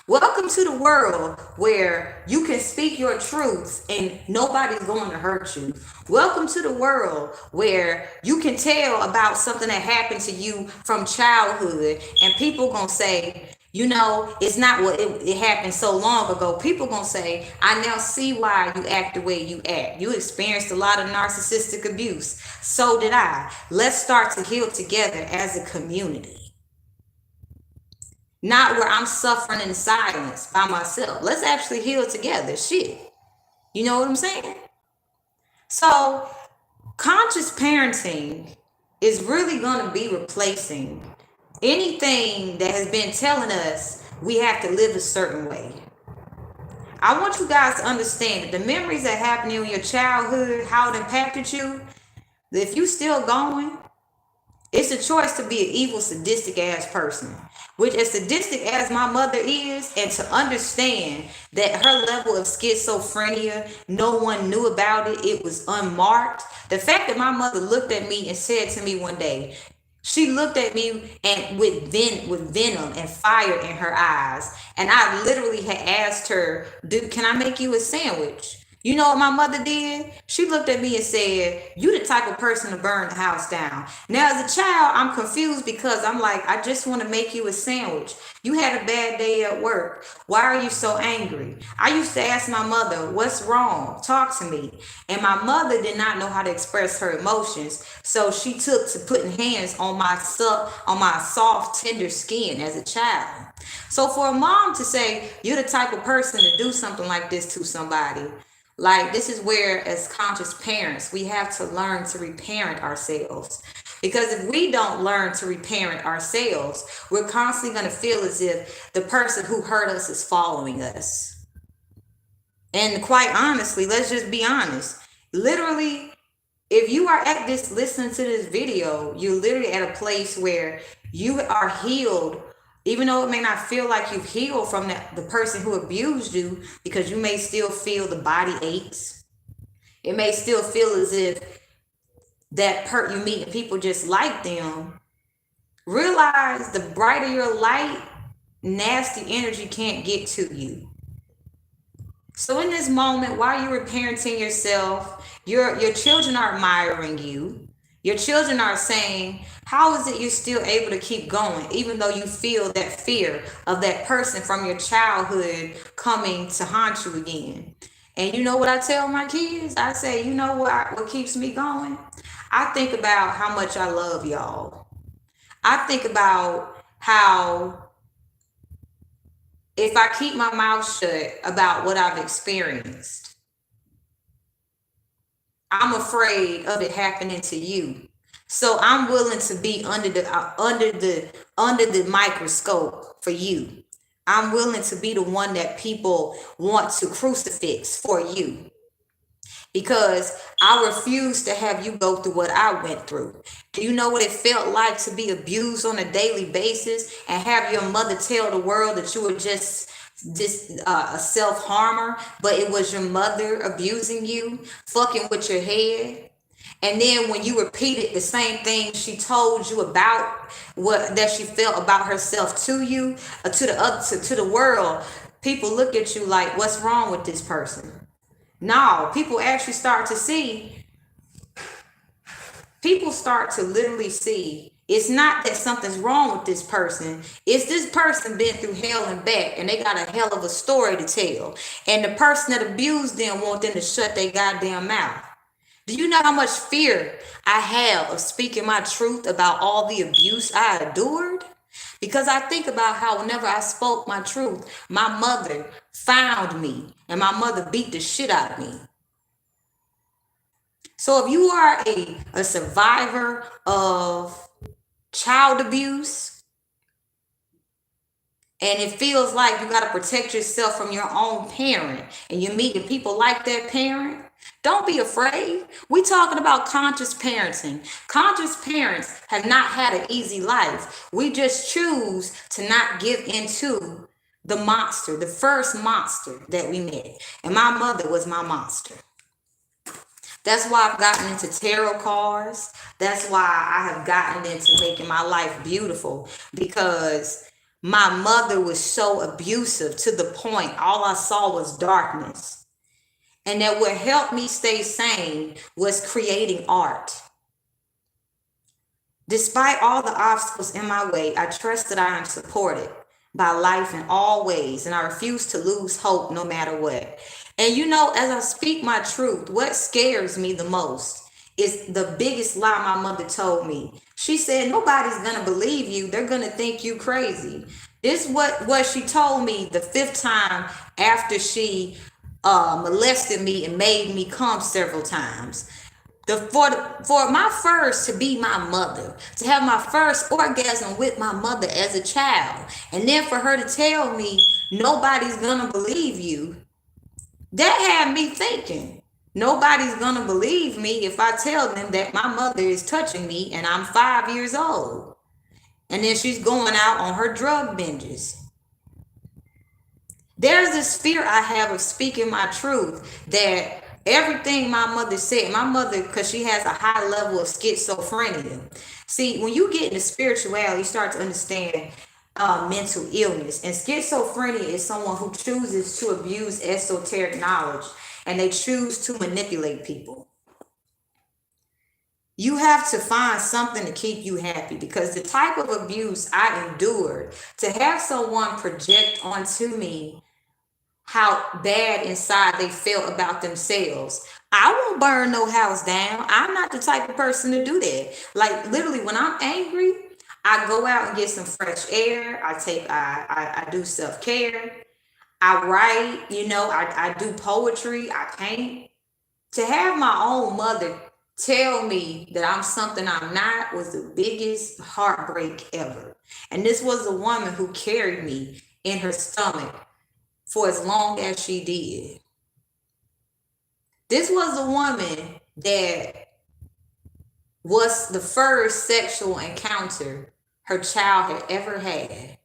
Welcome to the world where you can speak your truth and nobody's going to hurt you. Welcome to the world where you can tell about something that happened to you from childhood and people gonna say, you know, it's not what it happened so long ago. People gonna say, I now see why you act the way you act. You experienced a lot of narcissistic abuse. So did I. Let's start to heal together as a community. Not where I'm suffering in silence by myself. Let's actually heal together. Shit. You know what I'm saying? So conscious parenting is really going to be replacing anything that has been telling us we have to live a certain way. I want you guys to understand that the memories that happened in your childhood, how it impacted you, if you still going, it's a choice to be an evil, sadistic ass person. Which, as sadistic as my mother is, and to understand that her level of schizophrenia, no one knew about it, it was unmarked. The fact that my mother looked at me and said to me one day, she looked at me and with venom and fire in her eyes. And I literally had asked her, can I make you a sandwich? You know what my mother did? She looked at me and said, you the type of person to burn the house down. Now, as a child, I'm confused because I'm like, I just want to make you a sandwich. You had a bad day at work. Why are you so angry? I used to ask my mother, what's wrong? Talk to me. And my mother did not know how to express her emotions. So she took to putting hands on my soft, tender skin as a child. So for a mom to say, you're the type of person to do something like this to somebody, like, this is where, as conscious parents, we have to learn to reparent ourselves. Because if we don't learn to reparent ourselves, we're constantly going to feel as if the person who hurt us is following us. And quite honestly, let's just be honest. Literally, if you are at this, listening to this video, you're literally at a place where you are healed. Even though it may not feel like you've healed from the person who abused you, because you may still feel the body aches. It may still feel as if that you meet people just like them. Realize the brighter your light, nasty energy can't get to you. So in this moment, while you're parenting yourself, your children are admiring you. Your children are saying, how is it you're still able to keep going, even though you feel that fear of that person from your childhood coming to haunt you again? And you know what I tell my kids? I say, you know what keeps me going? I think about how much I love y'all. I think about how if I keep my mouth shut about what I've experienced, I'm afraid of it happening to you. So I'm willing to be under the microscope for you. I'm willing to be the one that people want to crucifix for you. Because I refuse to have you go through what I went through. Do you know what it felt like to be abused on a daily basis and have your mother tell the world that you were just a self-harmer, but it was your mother abusing you, fucking with your head. And then when you repeated the same thing she told you about what that she felt about herself to you, to the other, to the world, people look at you like, what's wrong with this person? No, people start to literally see it's not that something's wrong with this person. It's this person been through hell and back, and they got a hell of a story to tell. And the person that abused them want them to shut their goddamn mouth. Do you know how much fear I have of speaking my truth about all the abuse I endured? Because I think about how whenever I spoke my truth, my mother found me and my mother beat the shit out of me. So if you are a survivor of child abuse and it feels like you got to protect yourself from your own parent and you're meeting people like that parent, don't be afraid. We're talking about conscious parenting. Conscious parents have not had an easy life. We just choose to not give into the monster, the first monster that we met. And my mother was my monster. That's why I've gotten into tarot cards. That's why I have gotten into making my life beautiful, because my mother was so abusive to the point all I saw was darkness. And that what helped me stay sane was creating art. Despite all the obstacles in my way, I trust that I am supported by life in all ways, and I refuse to lose hope no matter what. And you know, as I speak my truth, what scares me the most is the biggest lie my mother told me. She said, nobody's gonna believe you. They're gonna think you crazy. This what she told me the 5th time after she molested me and made me come several times. For my first to be my mother, to have my first orgasm with my mother as a child, and then for her to tell me nobody's gonna believe you, that had me thinking, nobody's gonna believe me if I tell them that my mother is touching me and I'm 5 years old, and then she's going out on her drug binges. There's this fear I have of speaking my truth, that everything my mother said, my mother, because she has a high level of schizophrenia. See, when you get into spirituality, you start to understand mental illness. And schizophrenia is someone who chooses to abuse esoteric knowledge, and they choose to manipulate people. You have to find something to keep you happy, because the type of abuse I endured, to have someone project onto me how bad inside they felt about themselves. I won't burn no house down. I'm not the type of person to do that. Like literally, when I'm angry, I go out and get some fresh air. I do self-care. I write, I do poetry. I paint. To have my own mother tell me that I'm something I'm not was the biggest heartbreak ever. And this was a woman who carried me in her stomach for as long as she did. This was a woman that was the first sexual encounter her child had ever had.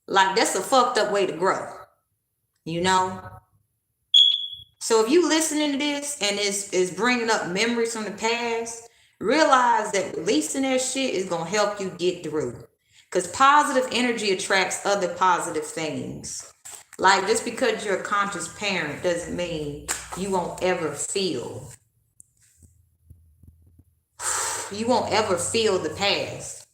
Like, that's a fucked up way to grow, So if you listening to this and it's bringing up memories from the past, realize that releasing that shit is going to help you get through. Because positive energy attracts other positive things. Like, just because you're a conscious parent doesn't mean you won't ever feel. You won't ever feel the past.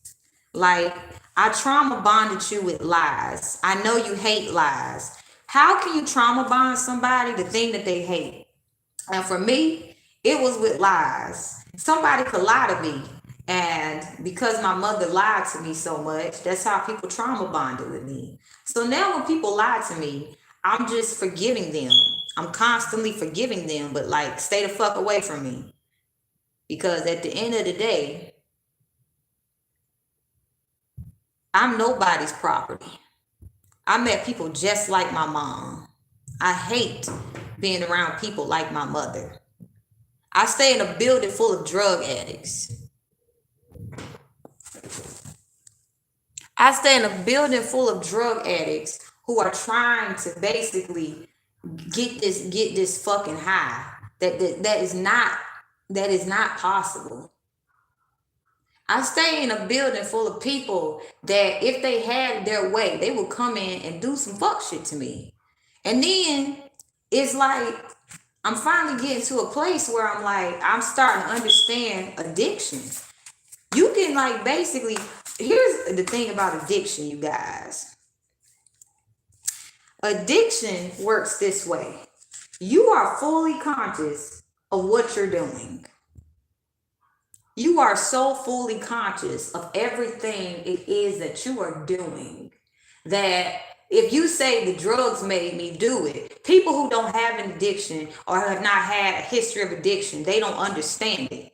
Like, I trauma bonded you with lies. I know you hate lies. How can you trauma bond somebody the thing that they hate? And for me, it was with lies. Somebody could lie to me. And because my mother lied to me so much, that's how people trauma bonded with me. So now when people lie to me, I'm just forgiving them. I'm constantly forgiving them, but like, stay the fuck away from me. Because at the end of the day, I'm nobody's property. I met people just like my mom. I hate being around people like my mother. I stay in a building full of drug addicts. I stay in a building full of drug addicts who are trying to basically get this fucking high. That is not possible. I stay in a building full of people that if they had their way, they would come in and do some fuck shit to me. And then it's like I'm finally getting to a place where I'm like, I'm starting to understand addiction. You can like basically, here's the thing about addiction, you guys. Addiction works this way. You are fully conscious of what you're doing. You are so fully conscious of everything it is that you are doing that if you say the drugs made me do it, people who don't have an addiction or have not had a history of addiction, they don't understand it.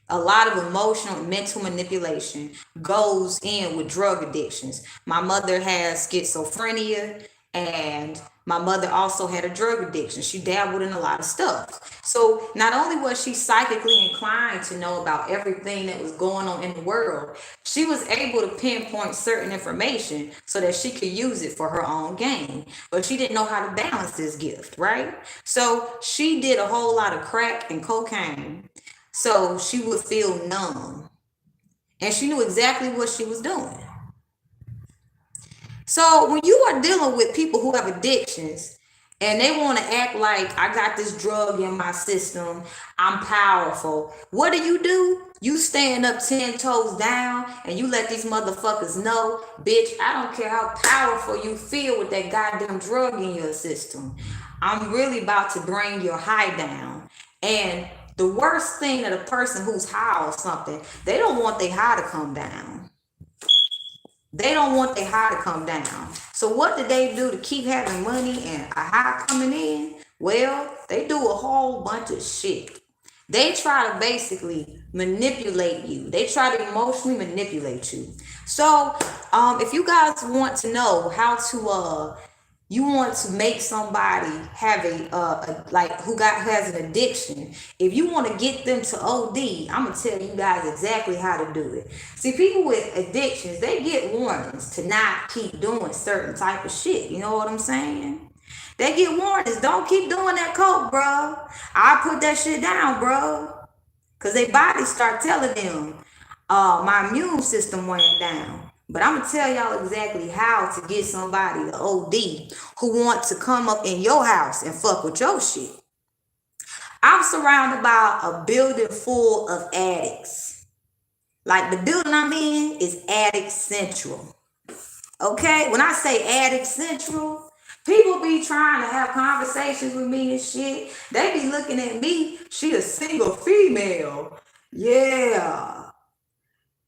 A lot of emotional and mental manipulation goes in with drug addictions. My mother has schizophrenia, and my mother also had a drug addiction. She dabbled in a lot of stuff. So not only was she psychically inclined to know about everything that was going on in the world, she was able to pinpoint certain information so that she could use it for her own gain. But she didn't know how to balance this gift, right? So she did a whole lot of crack and cocaine so she would feel numb. And she knew exactly what she was doing. So when you are dealing with people who have addictions and they want to act like I got this drug in my system, I'm powerful. What do? You stand up 10 toes down and you let these motherfuckers know, bitch, I don't care how powerful you feel with that goddamn drug in your system. I'm really about to bring your high down. And the worst thing that a person who's high or something, they don't want their high to come down. They don't want their high to come down. So what do they do to keep having money and a high coming in? Well, they do a whole bunch of shit. They try to basically manipulate you. They try to emotionally manipulate you. So if you guys want to know how to you want to make somebody have a like who has an addiction. If you want to get them to OD, I'm gonna tell you guys exactly how to do it. See, people with addictions, they get warnings to not keep doing certain type of shit. You know what I'm saying? They get warnings. Don't keep doing that coke, bro. I put that shit down, bro. Cause their bodies start telling them, my immune system went down. But I'm gonna tell y'all exactly how to get somebody to OD who want to come up in your house and fuck with your shit. I'm surrounded by a building full of addicts. Like the building I'm in is Addict Central. Okay? When I say Addict Central, people be trying to have conversations with me and shit. They be looking at me, she a single female. Yeah.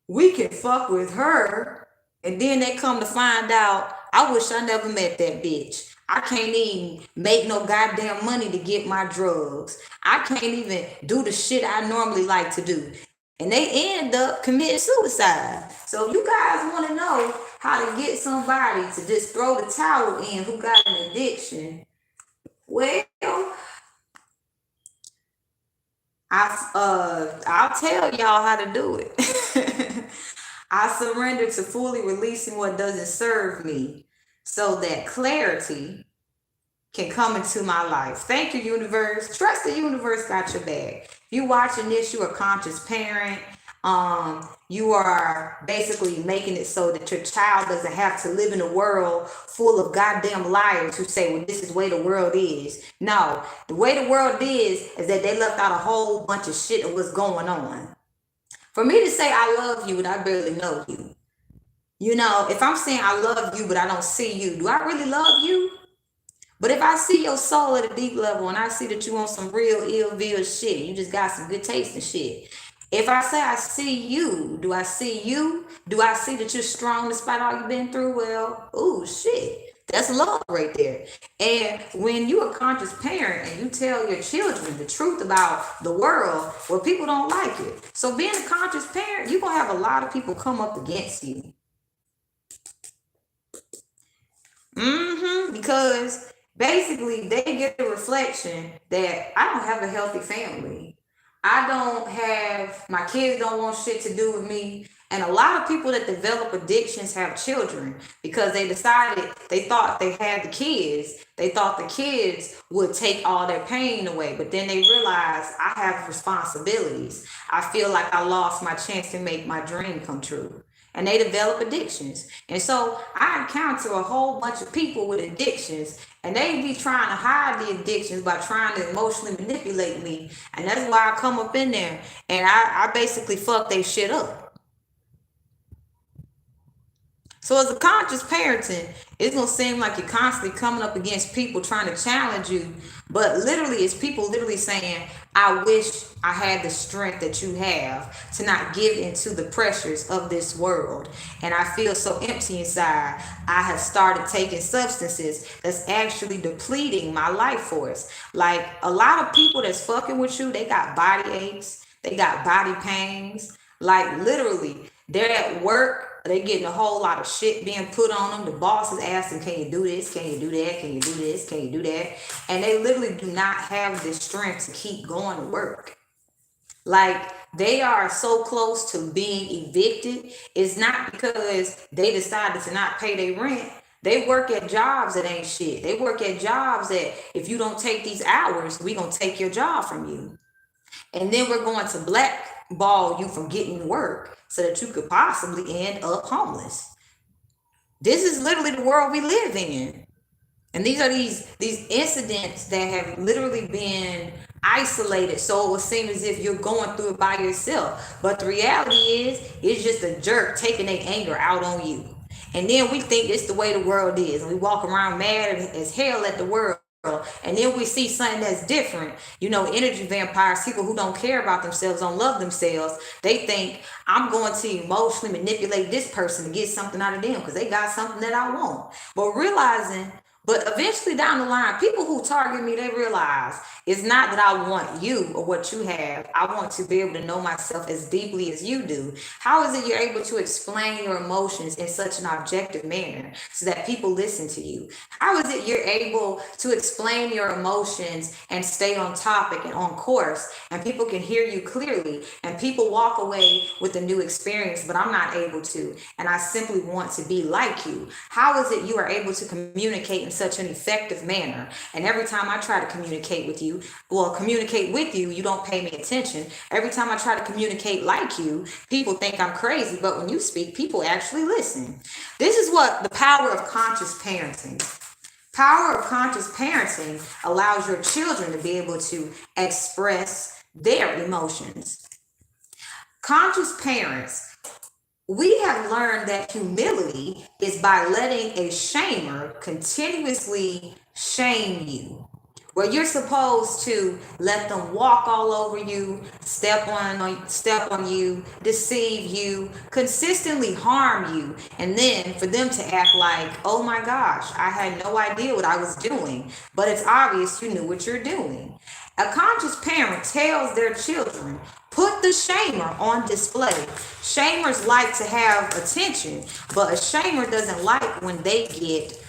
We can fuck with her. And then they come to find out, I wish I never met that bitch. I can't even make no goddamn money to get my drugs. I can't even do the shit I normally like to do. And they end up committing suicide. So if you guys want to know how to get somebody to just throw the towel in who got an addiction, well, I'll tell y'all how to do it. I surrender to fully releasing what doesn't serve me so that clarity can come into my life. Thank you, universe. Trust the universe got your back. If you're watching this, you're a conscious parent. You are basically making it so that your child doesn't have to live in a world full of goddamn liars who say, well, this is the way the world is. No, the way the world is that they left out a whole bunch of shit of what's going on. For me to say I love you and I barely know you. You know, if I'm saying I love you but I don't see you, do I really love you? But if I see your soul at a deep level and I see that you want some real ill-will shit, you just got some good taste and shit. If I say I see you, do I see you? Do I see that you're strong despite all you've been through? Well, ooh, shit. That's love right there. And when you're a conscious parent and you tell your children the truth about the world, well, people don't like it. So being a conscious parent, you're going to have a lot of people come up against you. Because basically they get the reflection that I don't have a healthy family. My kids don't want shit to do with me. And a lot of people that develop addictions have children because they thought they had the kids. They thought the kids would take all their pain away, but then they realized I have responsibilities. I feel like I lost my chance to make my dream come true. And they develop addictions. And so I encounter a whole bunch of people with addictions, and they be trying to hide the addictions by trying to emotionally manipulate me. And that's why I come up in there and I basically fuck they shit up. So as a conscious parenting, it's gonna seem like you're constantly coming up against people trying to challenge you, but literally it's people literally saying, I wish I had the strength that you have to not give into the pressures of this world. And I feel so empty inside. I have started taking substances that's actually depleting my life force. Like a lot of people that's fucking with you, they got body aches, they got body pains. Like literally, they're at work, they getting a whole lot of shit being put on them. The boss is asking, can you do this? Can you do that? Can you do this? Can you do that? And they literally do not have the strength to keep going to work. Like they are so close to being evicted. It's not because they decided to not pay their rent. They work at jobs that ain't shit. They work at jobs that if you don't take these hours, we gonna take your job from you. And then we're going to blackball you from getting work so that you could possibly end up homeless. This is literally the world we live in. And these are these incidents that have literally been isolated, so it will seem as if you're going through it by yourself. But the reality is, it's just a jerk taking their anger out on you. And then we think it's the way the world is. And we walk around mad as hell at the world. And then we see something that's different. You know, energy vampires, people who don't care about themselves, don't love themselves. They think I'm going to emotionally manipulate this person to get something out of them because they got something that I want. But eventually down the line, people who target me, they realize it's not that I want you or what you have. I want to be able to know myself as deeply as you do. How is it you're able to explain your emotions in such an objective manner so that people listen to you? How is it you're able to explain your emotions and stay on topic and on course and people can hear you clearly and people walk away with a new experience, but I'm not able to, and I simply want to be like you? How is it you are able to communicate in such an effective manner, and every time I try to communicate with you, you don't pay me attention? Every time I try to communicate like you, people think I'm crazy, but when you speak, people actually listen. This is what the power of conscious parenting. Power of conscious parenting allows your children to be able to express their emotions. Conscious parents, we have learned that humility is by letting a shamer continuously shame you. Where you're supposed to let them walk all over you, step on you, deceive you, consistently harm you, and then for them to act like, oh my gosh, I had no idea what I was doing, but it's obvious you knew what you're doing. A conscious parent tells their children, put the shamer on display. Shamers like to have attention, but a shamer doesn't like when they get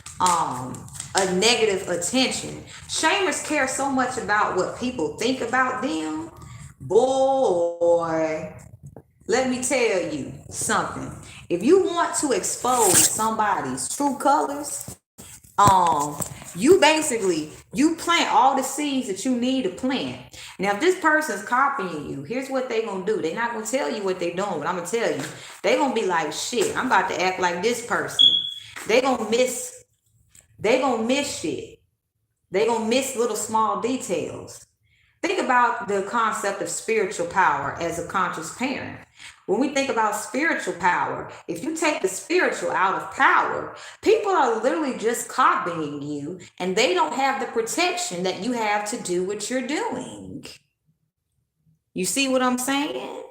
a negative attention. Shamers care so much about what people think about them. Boy, let me tell you something. If you want to expose somebody's true colors, you plant all the seeds that you need to plant. Now, if this person's copying you, here's what they gonna do. They're not gonna tell you what they're doing, but I'm gonna tell you, they gonna be like, shit, I'm about to act like this person. They gonna miss shit. They gonna miss little small details. Think about the concept of spiritual power as a conscious parent. When we think about spiritual power, if you take the spiritual out of power, people are literally just copying you and they don't have the protection that you have to do what you're doing. You see what I'm saying?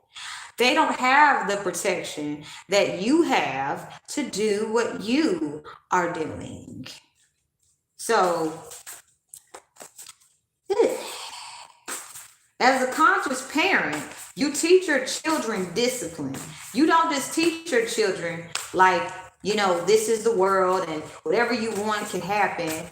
They don't have the protection that you have to do what you are doing. So, as a conscious parent, you teach your children discipline. You don't just teach your children like, this is the world and whatever you want can happen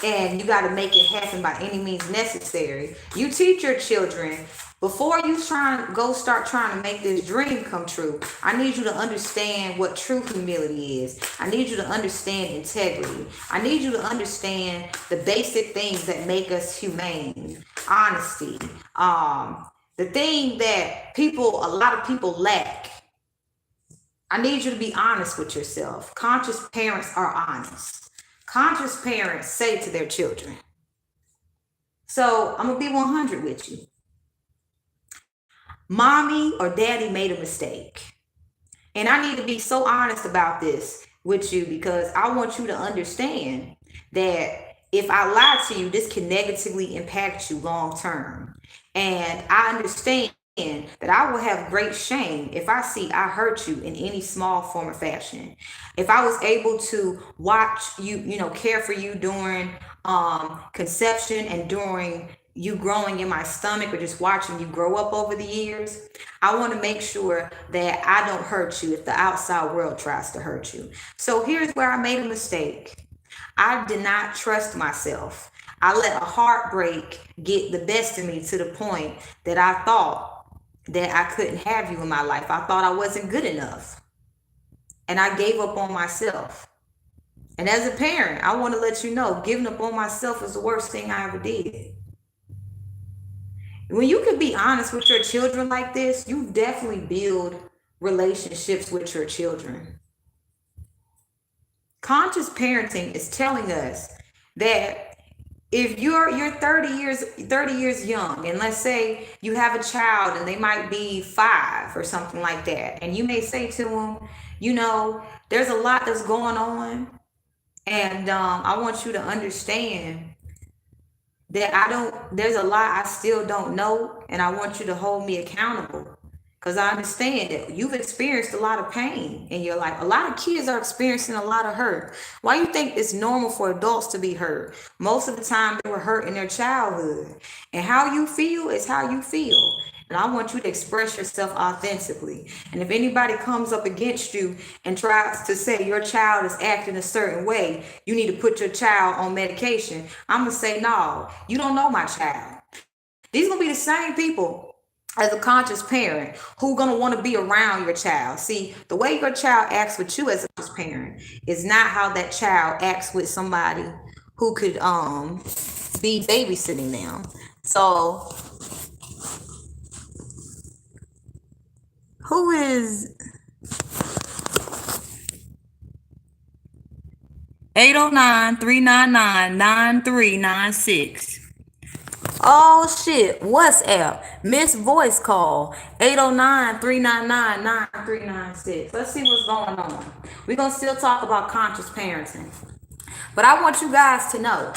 and you got to make it happen by any means necessary. You teach your children Before you start trying to make this dream come true, I need you to understand what true humility is. I need you to understand integrity. I need you to understand the basic things that make us humane. Honesty. The thing that a lot of people lack. I need you to be honest with yourself. Conscious parents are honest. Conscious parents say to their children. So I'm gonna be 100 with you. Mommy or daddy made a mistake. And I need to be so honest about this with you because I want you to understand that if I lie to you, this can negatively impact you long term. And I understand that I will have great shame if I see I hurt you in any small form or fashion. If I was able to watch you, care for you during conception and during you growing in my stomach or just watching you grow up over the years, I want to make sure that I don't hurt you if the outside world tries to hurt you. So here's where I made a mistake. I did not trust myself. I let a heartbreak get the best of me to the point that I thought that I couldn't have you in my life. I thought I wasn't good enough. And I gave up on myself. And as a parent, I want to let you know, giving up on myself is the worst thing I ever did. When you can be honest with your children like this, you definitely build relationships with your children. Conscious parenting is telling us that if you're 30 years young, and let's say you have a child and they might be 5 or something like that, and you may say to them, there's a lot that's going on, and I want you to understand that there's a lot I still don't know, and I want you to hold me accountable. Because I understand that you've experienced a lot of pain in your life. A lot of kids are experiencing a lot of hurt. Why you think it's normal for adults to be hurt? Most of the time they were hurt in their childhood. And how you feel is how you feel. And I want you to express yourself authentically. And if anybody comes up against you and tries to say your child is acting a certain way, you need to put your child on medication, I'm going to say, no, you don't know my child. These are going to be the same people as a conscious parent who going to want to be around your child. See, the way your child acts with you as a conscious parent is not how that child acts with somebody who could be babysitting them. So who is 809-399-9396? Oh shit, WhatsApp, missed voice call, 809-399-9396. Let's see what's going on. We're going to still talk about conscious parenting. But I want you guys to know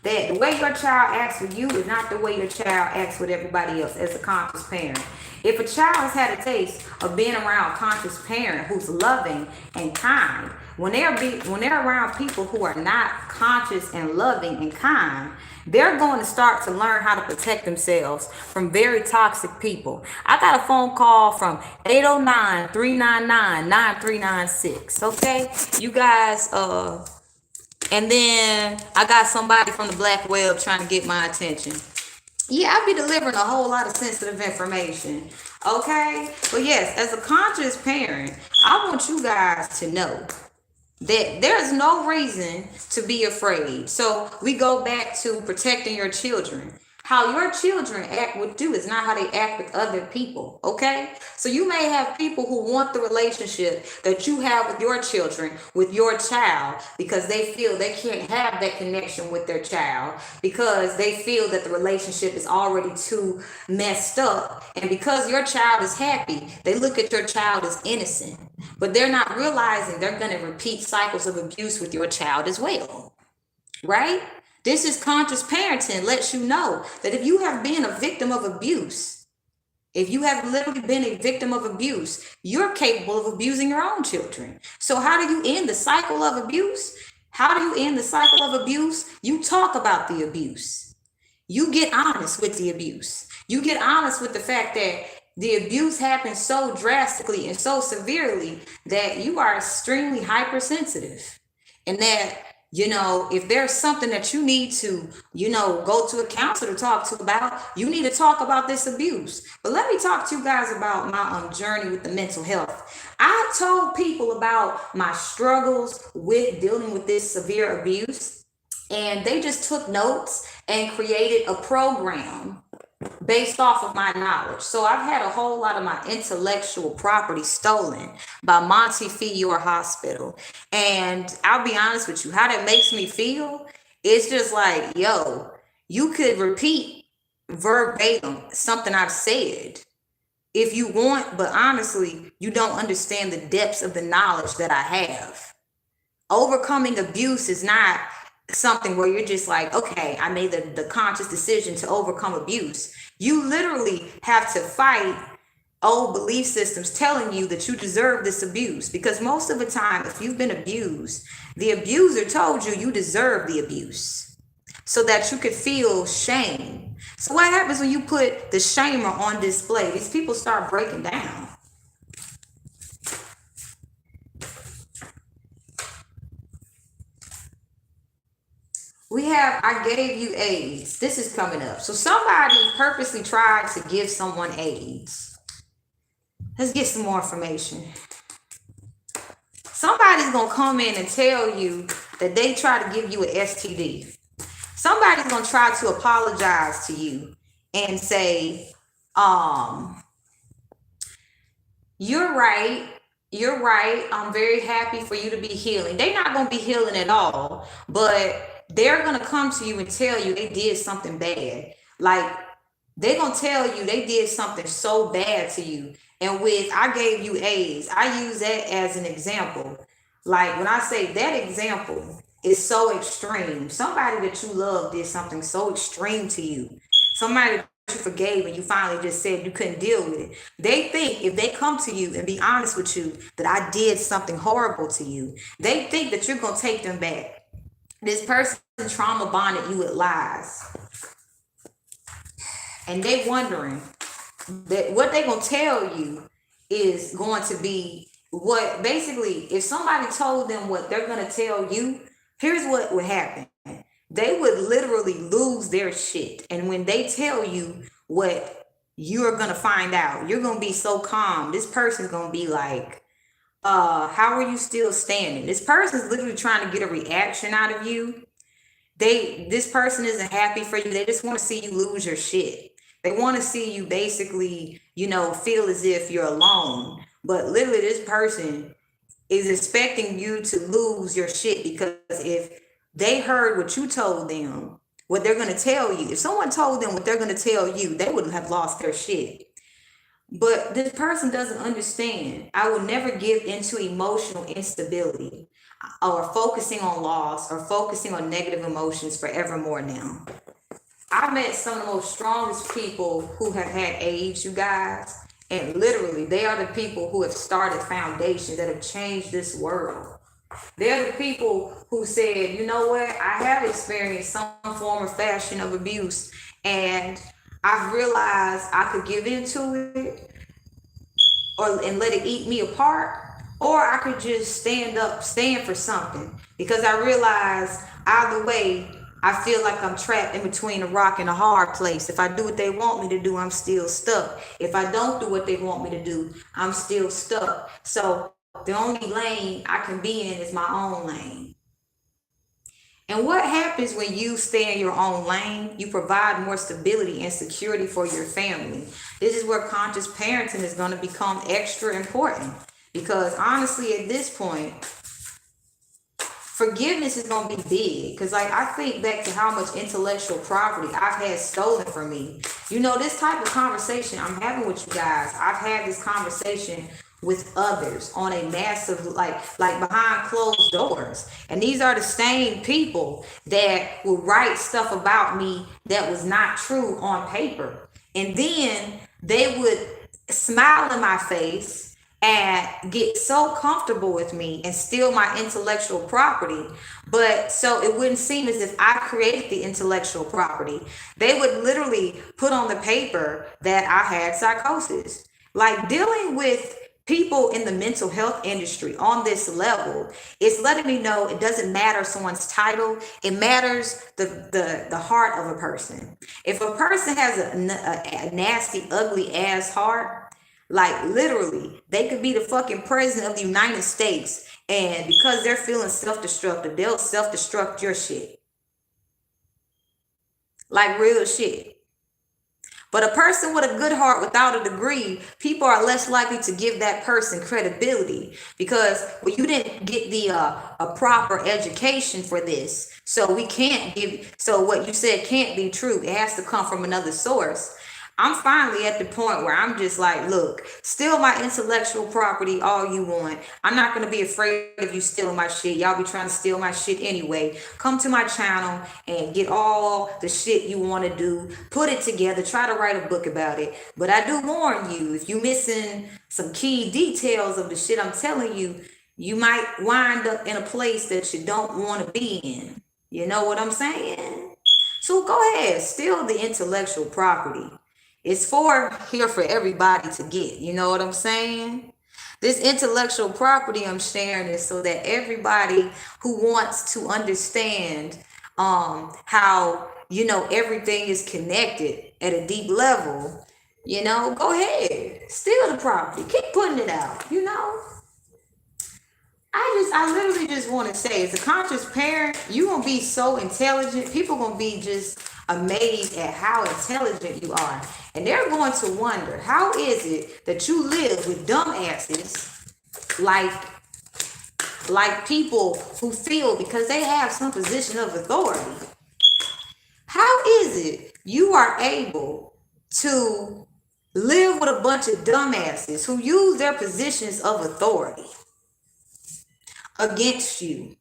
that the way your child acts with you is not the way your child acts with everybody else as a conscious parent. If a child has had a taste of being around a conscious parent who's loving and kind, when they're around people who are not conscious and loving and kind, they're going to start to learn how to protect themselves from very toxic people. I got a phone call from 809-399-9396. Okay, you guys, and then I got somebody from the black web trying to get my attention. Yeah, I'll be delivering a whole lot of sensitive information. Okay, but yes, as a conscious parent, I want you guys to know that there's no reason to be afraid. So we go back to protecting your children. How your children act with you is not how they act with other people, okay? So you may have people who want the relationship that you have with your children, with your child, because they feel they can't have that connection with their child because they feel that the relationship is already too messed up. And because your child is happy, they look at your child as innocent, but they're not realizing they're going to repeat cycles of abuse with your child as well, right? This is conscious parenting, lets you know that if you have been a victim of abuse, if you have literally been a victim of abuse, you're capable of abusing your own children. So how do you end the cycle of abuse? How do you end the cycle of abuse? You talk about the abuse. You get honest with the abuse. You get honest with the fact that the abuse happens so drastically and so severely that you are extremely hypersensitive, and that You know, if there's something that you need to, you know, go to a counselor to talk to about, you need to talk about this abuse. But let me talk to you guys about my journey with the mental health. I told people about my struggles with dealing with this severe abuse, and they just took notes and created a program based off of my knowledge. So I've had a whole lot of my intellectual property stolen by Montefiore Hospital. And I'll be honest with you, how that makes me feel, it's just like, yo, you could repeat verbatim something I've said if you want, but honestly, you don't understand the depths of the knowledge that I have. Overcoming abuse is not something where you're just like, okay, I made the conscious decision to overcome abuse. You literally have to fight old belief systems telling you that you deserve this abuse. Because most of the time, if you've been abused, the abuser told you you deserve the abuse so that you could feel shame. So what happens when you put the shamer on display? These people start breaking down. I gave you AIDS. This is coming up. So somebody purposely tried to give someone AIDS. Let's get some more information. Somebody's going to come in and tell you that they try to give you an STD. Somebody's going to try to apologize to you and say, you're right. You're right. I'm very happy for you to be healing. They're not going to be healing at all, but they're going to come to you and tell you they did something bad. Like, they're going to tell you they did something so bad to you. And with I gave you AIDS, I use that as an example. Like, when I say that example is so extreme, somebody that you love did something so extreme to you. Somebody that you forgave and you finally just said you couldn't deal with it. They think if they come to you and be honest with you that I did something horrible to you, they think that you're going to take them back. This person trauma bonded you with lies. And they wondering that what they going to tell you is going to be what basically, if somebody told them what they're going to tell you, here's what would happen. They would literally lose their shit. And when they tell you what you're going to find out, you're going to be so calm. This person's going to be like, how are you still standing? This person's literally trying to get a reaction out of you. This person isn't happy for you. They just want to see you lose your shit. They want to see you basically, you know, feel as if you're alone. But literally this person is expecting you to lose your shit, because if they heard what you told them, what they're going to tell you, if someone told them what they're going to tell you, they wouldn't have lost their shit. But this person doesn't understand. I will never give into emotional instability or focusing on loss or focusing on negative emotions forevermore now. I met some of the most strongest people who have had AIDS, you guys. And literally, they are the people who have started foundations that have changed this world. They're the people who said, you know what, I have experienced some form or fashion of abuse, and I've realized I could give into it and let it eat me apart, or I could just stand for something, because I realized either way, I feel like I'm trapped in between a rock and a hard place. If I do what they want me to do, I'm still stuck. If I don't do what they want me to do, I'm still stuck. So the only lane I can be in is my own lane. And what happens when you stay in your own lane? You provide more stability and security for your family. This is where conscious parenting is going to become extra important, because honestly, at this point, forgiveness is going to be big. Because like, I think back to how much intellectual property I've had stolen from me. You know, this type of conversation I'm having with you guys, I've had this conversation with others on a massive, like behind closed doors. And these are the same people that will write stuff about me that was not true on paper. And then they would smile in my face and get so comfortable with me and steal my intellectual property. But so it wouldn't seem as if I created the intellectual property. They would literally put on the paper that I had psychosis. Like, dealing with people in the mental health industry on this level, it's letting me know it doesn't matter someone's title. It matters the heart of a person. If a person has a nasty, ugly ass heart, like literally, they could be the fucking president of the United States, and because they're feeling self-destructive, they'll self-destruct your shit. Like real shit. But a person with a good heart without a degree, people are less likely to give that person credibility because well, you didn't get the a proper education for this. So we can't give, so what you said can't be true. It has to come from another source. I'm finally at the point where I'm just like, look, steal my intellectual property all you want. I'm not going to be afraid of you stealing my shit. Y'all be trying to steal my shit anyway. Come to my channel and get all the shit you want to do. Put it together. Try to write a book about it. But I do warn you, if you missing some key details of the shit I'm telling you, you might wind up in a place that you don't want to be in. You know what I'm saying? So go ahead, steal the intellectual property. It's here for everybody to get. You know what I'm saying? This intellectual property I'm sharing is so that everybody who wants to understand how, you know, everything is connected at a deep level, you know, go ahead, steal the property, keep putting it out, you know. I literally just want to say, as a conscious parent, you're going to be so intelligent. People going to be just amazed at how intelligent you are. And they're going to wonder, how is it that you live with dumbasses like people who feel because they have some position of authority? How is it you are able to live with a bunch of dumbasses who use their positions of authority against you?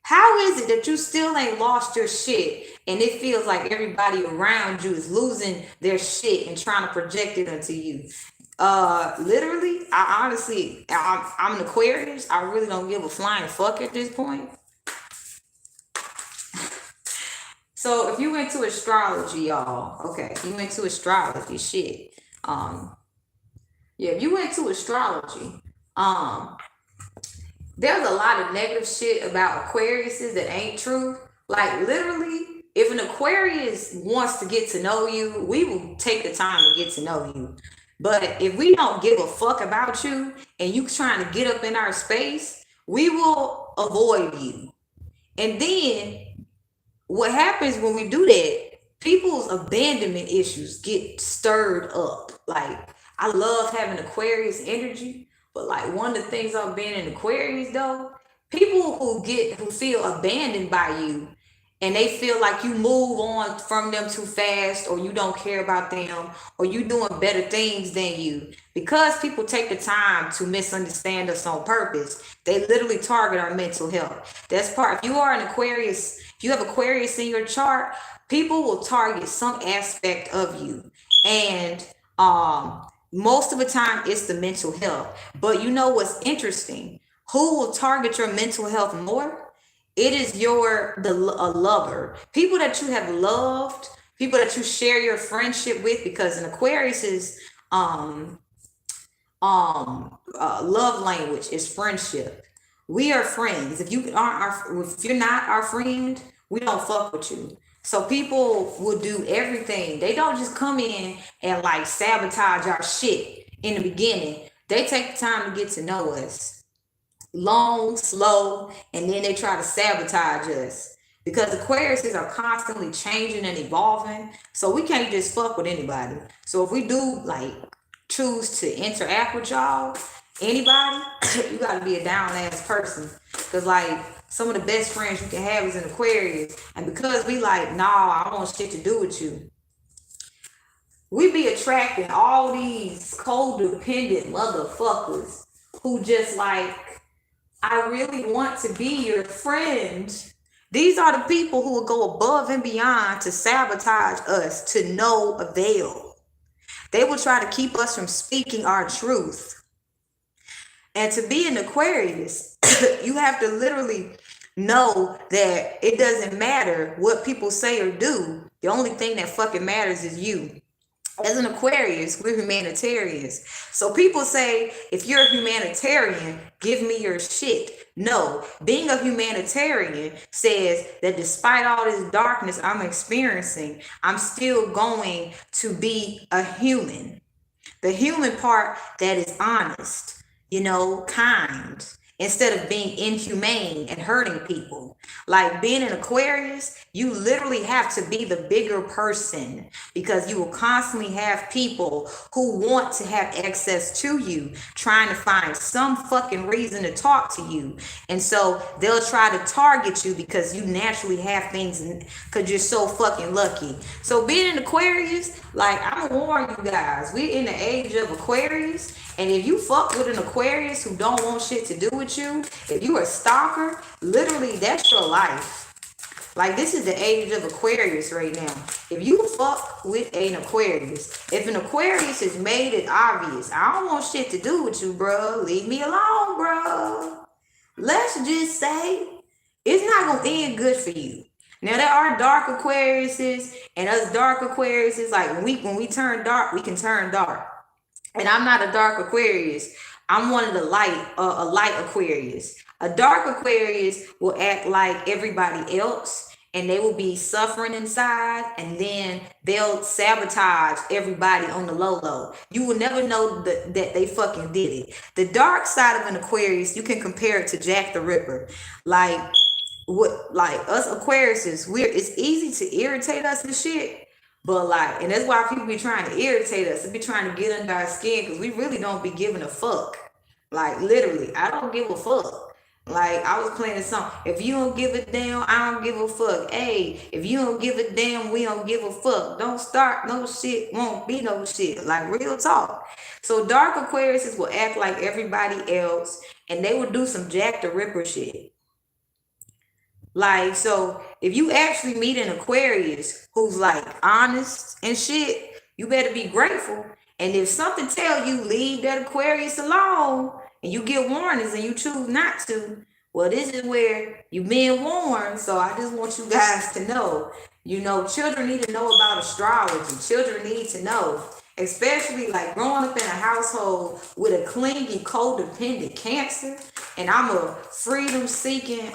How is it that you still ain't lost your shit and it feels like everybody around you is losing their shit and trying to project it onto you? Literally, I'm an Aquarius. I really don't give a flying fuck at this point. So if you went to astrology, y'all, okay, you went to astrology, shit. Yeah, if you went to astrology, there's a lot of negative shit about Aquariuses that ain't true. Like literally, if an Aquarius wants to get to know you, we will take the time to get to know you. But if we don't give a fuck about you and you trying to get up in our space, we will avoid you. And then what happens when we do that, people's abandonment issues get stirred up. Like, I love having Aquarius energy. But like one of the things I've been in Aquarius though, people who feel abandoned by you and they feel like you move on from them too fast or you don't care about them or you doing better things than you. Because people take the time to misunderstand us on purpose, they literally target our mental health. That's part, if you are an Aquarius, if you have Aquarius in your chart, people will target some aspect of you. And most of the time it's the mental health. But you know what's interesting? Who will target your mental health more? It is a lover. People that you have loved, people that you share your friendship with, because an Aquarius's love language is friendship. We are friends. If you're not our friend, we don't fuck with you. So people will do everything. They don't just come in and like sabotage our shit in the beginning. They take the time to get to know us. Long, slow, and then they try to sabotage us. Because Aquariuses are constantly changing and evolving. So we can't just fuck with anybody. So if we do like choose to interact with y'all, anybody, you gotta be a down ass person. Cause like some of the best friends you can have is an Aquarius. And because we like, nah, I don't want shit to do with you, we be attracting all these codependent motherfuckers who just like, I really want to be your friend. These are the people who will go above and beyond to sabotage us to no avail. They will try to keep us from speaking our truth. And to be an Aquarius, you have to literally know that it doesn't matter what people say or do. The only thing that fucking matters is you. As an Aquarius, we're humanitarians. So people say, if you're a humanitarian, give me your shit. No, being a humanitarian says that despite all this darkness I'm experiencing, I'm still going to be a human. The human part that is honest, kind, instead of being inhumane and hurting people. Like being an Aquarius, you literally have to be the bigger person because you will constantly have people who want to have access to you, trying to find some fucking reason to talk to you. And so they'll try to target you because you naturally have things because you're so fucking lucky. So being an Aquarius, like, I'm gonna warn you guys, we're in the age of Aquarius, and if you fuck with an Aquarius who don't want shit to do with you, if you a stalker, literally that's your life. Like, this is the age of Aquarius right now. If you fuck with an Aquarius, if an Aquarius has made it obvious, I don't want shit to do with you, bro. Leave me alone, bro. Let's just say it's not gonna end good for you. Now there are dark Aquariuses, and us dark Aquariuses, like when we turn dark, we can turn dark. And I'm not a dark Aquarius. I'm one of the a light Aquarius. A dark Aquarius will act like everybody else, and they will be suffering inside, and then they'll sabotage everybody on the low. You will never know that they fucking did it. The dark side of an Aquarius, you can compare it to Jack the Ripper. Like us Aquariuses, it's easy to irritate us and shit. But like, and that's why people be trying to irritate us. They be trying to get under our skin because we really don't be giving a fuck. Like, literally, I don't give a fuck. Like, I was playing a song. If you don't give a damn, I don't give a fuck. Hey, if you don't give a damn, we don't give a fuck. Don't start no shit, won't be no shit. Like, real talk. So dark Aquariuses will act like everybody else, and they will do some Jack the Ripper shit. Like, so if you actually meet an Aquarius who's like honest and shit, you better be grateful. And if something tell you leave that Aquarius alone, and you get warnings and you choose not to, well, this is where you've been warned. So I just want you guys to know, children need to know about astrology. Children need to know, especially like growing up in a household with a clingy, codependent Cancer, and I'm a freedom-seeking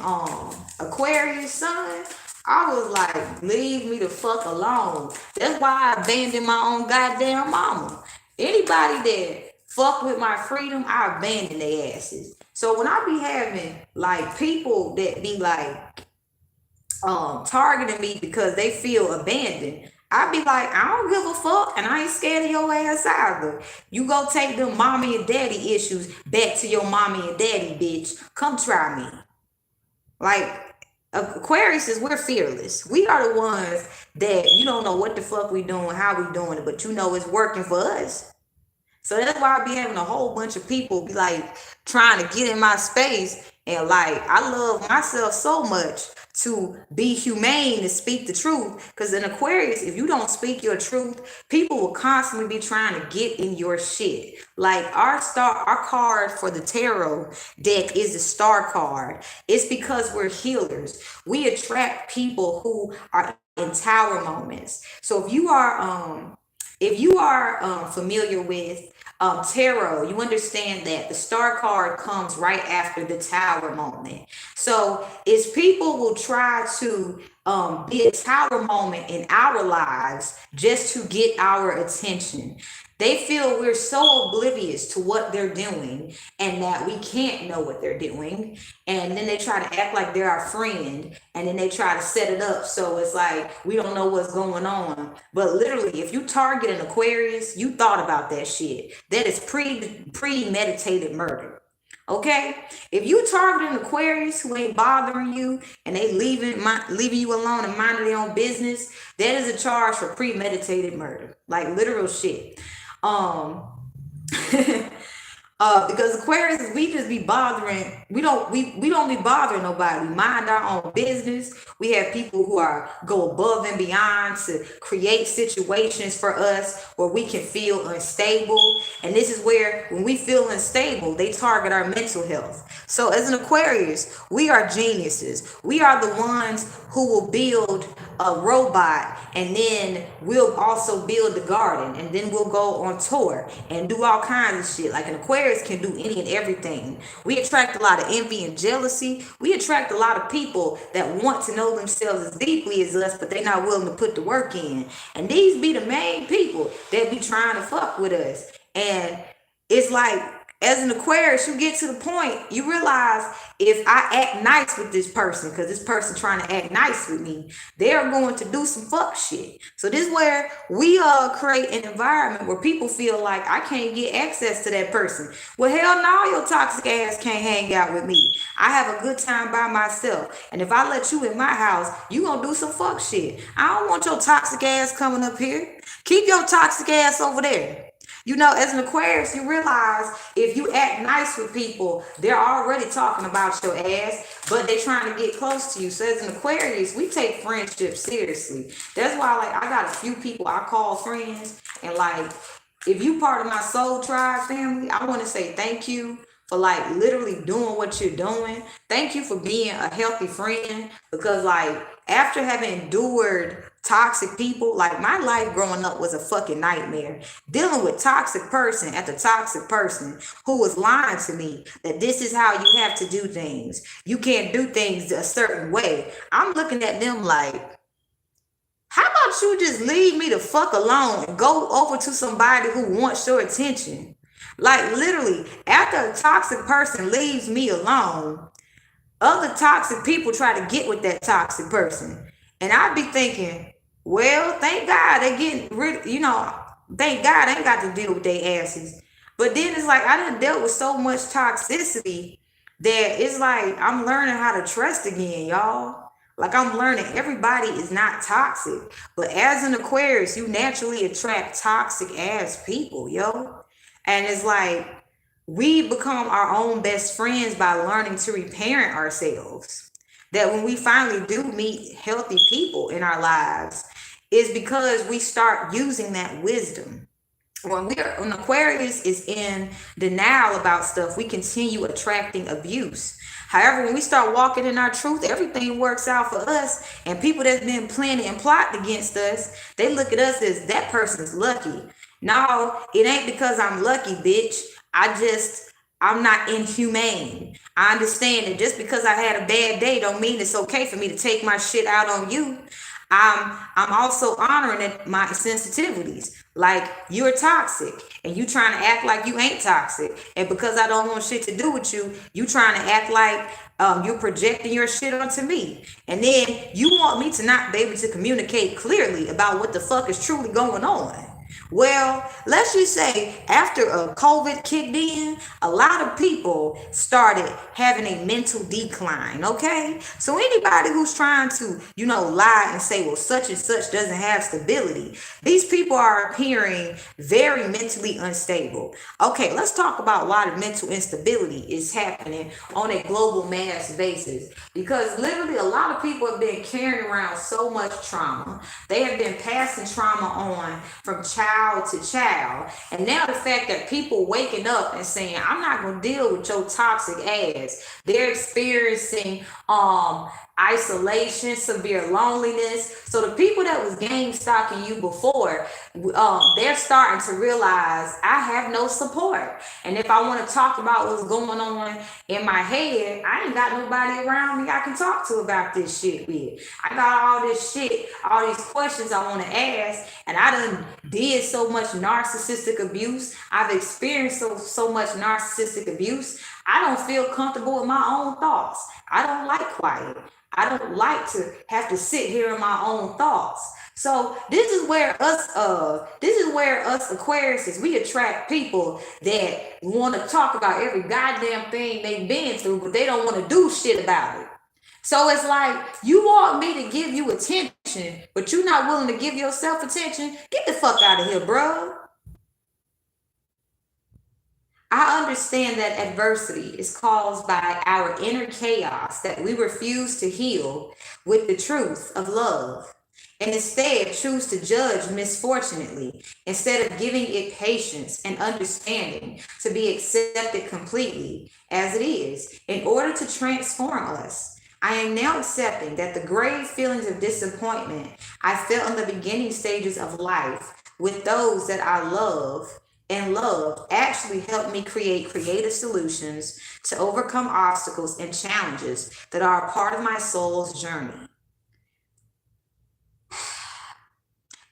Aquarius son. I was like, leave me the fuck alone. That's why I abandoned my own goddamn mama. Anybody that fuck with my freedom, I abandon their asses. So when I be having like people that be like targeting me because they feel abandoned, I be like, I don't give a fuck, and I ain't scared of your ass either. You go take them mommy and daddy issues back to your mommy and daddy, bitch. Come try me. Like, Aquariuses, we're fearless. We are the ones that you don't know what the fuck we doing, how we doing it, but it's working for us. So that's why I be having a whole bunch of people be like trying to get in my space, and like, I love myself so much to be humane and speak the truth. Because in Aquarius, if you don't speak your truth, people will constantly be trying to get in your shit. Like our card for the tarot deck is the star card. It's because we're healers. We attract people who are in tower moments. So if you are familiar with tarot, you understand that the star card comes right after the tower moment. So it's people will try to be a tower moment in our lives just to get our attention. They feel we're so oblivious to what they're doing and that we can't know what they're doing. And then they try to act like they're our friend, and then they try to set it up so it's like we don't know what's going on. But literally, if you target an Aquarius, you thought about that shit. That is premeditated murder. Okay? If you target an Aquarius who ain't bothering you and they leaving you alone and minding their own business, that is a charge for premeditated murder. Like, literal shit. Because Aquarius, we just be bothering. We don't be bothering nobody. We mind our own business. We have people who go above and beyond to create situations for us where we can feel unstable. And this is where, when we feel unstable, they target our mental health. So as an Aquarius, we are geniuses. We are the ones who will build a robot, and then we'll also build the garden, and then we'll go on tour and do all kinds of shit. Like an Aquarius can do any and everything. We attract a lot of envy and jealousy. We attract a lot of people that want to know themselves as deeply as us, but they're not willing to put the work in. And these be the main people that be trying to fuck with us. And it's like, as an Aquarius, you get to the point, you realize, if I act nice with this person, because this person trying to act nice with me, they're going to do some fuck shit. So this is where we create an environment where people feel like, I can't get access to that person. Well, hell no, your toxic ass can't hang out with me. I have a good time by myself. And if I let you in my house, you gonna do some fuck shit. I don't want your toxic ass coming up here. Keep your toxic ass over there. You know, as an Aquarius, you realize if you act nice with people, they're already talking about your ass, but they're trying to get close to you. So as an Aquarius, we take friendship seriously. That's why, like, I got a few people I call friends, and like, if you part of my soul tribe family, I want to say thank you for like literally doing what you're doing. Thank you for being a healthy friend, because like, after having endured toxic people, like my life growing up was a fucking nightmare, dealing with toxic person after toxic person who was lying to me that this is how you have to do things. You can't do things a certain way. I'm looking at them like, how about you just leave me the fuck alone and go over to somebody who wants your attention? Like literally, after a toxic person leaves me alone, other toxic people try to get with that toxic person. And I'd be thinking, well, thank God they getting rid, thank God I ain't got to deal with their asses. But then it's like, I done dealt with so much toxicity that it's like, I'm learning how to trust again, y'all. Like, I'm learning everybody is not toxic. But as an Aquarius, you naturally attract toxic ass people, yo. And it's like, we become our own best friends by learning to reparent ourselves. That when we finally do meet healthy people in our lives, is because we start using that wisdom. When Aquarius is in denial about stuff, we continue attracting abuse. However, when we start walking in our truth, everything works out for us. And people that's been planning and plotting against us, they look at us as that person's lucky. No, it ain't because I'm lucky, bitch. I'm not inhumane. I understand that just because I had a bad day don't mean it's okay for me to take my shit out on you. I'm also honoring my sensitivities. Like, you're toxic and you trying to act like you ain't toxic. And because I don't want shit to do with you, you trying to act like you're projecting your shit onto me. And then you want me to not be able to communicate clearly about what the fuck is truly going on. Well, let's just say after COVID kicked in, a lot of people started having a mental decline, okay? So anybody who's trying to, lie and say, well, such and such doesn't have stability, these people are appearing very mentally unstable. Okay, let's talk about why the mental instability is happening on a global mass basis. Because literally a lot of people have been carrying around so much trauma. They have been passing trauma on from child to child. And now the fact that people waking up and saying, I'm not going to deal with your toxic ass. They're experiencing isolation, severe loneliness. So the people that was game stalking you before, they're starting to realize I have no support. And if I want to talk about what's going on in my head, I ain't got nobody around me I can talk to about this shit with. I got all this shit, all these questions I want to ask, and I done did so much narcissistic abuse. I've experienced so much narcissistic abuse. I don't feel comfortable with my own thoughts. I don't like quiet. I don't like to have to sit here in my own thoughts. So this is where us Aquariuses, we attract people that want to talk about every goddamn thing they've been through, but they don't want to do shit about it. So it's like, you want me to give you attention, but you're not willing to give yourself attention. Get the fuck out of here, bro. I understand that adversity is caused by our inner chaos that we refuse to heal with the truth of love, and instead choose to judge misfortunately instead of giving it patience and understanding to be accepted completely as it is in order to transform us. I am now accepting that the grave feelings of disappointment I felt in the beginning stages of life with those that I love and loved actually helped me create creative solutions to overcome obstacles and challenges that are a part of my soul's journey.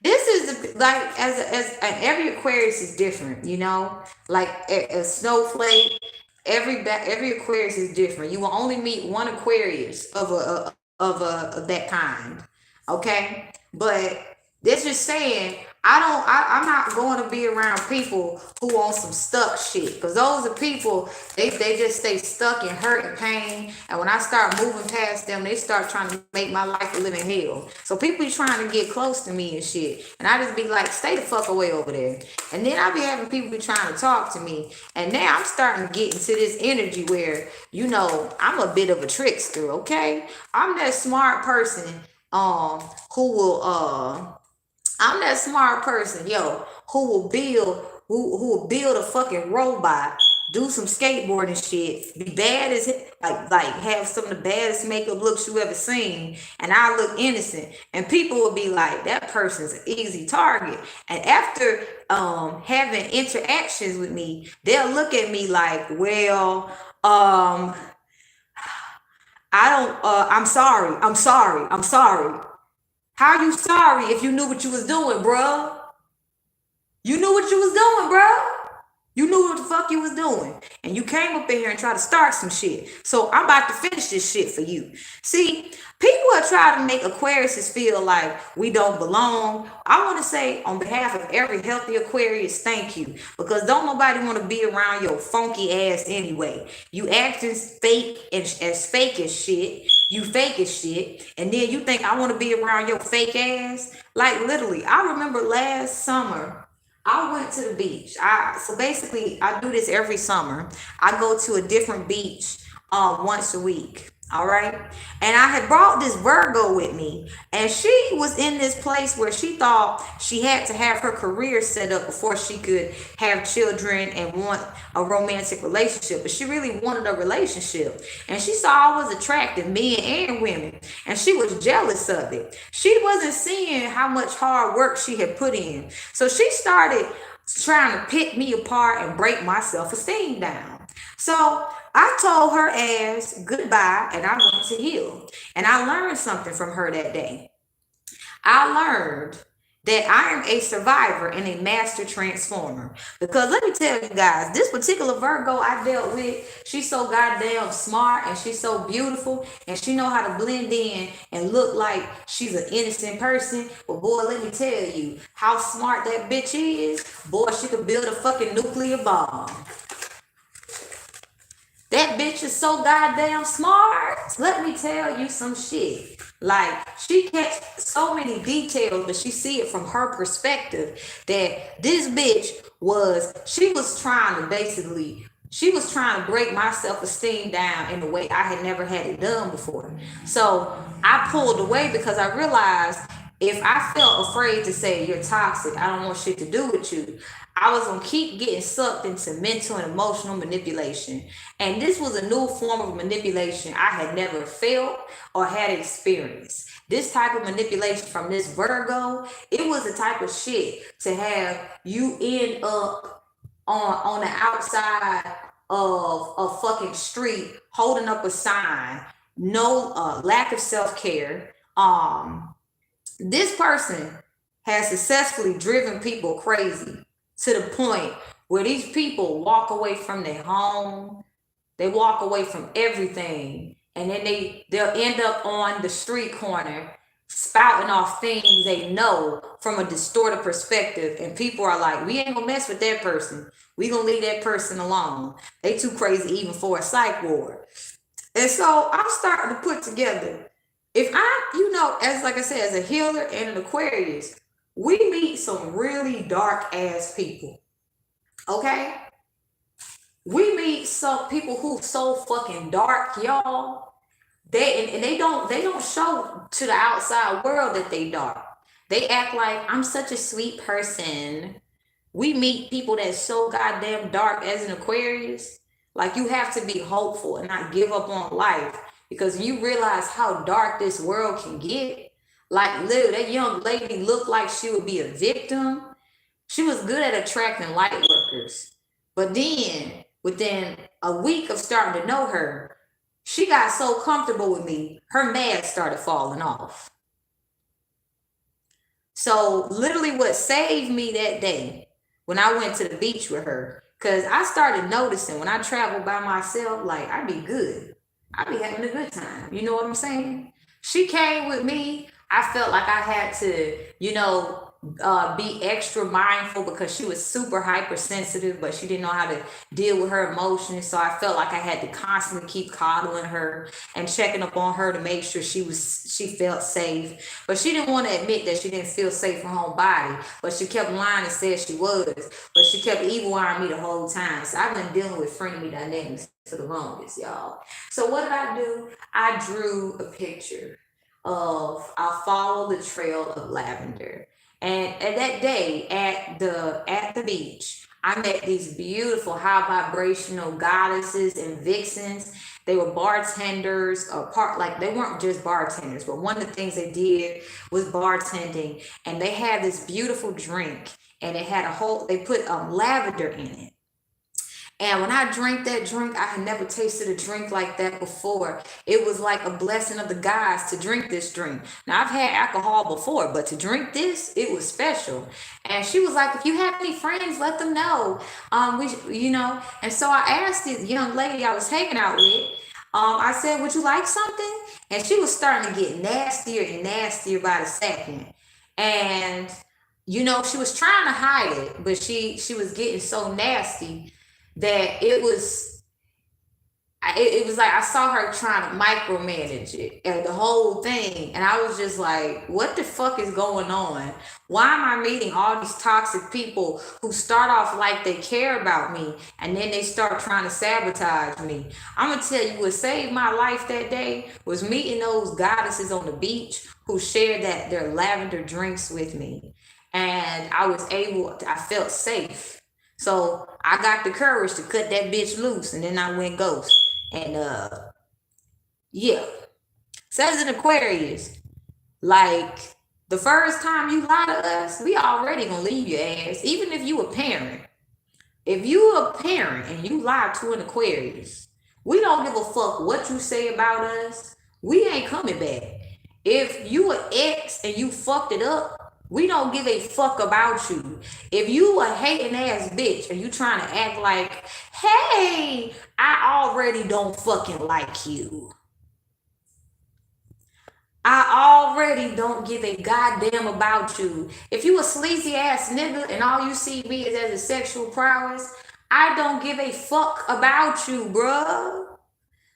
This is like as and every Aquarius is different, you know, like a snowflake. Every Aquarius is different. You will only meet one Aquarius of that kind, okay? But this is saying I'm not going to be around people who on some stuck shit, because those are people, they just stay stuck in hurt and pain, and when I start moving past them, they start trying to make my life a living hell. So people be trying to get close to me and shit, and I just be like, stay the fuck away over there. And then I be having people be trying to talk to me, and now I'm starting to get into this energy where, you know, I'm a bit of a trickster, okay? I'm that smart person who will I'm that smart person, yo, who will build a fucking robot, do some skateboarding shit, be bad as like have some of the baddest makeup looks you ever seen, and I look innocent, and people will be like, that person's an easy target. And after having interactions with me, they'll look at me like, well, I don't I'm sorry. How you sorry if you knew what you was doing, bro? You knew what you was doing, bro. You knew what the fuck you was doing. And you came up in here and tried to start some shit. So I'm about to finish this shit for you. See, people are trying to make Aquariuses feel like we don't belong. I want to say on behalf of every healthy Aquarius, thank you. Because don't nobody want to be around your funky ass anyway. You acting fake as fake as shit. You fake as shit. And then you think I want to be around your fake ass? Like literally, I remember last summer, I went to the beach. So basically I do this every summer. I go to a different beach once a week. All right. And I had brought this Virgo with me, and she was in this place where she thought she had to have her career set up before she could have children and want a romantic relationship. But she really wanted a relationship, and she saw I was attractive, men and women, and she was jealous of it. She wasn't seeing how much hard work she had put in. So she started trying to pick me apart and break my self-esteem down. So I told her ass goodbye, and I went to heal. And I learned something from her that day. I learned that I am a survivor and a master transformer. Because let me tell you guys, this particular Virgo I dealt with, she's so goddamn smart, and she's so beautiful, and she know how to blend in and look like she's an innocent person. But boy, let me tell you how smart that bitch is. Boy, she could build a fucking nuclear bomb. That bitch is so goddamn smart. Let me tell you some shit. Like, she catch so many details, but she see it from her perspective, that this bitch she was trying to break my self-esteem down in a way I had never had it done before. So I pulled away because I realized if I felt afraid to say you're toxic, I don't want shit to do with you, I was going to keep getting sucked into mental and emotional manipulation. And this was a new form of manipulation I had never felt or had experienced. This type of manipulation from this Virgo, it was the type of shit to have you end up on the outside of a fucking street holding up a sign, no lack of self-care. This person has successfully driven people crazy to the point where these people walk away from their home, they walk away from everything, and then they'll end up on the street corner spouting off things they know from a distorted perspective, and people are like, we ain't gonna mess with that person, we gonna leave that person alone, they too crazy even for a psych ward. And so I'm starting to put together, if as like I said, as a healer and an Aquarius, we meet some really dark ass people. Okay? We some people who so fucking dark, y'all. They don't show to the outside world that they dark. They act like I'm such a sweet person. We meet people that's so goddamn dark as an Aquarius. Like, you have to be hopeful and not give up on life, because you realize how dark this world can get. Like, literally, that young lady looked like she would be a victim. She was good at attracting light workers. But then, within a week of starting to know her, she got so comfortable with me, her mask started falling off. So literally what saved me that day when I went to the beach with her, because I started noticing when I travel by myself, like, I be good. I be having a good time. You know what I'm saying? She came with me. I felt like I had to, be extra mindful, because she was super hypersensitive, but she didn't know how to deal with her emotions. So I felt like I had to constantly keep coddling her and checking up on her to make sure she felt safe. But she didn't want to admit that she didn't feel safe in her own body, but she kept lying and said she was. But she kept evil-eyeing me the whole time. So I've been dealing with frenemy dynamics for the longest, y'all. So what did I do? I drew a picture of, I'll follow the trail of lavender. And that day at the beach, I met these beautiful high vibrational goddesses and vixens. They were bartenders, they weren't just bartenders, but one of the things they did was bartending. And they had this beautiful drink, and it had they put lavender in it. And when I drank that drink, I had never tasted a drink like that before. It was like a blessing of the gods to drink this drink. Now, I've had alcohol before, but to drink this, it was special. And she was like, if you have any friends, let them know. And so I asked this young lady I was hanging out with, I said, would you like something? And she was starting to get nastier and nastier by the second. And, she was trying to hide it, but she was getting so nasty that it was like I saw her trying to micromanage it and the whole thing. And I was just like, what the fuck is going on? Why am I meeting all these toxic people who start off like they care about me, and then they start trying to sabotage me? I'm going to tell you, what saved my life that day was meeting those goddesses on the beach who shared their lavender drinks with me. And I felt safe. So I got the courage to cut that bitch loose, and then I went ghost. And so as an Aquarius, like, the first time you lie to us, we already gonna leave your ass. Even if you a parent. If you a parent and you lie to an Aquarius, we don't give a fuck what you say about us. We ain't coming back. If you an ex and you fucked it up, we don't give a fuck about you. If you a hating ass bitch and you trying to act like, hey, I already don't fucking like you. I already don't give a goddamn about you. If you a sleazy ass nigga and all you see me is as a sexual prowess, I don't give a fuck about you, bruh.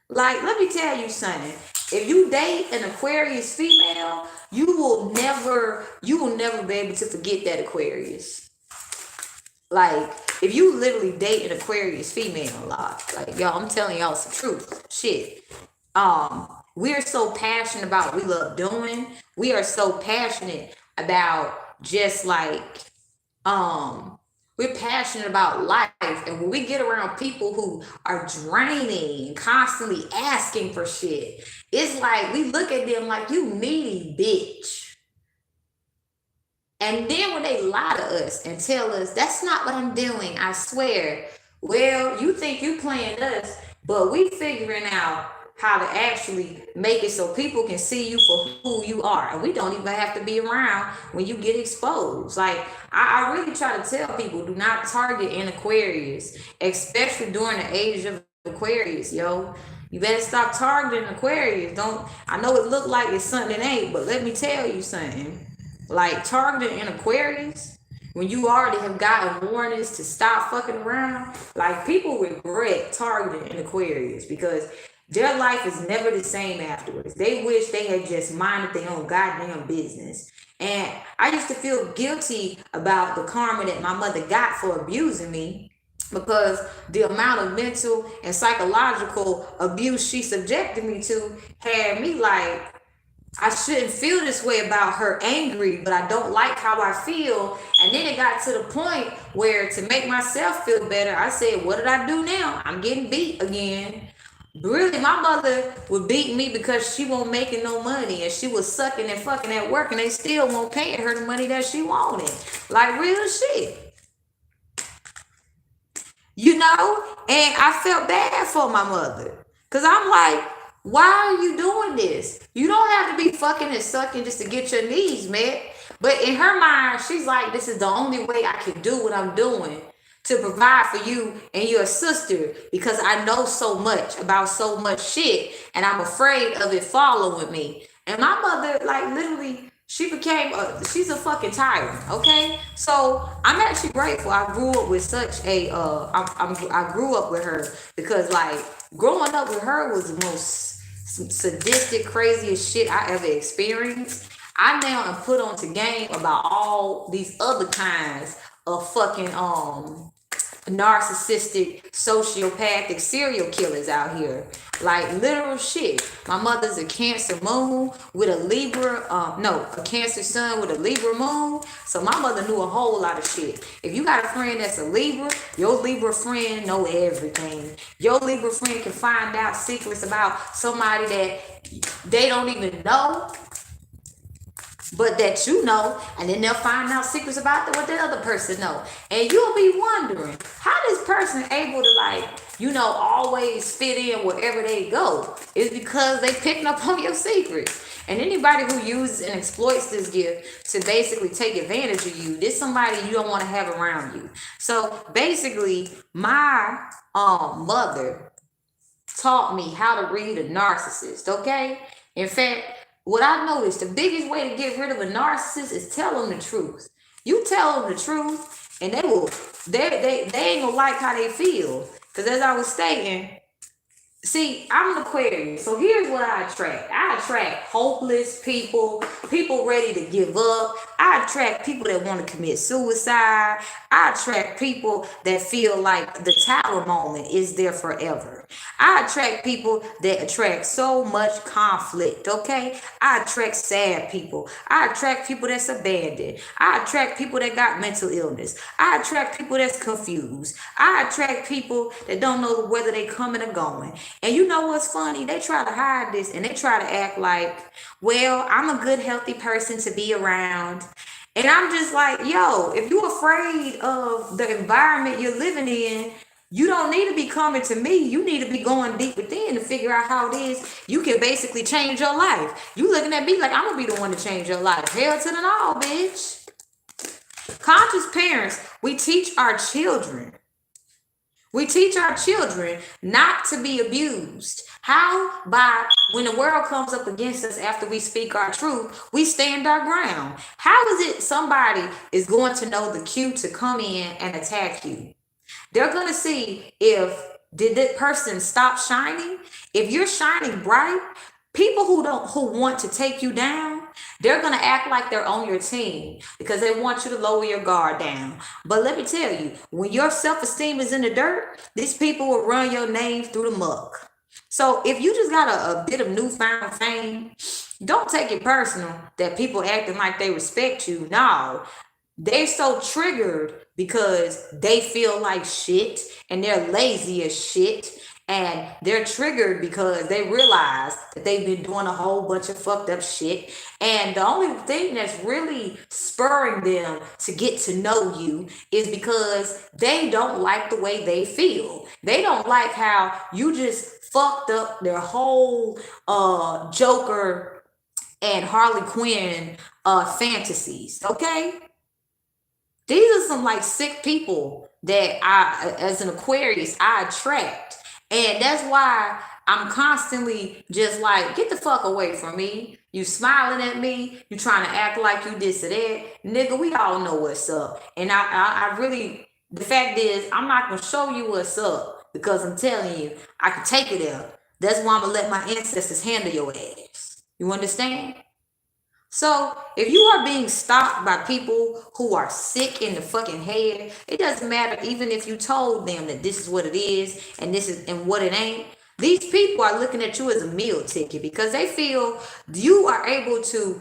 Like, let me tell you something. If you date an Aquarius female, you will never be able to forget that Aquarius. Like, if you literally date an Aquarius female, like y'all, I'm telling y'all some truth. Shit. We're so passionate about what we love doing. We are so passionate about just like, we're passionate about life. And when we get around people who are draining and constantly asking for shit, it's like we look at them like, you needy bitch. And then when they lie to us and tell us, that's not what I'm doing, I swear. Well, you think you playing us, but we figuring out how to actually make it so people can see you for who you are. And we don't even have to be around when you get exposed. Like, I really try to tell people, do not target an Aquarius, especially during the age of Aquarius, yo. You better stop targeting Aquarius. I know it look like it's something it ain't, but let me tell you something. Like, targeting an Aquarius, when you already have gotten warnings to stop fucking around, like, people regret targeting an Aquarius because their life is never the same afterwards. They wish they had just minded their own goddamn business. And I used to feel guilty about the karma that my mother got for abusing me. because the amount of mental and psychological abuse she subjected me to had me like, I shouldn't feel this way about her angry, but I don't like how I feel. And then it got to the point where, to make myself feel better, I said, what did I do now? I'm getting beat again. Really, my mother would beat me because she won't making no money, and she was sucking and fucking at work, and they still won't pay her the money that she wanted. Like, real shit. You know? And I felt bad for my mother. Because I'm like, why are you doing this? You don't have to be fucking and sucking just to get your needs met. But in her mind, she's like, this is the only way I can do what I'm doing to provide for you and your sister, because I know so much about so much shit and I'm afraid of it following me. And my mother, like, literally, she became she's a fucking tyrant. Okay, so I'm actually grateful I grew up with such a I grew up with her, because like, growing up with her was the most sadistic, craziest shit I ever experienced. I now am put on to game about all these other kinds of fucking narcissistic, sociopathic serial killers out here. Like, literal shit. My mother's a Cancer moon with a Libra, a Cancer sun with a Libra moon. So my mother knew a whole lot of shit. If you got a friend that's a Libra, your Libra friend know everything. Your Libra friend can find out secrets about somebody that they don't even know, but that you know, and then they'll find out secrets about what the other person know. And you'll be wondering, how this person able to, like, always fit in wherever they go? It's because they picking up on your secrets. And anybody who uses and exploits this gift to basically take advantage of you, this somebody you don't want to have around you. So basically, my mother taught me how to read a narcissist, okay? In fact, what I noticed, the biggest way to get rid of a narcissist is tell them the truth. You tell them the truth, and they ain't gonna like how they feel. Because as I was stating, see, I'm an Aquarius, so here's what I attract. I attract hopeless people, people ready to give up. I attract people that want to commit suicide. I attract people that feel like the tower moment is there forever. I attract people that attract so much conflict, okay? I attract sad people. I attract people that's abandoned. I attract people that got mental illness. I attract people that's confused. I attract people that don't know whether they coming or going. And you know what's funny? They try to hide this, and they try to act like, well, I'm a good, healthy person to be around. And I'm just like, yo, if you're afraid of the environment you're living in, you don't need to be coming to me. You need to be going deep within to figure out how it is you can basically change your life. You looking at me like I'm gonna be the one to change your life. Hell to the no, bitch. Conscious parents, we teach our children. We teach our children not to be abused. How? By when the world comes up against us after we speak our truth, we stand our ground. How is it somebody is going to know the cue to come in and attack you? They're going to see if did that person stop shining? If you're shining bright, people who want to take you down, they're going to act like they're on your team because they want you to lower your guard down. But let me tell you, when your self-esteem is in the dirt, these people will run your name through the muck. So if you just got a bit of newfound fame, don't take it personal that people acting like they respect you. No, they're so triggered because they feel like shit and they're lazy as shit. And they're triggered because they realize that they've been doing a whole bunch of fucked up shit. And the only thing that's really spurring them to get to know you is because they don't like the way they feel. They don't like how you just fucked up their whole Joker and Harley Quinn fantasies, okay? These are some like sick people that I, as an Aquarius, I attract. And that's why I'm constantly just like, get the fuck away from me. You smiling at me. You trying to act like you this or that. Nigga, we all know what's up. And I really, the fact is, I'm not going to show you what's up because I'm telling you, I can take it there. That's why I'm going to let my ancestors handle your ass. You understand? So if you are being stalked by people who are sick in the fucking head, it doesn't matter even if you told them that this is what it is and this is and what it ain't. These people are looking at you as a meal ticket because they feel you are able to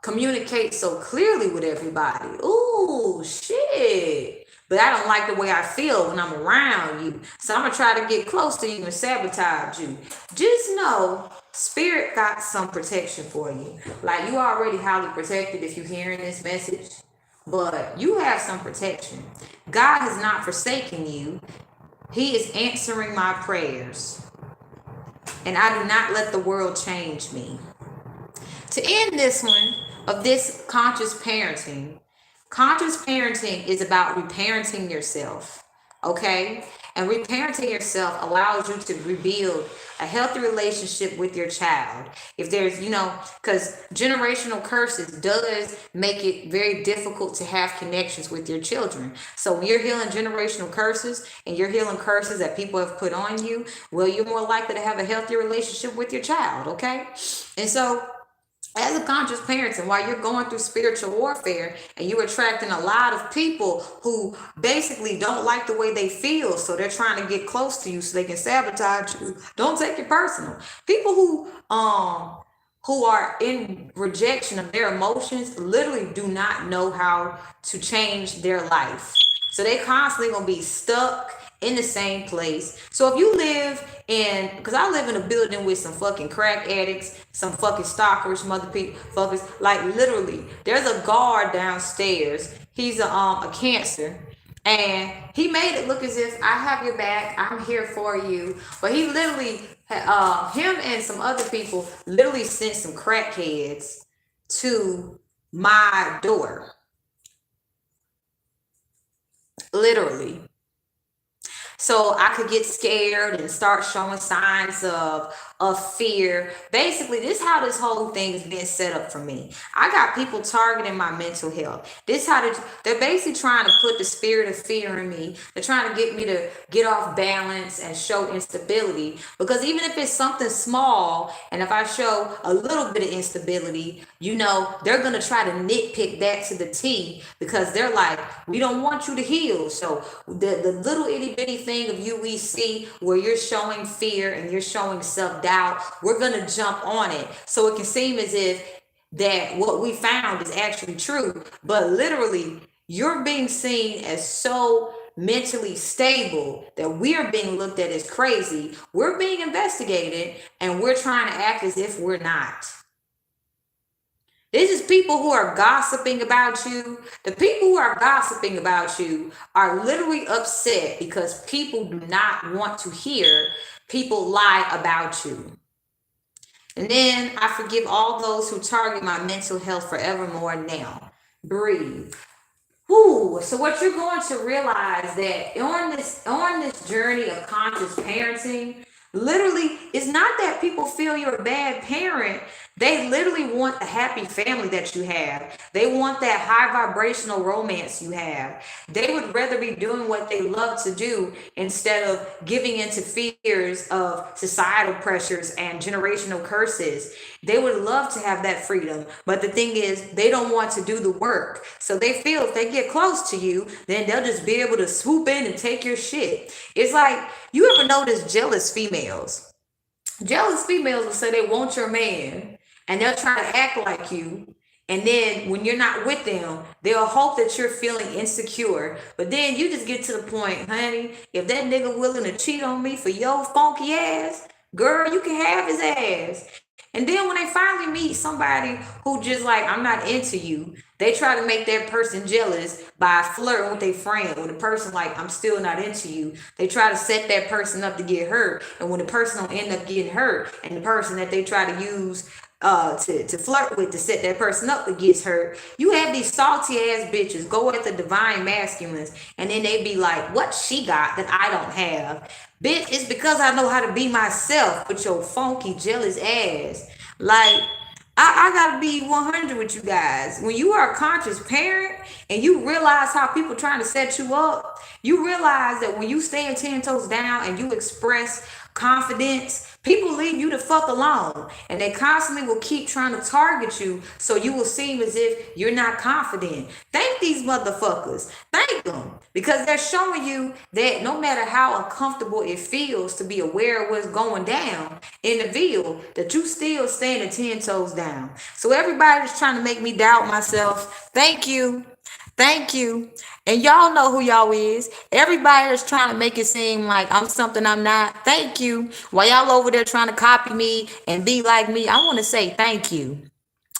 communicate so clearly with everybody. Ooh, shit. But I don't like the way I feel when I'm around you. So I'm going to try to get close to you and sabotage you. Just know, Spirit got some protection for you. Like, you already highly protected if you're hearing this message. But you have some protection. God has not forsaken you. He is answering my prayers. And I do not let the world change me. To end this one of this conscious parenting is about reparenting yourself, okay? And reparenting yourself allows you to rebuild a healthy relationship with your child. If there's, because generational curses does make it very difficult to have connections with your children. So when you're healing generational curses and you're healing curses that people have put on you, well, you're more likely to have a healthy relationship with your child, okay? And so as a conscious parent, and while you're going through spiritual warfare and you're attracting a lot of people who basically don't like the way they feel, so they're trying to get close to you so they can sabotage you, don't take it personal. People who are in rejection of their emotions literally do not know how to change their life. So they constantly gonna be stuck in the same place. So if you live in, because I live in a building with some fucking crack addicts, some fucking stalkers, mother people, fuckers, like literally, there's a guard downstairs. He's a cancer. And he made it look as if I have your back, I'm here for you. But he literally, him and some other people literally sent some crackheads to my door. Literally. So I could get scared and start showing signs of fear. Basically, this is how this whole thing is being set up for me. I got people targeting my mental health. This how they're basically trying to put the spirit of fear in me. They're trying to get me to get off balance and show instability. Because even if it's something small, and if I show a little bit of instability, they're going to try to nitpick that to the T, because they're like, we don't want you to heal. So the little itty bitty thing of you we see where you're showing fear and you're showing self-doubt, we're going to jump on it. So it can seem as if that what we found is actually true. But literally, you're being seen as so mentally stable that we're being looked at as crazy. We're being investigated and we're trying to act as if we're not. This is people who are gossiping about you. The people who are gossiping about you are literally upset because people do not want to hear people lie about you. And then I forgive all those who target my mental health forevermore now. Breathe. Ooh, so what you're going to realize that on this journey of conscious parenting, literally, it's not that people feel you're a bad parent. They literally want the happy family that you have. They want that high vibrational romance you have. They would rather be doing what they love to do instead of giving into fears of societal pressures and generational curses. They would love to have that freedom. But the thing is, they don't want to do the work. So they feel if they get close to you, then they'll just be able to swoop in and take your shit. It's like, you ever notice jealous females? Jealous females will say they want your man, and they'll try to act like you. And then when you're not with them, they'll hope that you're feeling insecure. But then you just get to the point, honey, if that nigga willing to cheat on me for your funky ass, girl, you can have his ass. And then when they finally meet somebody who just like, I'm not into you, they try to make that person jealous by flirting with their friend. When the person like, I'm still not into you, they try to set that person up to get hurt. And when the person don't end up getting hurt, and the person that they try to use to flirt with to set that person up that gets hurt, you have these salty ass bitches go at the divine masculines, and then they be like, what she got that I don't have? Bitch, it's because I know how to be myself with your funky jealous ass. Like, I gotta be 100 with you guys. When you are a conscious parent and you realize how people trying to set you up, you realize that when you stand 10 toes down and you express confidence, people leave you the fuck alone, and they constantly will keep trying to target you, so you will seem as if you're not confident. Thank these motherfuckers. Thank them, because they're showing you that no matter how uncomfortable it feels to be aware of what's going down in the field, that you still standing 10 toes down. So everybody that's trying to make me doubt myself, thank you. Thank you. And y'all know who y'all is. Everybody that's trying to make it seem like I'm something I'm not, thank you. While y'all over there trying to copy me and be like me, I want to say thank you.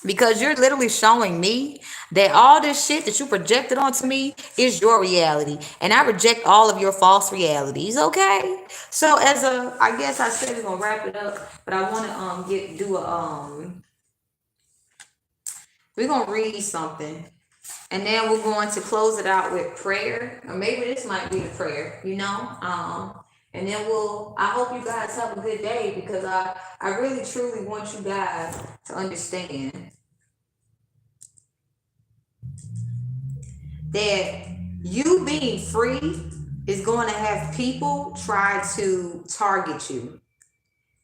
Because you're literally showing me that all this shit that you projected onto me is your reality. And I reject all of your false realities, okay? So I guess I said we're gonna wrap it up, but I wanna we're gonna read something. And then we're going to close it out with prayer. Or maybe this might be the prayer, you know? And then I hope you guys have a good day, because I really truly want you guys to understand that you being free is going to have people try to target you.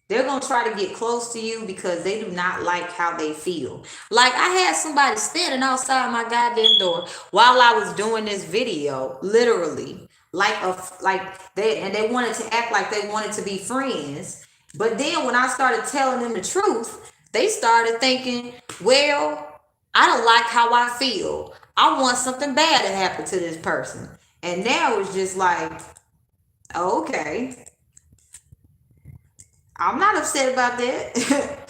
They're going to try to get close to you because they do not like how they feel. Like, I had somebody standing outside my goddamn door while I was doing this video, literally. They wanted to act like they wanted to be friends. But then when I started telling them the truth, they started thinking, well, I don't like how I feel. I want something bad to happen to this person. And now it's just like, okay. I'm not upset about that.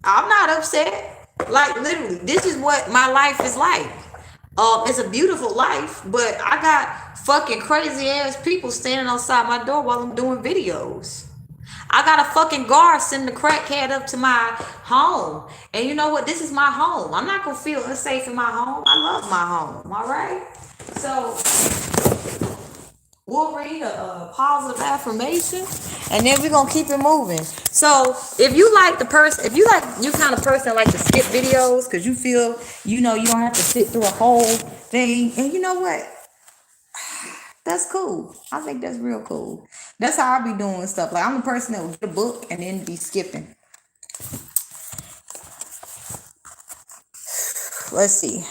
I'm not upset. Like, literally, this is what my life is like. It's a beautiful life, but I got fucking crazy ass people standing outside my door while I'm doing videos. I got a fucking guard sending the crackhead up to my home. And you know what? This is my home. I'm not gonna feel unsafe in my home. I love my home, all right? So we'll read a positive affirmation, and then we're gonna keep it moving. So if you like you kind of person that like to skip videos because you feel, you don't have to sit through a whole thing, and you know what? That's cool. I think that's real cool. That's how I be doing stuff. Like, I'm the person that will get a book and then be skipping. Let's see.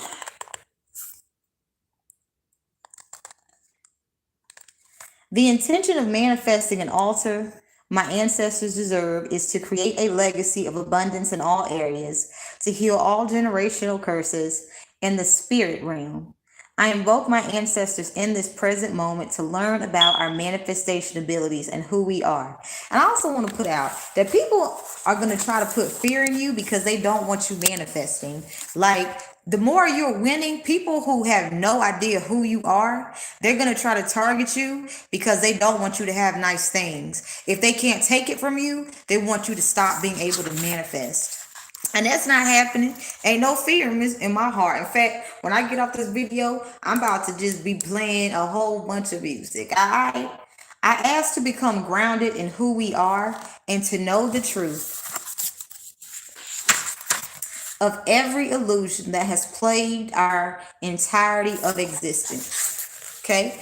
The intention of manifesting an altar my ancestors deserve is to create a legacy of abundance in all areas, to heal all generational curses in the spirit realm. I invoke my ancestors in this present moment to learn about our manifestation abilities and who we are. And I also want to put out that people are going to try to put fear in you because they don't want you manifesting. Like, the more you're winning, people who have no idea who you are, they're going to try to target you because they don't want you to have nice things. If they can't take it from you, they want you to stop being able to manifest. And that's not happening. Ain't no fear in my heart. In fact, when I get off this video, I'm about to just be playing a whole bunch of music. I ask to become grounded in who we are and to know the truth of every illusion that has plagued our entirety of existence. Okay?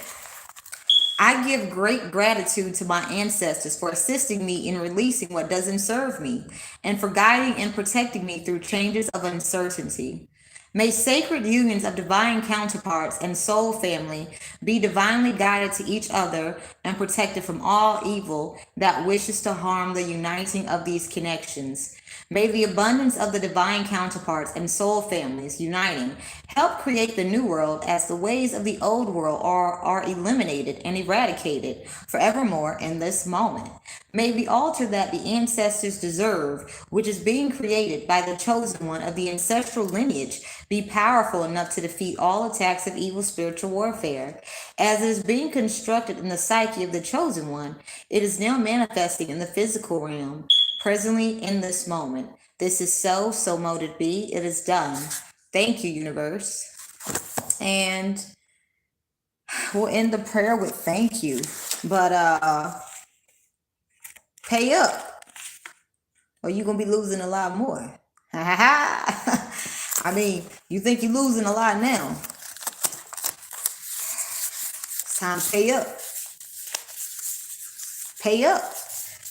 I give great gratitude to my ancestors for assisting me in releasing what doesn't serve me and for guiding and protecting me through changes of uncertainty. May sacred unions of divine counterparts and soul family be divinely guided to each other and protected from all evil that wishes to harm the uniting of these connections. May the abundance of the divine counterparts and soul families uniting help create the new world as the ways of the old world are eliminated and eradicated forevermore in this moment. May the altar that the ancestors deserve, which is being created by the chosen one of the ancestral lineage, be powerful enough to defeat all attacks of evil spiritual warfare. As it is being constructed in the psyche of the chosen one, it is now manifesting in the physical realm. Presently in this moment. This is so mote it be. It is done. Thank you, universe. And we'll end the prayer with thank you. But pay up, or you're gonna be losing a lot more. I mean, you think you're losing a lot now. It's time to pay up. Pay up.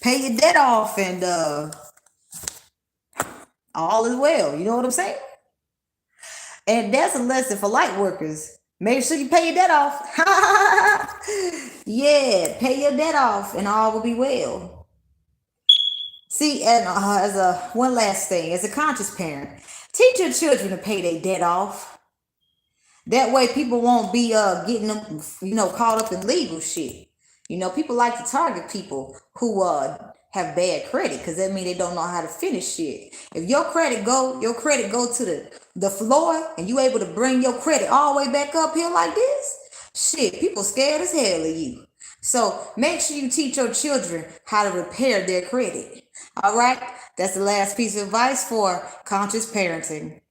pay your debt off, and all is well. You know what I'm saying? And that's a lesson for light workers. Make sure you pay your debt off. Yeah, pay your debt off, and all will be well. See, and as a one last thing, as a conscious parent, teach your children to pay their debt off. That way, people won't be getting them, caught up in legal shit. People like to target people who have bad credit, because that means they don't know how to finish shit. If your credit go to the floor, and you able to bring your credit all the way back up here like this, shit, people scared as hell of you. So make sure you teach your children how to repair their credit. All right, that's the last piece of advice for conscious parenting.